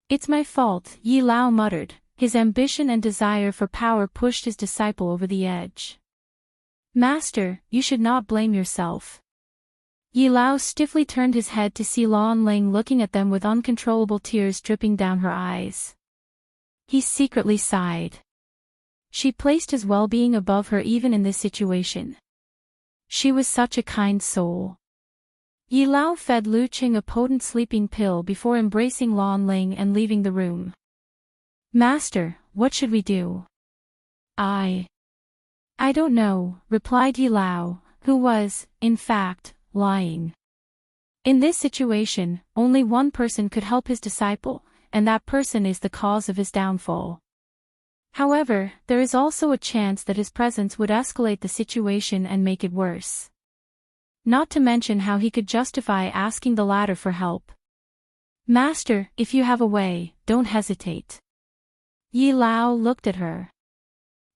S1: "It's my fault," Yi Lao muttered, his ambition and desire for power pushed his disciple over the edge. "Master, you should not blame yourself." Yi Lao stiffly turned his head to see Lan Ling looking at them with uncontrollable tears dripping down her eyes. He secretly sighed. She placed his well-being above her even in this situation. She was such a kind soul. Yi Lao fed Lu Qing a potent sleeping pill before embracing Lan Ling and leaving the room. "Master, what should we do?" I don't know," replied Yi Lao, who was, in fact, lying. In this situation, only one person could help his disciple, and that person is the cause of his downfall. However, there is also a chance that his presence would escalate the situation and make it worse. Not to mention how he could justify asking the latter for help. "Master, if you have a way, don't hesitate." Yi Lao looked at her.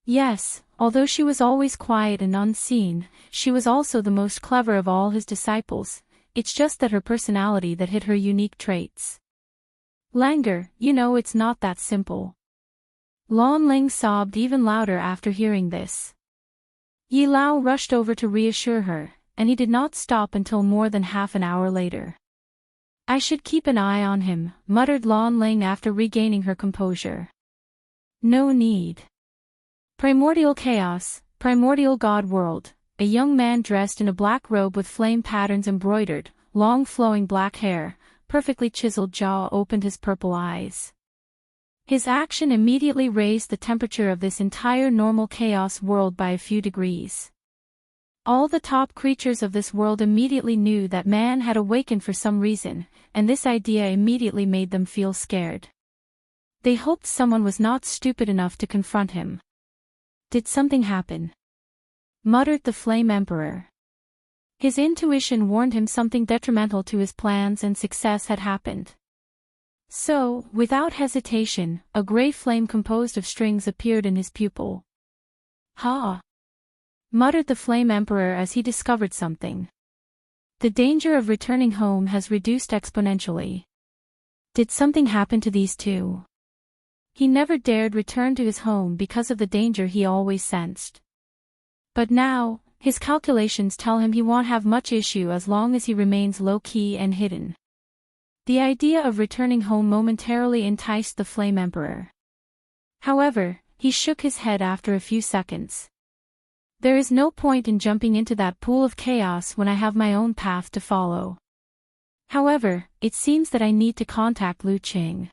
S1: Yes, although she was always quiet and unseen, she was also the most clever of all his disciples, it's just that her personality that hid her unique traits. "Langur, you know it's not that simple." Lan Ling sobbed even louder after hearing this. Yi Lao rushed over to reassure her, and he did not stop until more than half an hour later. "I should keep an eye on him," muttered Lan Ling after regaining her composure. "No need." Primordial Chaos, Primordial God World, a young man dressed in a black robe with flame patterns embroidered, long flowing black hair, perfectly chiseled jaw opened his purple eyes. His action immediately raised the temperature of this entire normal chaos world by a few degrees. All the top creatures of this world immediately knew that man had awakened for some reason, and this idea immediately made them feel scared. They hoped someone was not stupid enough to confront him. "Did something happen?" muttered the Flame Emperor. His intuition warned him something detrimental to his plans and success had happened. So, without hesitation, a gray flame composed of strings appeared in his pupil. "Ha!" muttered the Flame Emperor as he discovered something. The danger of returning home has reduced exponentially. Did something happen to these two? He never dared return to his home because of the danger he always sensed. But now, his calculations tell him he won't have much issue as long as he remains low-key and hidden. The idea of returning home momentarily enticed the Flame Emperor. However, he shook his head after a few seconds. There is no point in jumping into that pool of chaos when I have my own path to follow. However, it seems that I need to contact Lu Qing.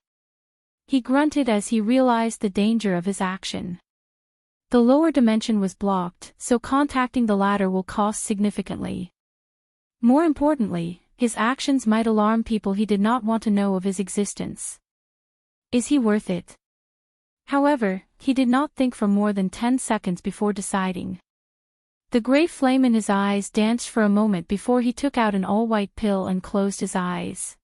S1: He grunted as he realized the danger of his action. The lower dimension was blocked, so contacting the latter will cost significantly. More importantly, his actions might alarm people he did not want to know of his existence. Is he worth it? However, he did not think for more than 10 seconds before deciding. The gray flame in his eyes danced for a moment before he took out an all-white pill and closed his eyes.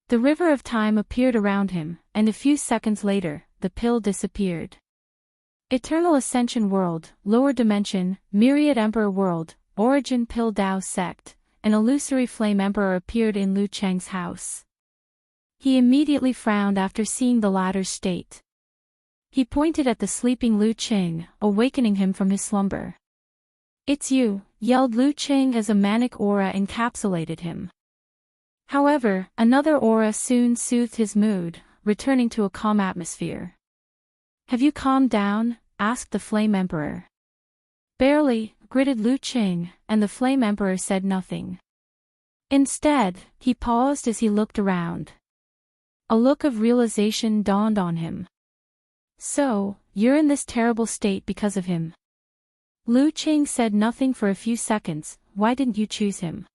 S1: The river of time appeared around him, and a few seconds later, the pill disappeared. Eternal Ascension World, Lower Dimension, Myriad Emperor World, Origin Pill Dao Sect, an illusory Flame Emperor appeared in Lu Cheng's house. He immediately frowned after seeing the latter's state. He pointed at the sleeping Lu Qing, awakening him from his slumber. "It's you," yelled Lu Qing as a manic aura encapsulated him. However, another aura soon soothed his mood, returning to a calm atmosphere. "Have you calmed down?" asked the Flame Emperor. "Barely," gritted Lu Qing, and the Flame Emperor said nothing. Instead, he paused as he looked around. A look of realization dawned on him. "So, you're in this terrible state because of him." Lu Qing said nothing for a few seconds. "Why didn't you choose him?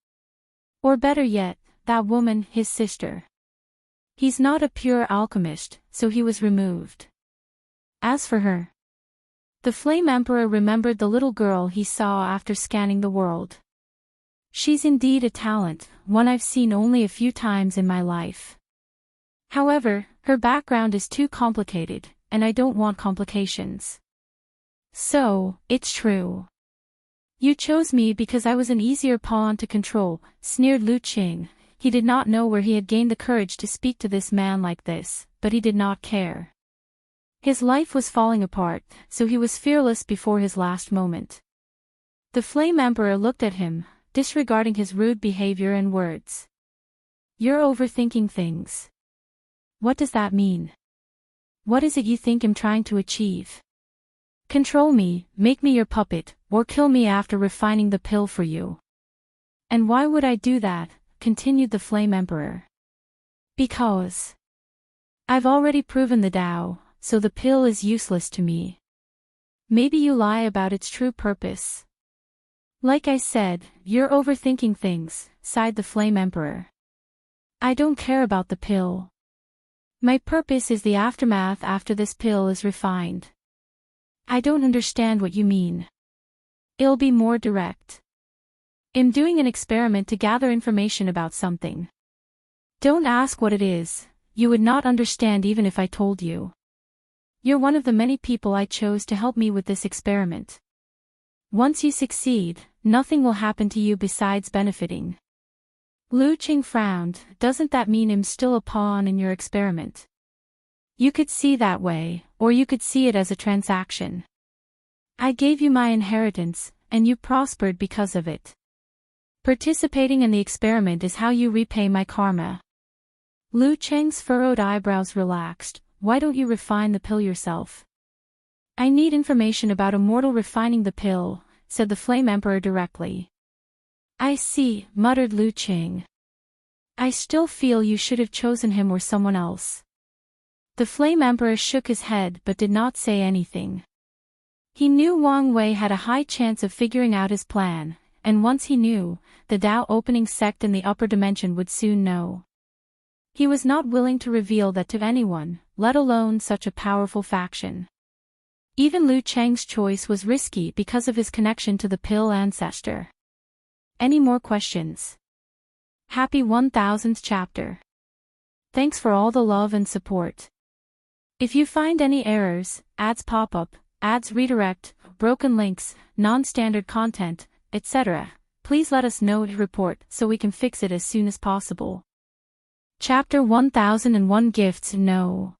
S1: Or better yet, that woman, his sister?" "He's not a pure alchemist, so he was removed." "As for her..." The Flame Emperor remembered the little girl he saw after scanning the world. "She's indeed a talent, one I've seen only a few times in my life. However, her background is too complicated, and I don't want complications." "So, it's true. You chose me because I was an easier pawn to control," sneered Lu Qing. He did not know where he had gained the courage to speak to this man like this, but he did not care. His life was falling apart, so he was fearless before his last moment. The Flame Emperor looked at him, disregarding his rude behavior and words. "You're overthinking things. What does that mean? What is it you think I'm trying to achieve? Control me, make me your puppet, or kill me after refining the pill for you." "And why would I do that?" continued the Flame Emperor. "Because I've already proven the Tao, so the pill is useless to me." "Maybe you lie about its true purpose." "Like I said, you're overthinking things," sighed the Flame Emperor. "I don't care about the pill. My purpose is the aftermath after this pill is refined." "I don't understand what you mean." "It'll be more direct. I'm doing an experiment to gather information about something. Don't ask what it is, you would not understand even if I told you. You're one of the many people I chose to help me with this experiment. Once you succeed, nothing will happen to you besides benefiting." Lu Qing frowned. "Doesn't that mean I'm still a pawn in your experiment?" "You could see that way, or you could see it as a transaction. I gave you my inheritance, and you prospered because of it. Participating in the experiment is how you repay my karma." Lu Cheng's furrowed eyebrows relaxed. "Why don't you refine the pill yourself?" "I need information about Immortal refining the pill," said the Flame Emperor directly. "I see," muttered Lu Qing. "I still feel you should have chosen him or someone else." The Flame Emperor shook his head but did not say anything. He knew Wang Wei had a high chance of figuring out his plan, and once he knew, the Tao opening sect in the upper dimension would soon know. He was not willing to reveal that to anyone, let alone such a powerful faction. Even Lu Cheng's choice was risky because of his connection to the pill ancestor. Any more questions? Happy 1000th chapter. Thanks for all the love and support. If you find any errors, ads pop up, ads redirect, broken links, non-standard content, etc., please let us know to report so we can fix it as soon as possible. Chapter 1001 Gifts. No.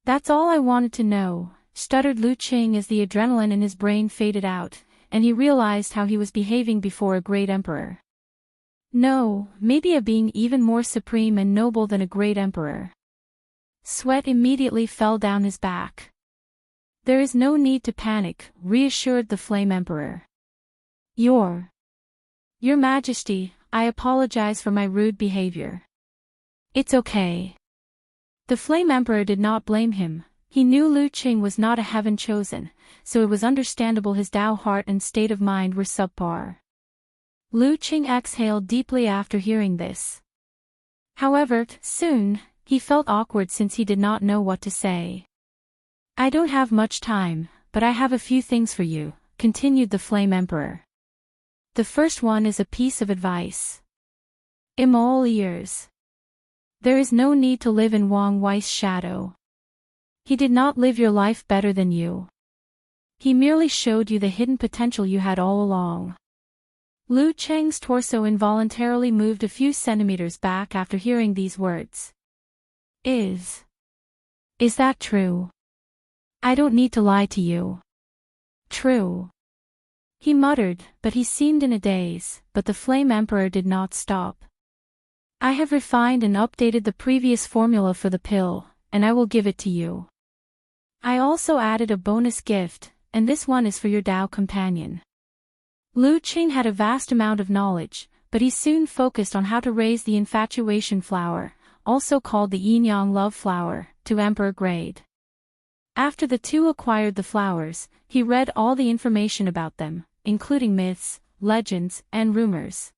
S1: That's all I wanted to know, stuttered Lu Qing as the adrenaline in his brain faded out, and he realized how he was behaving before a great emperor. No, maybe a being even more supreme and noble than a great emperor. Sweat immediately fell down his back. There is no need to panic, reassured the Flame Emperor. Your Majesty, I apologize for my rude behavior. It's okay. The Flame Emperor did not blame him. He knew Lu Qing was not a heaven chosen, so it was understandable his Dao heart and state of mind were subpar. Lu Qing exhaled deeply after hearing this. However, soon, he felt awkward since he did not know what to say. I don't have much time, but I have a few things for you, continued the Flame Emperor. The first one is a piece of advice. I'm all ears. There is no need to live in Wang Wei's shadow. He did not live your life better than you. He merely showed you the hidden potential you had all along. Lu Cheng's torso involuntarily moved a few centimeters back after hearing these words. Is that true? I don't need to lie to you. True. He muttered, but he seemed in a daze, but the Flame Emperor did not stop. I have refined and updated the previous formula for the pill, and I will give it to you. I also added a bonus gift, and this one is for your Dao companion. Lu Qing had a vast amount of knowledge, but he soon focused on how to raise the infatuation flower, also called the yin-yang love flower, to emperor grade. After the two acquired the flowers, he read all the information about them, including myths, legends, and rumors.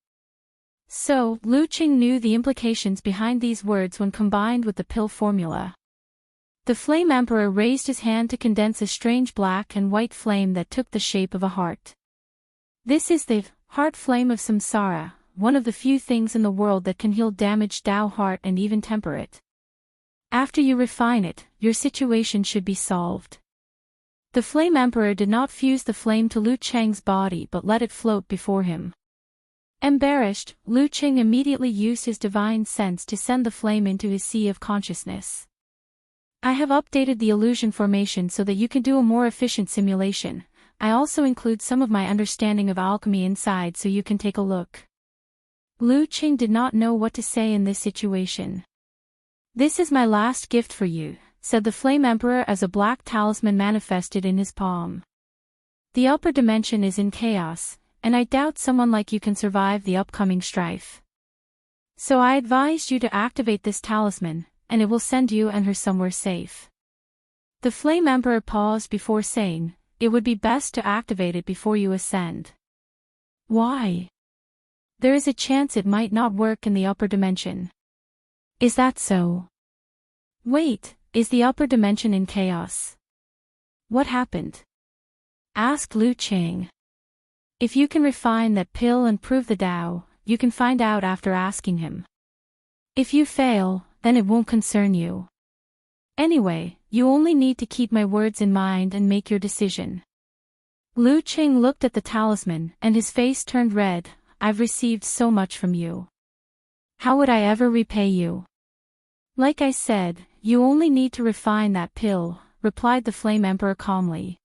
S1: So, Lu Qing knew the implications behind these words when combined with the pill formula. The Flame Emperor raised his hand to condense a strange black and white flame that took the shape of a heart. This is the heart flame of samsara, one of the few things in the world that can heal damaged Dao heart and even temper it. After you refine it, your situation should be solved. The Flame Emperor did not fuse the flame to Lu Cheng's body but let it float before him. Embarrassed, Lu Qing immediately used his divine sense to send the flame into his sea of consciousness. I have updated the illusion formation so that you can do a more efficient simulation. I also include some of my understanding of alchemy inside so you can take a look. Lu Qing did not know what to say in this situation. This is my last gift for you, said the Flame Emperor as a black talisman manifested in his palm. The upper dimension is in chaos, and I doubt someone like you can survive the upcoming strife. So I advised you to activate this talisman, and it will send you and her somewhere safe. The Flame Emperor paused before saying, it would be best to activate it before you ascend. Why? There is a chance it might not work in the upper dimension. Is that so? Wait, is the upper dimension in chaos? What happened? Asked Lu Qing. If you can refine that pill and prove the Dao, you can find out after asking him. If you fail, then it won't concern you. Anyway, you only need to keep my words in mind and make your decision. Lu Qing looked at the talisman and his face turned red. I've received so much from you. How would I ever repay you? Like I said, you only need to refine that pill, replied the Flame Emperor calmly.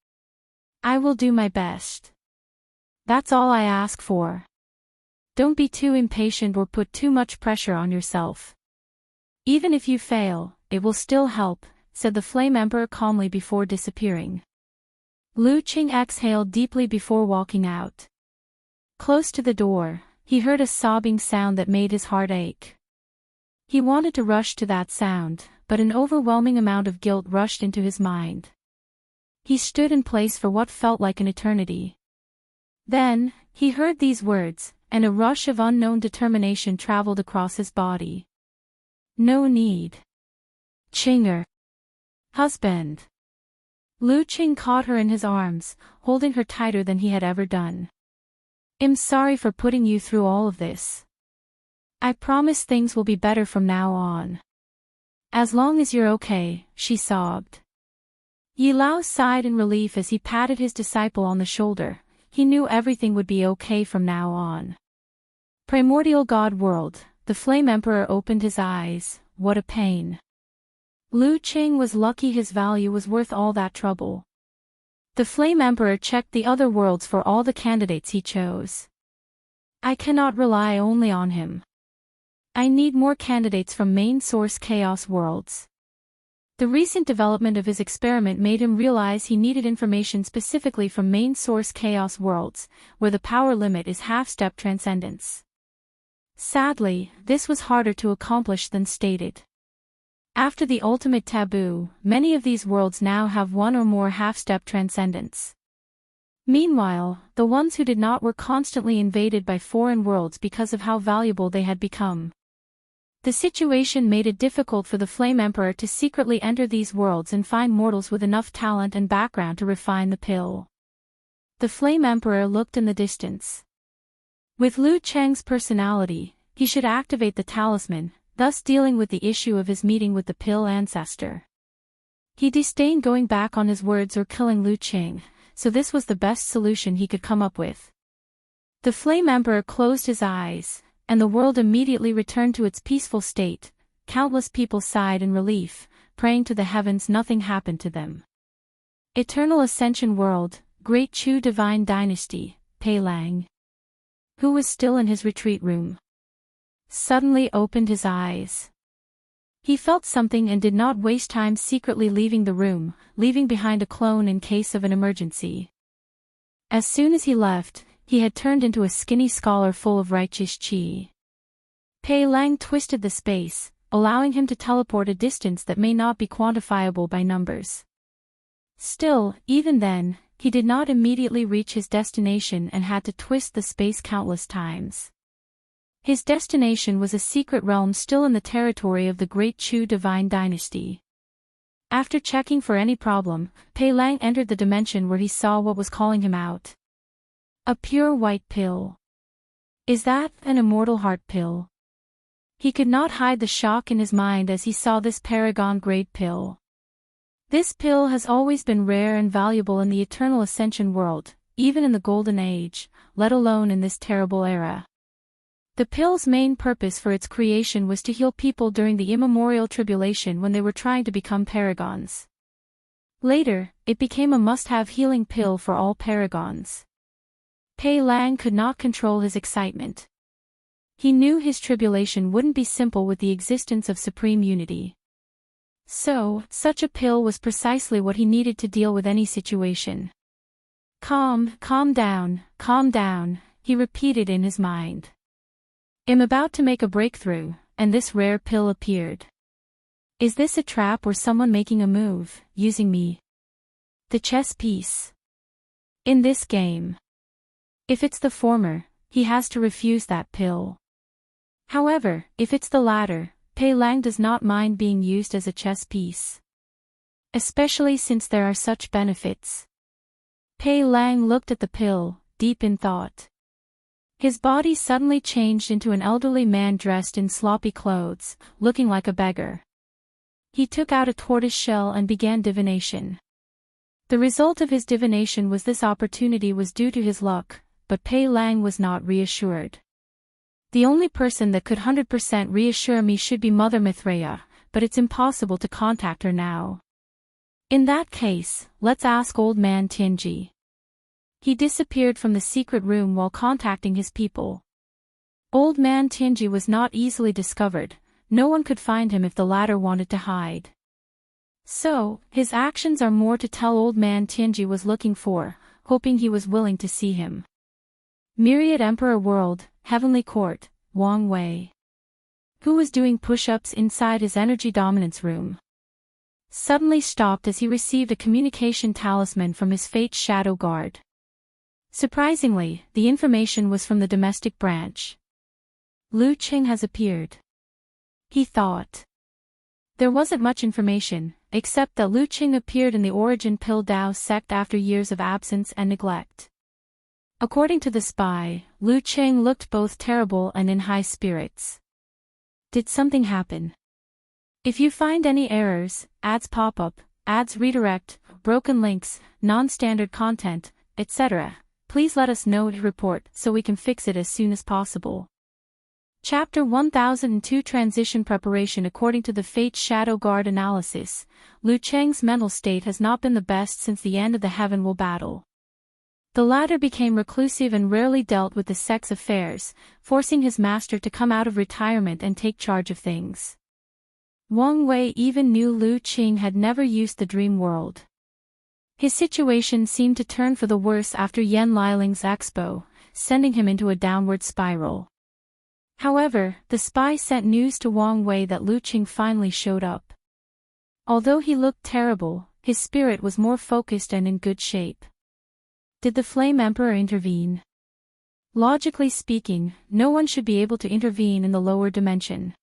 S1: I will do my best. That's all I ask for. Don't be too impatient or put too much pressure on yourself. Even if you fail, it will still help, said the Flame Emperor calmly before disappearing. Lu Qing exhaled deeply before walking out. Close to the door, he heard a sobbing sound that made his heart ache. He wanted to rush to that sound, but an overwhelming amount of guilt rushed into his mind. He stood in place for what felt like an eternity. Then, he heard these words, and a rush of unknown determination traveled across his body. No need. Qinger. Husband. Lu Qing caught her in his arms, holding her tighter than he had ever done. I'm sorry for putting you through all of this. I promise things will be better from now on. As long as you're okay, she sobbed. Yi Lao sighed in relief as he patted his disciple on the shoulder. he knew everything would be okay from now on. Primordial God World, the Flame Emperor opened his eyes. What a pain. Lu Qing was lucky his value was worth all that trouble. The Flame Emperor checked the other worlds for all the candidates he chose. I cannot rely only on him. I need more candidates from main source Chaos worlds. The recent development of his experiment made him realize he needed information specifically from main source Chaos worlds, where the power limit is half-step transcendence. Sadly, this was harder to accomplish than stated. After the ultimate taboo, many of these worlds now have one or more half-step transcendence. Meanwhile, the ones who did not were constantly invaded by foreign worlds because of how valuable they had become. The situation made it difficult for the Flame Emperor to secretly enter these worlds and find mortals with enough talent and background to refine the pill. The Flame Emperor looked in the distance. With Lu Cheng's personality, he should activate the talisman, thus dealing with the issue of his meeting with the pill ancestor. He disdained going back on his words or killing Lu Cheng, so this was the best solution he could come up with. The Flame Emperor closed his eyes, and the world immediately returned to its peaceful state. Countless people sighed in relief, praying to the heavens nothing happened to them. Eternal Ascension World, Great Chu Divine Dynasty, Pei Lang, who was still in his retreat room, suddenly opened his eyes. He felt something and did not waste time secretly leaving the room, leaving behind a clone in case of an emergency. As soon as he left, he had turned into a skinny scholar full of righteous chi. Pei Lang twisted the space, allowing him to teleport a distance that may not be quantifiable by numbers. Still, even then, he did not immediately reach his destination and had to twist the space countless times. His destination was a secret realm still in the territory of the Great Chu Divine Dynasty. After checking for any problem, Pei Lang entered the dimension where he saw what was calling him out. A pure white pill. Is that an immortal heart pill? He could not hide the shock in his mind as he saw this paragon-grade pill. This pill has always been rare and valuable in the Eternal Ascension world, even in the Golden Age, let alone in this terrible era. The pill's main purpose for its creation was to heal people during the immemorial tribulation when they were trying to become paragons. Later, it became a must-have healing pill for all paragons. Pei Lang could not control his excitement. He knew his tribulation wouldn't be simple with the existence of supreme unity. So, such a pill was precisely what he needed to deal with any situation. Calm down, he repeated in his mind. I'm about to make a breakthrough, and this rare pill appeared. Is this a trap or someone making a move, using me? The chess piece. In this game. If it's the former, he has to refuse that pill. However, if it's the latter, Pei Lang does not mind being used as a chess piece. Especially since there are such benefits. Pei Lang looked at the pill, deep in thought. His body suddenly changed into an elderly man dressed in sloppy clothes, looking like a beggar. He took out a tortoise shell and began divination. The result of his divination was this opportunity was due to his luck, but Pei Lang was not reassured. The only person that could 100% reassure me should be Mother Mithraea, but it's impossible to contact her now. In that case, let's ask Old Man Tianji. He disappeared from the secret room while contacting his people. Old Man Tianji was not easily discovered, no one could find him if the latter wanted to hide. So, his actions are more to tell Old Man Tianji was looking for, hoping he was willing to see him. Myriad Emperor World, Heavenly Court, Wang Wei, who was doing push-ups inside his energy dominance room, suddenly stopped as he received a communication talisman from his Fate's Shadow Guard. Surprisingly, the information was from the domestic branch. Lu Qing has appeared. He thought. There wasn't much information, except that Lu Qing appeared in the Origin Pill Dao sect after years of absence and neglect. According to the spy, Lu Qing looked both terrible and in high spirits. Did something happen? If you find any errors, ads pop up, ads redirect, broken links, non-standard content, etc., please let us know to report so we can fix it as soon as possible. Chapter 1002 Transition Preparation. According to the Fate's Shadow Guard analysis, Liu Cheng's mental state has not been the best since the end of the Heavenwell battle. The latter became reclusive and rarely dealt with the sex affairs, forcing his master to come out of retirement and take charge of things. Wang Wei even knew Liu Qing had never used the dream world. His situation seemed to turn for the worse after Yan Liling's Expo, sending him into a downward spiral. However, the spy sent news to Wang Wei that Liu Qing finally showed up. Although he looked terrible, his spirit was more focused and in good shape. Did the Flame Emperor intervene? Logically speaking, no one should be able to intervene in the lower dimension.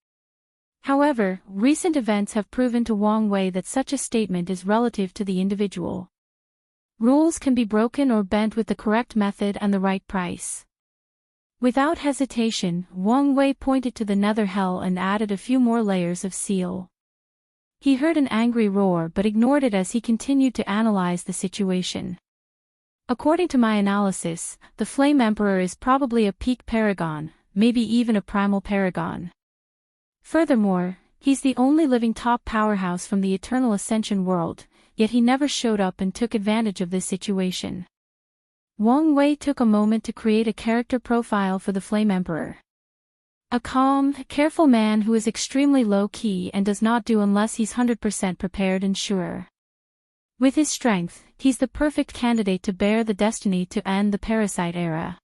S1: However, recent events have proven to Wang Wei that such a statement is relative to the individual. Rules can be broken or bent with the correct method and the right price. Without hesitation, Wang Wei pointed to the nether hell and added a few more layers of seal. He heard an angry roar but ignored it as he continued to analyze the situation. According to my analysis, the Flame Emperor is probably a peak paragon, maybe even a primal paragon. Furthermore, he's the only living top powerhouse from the Eternal Ascension world, yet he never showed up and took advantage of this situation. Wang Wei took a moment to create a character profile for the Flame Emperor. A calm, careful man who is extremely low-key and does not do unless he's 100% prepared and sure. With his strength, he's the perfect candidate to bear the destiny to end the parasite era.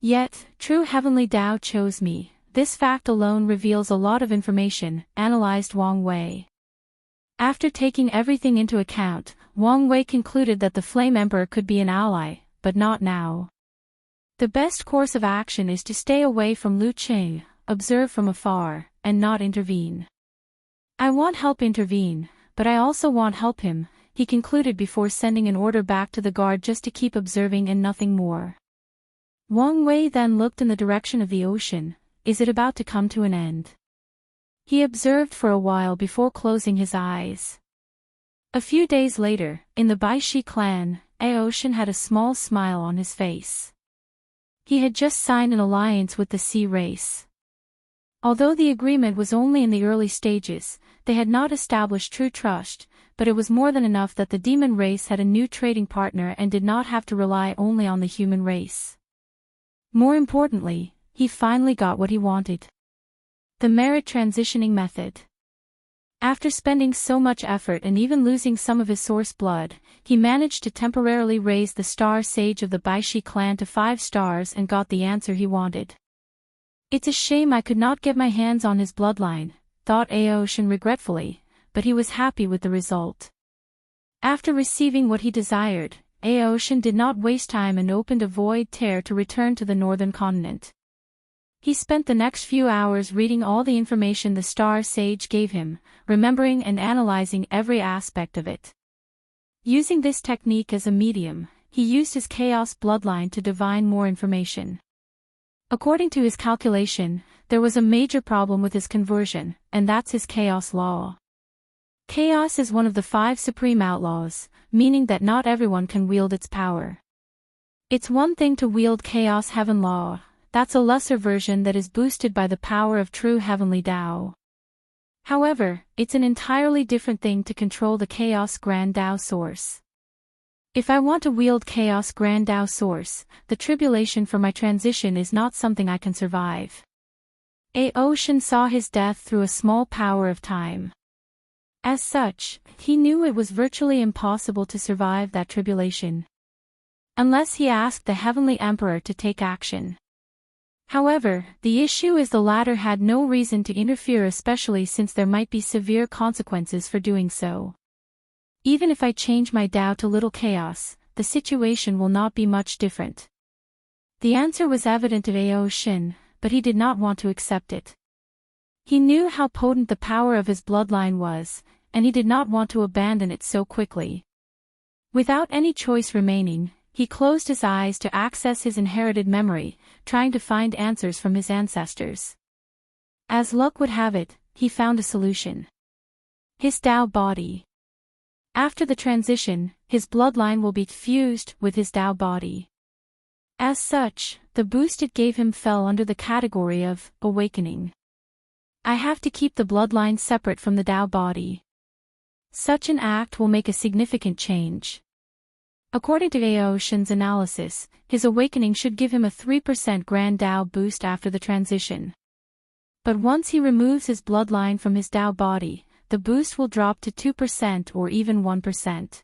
S1: Yet, true heavenly Tao chose me. This fact alone reveals a lot of information, analyzed Wang Wei. After taking everything into account, Wang Wei concluded that the Flame Emperor could be an ally, but not now. The best course of action is to stay away from Liu Qing, observe from afar, and not intervene. I want help intervene, but I also want help him, he concluded before sending an order back to the guard just to keep observing and nothing more. Wang Wei then looked in the direction of the ocean. Is it about to come to an end? He observed for a while before closing his eyes. A few days later, in the Baishi clan, Aoshin had a small smile on his face. He had just signed an alliance with the sea race. Although the agreement was only in the early stages, they had not established true trust, but it was more than enough that the demon race had a new trading partner and did not have to rely only on the human race. More importantly, he finally got what he wanted. The merit transitioning method. After spending so much effort and even losing some of his source blood, he managed to temporarily raise the star sage of the Baishi clan to 5 stars and got the answer he wanted. It's a shame I could not get my hands on his bloodline, thought Aoshin regretfully, but he was happy with the result. After receiving what he desired, Aoshin did not waste time and opened a void tear to return to the northern continent. He spent the next few hours reading all the information the Star Sage gave him, remembering and analyzing every aspect of it. Using this technique as a medium, he used his Chaos bloodline to divine more information. According to his calculation, there was a major problem with his conversion, and that's his Chaos law. Chaos is one of the 5 supreme outlaws, meaning that not everyone can wield its power. It's one thing to wield Chaos Heaven Law. That's a lesser version that is boosted by the power of true heavenly Tao. However, it's an entirely different thing to control the Chaos Grand Tao Source. If I want to wield Chaos Grand Tao Source, the tribulation for my transition is not something I can survive. Aoshin saw his death through a small power of time. As such, he knew it was virtually impossible to survive that tribulation. Unless he asked the Heavenly Emperor to take action. However, the issue is the latter had no reason to interfere, especially since there might be severe consequences for doing so. Even if I change my Tao to little chaos, the situation will not be much different. The answer was evident to Aoshin, but he did not want to accept it. He knew how potent the power of his bloodline was, and he did not want to abandon it so quickly. Without any choice remaining, he closed his eyes to access his inherited memory, trying to find answers from his ancestors. As luck would have it, he found a solution. His Tao body. After the transition, his bloodline will be fused with his Tao body. As such, the boost it gave him fell under the category of awakening. I have to keep the bloodline separate from the Tao body. Such an act will make a significant change. According to Aoshin's analysis, his awakening should give him a 3% Grand Tao boost after the transition. But once he removes his bloodline from his Tao body, the boost will drop to 2% or even 1%.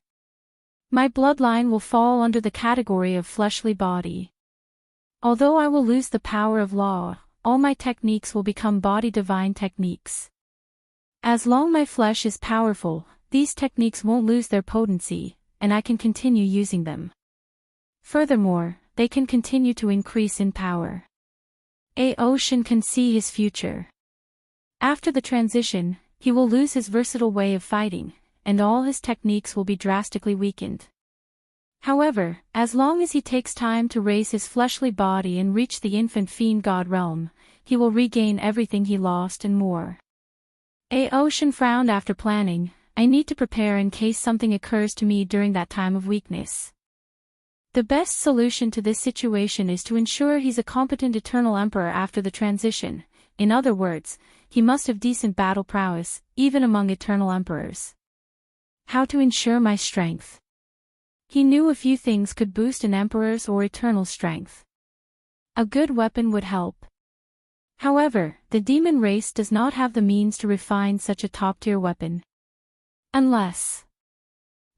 S1: My bloodline will fall under the category of fleshly body. Although I will lose the power of law, all my techniques will become body divine techniques. As long my flesh is powerful, these techniques won't lose their potency, and I can continue using them. Furthermore, they can continue to increase in power. Aoshin can see his future. After the transition, he will lose his versatile way of fighting, and all his techniques will be drastically weakened. However, as long as he takes time to raise his fleshly body and reach the infant fiend god realm, he will regain everything he lost and more. Aoshin frowned after planning. I need to prepare in case something occurs to me during that time of weakness. The best solution to this situation is to ensure he's a competent eternal emperor after the transition. In other words, he must have decent battle prowess, even among eternal emperors. How to ensure my strength? He knew a few things could boost an emperor's or eternal strength. A good weapon would help. However, the demon race does not have the means to refine such a top-tier weapon. Unless...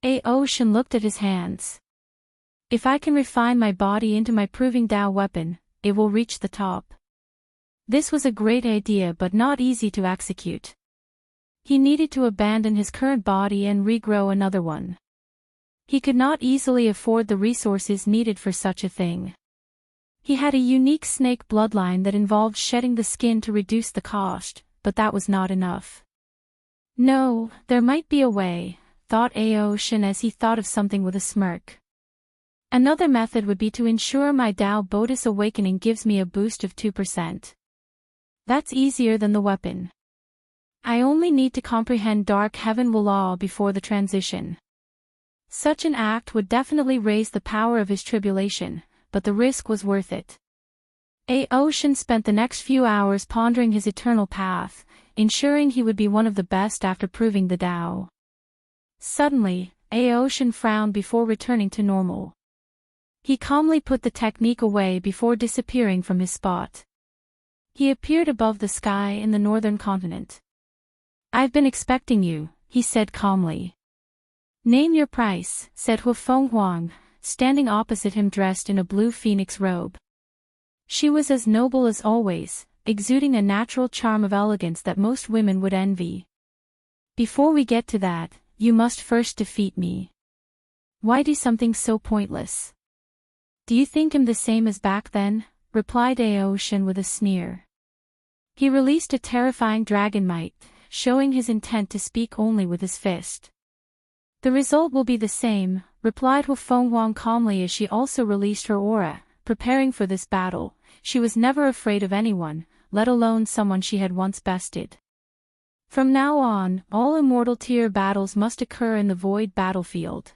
S1: Aoshin looked at his hands. If I can refine my body into my proving Tao weapon, it will reach the top. This was a great idea but not easy to execute. He needed to abandon his current body and regrow another one. He could not easily afford the resources needed for such a thing. He had a unique snake bloodline that involved shedding the skin to reduce the cost, but that was not enough. No, there might be a way, thought Aoshin as he thought of something with a smirk. Another method would be to ensure my Tao Bodhis awakening gives me a boost of 2%. That's easier than the weapon. I only need to comprehend Dark Heaven Law before the transition. Such an act would definitely raise the power of his tribulation, but the risk was worth it. Aoshin spent the next few hours pondering his eternal path, ensuring he would be one of the best after proving the Tao. Suddenly, Aoshin frowned before returning to normal. He calmly put the technique away before disappearing from his spot. He appeared above the sky in the northern continent. I've been expecting you, he said calmly. Name your price, said Hufeng Huang, standing opposite him dressed in a blue phoenix robe. She was as noble as always, exuding a natural charm of elegance that most women would envy. Before we get to that, you must first defeat me. Why do something so pointless? Do you think I'm the same as back then? Replied Aoshin with a sneer. He released a terrifying dragon might, showing his intent to speak only with his fist. The result will be the same, replied Hufeng Huang calmly as she also released her aura, preparing for this battle. She was never afraid of anyone, let alone someone she had once bested. From now on, all immortal tier battles must occur in the void battlefield.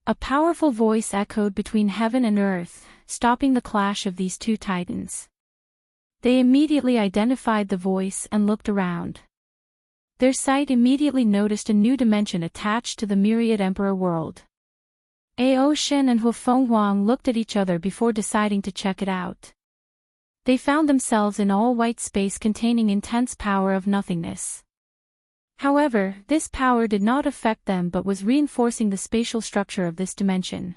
S1: A powerful voice echoed between heaven and earth, stopping the clash of these two titans. They immediately identified the voice and looked around. Their sight immediately noticed a new dimension attached to the myriad emperor world. Aoshin and Hufeng Huang looked at each other before deciding to check it out. They found themselves in all-white space containing intense power of nothingness. However, this power did not affect them but was reinforcing the spatial structure of this dimension.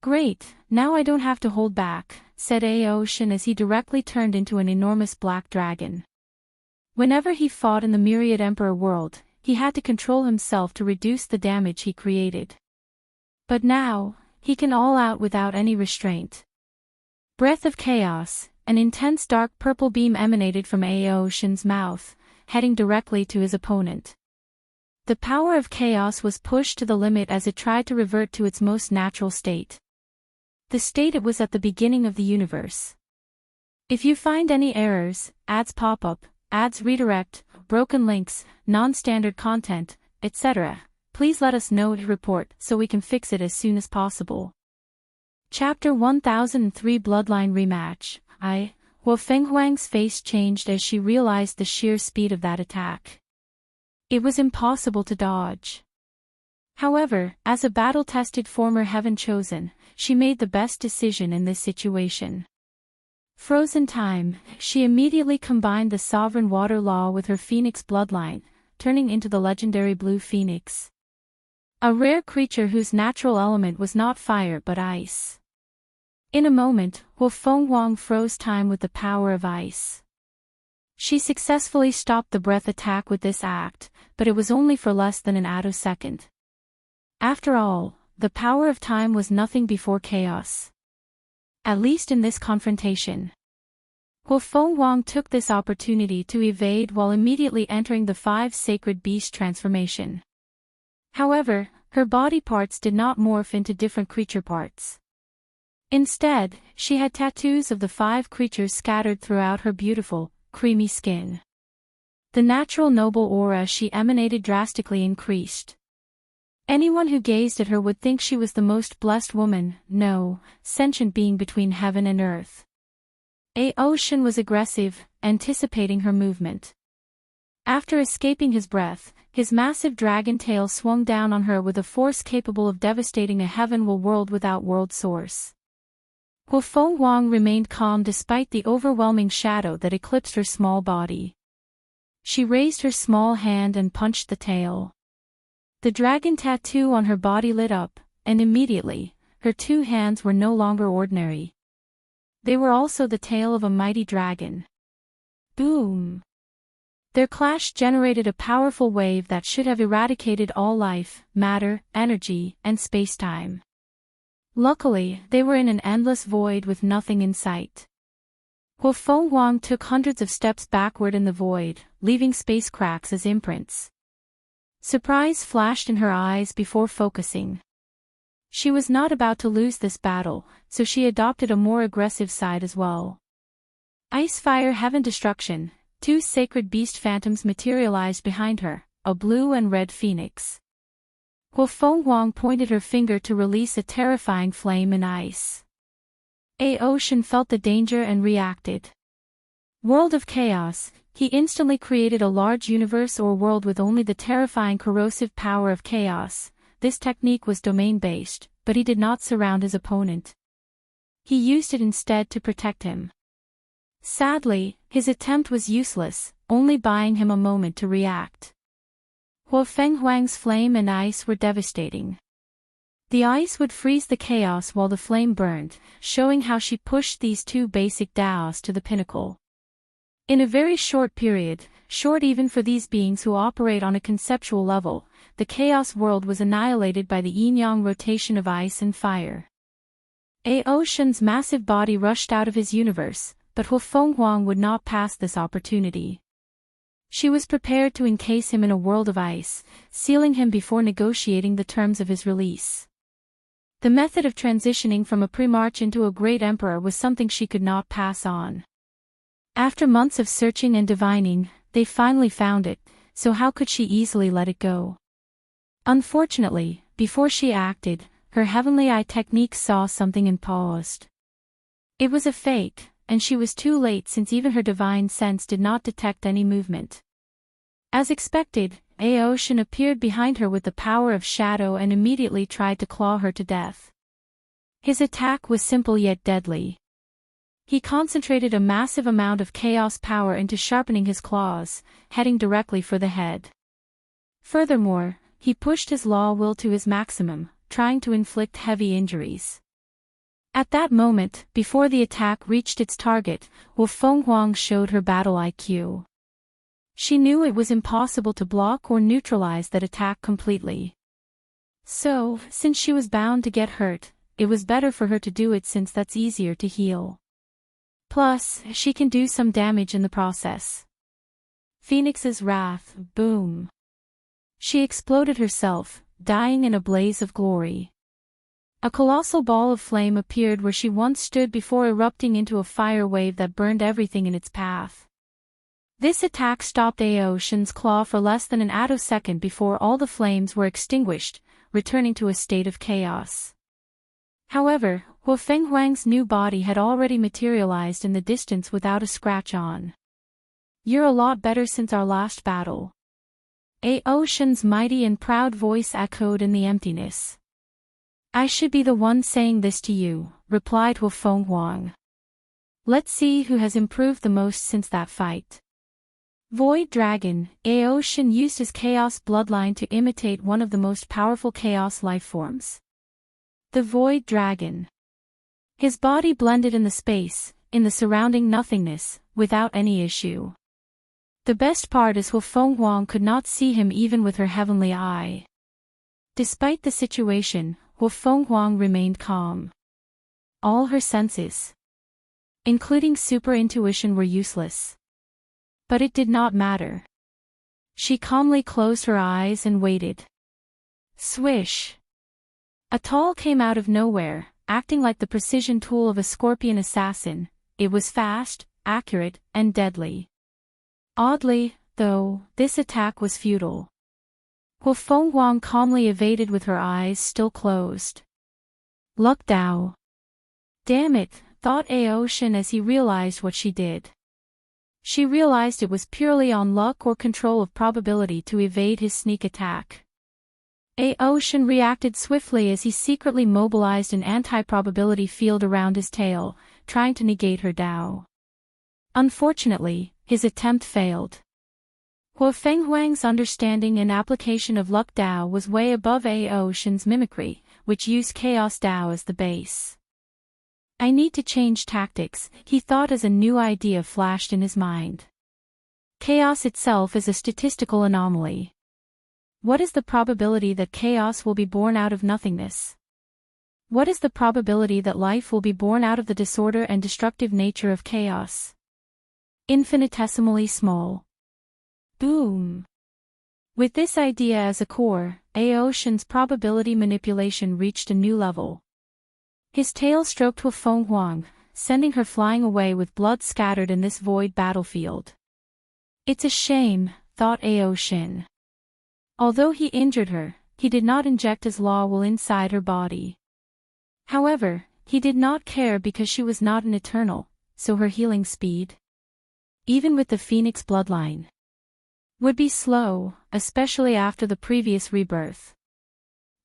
S1: Great, now I don't have to hold back, said Aoshin as he directly turned into an enormous black dragon. Whenever he fought in the myriad emperor world, he had to control himself to reduce the damage he created. But now, he can all out without any restraint. Breath of chaos, an intense dark purple beam emanated from Aoshin's mouth, heading directly to his opponent. The power of chaos was pushed to the limit as it tried to revert to its most natural state. The state it was at the beginning of the universe. If you find any errors, ads pop up, ads redirect, broken links, non-standard content, etc., please let us know to report so we can fix it as soon as possible. Chapter 1003 Bloodline Rematch. Fenghuang's face changed as she realized the sheer speed of that attack. It was impossible to dodge. However, as a battle-tested former Heaven Chosen, she made the best decision in this situation. Frozen time, she immediately combined the Sovereign Water Law with her Phoenix bloodline, turning into the legendary Blue Phoenix. A rare creature whose natural element was not fire but ice. In a moment, Fenghuang froze time with the power of ice. She successfully stopped the breath attack with this act, but it was only for less than an attosecond. After all, the power of time was nothing before chaos. At least in this confrontation. Fenghuang took this opportunity to evade while immediately entering the 5 sacred beast transformation. However, her body parts did not morph into different creature parts. Instead, she had tattoos of the 5 creatures scattered throughout her beautiful, creamy skin. The natural noble aura she emanated drastically increased. Anyone who gazed at her would think she was the most blessed woman, no, sentient being between heaven and earth. Ocean was aggressive, anticipating her movement. After escaping his breath, his massive dragon tail swung down on her with a force capable of devastating a heavenward world without world source. Fenghuang remained calm despite the overwhelming shadow that eclipsed her small body. She raised her small hand and punched the tail. The dragon tattoo on her body lit up, and immediately, her 2 hands were no longer ordinary. They were also the tail of a mighty dragon. Boom! Their clash generated a powerful wave that should have eradicated all life, matter, energy, and space-time. Luckily, they were in an endless void with nothing in sight. Fenghuang took hundreds of steps backward in the void, leaving space cracks as imprints. Surprise flashed in her eyes before focusing. She was not about to lose this battle, so she adopted a more aggressive side as well. Ice Fire Heaven Destruction, 2 sacred beast phantoms materialized behind her, a blue and red phoenix. Fenghuang pointed her finger to release a terrifying flame in ice. Ocean felt the danger and reacted. World of Chaos. He instantly created a large universe or world with only the terrifying corrosive power of chaos. This technique was domain-based, but he did not surround his opponent. He used it instead to protect him. Sadly, his attempt was useless, only buying him a moment to react. Fenghuang's flame and ice were devastating. The ice would freeze the chaos while the flame burned, showing how she pushed these 2 basic Daos to the pinnacle. In a very short period, short even for these beings who operate on a conceptual level, the chaos world was annihilated by the yin-yang rotation of ice and fire. Ocean's massive body rushed out of his universe, but Fenghuang would not pass this opportunity. She was prepared to encase him in a world of ice, sealing him before negotiating the terms of his release. The method of transitioning from a Primarch into a great emperor was something she could not pass on. After months of searching and divining, they finally found it, so how could she easily let it go? Unfortunately, before she acted, her heavenly eye technique saw something and paused. It was a fake, and she was too late since even her divine sense did not detect any movement. As expected, Ocean appeared behind her with the power of shadow and immediately tried to claw her to death. His attack was simple yet deadly. He concentrated a massive amount of chaos power into sharpening his claws, heading directly for the head. Furthermore, he pushed his law will to his maximum, trying to inflict heavy injuries. At that moment, before the attack reached its target, Fenghuang showed her battle IQ. She knew it was impossible to block or neutralize that attack completely. So, since she was bound to get hurt, it was better for her to do it since that's easier to heal. Plus, she can do some damage in the process. Phoenix's wrath, boom. She exploded herself, dying in a blaze of glory. A colossal ball of flame appeared where she once stood before erupting into a fire wave that burned everything in its path. This attack stopped Ocean's claw for less than an attosecond before all the flames were extinguished, returning to a state of chaos. However, Huo Fenghuang's new body had already materialized in the distance without a scratch on. "You're a lot better since our last battle." A Ocean's mighty and proud voice echoed in the emptiness. "I should be the one saying this to you," replied Huo Fenghuang. "Let's see who has improved the most since that fight." Void Dragon, Aoshin used his Chaos bloodline to imitate one of the most powerful Chaos lifeforms. The Void Dragon. His body blended in the space, in the surrounding nothingness, without any issue. The best part is Huo Fenghuang could not see him even with her heavenly eye. Despite the situation, Huo Fenghuang remained calm. All her senses, including super intuition, were useless. But it did not matter. She calmly closed her eyes and waited. Swish! A towel came out of nowhere, acting like the precision tool of a scorpion assassin. It was fast, accurate, and deadly. Oddly, though, this attack was futile. Huo Fenghuang calmly evaded with her eyes still closed. Luck Dao. Damn it, thought Aoshin as he realized what she did. She realized it was purely on luck or control of probability to evade his sneak attack. Aoshin reacted swiftly as he secretly mobilized an anti-probability field around his tail, trying to negate her Dao. Unfortunately, his attempt failed. Huo Fenghuang's understanding and application of Luck Dao was way above Aoshin's mimicry, which used Chaos Dao as the base. I need to change tactics, he thought as a new idea flashed in his mind. Chaos itself is a statistical anomaly. What is the probability that chaos will be born out of nothingness? What is the probability that life will be born out of the disorder and destructive nature of chaos? Infinitesimally small. Boom! With this idea as a core, Aoshin's probability manipulation reached a new level. His tail stroked Huo Fenghuang, sending her flying away with blood scattered in this void battlefield. It's a shame, thought Aoshin. Although he injured her, he did not inject his law will inside her body. However, he did not care because she was not an eternal, so her healing speed, even with the Phoenix bloodline, would be slow, especially after the previous rebirth.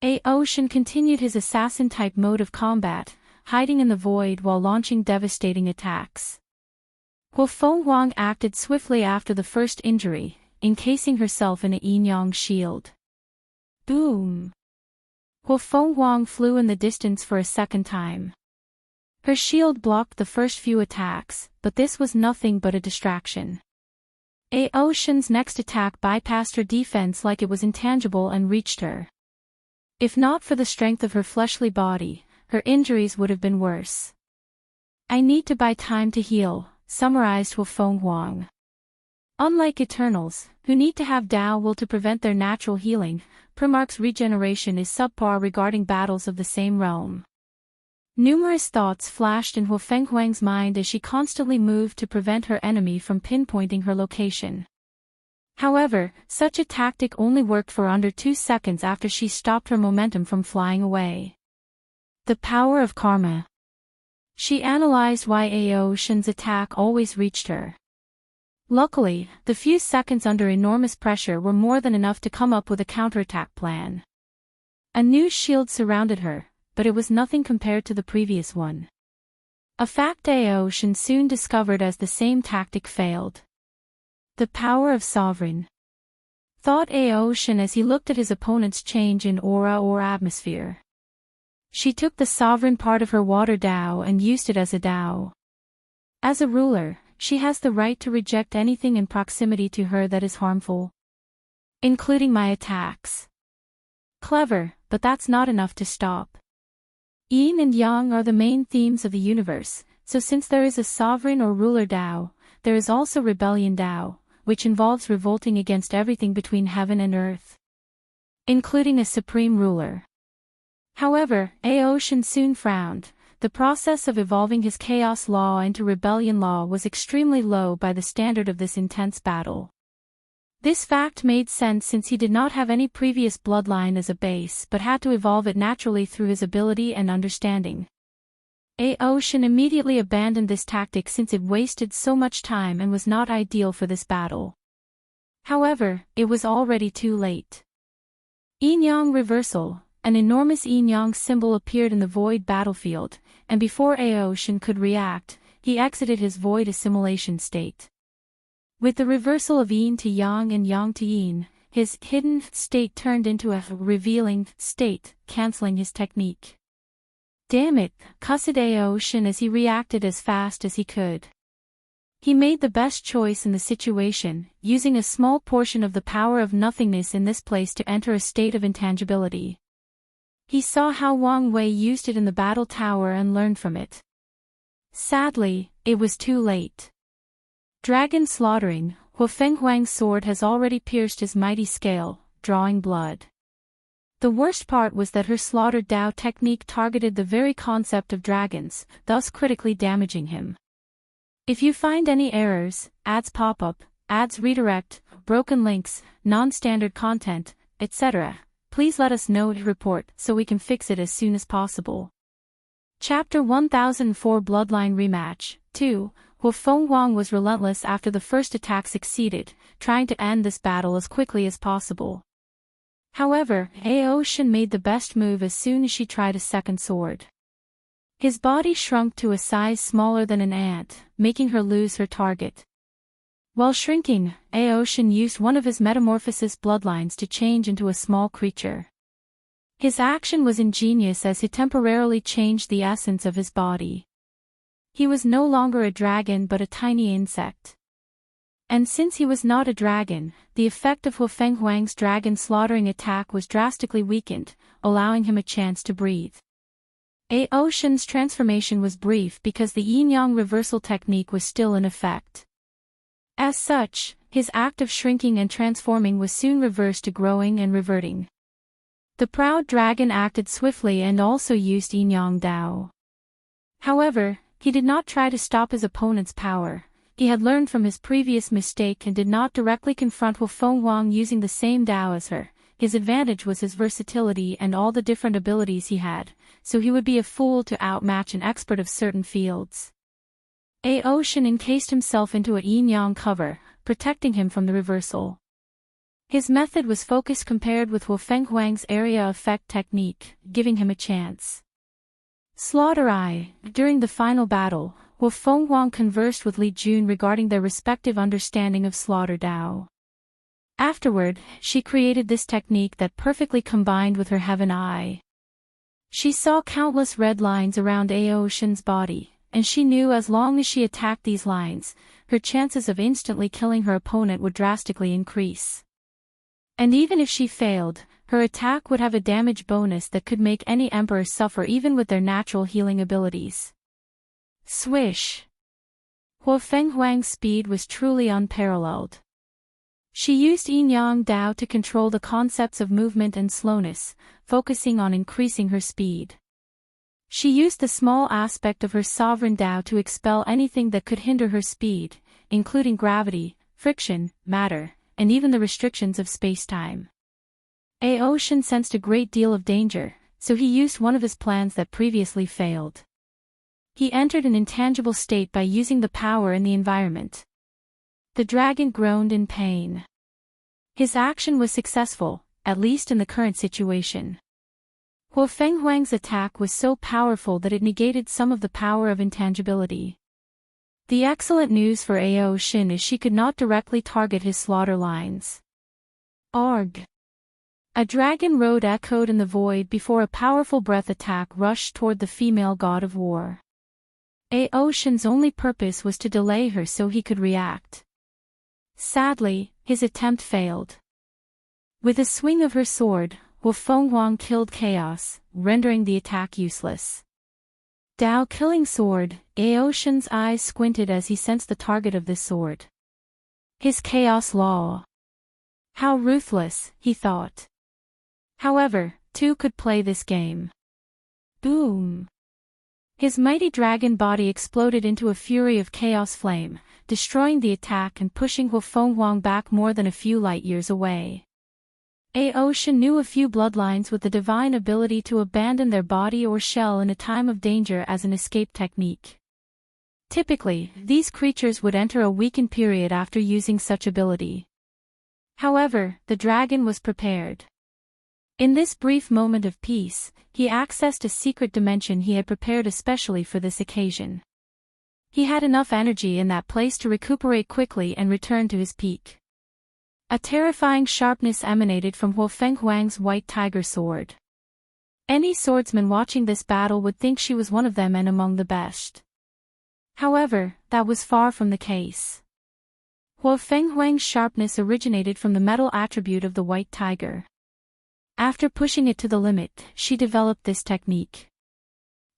S1: Aoshin continued his assassin-type mode of combat, hiding in the void while launching devastating attacks. Huo Fenghuang acted swiftly after the first injury, encasing herself in a yin-yang shield. Boom! Huo Fenghuang flew in the distance for a second time. Her shield blocked the first few attacks, but this was nothing but a distraction. Aoshin's next attack bypassed her defense like it was intangible and reached her. If not for the strength of her fleshly body, her injuries would have been worse. I need to buy time to heal, summarized Huo Fenghuang. Unlike Eternals, who need to have Dao will to prevent their natural healing, Primarch's regeneration is subpar regarding battles of the same realm. Numerous thoughts flashed in Huo Fenghuang's mind as she constantly moved to prevent her enemy from pinpointing her location. However, such a tactic only worked for under 2 seconds after she stopped her momentum from flying away. The power of karma. She analyzed why Aoshin's attack always reached her. Luckily, the few seconds under enormous pressure were more than enough to come up with a counterattack plan. A new shield surrounded her, but it was nothing compared to the previous one. A fact Aoshin soon discovered as the same tactic failed. The power of Sovereign, thought Aoshin as he looked at his opponent's change in aura or atmosphere. She took the sovereign part of her water Dao and used it as a Dao. As a ruler, she has the right to reject anything in proximity to her that is harmful, including my attacks. Clever, but that's not enough to stop. Yin and Yang are the main themes of the universe, so since there is a sovereign or ruler Dao, there is also rebellion Dao, which involves revolting against everything between heaven and earth, including a supreme ruler. However, Aoshin soon frowned. The process of evolving his chaos law into rebellion law was extremely low by the standard of this intense battle. This fact made sense since he did not have any previous bloodline as a base but had to evolve it naturally through his ability and understanding. Aoshin immediately abandoned this tactic since it wasted so much time and was not ideal for this battle. However, it was already too late. Yin-Yang Reversal. An enormous yin-yang symbol appeared in the void battlefield, and before Aoshin could react, he exited his void assimilation state. With the reversal of yin to yang and yang to yin, his hidden state turned into a revealing state, cancelling his technique. Damn it, cussed Aoshin as he reacted as fast as he could. He made the best choice in the situation, using a small portion of the power of nothingness in this place to enter a state of intangibility. He saw how Wang Wei used it in the battle tower and learned from it. Sadly, it was too late. Dragon slaughtering, Hu Fenghuang's sword has already pierced his mighty scale, drawing blood. The worst part was that her slaughtered Dao technique targeted the very concept of dragons, thus critically damaging him. If you find any errors, ads pop-up, ads redirect, broken links, non-standard content, etc., please let us know to report so we can fix it as soon as possible. Chapter 1004 Bloodline Rematch 2. Hu Fenghuang was relentless after the first attack succeeded, trying to end this battle as quickly as possible. However, Aoshin made the best move as soon as she tried a second sword. His body shrunk to a size smaller than an ant, making her lose her target. While shrinking, Aoshin used one of his metamorphosis bloodlines to change into a small creature. His action was ingenious as he temporarily changed the essence of his body. He was no longer a dragon but a tiny insect. And since he was not a dragon, the effect of Hu Fenghuang's dragon slaughtering attack was drastically weakened, allowing him a chance to breathe. Aoshin's transformation was brief because the yin-yang reversal technique was still in effect. As such, his act of shrinking and transforming was soon reversed to growing and reverting. The proud dragon acted swiftly and also used yin-yang Dao. However, he did not try to stop his opponent's power. He had learned from his previous mistake and did not directly confront Hu Fenghuang using the same Dao as her. His advantage was his versatility and all the different abilities he had, so he would be a fool to outmatch an expert of certain fields. Aoshin encased himself into a yin-yang cover, protecting him from the reversal. His method was focused compared with Hu Fenghuang's area effect technique, giving him a chance. Slaughter Eye. During the final battle, Hu Fenghuang conversed with Li Jun regarding their respective understanding of Slaughter Dao. Afterward, she created this technique that perfectly combined with her Heaven Eye. She saw countless red lines around Aoshin's body, and she knew as long as she attacked these lines, her chances of instantly killing her opponent would drastically increase. And even if she failed, her attack would have a damage bonus that could make any emperor suffer even with their natural healing abilities. Swish! Hu Fenghuang's speed was truly unparalleled. She used yin-yang Dao to control the concepts of movement and slowness, focusing on increasing her speed. She used the small aspect of her sovereign Dao to expel anything that could hinder her speed, including gravity, friction, matter, and even the restrictions of space-time. Aoshin sensed a great deal of danger, so he used one of his plans that previously failed. He entered an intangible state by using the power in the environment. The dragon groaned in pain. His action was successful, at least in the current situation. Hu Fenghuang's attack was so powerful that it negated some of the power of intangibility. The excellent news for Aoshin is she could not directly target his slaughter lines. Arg! A dragon road echoed in the void before a powerful breath attack rushed toward the female god of war. Aoshin's only purpose was to delay her so he could react. Sadly, his attempt failed. With a swing of her sword, Hu Fenghuang killed Chaos, rendering the attack useless. Dao killing sword. Aoshin's eyes squinted as he sensed the target of this sword. His Chaos Law. How ruthless, he thought. However, two could play this game. Boom! His mighty dragon body exploded into a fury of chaos flame, destroying the attack and pushing Hu Fenghuang back more than a few light years away. Aoshin knew a few bloodlines with the divine ability to abandon their body or shell in a time of danger as an escape technique. Typically, these creatures would enter a weakened period after using such ability. However, the dragon was prepared. In this brief moment of peace, he accessed a secret dimension he had prepared especially for this occasion. He had enough energy in that place to recuperate quickly and return to his peak. A terrifying sharpness emanated from Huo Fenghuang's white tiger sword. Any swordsman watching this battle would think she was one of them and among the best. However, that was far from the case. Huo Fenghuang's sharpness originated from the metal attribute of the white tiger. After pushing it to the limit, she developed this technique.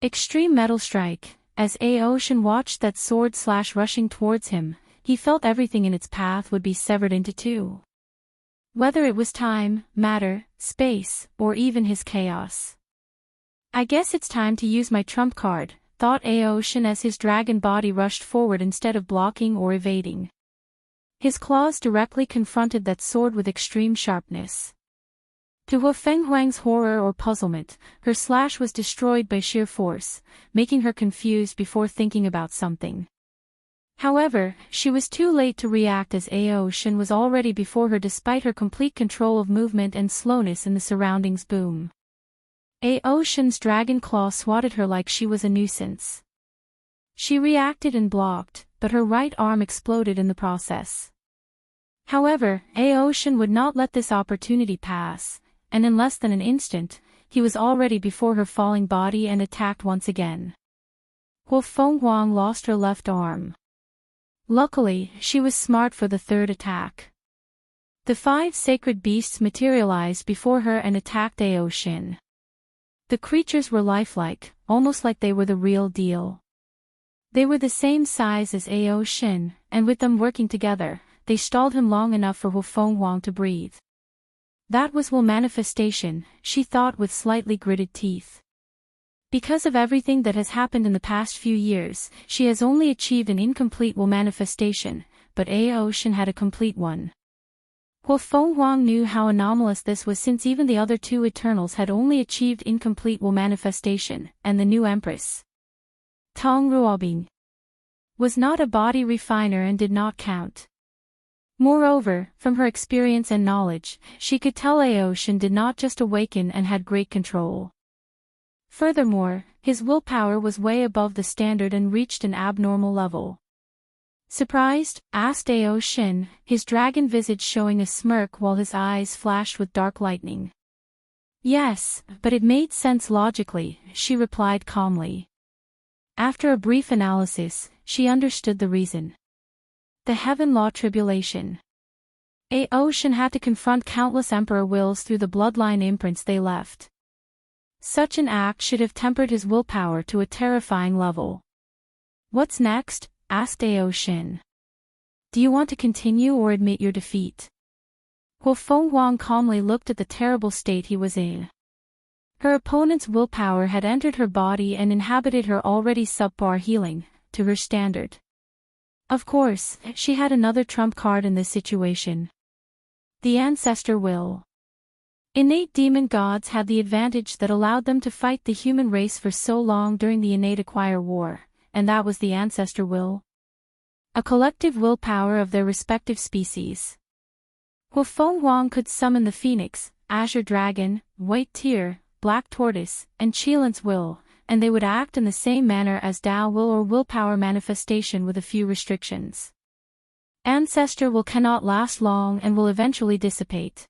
S1: Extreme Metal Strike. As Aoshin watched that sword rushing towards him, he felt everything in its path would be severed into two. Whether it was time, matter, space, or even his chaos. I guess it's time to use my trump card, thought Aoshin as his dragon body rushed forward instead of blocking or evading. His claws directly confronted that sword with extreme sharpness. To Huo Fenghuang's horror or puzzlement, her slash was destroyed by sheer force, making her confused before thinking about something. However, she was too late to react as Aoshin was already before her despite her complete control of movement and slowness in the surroundings boom. Aoshin's dragon claw swatted her like she was a nuisance. She reacted and blocked, but her right arm exploded in the process. Huohowever, Aoshin would not let this opportunity pass, and in less than an instant, he was already before her falling body and attacked once again. Huo Fenghuang lost her left arm. Luckily, she was smart for the third attack. The 5 sacred beasts materialized before her and attacked Aoshin. The creatures were lifelike, almost like they were the real deal. They were the same size as Aoshin, and with them working together, they stalled him long enough for Huo Fenghuang to breathe. That was Will manifestation, she thought with slightly gritted teeth. Because of everything that has happened in the past few years, she has only achieved an incomplete Will manifestation, but Aoshin had a complete one. Huo Fenghuang knew how anomalous this was since even the other 2 Eternals had only achieved incomplete Will manifestation, and the new Empress, Tong Ruobing, was not a body refiner and did not count. Moreover, from her experience and knowledge, she could tell Aoshin did not just awaken and had great control. Furthermore, his willpower was way above the standard and reached an abnormal level. Surprised? Asked Aoshin, his dragon visage showing a smirk while his eyes flashed with dark lightning. Yes, but it made sense logically, she replied calmly. After a brief analysis, she understood the reason. The Heaven Law Tribulation. Aoshin had to confront countless Emperor wills through the bloodline imprints they left. Such an act should have tempered his willpower to a terrifying level. What's next? Asked Aoshin. Do you want to continue or admit your defeat? Huo Fenghuang calmly looked at the terrible state he was in. Her opponent's willpower had entered her body and inhabited her already subpar healing, to her standard. Of course, she had another trump card in this situation. The Ancestor Will. Innate demon gods had the advantage that allowed them to fight the human race for so long during the Innate Acquire War, and that was the Ancestor Will. A collective willpower of their respective species. Huo Fenghuang could summon the Phoenix, Azure Dragon, White Tear, Black Tortoise, and Qilin's Will, and they would act in the same manner as Tao Will or willpower manifestation with a few restrictions. Ancestor Will cannot last long and will eventually dissipate.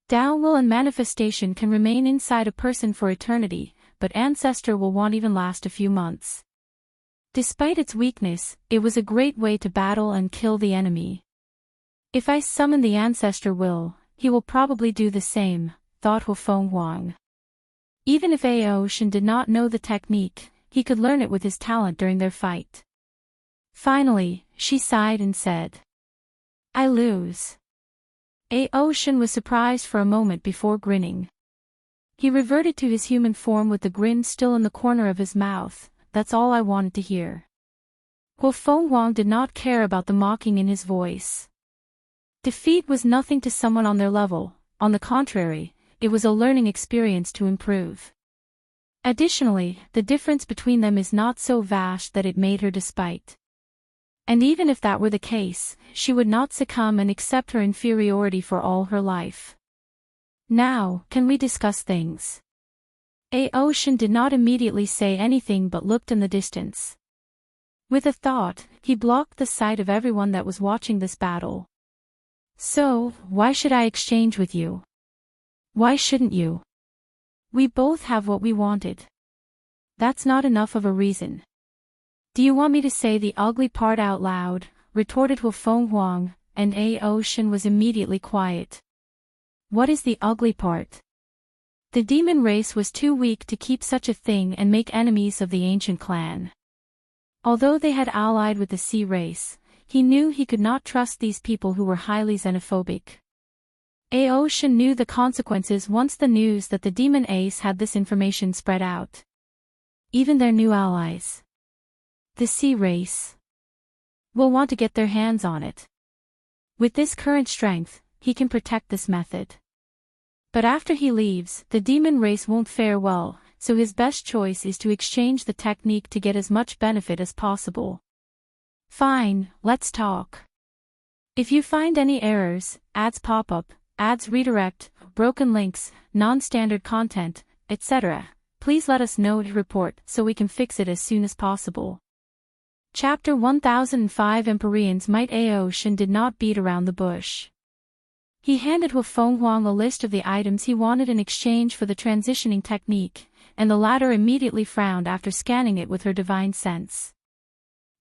S1: Tao Will and manifestation can remain inside a person for eternity, but Ancestor Will won't even last a few months. Despite its weakness, it was a great way to battle and kill the enemy. If I summon the Ancestor Will, he will probably do the same, thought Huo Fenghuang. Even if Aoshin did not know the technique, he could learn it with his talent during their fight. Finally, she sighed and said, I lose. Aoshin was surprised for a moment before grinning. He reverted to his human form with the grin still in the corner of his mouth. That's all I wanted to hear. Huo Fenghuang did not care about the mocking in his voice. Defeat was nothing to someone on their level, on the contrary, it was a learning experience to improve. Additionally, the difference between them is not so vast that it made her despite. And even if that were the case, she would not succumb and accept her inferiority for all her life. Now, can we discuss things? Ocean did not immediately say anything but looked in the distance. With a thought, he blocked the sight of everyone that was watching this battle. So, why should I exchange with you? Why shouldn't you? We both have what we wanted. That's not enough of a reason. Do you want me to say the ugly part out loud? Retorted Wu Feng Huang, and Ocean was immediately quiet. What is the ugly part? The demon race was too weak to keep such a thing and make enemies of the ancient clan. Although they had allied with the sea race, he knew he could not trust these people who were highly xenophobic. Ocean knew the consequences once the news that the demon ace had this information spread out. Even their new allies, the sea race, will want to get their hands on it. With this current strength, he can protect this method. But after he leaves, the demon race won't fare well, so his best choice is to exchange the technique to get as much benefit as possible. Fine, let's talk. If you find any errors, ads pop up, ads redirect, broken links, non-standard content, etc., please let us know to report so we can fix it as soon as possible. Chapter 1005 Empyrean's Might. Ocean did not beat around the bush. He handed Wu Feng Huang a list of the items he wanted in exchange for the transitioning technique, and the latter immediately frowned after scanning it with her divine sense.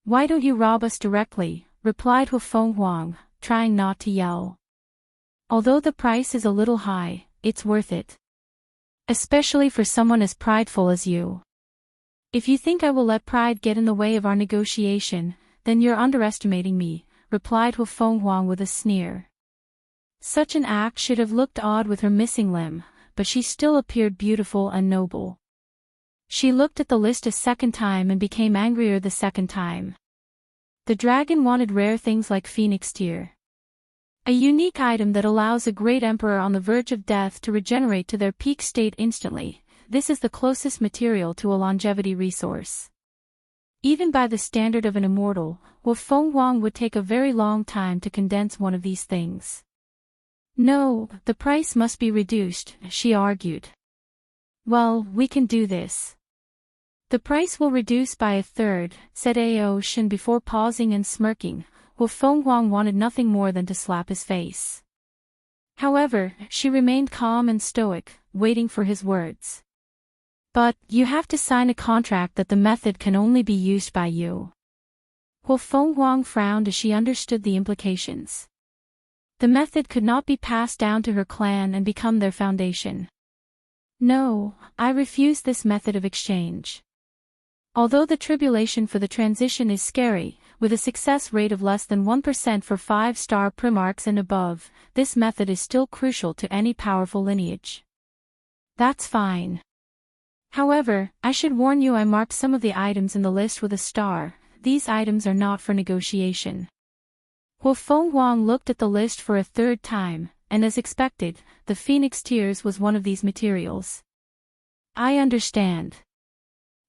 S1: Why don't you rob us directly? Replied Wu Feng Huang, trying not to yell. Although the price is a little high, it's worth it. Especially for someone as prideful as you. If you think I will let pride get in the way of our negotiation, then you're underestimating me, replied Wu Feng Huang with a sneer. Such an act should have looked odd with her missing limb, but she still appeared beautiful and noble. She looked at the list a second time and became angrier the second time. The dragon wanted rare things like phoenix tear. A unique item that allows a great emperor on the verge of death to regenerate to their peak state instantly. This is the closest material to a longevity resource. Even by the standard of an immortal, Wu Feng Huang would take a very long time to condense one of these things. No, the price must be reduced, she argued. Well, we can do this. The price will reduce by a third, said Ocean before pausing and smirking. Wu Feng Huang wanted nothing more than to slap his face. However, she remained calm and stoic, waiting for his words. But, you have to sign a contract that the method can only be used by you. Wu Feng Huang frowned as she understood the implications. The method could not be passed down to her clan and become their foundation. No, I refuse this method of exchange. Although the tribulation for the transition is scary, with a success rate of less than 1% for 5-star primarchs and above, this method is still crucial to any powerful lineage. That's fine. However, I should warn you, I marked some of the items in the list with a star. These items are not for negotiation. Wu Feng Huang looked at the list for a third time, and as expected, the phoenix tears was one of these materials. I understand.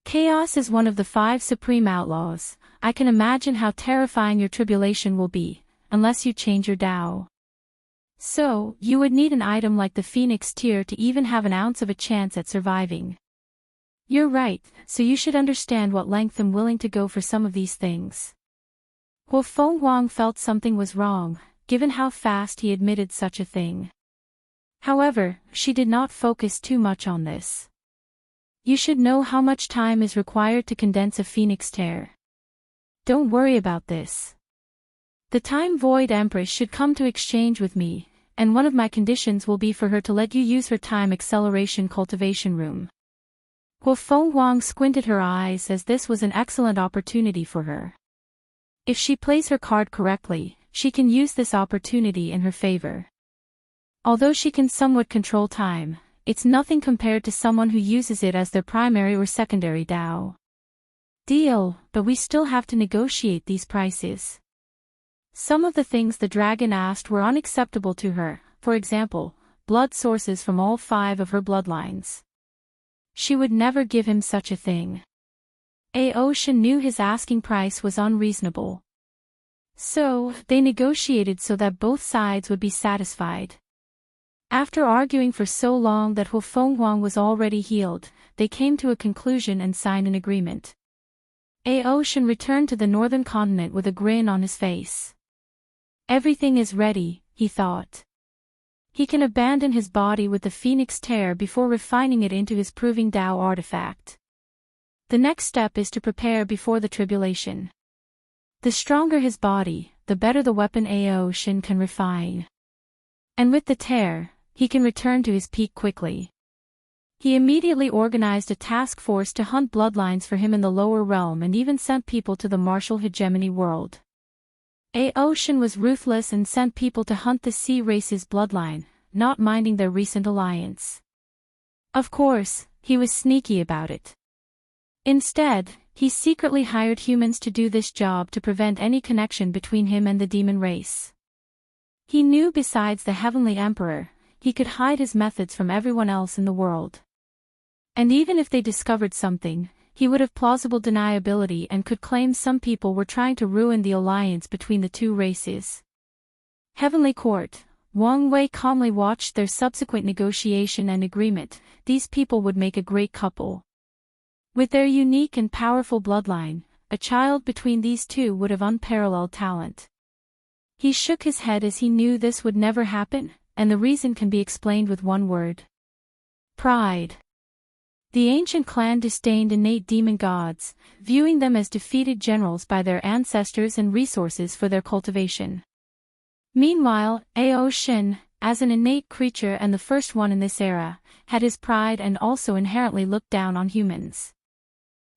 S1: Chaos is one of the 5 supreme outlaws. I can imagine how terrifying your tribulation will be, unless you change your Tao. So, you would need an item like the phoenix tear to even have an ounce of a chance at surviving. You're right, so you should understand what length I'm willing to go for some of these things. Wu Feng Huang felt something was wrong, given how fast he admitted such a thing. However, she did not focus too much on this. You should know how much time is required to condense a phoenix tear. Don't worry about this. The time void Empress should come to exchange with me, and one of my conditions will be for her to let you use her time acceleration cultivation room. Wu Feng Huang squinted her eyes as this was an excellent opportunity for her. If she plays her card correctly, she can use this opportunity in her favor. Although she can somewhat control time, it's nothing compared to someone who uses it as their primary or secondary Tao. Deal, but we still have to negotiate these prices. Some of the things the dragon asked were unacceptable to her, for example, blood sources from all 5 of her bloodlines. She would never give him such a thing. Aoshin knew his asking price was unreasonable. So, they negotiated so that both sides would be satisfied. After arguing for so long that Hu Fenghuang was already healed, they came to a conclusion and signed an agreement. Aoshin returned to the northern continent with a grin on his face. Everything is ready, he thought. He can abandon his body with the Phoenix Tear before refining it into his Proving Tao artifact. The next step is to prepare before the tribulation. The stronger his body, the better the weapon Aoshin can refine. And with the tear, he can return to his peak quickly. He immediately organized a task force to hunt bloodlines for him in the lower realm and even sent people to the martial hegemony world. Aoshin was ruthless and sent people to hunt the sea race's bloodline, not minding their recent alliance. Of course, he was sneaky about it. Instead, he secretly hired humans to do this job to prevent any connection between him and the demon race. He knew besides the Heavenly Emperor, he could hide his methods from everyone else in the world. And even if they discovered something, he would have plausible deniability and could claim some people were trying to ruin the alliance between the 2 races. Heavenly Court, Wang Wei calmly watched their subsequent negotiation and agreement. These people would make a great couple. With their unique and powerful bloodline, a child between these 2 would have unparalleled talent. He shook his head as he knew this would never happen, and the reason can be explained with one word. Pride. The ancient clan disdained innate demon gods, viewing them as defeated generals by their ancestors and resources for their cultivation. Meanwhile, Aoshin, as an innate creature and the first one in this era, had his pride and also inherently looked down on humans.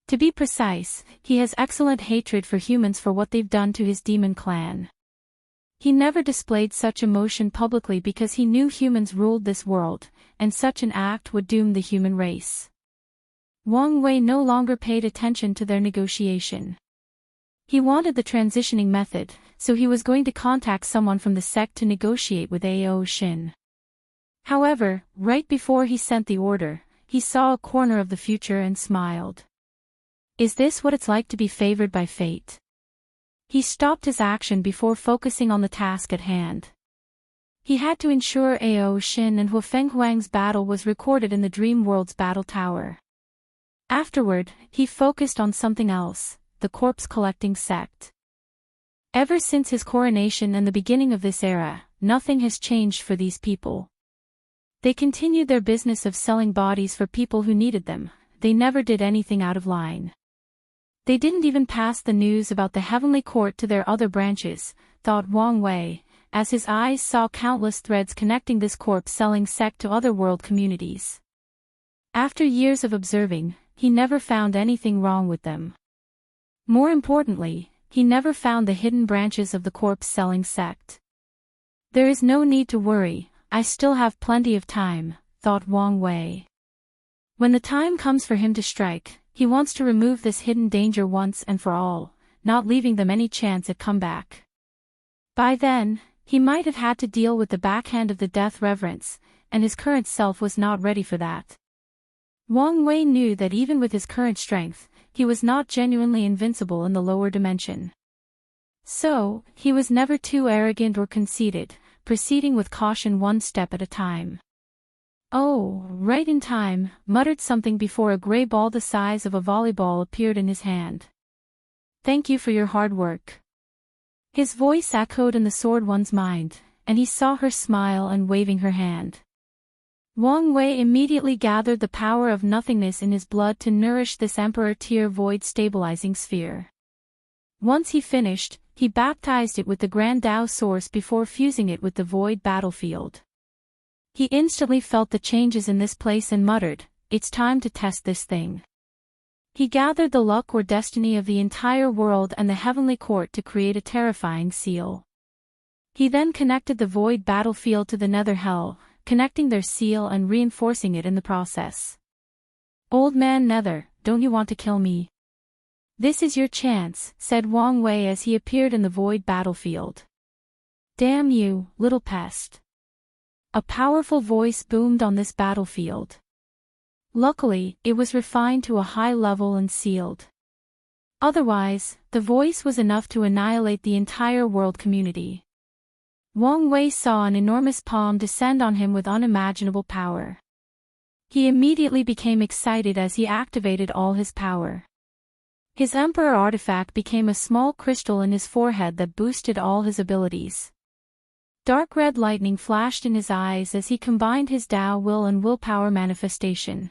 S1: To be precise, he has excellent hatred for humans for what they've done to his demon clan. He never displayed such emotion publicly because he knew humans ruled this world, and such an act would doom the human race. Wang Wei no longer paid attention to their negotiation. He wanted the transitioning method, so he was going to contact someone from the sect to negotiate with Aoshin. However, right before he sent the order, he saw a corner of the future and smiled. Is this what it's like to be favored by fate? He stopped his action before focusing on the task at hand. He had to ensure Aoshin and Hu Fenghuang's battle was recorded in the Dream World's battle tower. Afterward, he focused on something else, the corpse-collecting sect. Ever since his coronation and the beginning of this era, nothing has changed for these people. They continued their business of selling bodies for people who needed them. They never did anything out of line. They didn't even pass the news about the Heavenly Court to their other branches, thought Wang Wei, as his eyes saw countless threads connecting this corpse-selling sect to other world communities. After years of observing, he never found anything wrong with them. More importantly, he never found the hidden branches of the corpse-selling sect. There is no need to worry, I still have plenty of time, thought Wang Wei. When the time comes for him to strike, he wants to remove this hidden danger once and for all, not leaving them any chance at comeback. By then, he might have had to deal with the backhand of the death reverence, and his current self was not ready for that. Wang Wei knew that even with his current strength, he was not genuinely invincible in the lower dimension. So, he was never too arrogant or conceited, proceeding with caution one step at a time. Oh, right in time, muttered something before a gray ball the size of a volleyball appeared in his hand. Thank you for your hard work. His voice echoed in the sword one's mind, and he saw her smile and waving her hand. Wang Wei immediately gathered the power of nothingness in his blood to nourish this Emperor Tier Void stabilizing sphere. Once he finished, he baptized it with the Grand Tao Source before fusing it with the Void battlefield. He instantly felt the changes in this place and muttered, it's time to test this thing. He gathered the luck or destiny of the entire world and the Heavenly Court to create a terrifying seal. He then connected the Void battlefield to the Nether Hell, connecting their seal and reinforcing it in the process. Old man Nether, don't you want to kill me? This is your chance, said Wang Wei as he appeared in the Void battlefield. Damn you, little pest. A powerful voice boomed on this battlefield. Luckily, it was refined to a high level and sealed. Otherwise, the voice was enough to annihilate the entire world community. Wang Wei saw an enormous palm descend on him with unimaginable power. He immediately became excited as he activated all his power. His Emperor artifact became a small crystal in his forehead that boosted all his abilities. Dark red lightning flashed in his eyes as he combined his Tao will and willpower manifestation.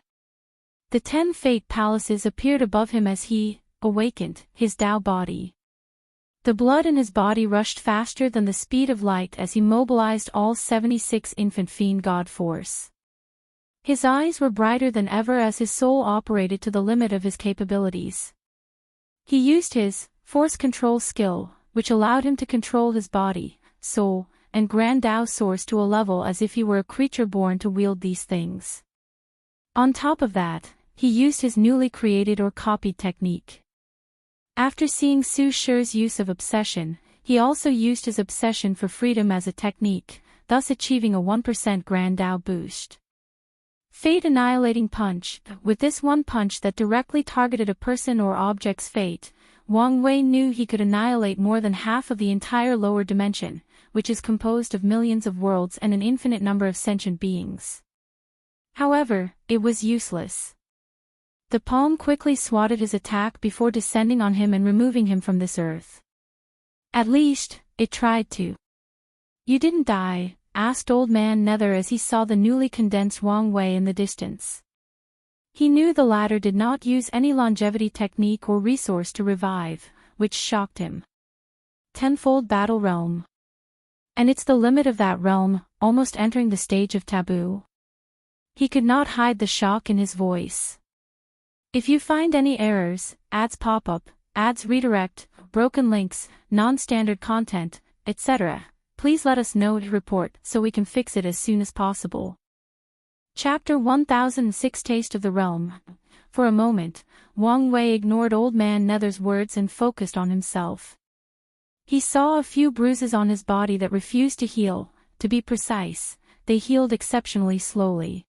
S1: The 10 fate palaces appeared above him as he awakened his Tao body. The blood in his body rushed faster than the speed of light as he mobilized all 76 infant fiend god force. His eyes were brighter than ever as his soul operated to the limit of his capabilities. He used his force control skill, which allowed him to control his body, soul, and grand Tao source to a level as if he were a creature born to wield these things. On top of that, he used his newly created or copied technique. After seeing Su Shi's use of obsession, he also used his obsession for freedom as a technique, thus achieving a 1% grand Tao boost. Fate Annihilating Punch. With this one punch that directly targeted a person or object's fate, Wang Wei knew he could annihilate more than half of the entire lower dimension, which is composed of millions of worlds and an infinite number of sentient beings. However, it was useless. The palm quickly swatted his attack before descending on him and removing him from this earth. At least, it tried to. "You didn't die?" asked Old Man Nether as he saw the newly condensed Wang Wei in the distance. He knew the latter did not use any longevity technique or resource to revive, which shocked him. Tenfold Battle Realm. And it's the limit of that realm, almost entering the stage of taboo. He could not hide the shock in his voice. If you find any errors, ads pop up, ads redirect, broken links, non-standard content, etc., please let us know to report so we can fix it as soon as possible. Chapter 1006 Taste of the Realm. For a moment, Wang Wei ignored Old Man Nether's words and focused on himself. He saw a few bruises on his body that refused to heal. To be precise, they healed exceptionally slowly.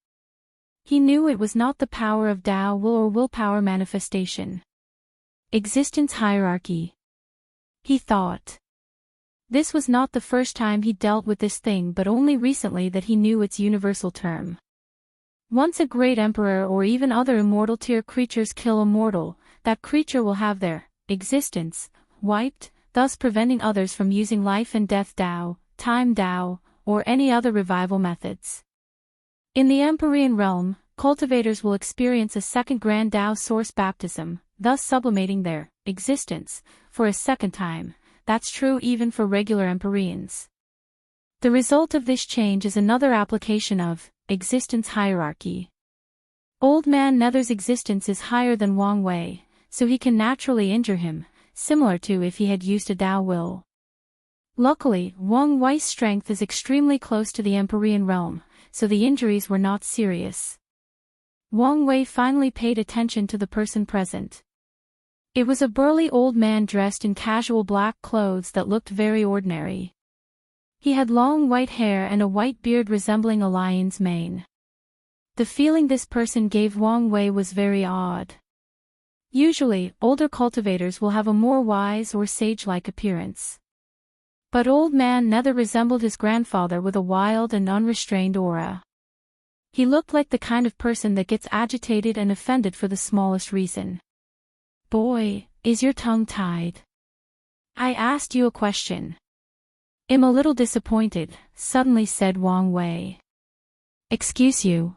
S1: He knew it was not the power of Tao will or willpower manifestation. Existence hierarchy. He thought. This was not the first time he dealt with this thing, but only recently that he knew its universal term. Once a great emperor or even other immortal tier creatures kill a mortal, that creature will have their existence wiped, thus preventing others from using life and death Tao, time Tao, or any other revival methods. In the Empyrean realm, cultivators will experience a second grand Tao source baptism, thus sublimating their existence for a second time. That's true even for regular Empyreans. The result of this change is another application of existence hierarchy. Old Man Nether's existence is higher than Wang Wei, so he can naturally injure him, similar to if he had used a Tao will. Luckily, Wang Wei's strength is extremely close to the Empyrean realm, so the injuries were not serious. Wang Wei finally paid attention to the person present. It was a burly old man dressed in casual black clothes that looked very ordinary. He had long white hair and a white beard resembling a lion's mane. The feeling this person gave Wang Wei was very odd. Usually, older cultivators will have a more wise or sage-like appearance. But Old Man Nether resembled his grandfather with a wild and unrestrained aura. He looked like the kind of person that gets agitated and offended for the smallest reason. "Boy, is your tongue tied? I asked you a question." "I'm a little disappointed," suddenly said Wang Wei. "Excuse you.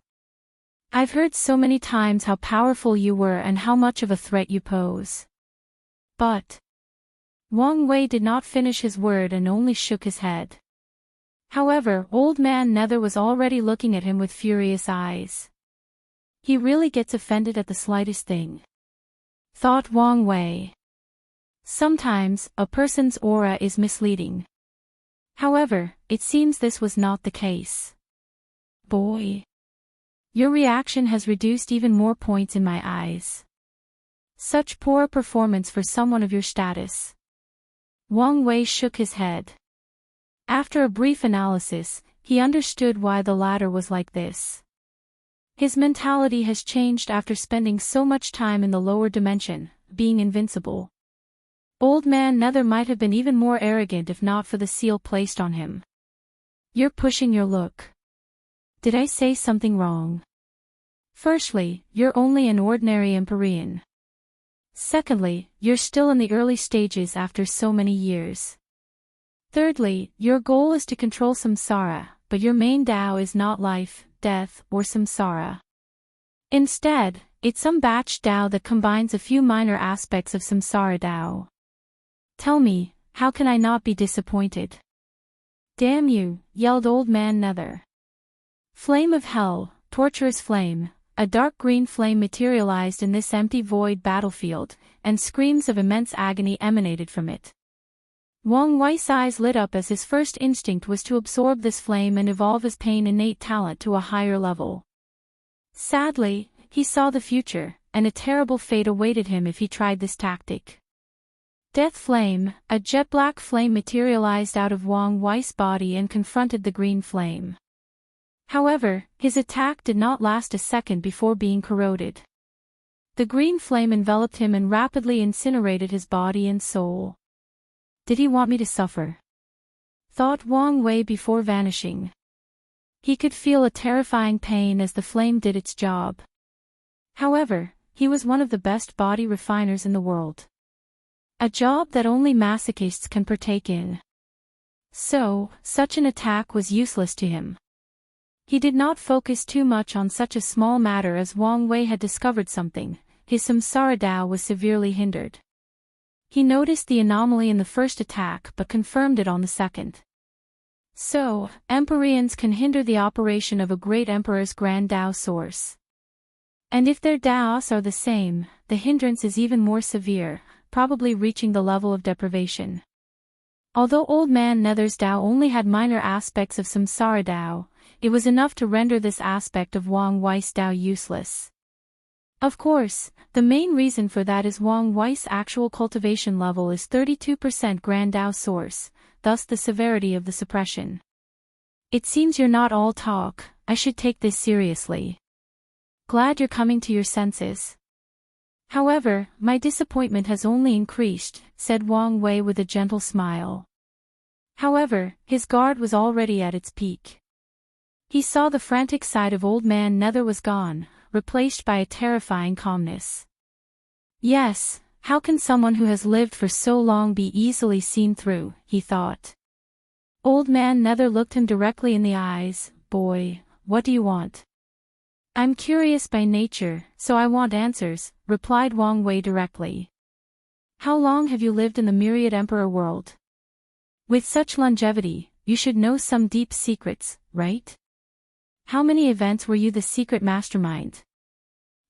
S1: I've heard so many times how powerful you were and how much of a threat you pose. But..." Wang Wei did not finish his word and only shook his head. However, Old Man Nether was already looking at him with furious eyes. He really gets offended at the slightest thing, thought Wang Wei. Sometimes, a person's aura is misleading. However, it seems this was not the case. "Boy. Your reaction has reduced even more points in my eyes. Such poor performance for someone of your status." Wang Wei shook his head. After a brief analysis, he understood why the latter was like this. His mentality has changed after spending so much time in the lower dimension, being invincible. Old Man Nether might have been even more arrogant if not for the seal placed on him. You're pushing your look. Did I say something wrong? Firstly, you're only an ordinary Empyrean. Secondly, you're still in the early stages after so many years. Thirdly, your goal is to control samsara, but your main Tao is not life, death, or samsara. Instead, it's some batch Tao that combines a few minor aspects of samsara Tao. Tell me, how can I not be disappointed? Damn you, yelled Old Man Nether. Flame of hell, torturous flame, a dark green flame materialized in this empty void battlefield, and screams of immense agony emanated from it. Wang Wei's eyes lit up as his first instinct was to absorb this flame and evolve his pain innate talent to a higher level. Sadly, he saw the future, and a terrible fate awaited him if he tried this tactic. Death Flame, a jet-black flame materialized out of Wang Wei's body and confronted the green flame. However, his attack did not last a second before being corroded. The green flame enveloped him and rapidly incinerated his body and soul. Did he want me to suffer? Thought Wang Wei before vanishing. He could feel a terrifying pain as the flame did its job. However, he was one of the best body refiners in the world. A job that only masochists can partake in. So, such an attack was useless to him. He did not focus too much on such a small matter as Wang Wei had discovered something. His samsara Tao was severely hindered. He noticed the anomaly in the first attack but confirmed it on the second. So, Empyreans can hinder the operation of a great emperor's grand Tao source. And if their Taos are the same, the hindrance is even more severe, probably reaching the level of deprivation. Although Old Man Nether's Tao only had minor aspects of samsara Tao, it was enough to render this aspect of Wang Wei's Tao useless. Of course, the main reason for that is Wang Wei's actual cultivation level is 32% Grand Tao source, thus the severity of the suppression. It seems you're not all talk, I should take this seriously. Glad you're coming to your senses. However, my disappointment has only increased, said Wang Wei with a gentle smile. However, his guard was already at its peak. He saw the frantic side of Old Man Nether was gone, replaced by a terrifying calmness. Yes, how can someone who has lived for so long be easily seen through, he thought. Old Man Nether looked him directly in the eyes. Boy, what do you want? I'm curious by nature, so I want answers, replied Wang Wei directly. How long have you lived in the myriad emperor world? With such longevity, you should know some deep secrets, right? How many events were you the secret mastermind?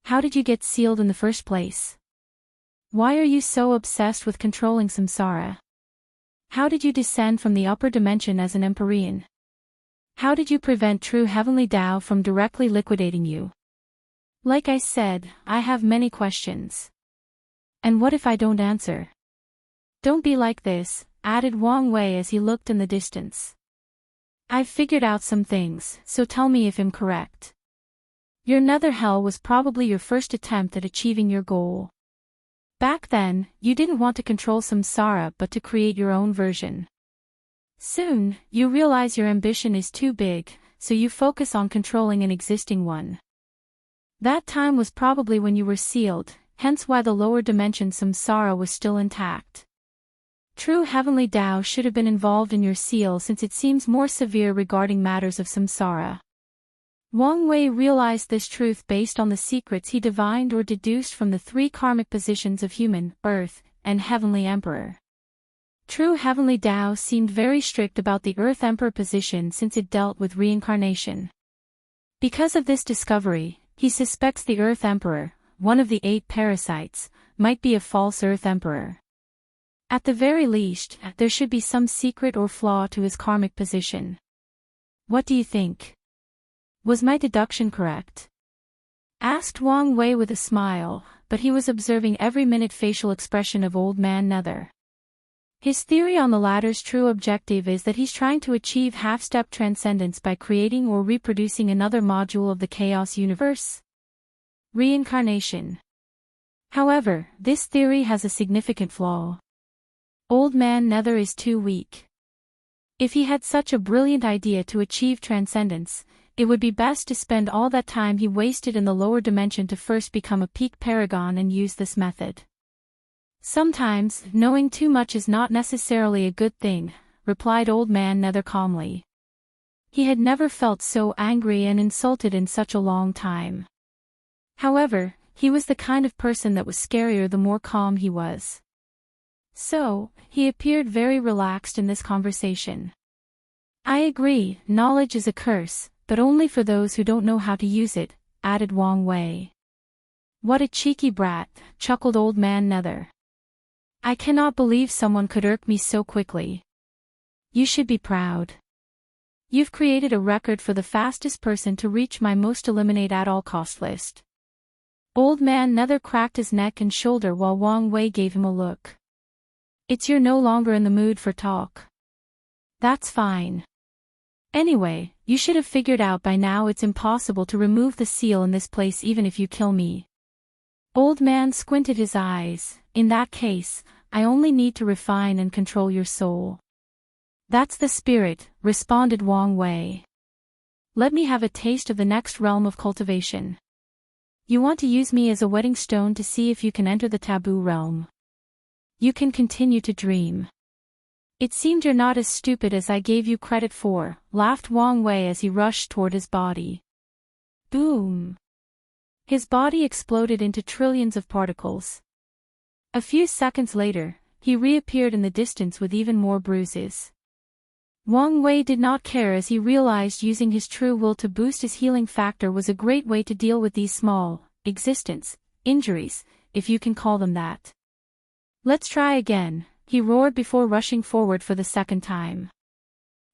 S1: How did you get sealed in the first place? Why are you so obsessed with controlling samsara? How did you descend from the upper dimension as an Empyrean? How did you prevent true heavenly Tao from directly liquidating you? Like I said, I have many questions. And what if I don't answer? Don't be like this, added Wang Wei as he looked in the distance. I've figured out some things, so tell me if I'm correct. Your nether hell was probably your first attempt at achieving your goal. Back then, you didn't want to control samsara but to create your own version. Soon, you realize your ambition is too big, so you focus on controlling an existing one. That time was probably when you were sealed, hence why the lower dimension samsara was still intact. True heavenly Tao should have been involved in your seal since it seems more severe regarding matters of samsara. Wang Wei realized this truth based on the secrets he divined or deduced from the three karmic positions of human, earth, and heavenly emperor. True heavenly Tao seemed very strict about the earth emperor position since it dealt with reincarnation. Because of this discovery, he suspects the earth emperor, one of the 8 parasites, might be a false earth emperor. At the very least, there should be some secret or flaw to his karmic position. What do you think? Was my deduction correct? Asked Wang Wei with a smile, but he was observing every minute facial expression of Old Man Nether. His theory on the latter's true objective is that he's trying to achieve half-step transcendence by creating or reproducing another module of the chaos universe. Reincarnation. However, this theory has a significant flaw. Old Man Nether is too weak. If he had such a brilliant idea to achieve transcendence, it would be best to spend all that time he wasted in the lower dimension to first become a peak paragon and use this method. Sometimes, knowing too much is not necessarily a good thing, replied Old Man Nether calmly. He had never felt so angry and insulted in such a long time. However, he was the kind of person that was scarier the more calm he was. So, he appeared very relaxed in this conversation. I agree, knowledge is a curse, but only for those who don't know how to use it, added Wang Wei. What a cheeky brat, chuckled Old Man Nether. I cannot believe someone could irk me so quickly. You should be proud. You've created a record for the fastest person to reach my most eliminate at all cost list. Old Man Nether cracked his neck and shoulder while Wang Wei gave him a look. You're no longer in the mood for talk. That's fine. Anyway, you should have figured out by now it's impossible to remove the seal in this place even if you kill me. Old Man squinted his eyes. In that case, I only need to refine and control your soul. That's the spirit, responded Wang Wei. Let me have a taste of the next realm of cultivation. You want to use me as a wedding stone to see if you can enter the taboo realm. You can continue to dream. It seemed you're not as stupid as I gave you credit for, laughed Wang Wei as he rushed toward his body. Boom! His body exploded into trillions of particles. A few seconds later, he reappeared in the distance with even more bruises. Wang Wei did not care as he realized using his true will to boost his healing factor was a great way to deal with these small, injuries, if you can call them that. Let's try again, he roared before rushing forward for the second time.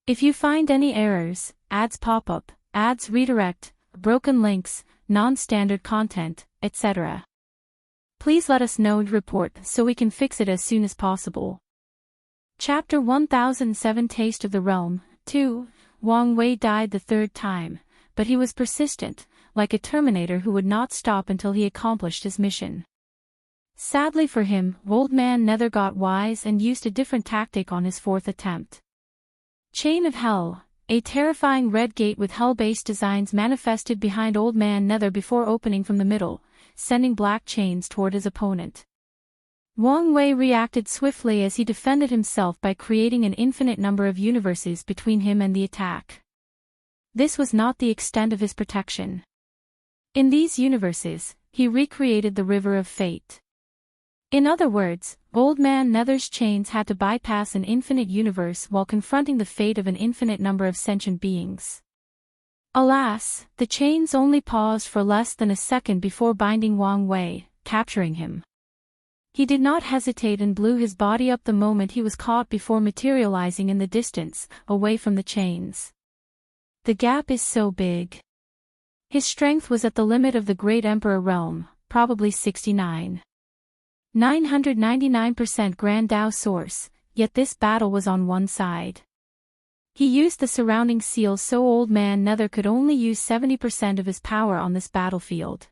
S1: If you find any errors, ads pop up, ads redirect, broken links, non-standard content, etc. Please let us know and report so we can fix it as soon as possible. Chapter 1007 Taste of the Realm, 2. Wang Wei died the third time, but he was persistent, like a Terminator who would not stop until he accomplished his mission. Sadly for him, Old Man Nether got wise and used a different tactic on his fourth attempt. Chain of Hell, a terrifying red gate with hell-based designs manifested behind Old Man Nether before opening from the middle, sending black chains toward his opponent. Wang Wei reacted swiftly as he defended himself by creating an infinite number of universes between him and the attack. This was not the extent of his protection. In these universes, he recreated the River of Fate. In other words, Old Man Nether's chains had to bypass an infinite universe while confronting the fate of an infinite number of sentient beings. Alas, the chains only paused for less than a second before binding Wang Wei, capturing him. He did not hesitate and blew his body up the moment he was caught before materializing in the distance, away from the chains. The gap is so big. His strength was at the limit of the Great Emperor realm, probably 999% Grand Dao source, yet this battle was on one side. He used the surrounding seals so Old Man Nether could only use 70% of his power on this battlefield.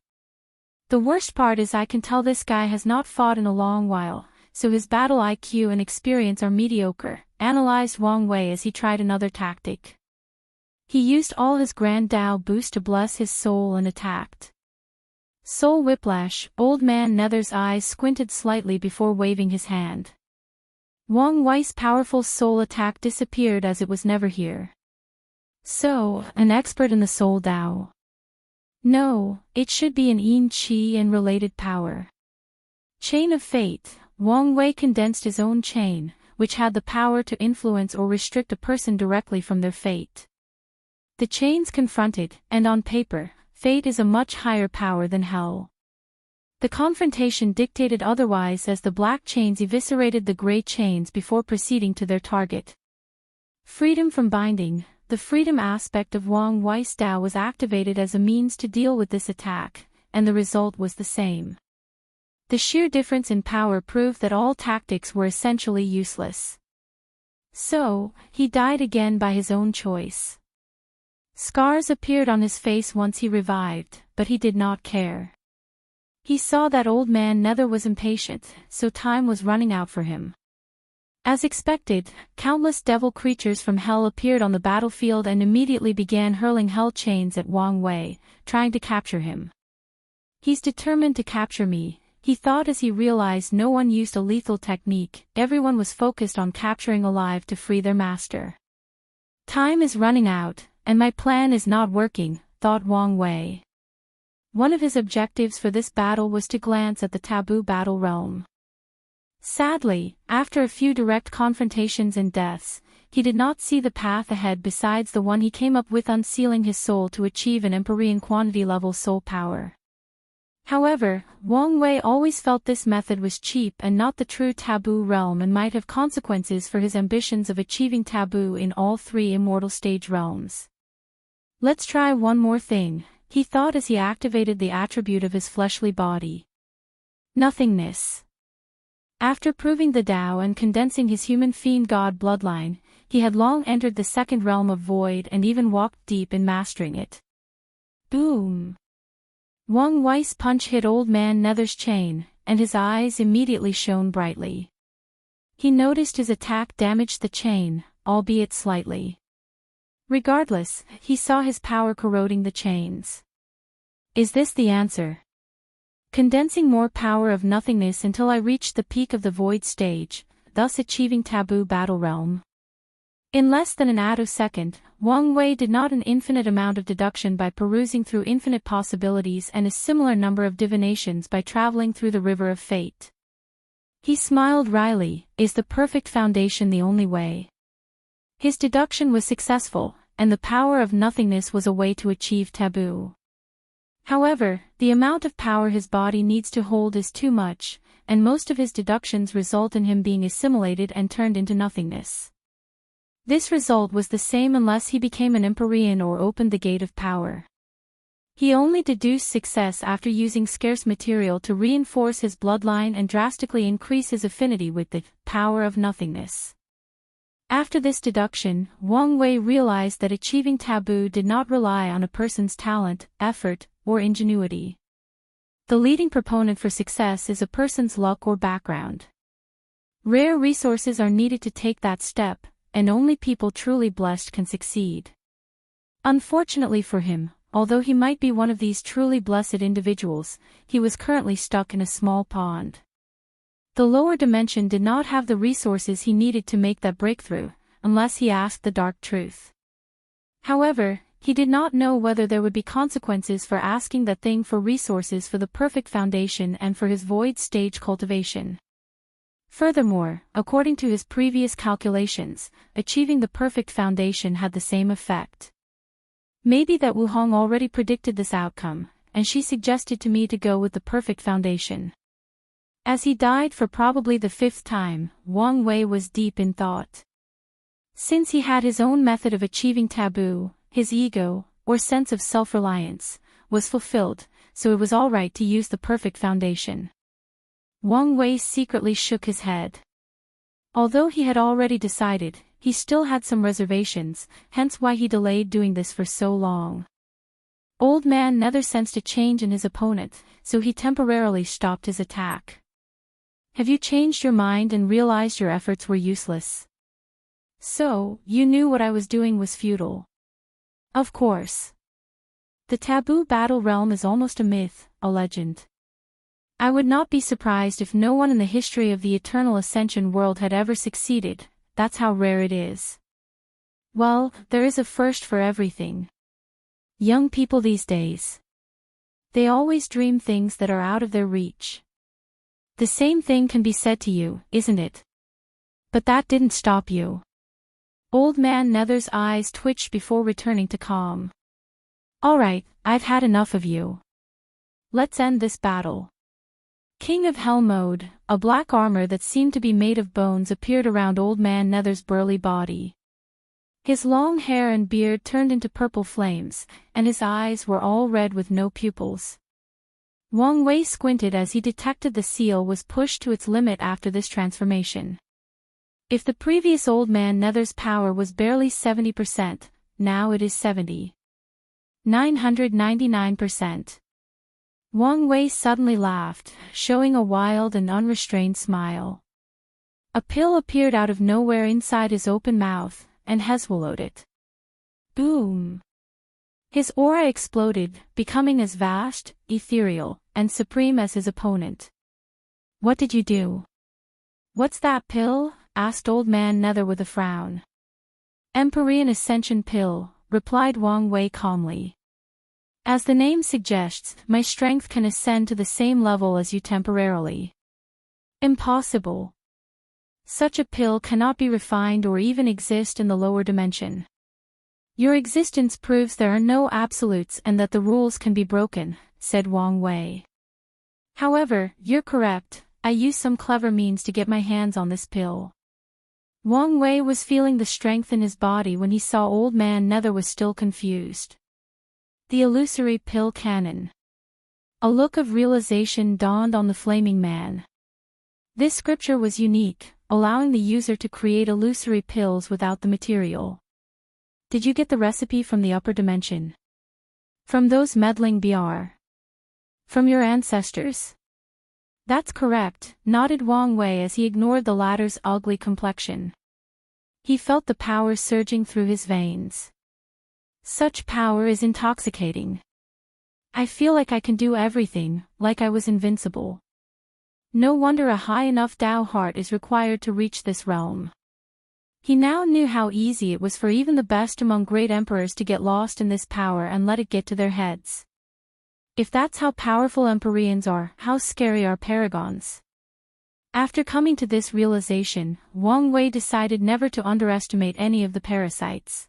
S1: The worst part is I can tell this guy has not fought in a long while, so his battle IQ and experience are mediocre, analyzed Wang Wei as he tried another tactic. He used all his Grand Dao boost to bless his soul and attacked. Soul Whiplash, Old Man Nether's eyes squinted slightly before waving his hand. Wang Wei's powerful soul attack disappeared as it was never here. So, an expert in the Soul Dao. No, it should be an Yin Qi and related power. Chain of Fate, Wang Wei condensed his own chain, which had the power to influence or restrict a person directly from their fate. The chains confronted, and on paper, fate is a much higher power than hell. The confrontation dictated otherwise as the black chains eviscerated the gray chains before proceeding to their target. Freedom from binding. The freedom aspect of Wang Wei's Dao was activated as a means to deal with this attack, and the result was the same. The sheer difference in power proved that all tactics were essentially useless. So, he died again by his own choice. Scars appeared on his face once he revived, but he did not care. He saw that Old Man Nether was impatient, so time was running out for him. As expected, countless devil creatures from hell appeared on the battlefield and immediately began hurling hell chains at Wang Wei, trying to capture him. "He's determined to capture me," he thought as he realized no one used a lethal technique. Everyone was focused on capturing alive to free their master. "Time is running out, and my plan is not working," thought Wang Wei. One of his objectives for this battle was to glance at the taboo battle realm. Sadly, after a few direct confrontations and deaths, he did not see the path ahead besides the one he came up with, unsealing his soul to achieve an Empyrean quantity-level soul power. However, Wang Wei always felt this method was cheap and not the true taboo realm and might have consequences for his ambitions of achieving taboo in all three immortal stage realms. "Let's try one more thing," he thought as he activated the attribute of his fleshly body. Nothingness. After proving the Tao and condensing his human fiend god bloodline, he had long entered the second realm of void and even walked deep in mastering it. Boom! Wang Wei's punch hit Old Man Nether's chain, and his eyes immediately shone brightly. He noticed his attack damaged the chain, albeit slightly. Regardless, he saw his power corroding the chains. Is this the answer? Condensing more power of nothingness until I reached the peak of the void stage, thus achieving taboo battle realm. In less than an attosecond, Wang Wei did not an infinite amount of deduction by perusing through infinite possibilities and a similar number of divinations by traveling through the river of fate. He smiled wryly. Is the perfect foundation the only way? His deduction was successful, and the power of nothingness was a way to achieve taboo. However, the amount of power his body needs to hold is too much, and most of his deductions result in him being assimilated and turned into nothingness. This result was the same unless he became an Empyrean or opened the gate of power. He only deduced success after using scarce material to reinforce his bloodline and drastically increase his affinity with the power of nothingness. After this deduction, Wang Wei realized that achieving taboo did not rely on a person's talent, effort, or ingenuity. The leading proponent for success is a person's luck or background. Rare resources are needed to take that step, and only people truly blessed can succeed. Unfortunately for him, although he might be one of these truly blessed individuals, he was currently stuck in a small pond. The lower dimension did not have the resources he needed to make that breakthrough, unless he asked the dark truth. However, he did not know whether there would be consequences for asking that thing for resources for the perfect foundation and for his void stage cultivation. Furthermore, according to his previous calculations, achieving the perfect foundation had the same effect. Maybe that Wu Hong already predicted this outcome, and she suggested to me to go with the perfect foundation. As he died for probably the 5th time, Wang Wei was deep in thought. Since he had his own method of achieving taboo, his ego, or sense of self-reliance, was fulfilled, so it was all right to use the perfect foundation. Wang Wei secretly shook his head. Although he had already decided, he still had some reservations, hence why he delayed doing this for so long. Old Man Nether sensed a change in his opponent, so he temporarily stopped his attack. Have you changed your mind and realized your efforts were useless? So, you knew what I was doing was futile. Of course. The taboo battle realm is almost a myth, a legend. I would not be surprised if no one in the history of the Eternal Ascension world had ever succeeded, that's how rare it is. Well, there is a first for everything. Young people these days. They always dream things that are out of their reach. The same thing can be said to you, isn't it? But that didn't stop you. Old Man Nether's eyes twitched before returning to calm. Alright, I've had enough of you. Let's end this battle. King of Hell mode, a black armor that seemed to be made of bones appeared around Old Man Nether's burly body. His long hair and beard turned into purple flames, and his eyes were all red with no pupils. Wang Wei squinted as he detected the seal was pushed to its limit after this transformation. If the previous Old Man Nether's power was barely 70%, now it is 999%. Wang Wei suddenly laughed, showing a wild and unrestrained smile. A pill appeared out of nowhere inside his open mouth, and he swallowed it. Boom! His aura exploded, becoming as vast, ethereal, and supreme as his opponent. What did you do? What's that pill? Asked Old Man Nether with a frown. Empyrean Ascension Pill, replied Wang Wei calmly. As the name suggests, my strength can ascend to the same level as you temporarily. Impossible. Such a pill cannot be refined or even exist in the lower dimension. Your existence proves there are no absolutes and that the rules can be broken, said Wang Wei. However, you're correct, I used some clever means to get my hands on this pill. Wang Wei was feeling the strength in his body when he saw Old Man Nether was still confused. The illusory pill cannon. A look of realization dawned on the flaming man. This scripture was unique, allowing the user to create illusory pills without the material. Did you get the recipe from the upper dimension? From those meddling BR? From your ancestors? That's correct, nodded Wang Wei as he ignored the latter's ugly complexion. He felt the power surging through his veins. Such power is intoxicating. I feel like I can do everything, like I was invincible. No wonder a high enough Tao heart is required to reach this realm. He now knew how easy it was for even the best among great emperors to get lost in this power and let it get to their heads. If that's how powerful Empyreans are, how scary are paragons? After coming to this realization, Wang Wei decided never to underestimate any of the parasites.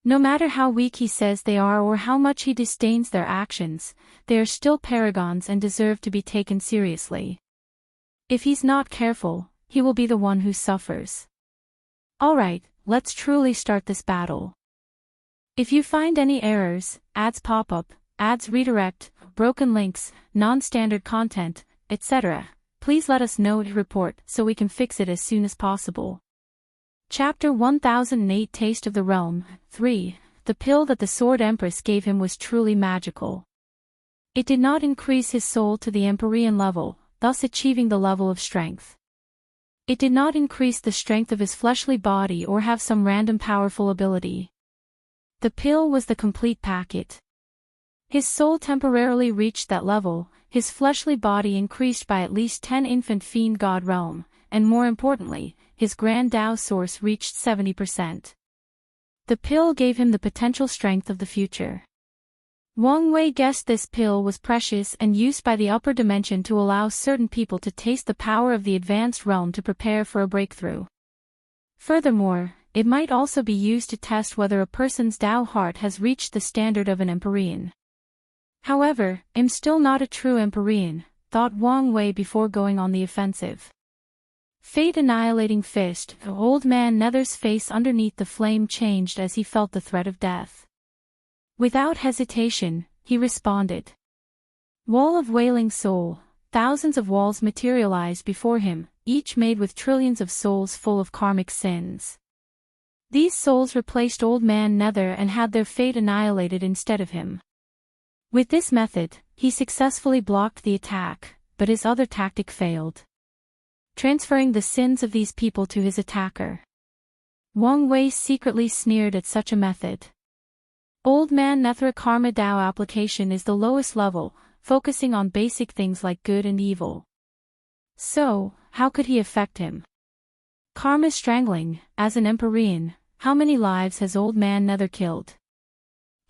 S1: No matter how weak he says they are or how much he disdains their actions, they are still paragons and deserve to be taken seriously. If he's not careful, he will be the one who suffers. Alright, let's truly start this battle. If you find any errors, ads pop up, ads redirect, broken links, non-standard content, etc., please let us know to report so we can fix it as soon as possible. Chapter 1008 Taste of the Realm 3. The pill that the Sword Empress gave him was truly magical. It did not increase his soul to the Empyrean level, thus achieving the level of strength. It did not increase the strength of his fleshly body or have some random powerful ability. The pill was the complete packet. His soul temporarily reached that level, his fleshly body increased by at least 10 infant fiend god realm, and more importantly, his grand Tao source reached 70%. The pill gave him the potential strength of the future. Wang Wei guessed this pill was precious and used by the upper dimension to allow certain people to taste the power of the advanced realm to prepare for a breakthrough. Furthermore, it might also be used to test whether a person's Tao heart has reached the standard of an Empyrean. However, I'm still not a true Empyrean, thought Wang Wei before going on the offensive. Fate Annihilating Fist. The Old Man Nether's face underneath the flame changed as he felt the threat of death. Without hesitation, he responded. Wall of Wailing Soul. Thousands of walls materialized before him, each made with trillions of souls full of karmic sins. These souls replaced Old Man Nether and had their fate annihilated instead of him. With this method, he successfully blocked the attack, but his other tactic failed. Transferring the sins of these people to his attacker. Wang Wei secretly sneered at such a method. Old Man Nether Karma Tao application is the lowest level, focusing on basic things like good and evil. So, how could he affect him? Karma Strangling. As an Empyrean, how many lives has Old Man Nether killed?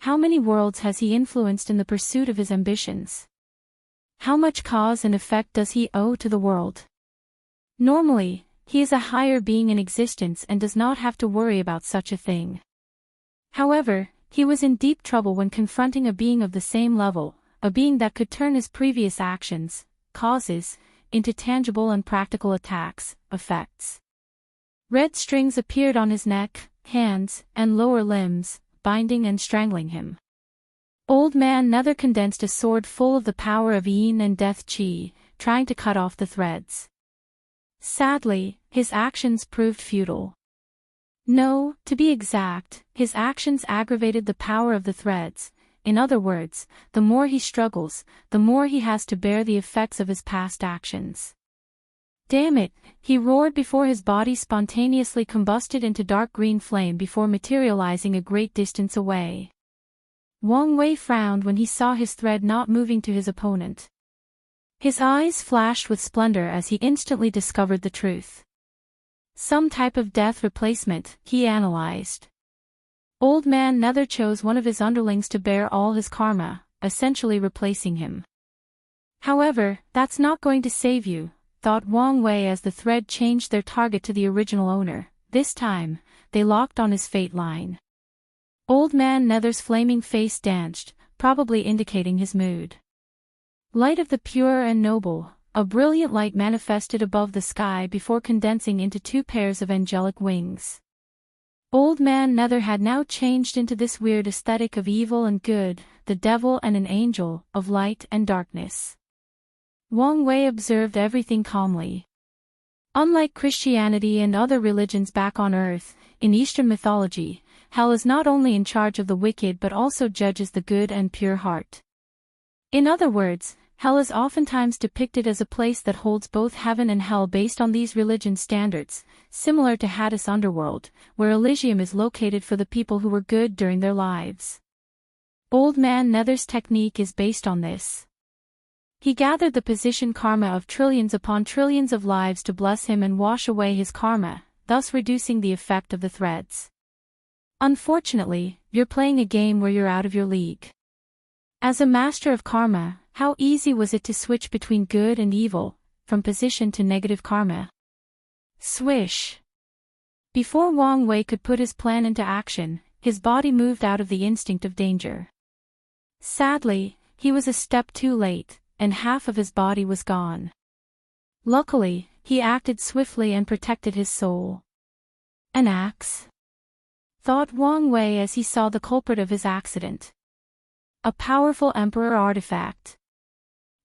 S1: How many worlds has he influenced in the pursuit of his ambitions? How much cause and effect does he owe to the world? Normally, he is a higher being in existence and does not have to worry about such a thing. However, he was in deep trouble when confronting a being of the same level, a being that could turn his previous actions, causes, into tangible and practical attacks, effects. Red strings appeared on his neck, hands, and lower limbs, binding and strangling him. Old Man Nether condensed a sword full of the power of Yin and Death Chi, trying to cut off the threads. Sadly, his actions proved futile. No, to be exact, his actions aggravated the power of the threads. In other words, the more he struggles, the more he has to bear the effects of his past actions. Damn it, he roared before his body spontaneously combusted into dark green flame before materializing a great distance away. Wang Wei frowned when he saw his thread not moving to his opponent. His eyes flashed with splendor as he instantly discovered the truth. Some type of death replacement, he analyzed. Old Man Nether chose one of his underlings to bear all his karma, essentially replacing him. However, that's not going to save you, thought Wang Wei as the thread changed their target to the original owner. This time, they locked on his fate line. Old Man Nether's flaming face danced, probably indicating his mood. Light of the pure and noble, a brilliant light manifested above the sky before condensing into two pairs of angelic wings. Old Man Nether had now changed into this weird aesthetic of evil and good, the devil and an angel, of light and darkness. Wang Wei observed everything calmly. Unlike Christianity and other religions back on Earth, in Eastern mythology, hell is not only in charge of the wicked but also judges the good and pure heart. In other words, hell is oftentimes depicted as a place that holds both heaven and hell based on these religion standards, similar to Hades' underworld, where Elysium is located for the people who were good during their lives. Old Man Nether's technique is based on this. He gathered the position karma of trillions upon trillions of lives to bless him and wash away his karma, thus reducing the effect of the threads. Unfortunately, you're playing a game where you're out of your league. As a master of karma, how easy was it to switch between good and evil, from position to negative karma? Swish! Before Wang Wei could put his plan into action, his body moved out of the instinct of danger. Sadly, he was a step too late, and half of his body was gone. Luckily, he acted swiftly and protected his soul. An axe? Thought Wang Wei as he saw the culprit of his accident. A powerful Emperor artifact.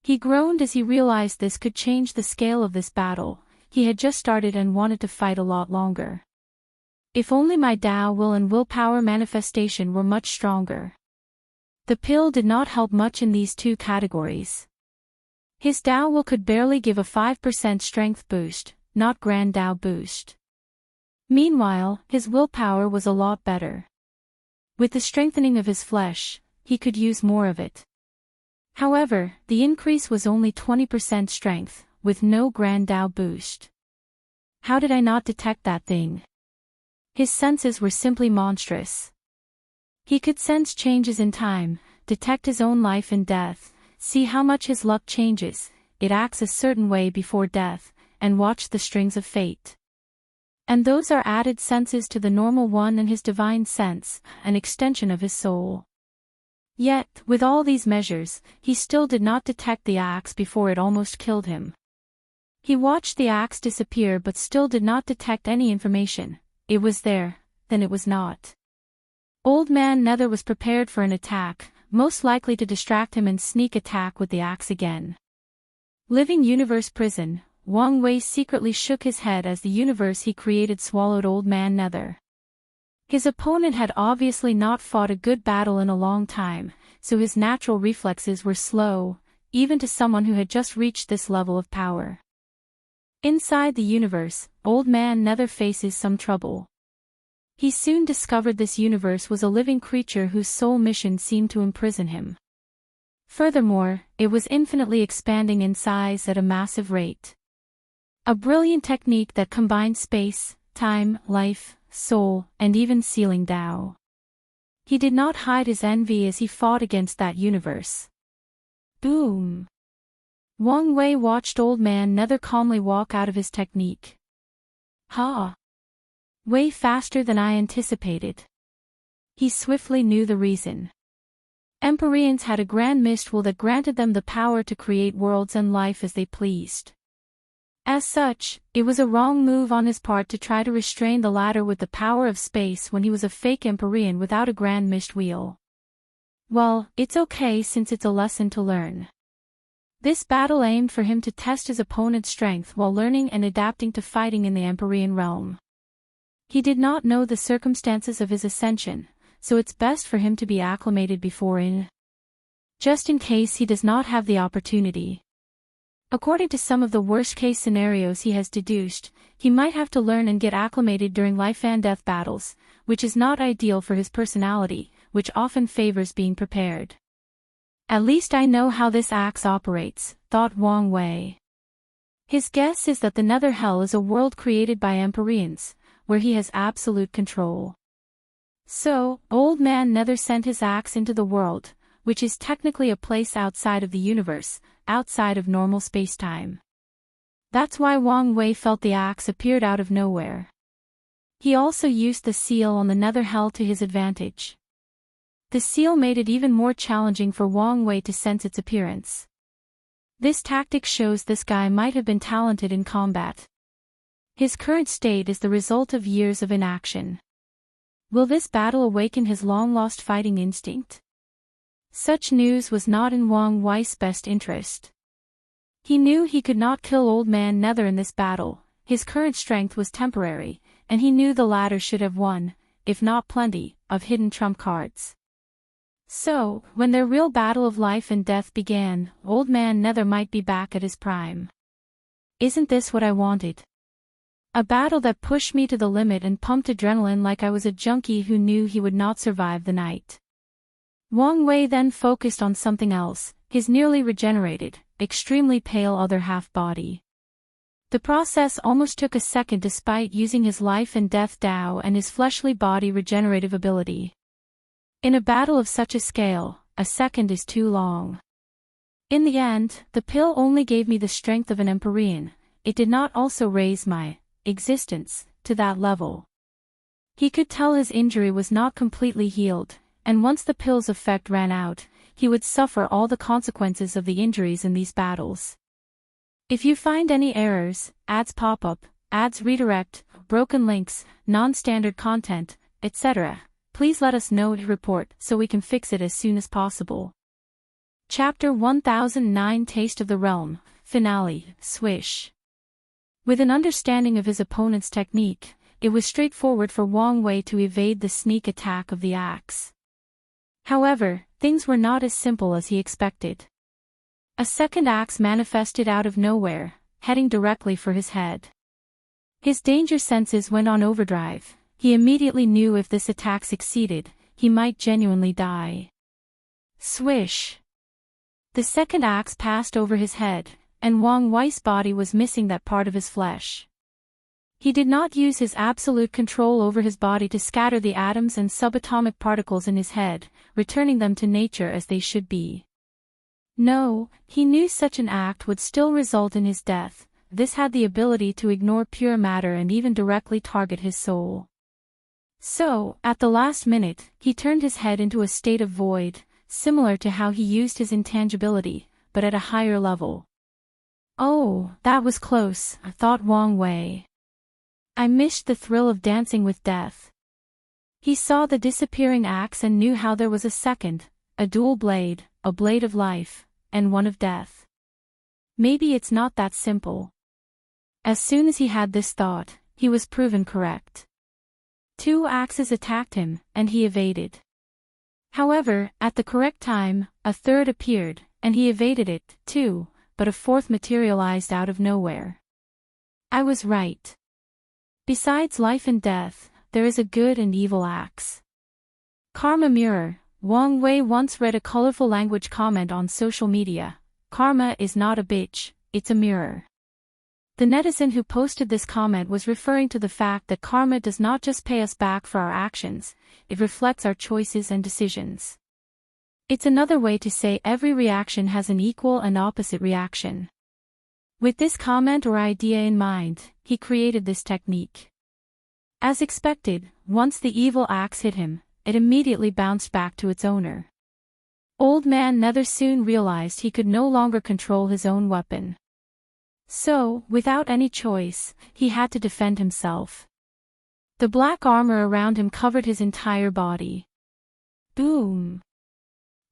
S1: He groaned as he realized this could change the scale of this battle. He had just started and wanted to fight a lot longer. If only my Tao will and willpower manifestation were much stronger. The pill did not help much in these two categories. His Tao will could barely give a 5% strength boost, not Grand Tao boost. Meanwhile, his willpower was a lot better. With the strengthening of his flesh, he could use more of it. However, the increase was only 20% strength, with no Grand Tao boost. How did I not detect that thing? His senses were simply monstrous. He could sense changes in time, detect his own life and death, see how much his luck changes, it acts a certain way before death, and watch the strings of fate. And those are added senses to the normal one and his divine sense, an extension of his soul. Yet, with all these measures, he still did not detect the axe before it almost killed him. He watched the axe disappear but still did not detect any information. It was there, then it was not. Old Man Nether was prepared for an attack, most likely to distract him and sneak attack with the axe again. Living Universe Prison, Wang Wei secretly shook his head as the universe he created swallowed Old Man Nether. His opponent had obviously not fought a good battle in a long time, so his natural reflexes were slow, even to someone who had just reached this level of power. Inside the universe, Old Man Nether faces some trouble. He soon discovered this universe was a living creature whose sole mission seemed to imprison him. Furthermore, it was infinitely expanding in size at a massive rate. A brilliant technique that combined space, time, life, soul, and even sealing Tao. He did not hide his envy as he fought against that universe. Boom! Wang Wei watched Old Man Nether calmly walk out of his technique. Ha! Way faster than I anticipated. He swiftly knew the reason. Empyreans had a grand mist will that granted them the power to create worlds and life as they pleased. As such, it was a wrong move on his part to try to restrain the latter with the power of space when he was a fake Empyrean without a grand mist wheel. Well, it's okay since it's a lesson to learn. This battle aimed for him to test his opponent's strength while learning and adapting to fighting in the Empyrean realm. He did not know the circumstances of his ascension, so it's best for him to be acclimated before just in case he does not have the opportunity. According to some of the worst-case scenarios he has deduced, he might have to learn and get acclimated during life-and-death battles, which is not ideal for his personality, which often favors being prepared. At least I know how this axe operates, thought Wang Wei. His guess is that the Nether Hell is a world created by Empyreans, where he has absolute control. So, Old Man Nether sent his axe into the world, which is technically a place outside of the universe, outside of normal spacetime. That's why Wang Wei felt the axe appeared out of nowhere. He also used the seal on the Nether Hell to his advantage. The seal made it even more challenging for Wang Wei to sense its appearance. This tactic shows this guy might have been talented in combat. His current state is the result of years of inaction. Will this battle awaken his long-lost fighting instinct? Such news was not in Wang Wei's best interest. He knew he could not kill Old Man Nether in this battle, his current strength was temporary, and he knew the latter should have one, if not plenty, of hidden trump cards. So, when their real battle of life and death began, Old Man Nether might be back at his prime. Isn't this what I wanted? A battle that pushed me to the limit and pumped adrenaline like I was a junkie who knew he would not survive the night. Wang Wei then focused on something else, his nearly regenerated, extremely pale other half-body. The process almost took a second despite using his life and death Dao and his fleshly body regenerative ability. In a battle of such a scale, a second is too long. In the end, the pill only gave me the strength of an Empyrean, it did not also raise my existence to that level. He could tell his injury was not completely healed, and once the pill's effect ran out, he would suffer all the consequences of the injuries in these battles. If you find any errors, ads pop up, ads redirect, broken links, non-standard content, etc., please let us know to report so we can fix it as soon as possible. Chapter 1009 Taste of the Realm, Finale, Swish. With an understanding of his opponent's technique, it was straightforward for Wang Wei to evade the sneak attack of the axe. However, things were not as simple as he expected. A second axe manifested out of nowhere, heading directly for his head. His danger senses went on overdrive, he immediately knew if this attack succeeded, he might genuinely die. Swish! The second axe passed over his head, and Wang Wei's body was missing that part of his flesh. He did not use his absolute control over his body to scatter the atoms and subatomic particles in his head, returning them to nature as they should be. No, he knew such an act would still result in his death. This had the ability to ignore pure matter and even directly target his soul. So, at the last minute, he turned his head into a state of void, similar to how he used his intangibility, but at a higher level. Oh, that was close, thought Wang Wei. I missed the thrill of dancing with death. He saw the disappearing axe and knew how there was a second, a dual blade, a blade of life, and one of death. Maybe it's not that simple. As soon as he had this thought, he was proven correct. Two axes attacked him, and he evaded. However, at the correct time, a third appeared, and he evaded it, too, but a fourth materialized out of nowhere. I was right. Besides life and death, there is a good and evil axe. Karma mirror. Wang Wei once read a colorful language comment on social media. Karma is not a bitch, it's a mirror. The netizen who posted this comment was referring to the fact that karma does not just pay us back for our actions, it reflects our choices and decisions. It's another way to say every reaction has an equal and opposite reaction. With this comment or idea in mind, he created this technique. As expected, once the evil axe hit him, it immediately bounced back to its owner. Old Man Nether soon realized he could no longer control his own weapon. So, without any choice, he had to defend himself. The black armor around him covered his entire body. Boom!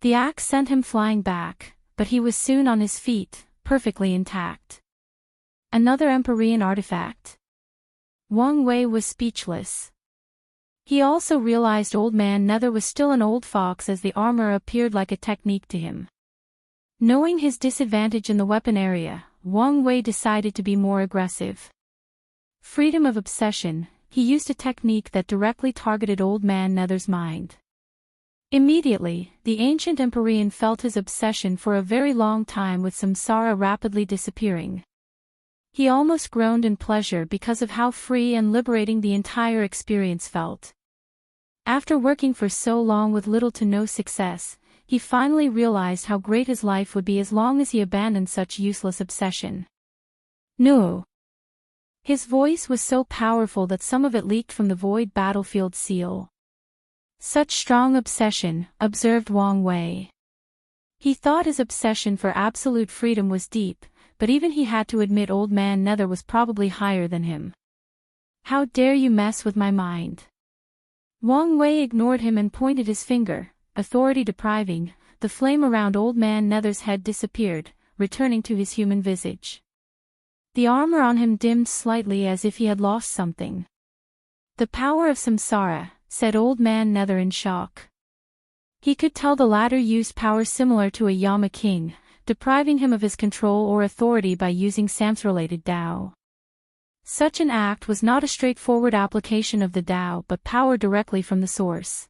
S1: The axe sent him flying back, but he was soon on his feet, perfectly intact. Another Empyrean artifact. Wang Wei was speechless. He also realized Old Man Nether was still an old fox as the armor appeared like a technique to him. Knowing his disadvantage in the weapon area, Wang Wei decided to be more aggressive. Freedom of obsession, he used a technique that directly targeted Old Man Nether's mind. Immediately, the ancient Empyrean felt his obsession for a very long time with samsara rapidly disappearing. He almost groaned in pleasure because of how free and liberating the entire experience felt. After working for so long with little to no success, he finally realized how great his life would be as long as he abandoned such useless obsession. No. His voice was so powerful that some of it leaked from the void battlefield seal. Such strong obsession, observed Wang Wei. He thought his obsession for absolute freedom was deep, but even he had to admit Old Man Nether was probably higher than him. How dare you mess with my mind? Wang Wei ignored him and pointed his finger, authority depriving. The flame around Old Man Nether's head disappeared, returning to his human visage. The armor on him dimmed slightly as if he had lost something. The power of samsara, said Old Man Nether in shock. He could tell the latter used power similar to a Yama king, depriving him of his control or authority by using samsara-related Tao. Such an act was not a straightforward application of the Tao but power directly from the source.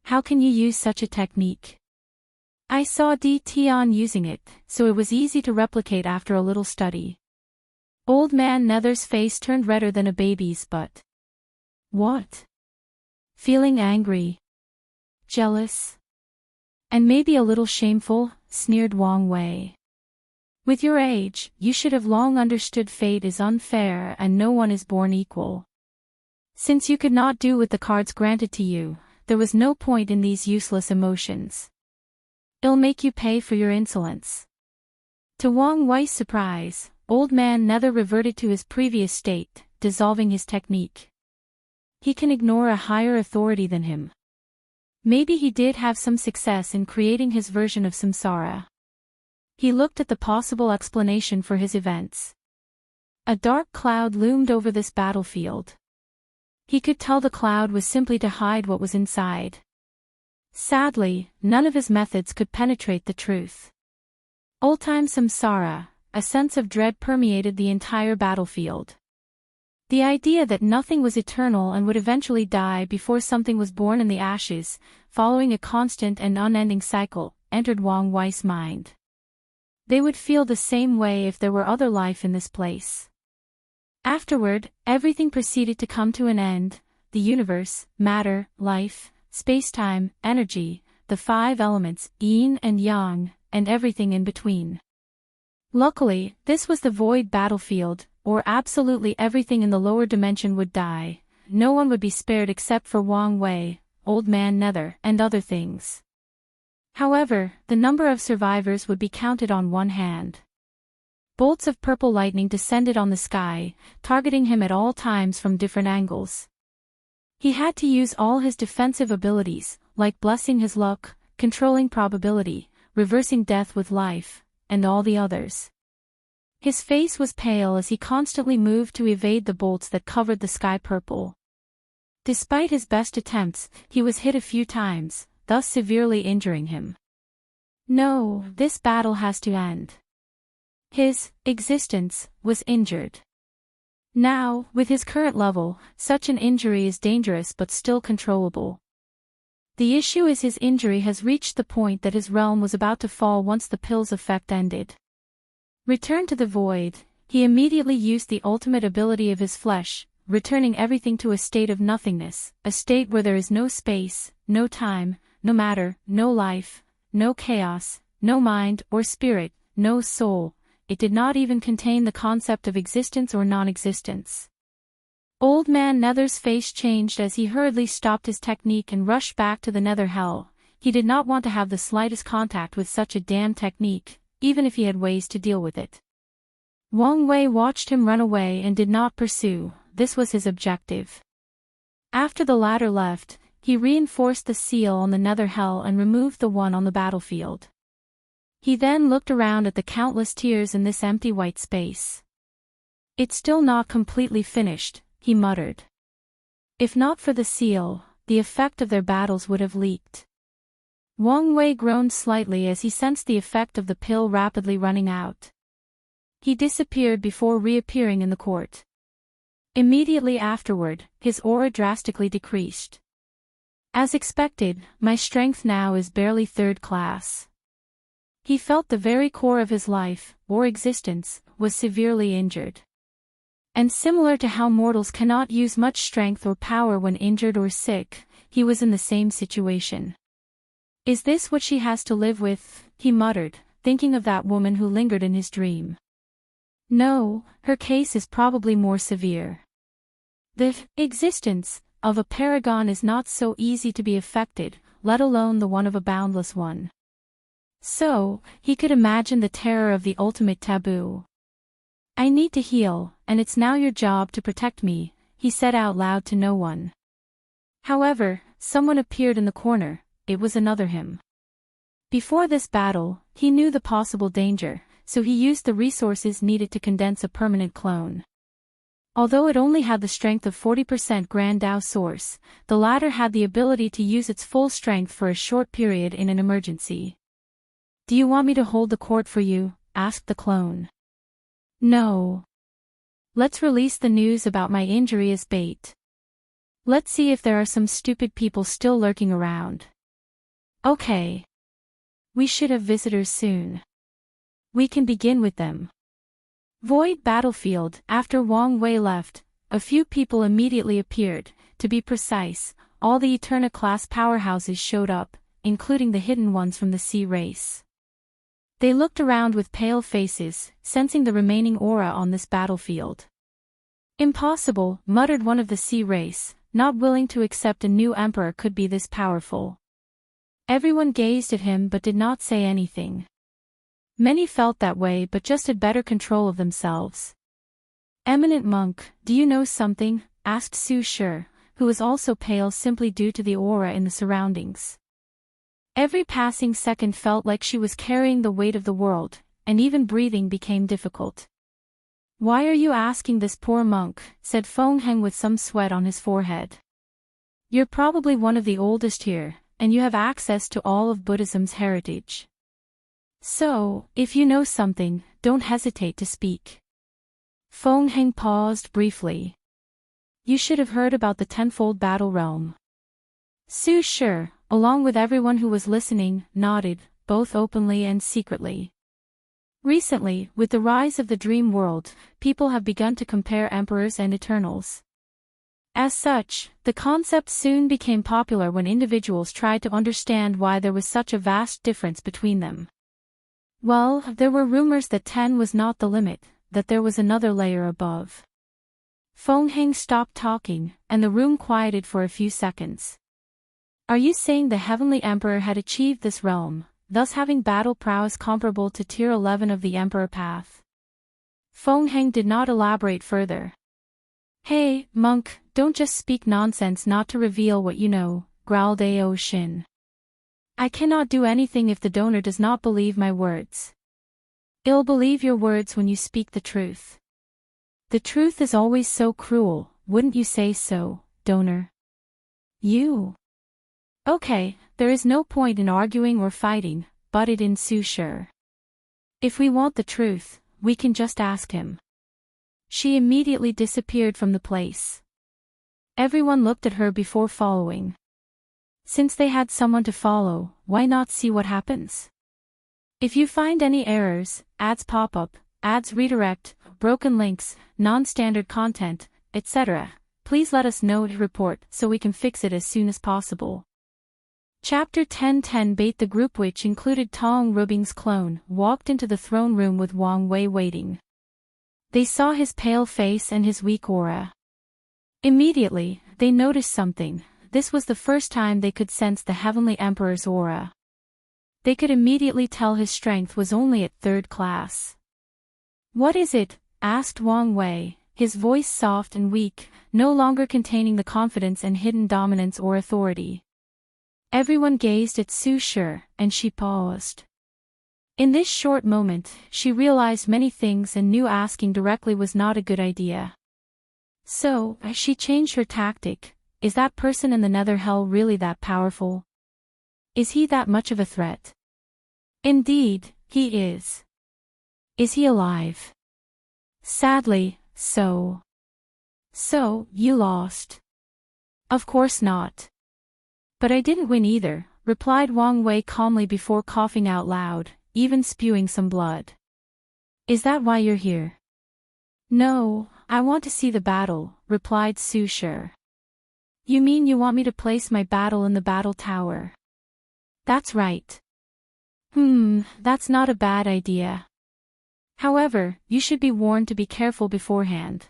S1: How can you use such a technique? I saw D. Tian using it, so it was easy to replicate after a little study. Old Man Nether's face turned redder than a baby's but. What? Feeling angry? Jealous? And maybe a little shameful, sneered Wang Wei. With your age, you should have long understood fate is unfair and no one is born equal. Since you could not do with the cards granted to you, there was no point in these useless emotions. It'll make you pay for your insolence. To Wang Wei's surprise, Old Man Nether reverted to his previous state, dissolving his technique. He can ignore a higher authority than him. Maybe he did have some success in creating his version of samsara. He looked at the possible explanation for his events. A dark cloud loomed over this battlefield. He could tell the cloud was simply to hide what was inside. Sadly, none of his methods could penetrate the truth. Old-time samsara, a sense of dread permeated the entire battlefield. The idea that nothing was eternal and would eventually die before something was born in the ashes, following a constant and unending cycle, entered Wang Wei's mind. They would feel the same way if there were other life in this place. Afterward, everything proceeded to come to an end: the universe, matter, life, space-time, energy, the 5 elements, yin and yang, and everything in between. Luckily, this was the void battlefield, or absolutely everything in the lower dimension would die. No one would be spared except for Wang Wei, Old Man Nether, and other things. However, the number of survivors would be counted on one hand. Bolts of purple lightning descended on the sky, targeting him at all times from different angles. He had to use all his defensive abilities, like blessing his luck, controlling probability, reversing death with life, and all the others. His face was pale as he constantly moved to evade the bolts that covered the sky purple. Despite his best attempts, he was hit a few times, thus severely injuring him. No, this battle has to end. His existence was injured. Now, with his current level, such an injury is dangerous but still controllable. The issue is his injury has reached the point that his realm was about to fall once the pill's effect ended. Returned to the void, he immediately used the ultimate ability of his flesh, returning everything to a state of nothingness, a state where there is no space, no time, no matter, no life, no chaos, no mind or spirit, no soul. It did not even contain the concept of existence or non-existence. Old Man Nether's face changed as he hurriedly stopped his technique and rushed back to the nether hell. He did not want to have the slightest contact with such a damn technique, even if he had ways to deal with it. Wang Wei watched him run away and did not pursue. This was his objective. After the latter left, he reinforced the seal on the nether hell and removed the one on the battlefield. He then looked around at the countless tiers in this empty white space. "It's still not completely finished," he muttered. "If not for the seal, the effect of their battles would have leaked." Wang Wei groaned slightly as he sensed the effect of the pill rapidly running out. He disappeared before reappearing in the court. Immediately afterward, his aura drastically decreased. "As expected, my strength now is barely third class." He felt the very core of his life, or existence, was severely injured. And similar to how mortals cannot use much strength or power when injured or sick, he was in the same situation. "Is this what she has to live with?" he muttered, thinking of that woman who lingered in his dream. No, her case is probably more severe. The existence of a paragon is not so easy to be affected, let alone the one of a boundless one. So, he could imagine the terror of the ultimate taboo. "I need to heal, and it's now your job to protect me," he said out loud to no one. However, someone appeared in the corner. It was another him. Before this battle, he knew the possible danger, so he used the resources needed to condense a permanent clone. Although it only had the strength of 40% Grand Dao Source, the latter had the ability to use its full strength for a short period in an emergency. "Do you want me to hold the court for you?" asked the clone. "No. Let's release the news about my injury as bait. Let's see if there are some stupid people still lurking around." "Okay. We should have visitors soon. We can begin with them." Void Battlefield. After Wang Wei left, a few people immediately appeared. To be precise, all the Eterna-class powerhouses showed up, including the hidden ones from the sea race. They looked around with pale faces, sensing the remaining aura on this battlefield. "Impossible," muttered one of the sea race, not willing to accept a new emperor could be this powerful. Everyone gazed at him but did not say anything. Many felt that way but just had better control of themselves. "Eminent monk, do you know something?" asked Su Shi, who was also pale simply due to the aura in the surroundings. Every passing second felt like she was carrying the weight of the world, and even breathing became difficult. "Why are you asking this poor monk?" said Feng Heng with some sweat on his forehead. "You're probably one of the oldest here, and you have access to all of Buddhism's heritage. So, if you know something, don't hesitate to speak." Feng Heng paused briefly. "You should have heard about the tenfold battle realm." Su Shi, along with everyone who was listening, nodded, both openly and secretly. Recently, with the rise of the dream world, people have begun to compare emperors and eternals. As such, the concept soon became popular when individuals tried to understand why there was such a vast difference between them. Well, there were rumors that 10 was not the limit, that there was another layer above. Feng Heng stopped talking, and the room quieted for a few seconds. "Are you saying the Heavenly Emperor had achieved this realm, thus having battle prowess comparable to Tier 11 of the Emperor Path?" Feng Heng did not elaborate further. "Hey, monk, don't just speak nonsense not to reveal what you know," growled Ao Shin. "I cannot do anything if the donor does not believe my words." "I'll believe your words when you speak the truth." "The truth is always so cruel, wouldn't you say so, donor?" "You." "Okay, there is no point in arguing or fighting," butted in Su Shi. "If we want the truth, we can just ask him." She immediately disappeared from the place. Everyone looked at her before following. Since they had someone to follow, why not see what happens? If you find any errors, ads pop up, ads redirect, broken links, non-standard content, etc., please let us know to report so we can fix it as soon as possible. Chapter 10:10 Bait. The group, which included Tong Rubing's clone, walked into the throne room with Wang Wei waiting. They saw his pale face and his weak aura. Immediately, they noticed something. This was the first time they could sense the Heavenly Emperor's aura. They could immediately tell his strength was only at third class. "What is it?" asked Wang Wei, his voice soft and weak, no longer containing the confidence and hidden dominance or authority. Everyone gazed at Su Shi, and she paused. In this short moment, she realized many things and knew asking directly was not a good idea. So, she changed her tactic. Is that person in the nether hell really that powerful? Is he that much of a threat? Indeed, he is. Is he alive? Sadly, so. So, you lost. Of course not. But I didn't win either, replied Wang Wei calmly before coughing out loud, even spewing some blood. Is that why you're here? No, I want to see the battle, replied Su Shi. You mean you want me to place my battle in the battle tower? That's right. That's not a bad idea. However, you should be warned to be careful beforehand.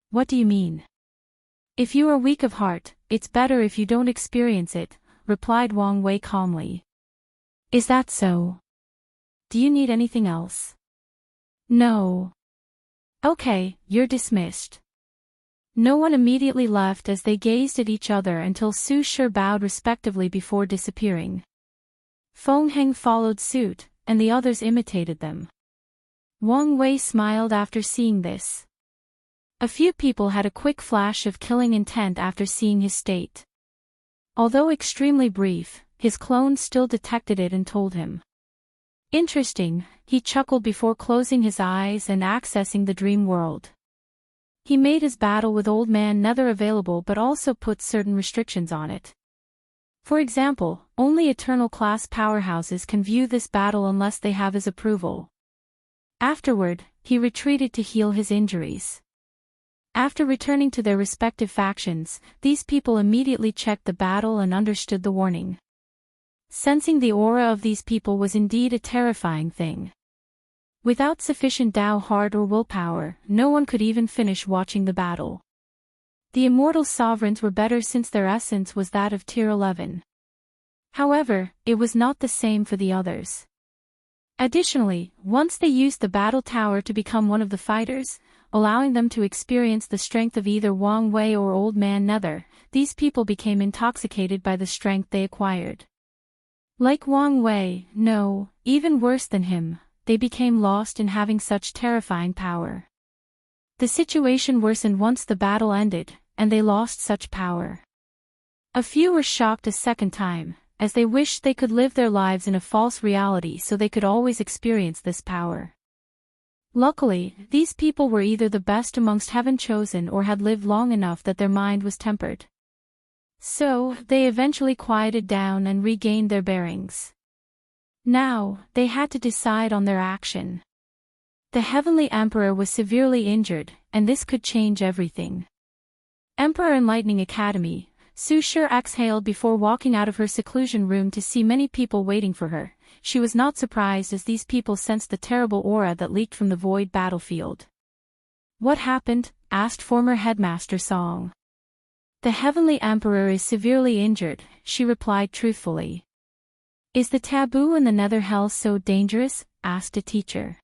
S1: What do you mean? If you are weak of heart, it's better if you don't experience it, replied Wang Wei calmly. Is that so? Do you need anything else? No. Okay, you're dismissed. No one immediately left as they gazed at each other until Su Shi bowed respectively before disappearing. Feng Heng followed suit, and the others imitated them. Wang Wei smiled after seeing this. A few people had a quick flash of killing intent after seeing his state. Although extremely brief, his clone still detected it and told him. Interesting, he chuckled before closing his eyes and accessing the dream world. He made his battle with Old Man Nether available but also put certain restrictions on it. For example, only Eternal class powerhouses can view this battle unless they have his approval. Afterward, he retreated to heal his injuries. After returning to their respective factions, these people immediately checked the battle and understood the warning. Sensing the aura of these people was indeed a terrifying thing. Without sufficient Dao heart or willpower, no one could even finish watching the battle. The Immortal sovereigns were better since their essence was that of tier 11. However, it was not the same for the others. Additionally, once they used the battle tower to become one of the fighters, allowing them to experience the strength of either Wang Wei or Old Man Nether, these people became intoxicated by the strength they acquired. Like Wang Wei, no, even worse than him, they became lost in having such terrifying power. The situation worsened once the battle ended, and they lost such power. A few were shocked a second time, as they wished they could live their lives in a false reality so they could always experience this power. Luckily, these people were either the best amongst heaven chosen or had lived long enough that their mind was tempered. So, they eventually quieted down and regained their bearings. Now, they had to decide on their action. The Heavenly Emperor was severely injured, and this could change everything. Emperor Enlightening Academy, Su Shi exhaled before walking out of her seclusion room to see many people waiting for her. She was not surprised as these people sensed the terrible aura that leaked from the void battlefield. What happened? Asked former headmaster Song. The Heavenly Emperor is severely injured, she replied truthfully. Is the taboo in the nether hell so dangerous? Asked a teacher.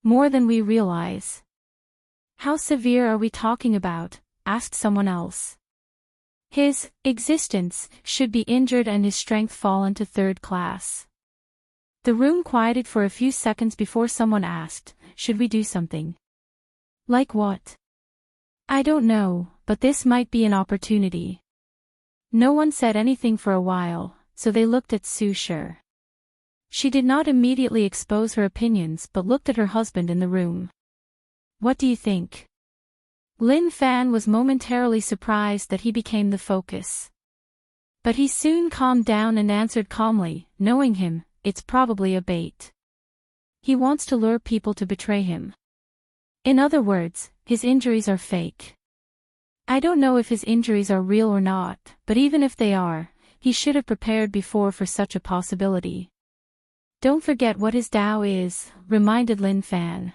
S1: More than we realize. How severe are we talking about? Asked someone else. His existence should be injured and his strength fallen to 3rd class. The room quieted for a few seconds before someone asked, should we do something? Like what? I don't know, but this might be an opportunity. No one said anything for a while, so they looked at Su Shi. She did not immediately expose her opinions but looked at her husband in the room. What do you think? Lin Fan was momentarily surprised that he became the focus. But he soon calmed down and answered calmly, knowing him, it's probably a bait. He wants to lure people to betray him. In other words, his injuries are fake. I don't know if his injuries are real or not, but even if they are, he should have prepared before for such a possibility. Don't forget what his Dao is, reminded Lin Fan.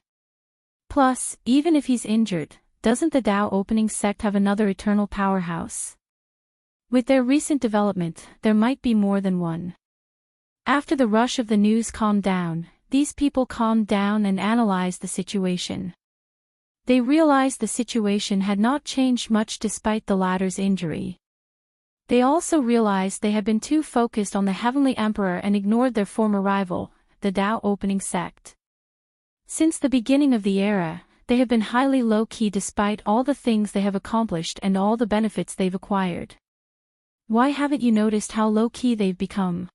S1: Plus, even if he's injured, doesn't the Dao opening sect have another eternal powerhouse? With their recent development, there might be more than one. After the rush of the news calmed down, these people calmed down and analyzed the situation. They realized the situation had not changed much despite the latter's injury. They also realized they had been too focused on the Heavenly Emperor and ignored their former rival, the Tao Opening Sect. Since the beginning of the era, they have been highly low-key despite all the things they have accomplished and all the benefits they've acquired. Why haven't you noticed how low-key they've become?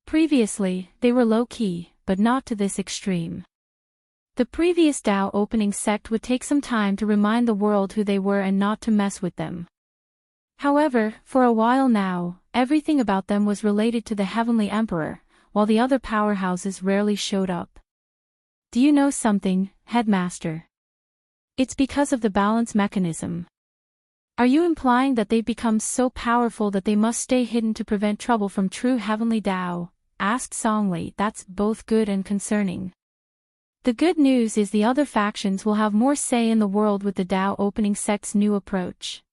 S1: Previously, they were low-key, but not to this extreme. The previous Tao Opening Sect would take some time to remind the world who they were and not to mess with them. However, for a while now, everything about them was related to the Heavenly Emperor, while the other powerhouses rarely showed up. Do you know something, Headmaster? It's because of the balance mechanism. Are you implying that they've become so powerful that they must stay hidden to prevent trouble from true Heavenly Tao? Asked Songli. That's both good and concerning. The good news is the other factions will have more say in the world with the Tao Opening Sect's new approach.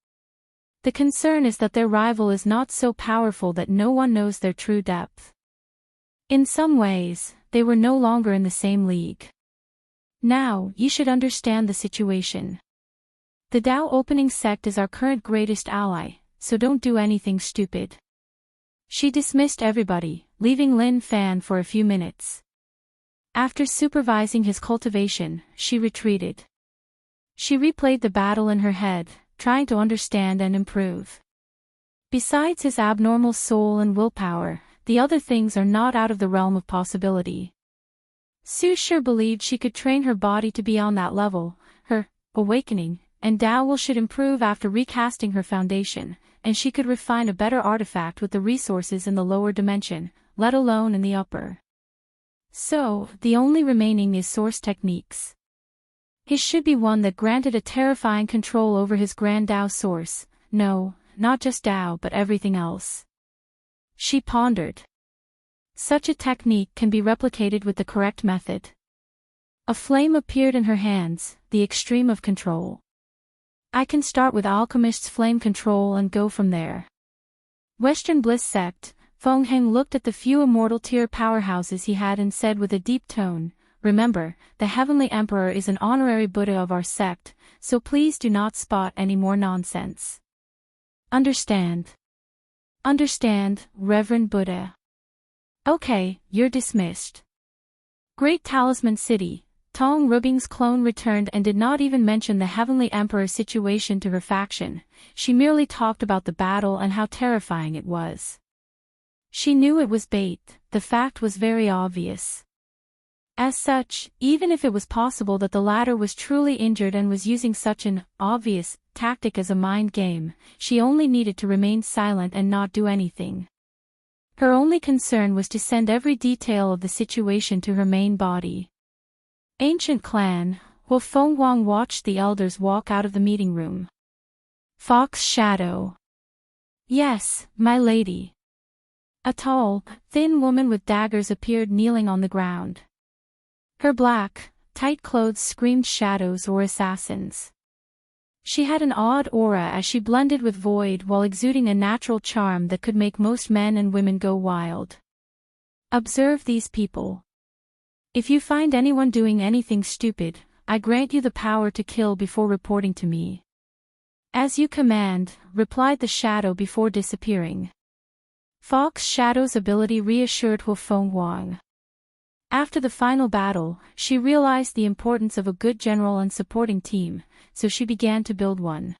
S1: The concern is that their rival is not so powerful that no one knows their true depth. In some ways, they were no longer in the same league. Now, you should understand the situation. The Tao Opening Sect is our current greatest ally, so don't do anything stupid. She dismissed everybody, leaving Lin Fan for a few minutes. After supervising his cultivation, she retreated. She replayed the battle in her head, trying to understand and improve. Besides his abnormal soul and willpower, the other things are not out of the realm of possibility. Su Shi believed she could train her body to be on that level. Her awakening and Tao will should improve after recasting her foundation, and she could refine a better artifact with the resources in the lower dimension, let alone in the upper. So, the only remaining is source techniques. His should be one that granted a terrifying control over his grand Tao source. No, not just Tao but everything else. She pondered. Such a technique can be replicated with the correct method. A flame appeared in her hands, the extreme of control. I can start with Alchemist's flame control and go from there. Western Bliss Sect. Feng Heng looked at the few immortal tier powerhouses he had and said with a deep tone, "Remember, the Heavenly Emperor is an honorary Buddha of our sect, so please do not spot any more nonsense." Understand. Understand, Reverend Buddha. Okay, you're dismissed. Great Talisman City. Tong Rubing's clone returned and did not even mention the Heavenly Emperor's situation to her faction. She merely talked about the battle and how terrifying it was. She knew it was bait, the fact was very obvious. As such, even if it was possible that the latter was truly injured and was using such an obvious tactic as a mind game, she only needed to remain silent and not do anything. Her only concern was to send every detail of the situation to her main body. Ancient Clan. Wu Fenghuang watched the elders walk out of the meeting room. Fox Shadow. Yes, my lady. A tall, thin woman with daggers appeared kneeling on the ground. Her black, tight clothes screamed shadows or assassins. She had an odd aura as she blended with void while exuding a natural charm that could make most men and women go wild. Observe these people. If you find anyone doing anything stupid, I grant you the power to kill before reporting to me. As you command, replied the shadow before disappearing. Fox Shadow's ability reassured Wu Fenghuang. After the final battle, she realized the importance of a good general and supporting team, so she began to build one.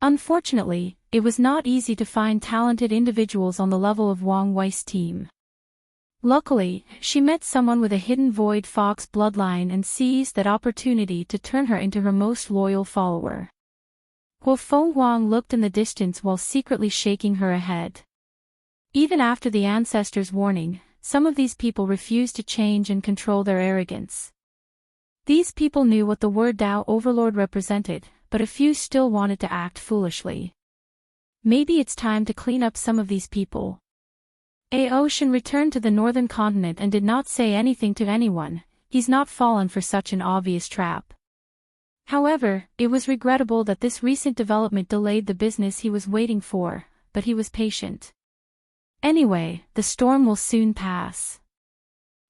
S1: Unfortunately, it was not easy to find talented individuals on the level of Wang Wei's team. Luckily, she met someone with a hidden Void Fox bloodline and seized that opportunity to turn her into her most loyal follower. Wu Fenghuang looked in the distance while secretly shaking her head. Even after the ancestors' warning, some of these people refused to change and control their arrogance. These people knew what the word Tao Overlord represented, but a few still wanted to act foolishly. Maybe it's time to clean up some of these people. Ocean returned to the northern continent and did not say anything to anyone. He's not fallen for such an obvious trap. However, it was regrettable that this recent development delayed the business he was waiting for, but he was patient. Anyway, the storm will soon pass.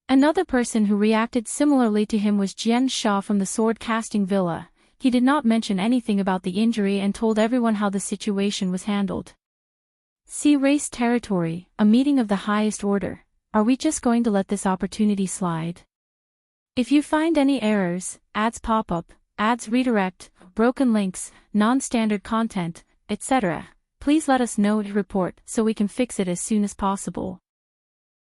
S1: Another person who reacted similarly to him was Jian Sha from the sword-casting villa. he did not mention anything about the injury and told everyone how the situation was handled. See Race Territory, a meeting of the highest order. Are we just going to let this opportunity slide? If you find any errors, ads pop up, ads redirect, broken links, non-standard content, etc., please let us know to report so we can fix it as soon as possible.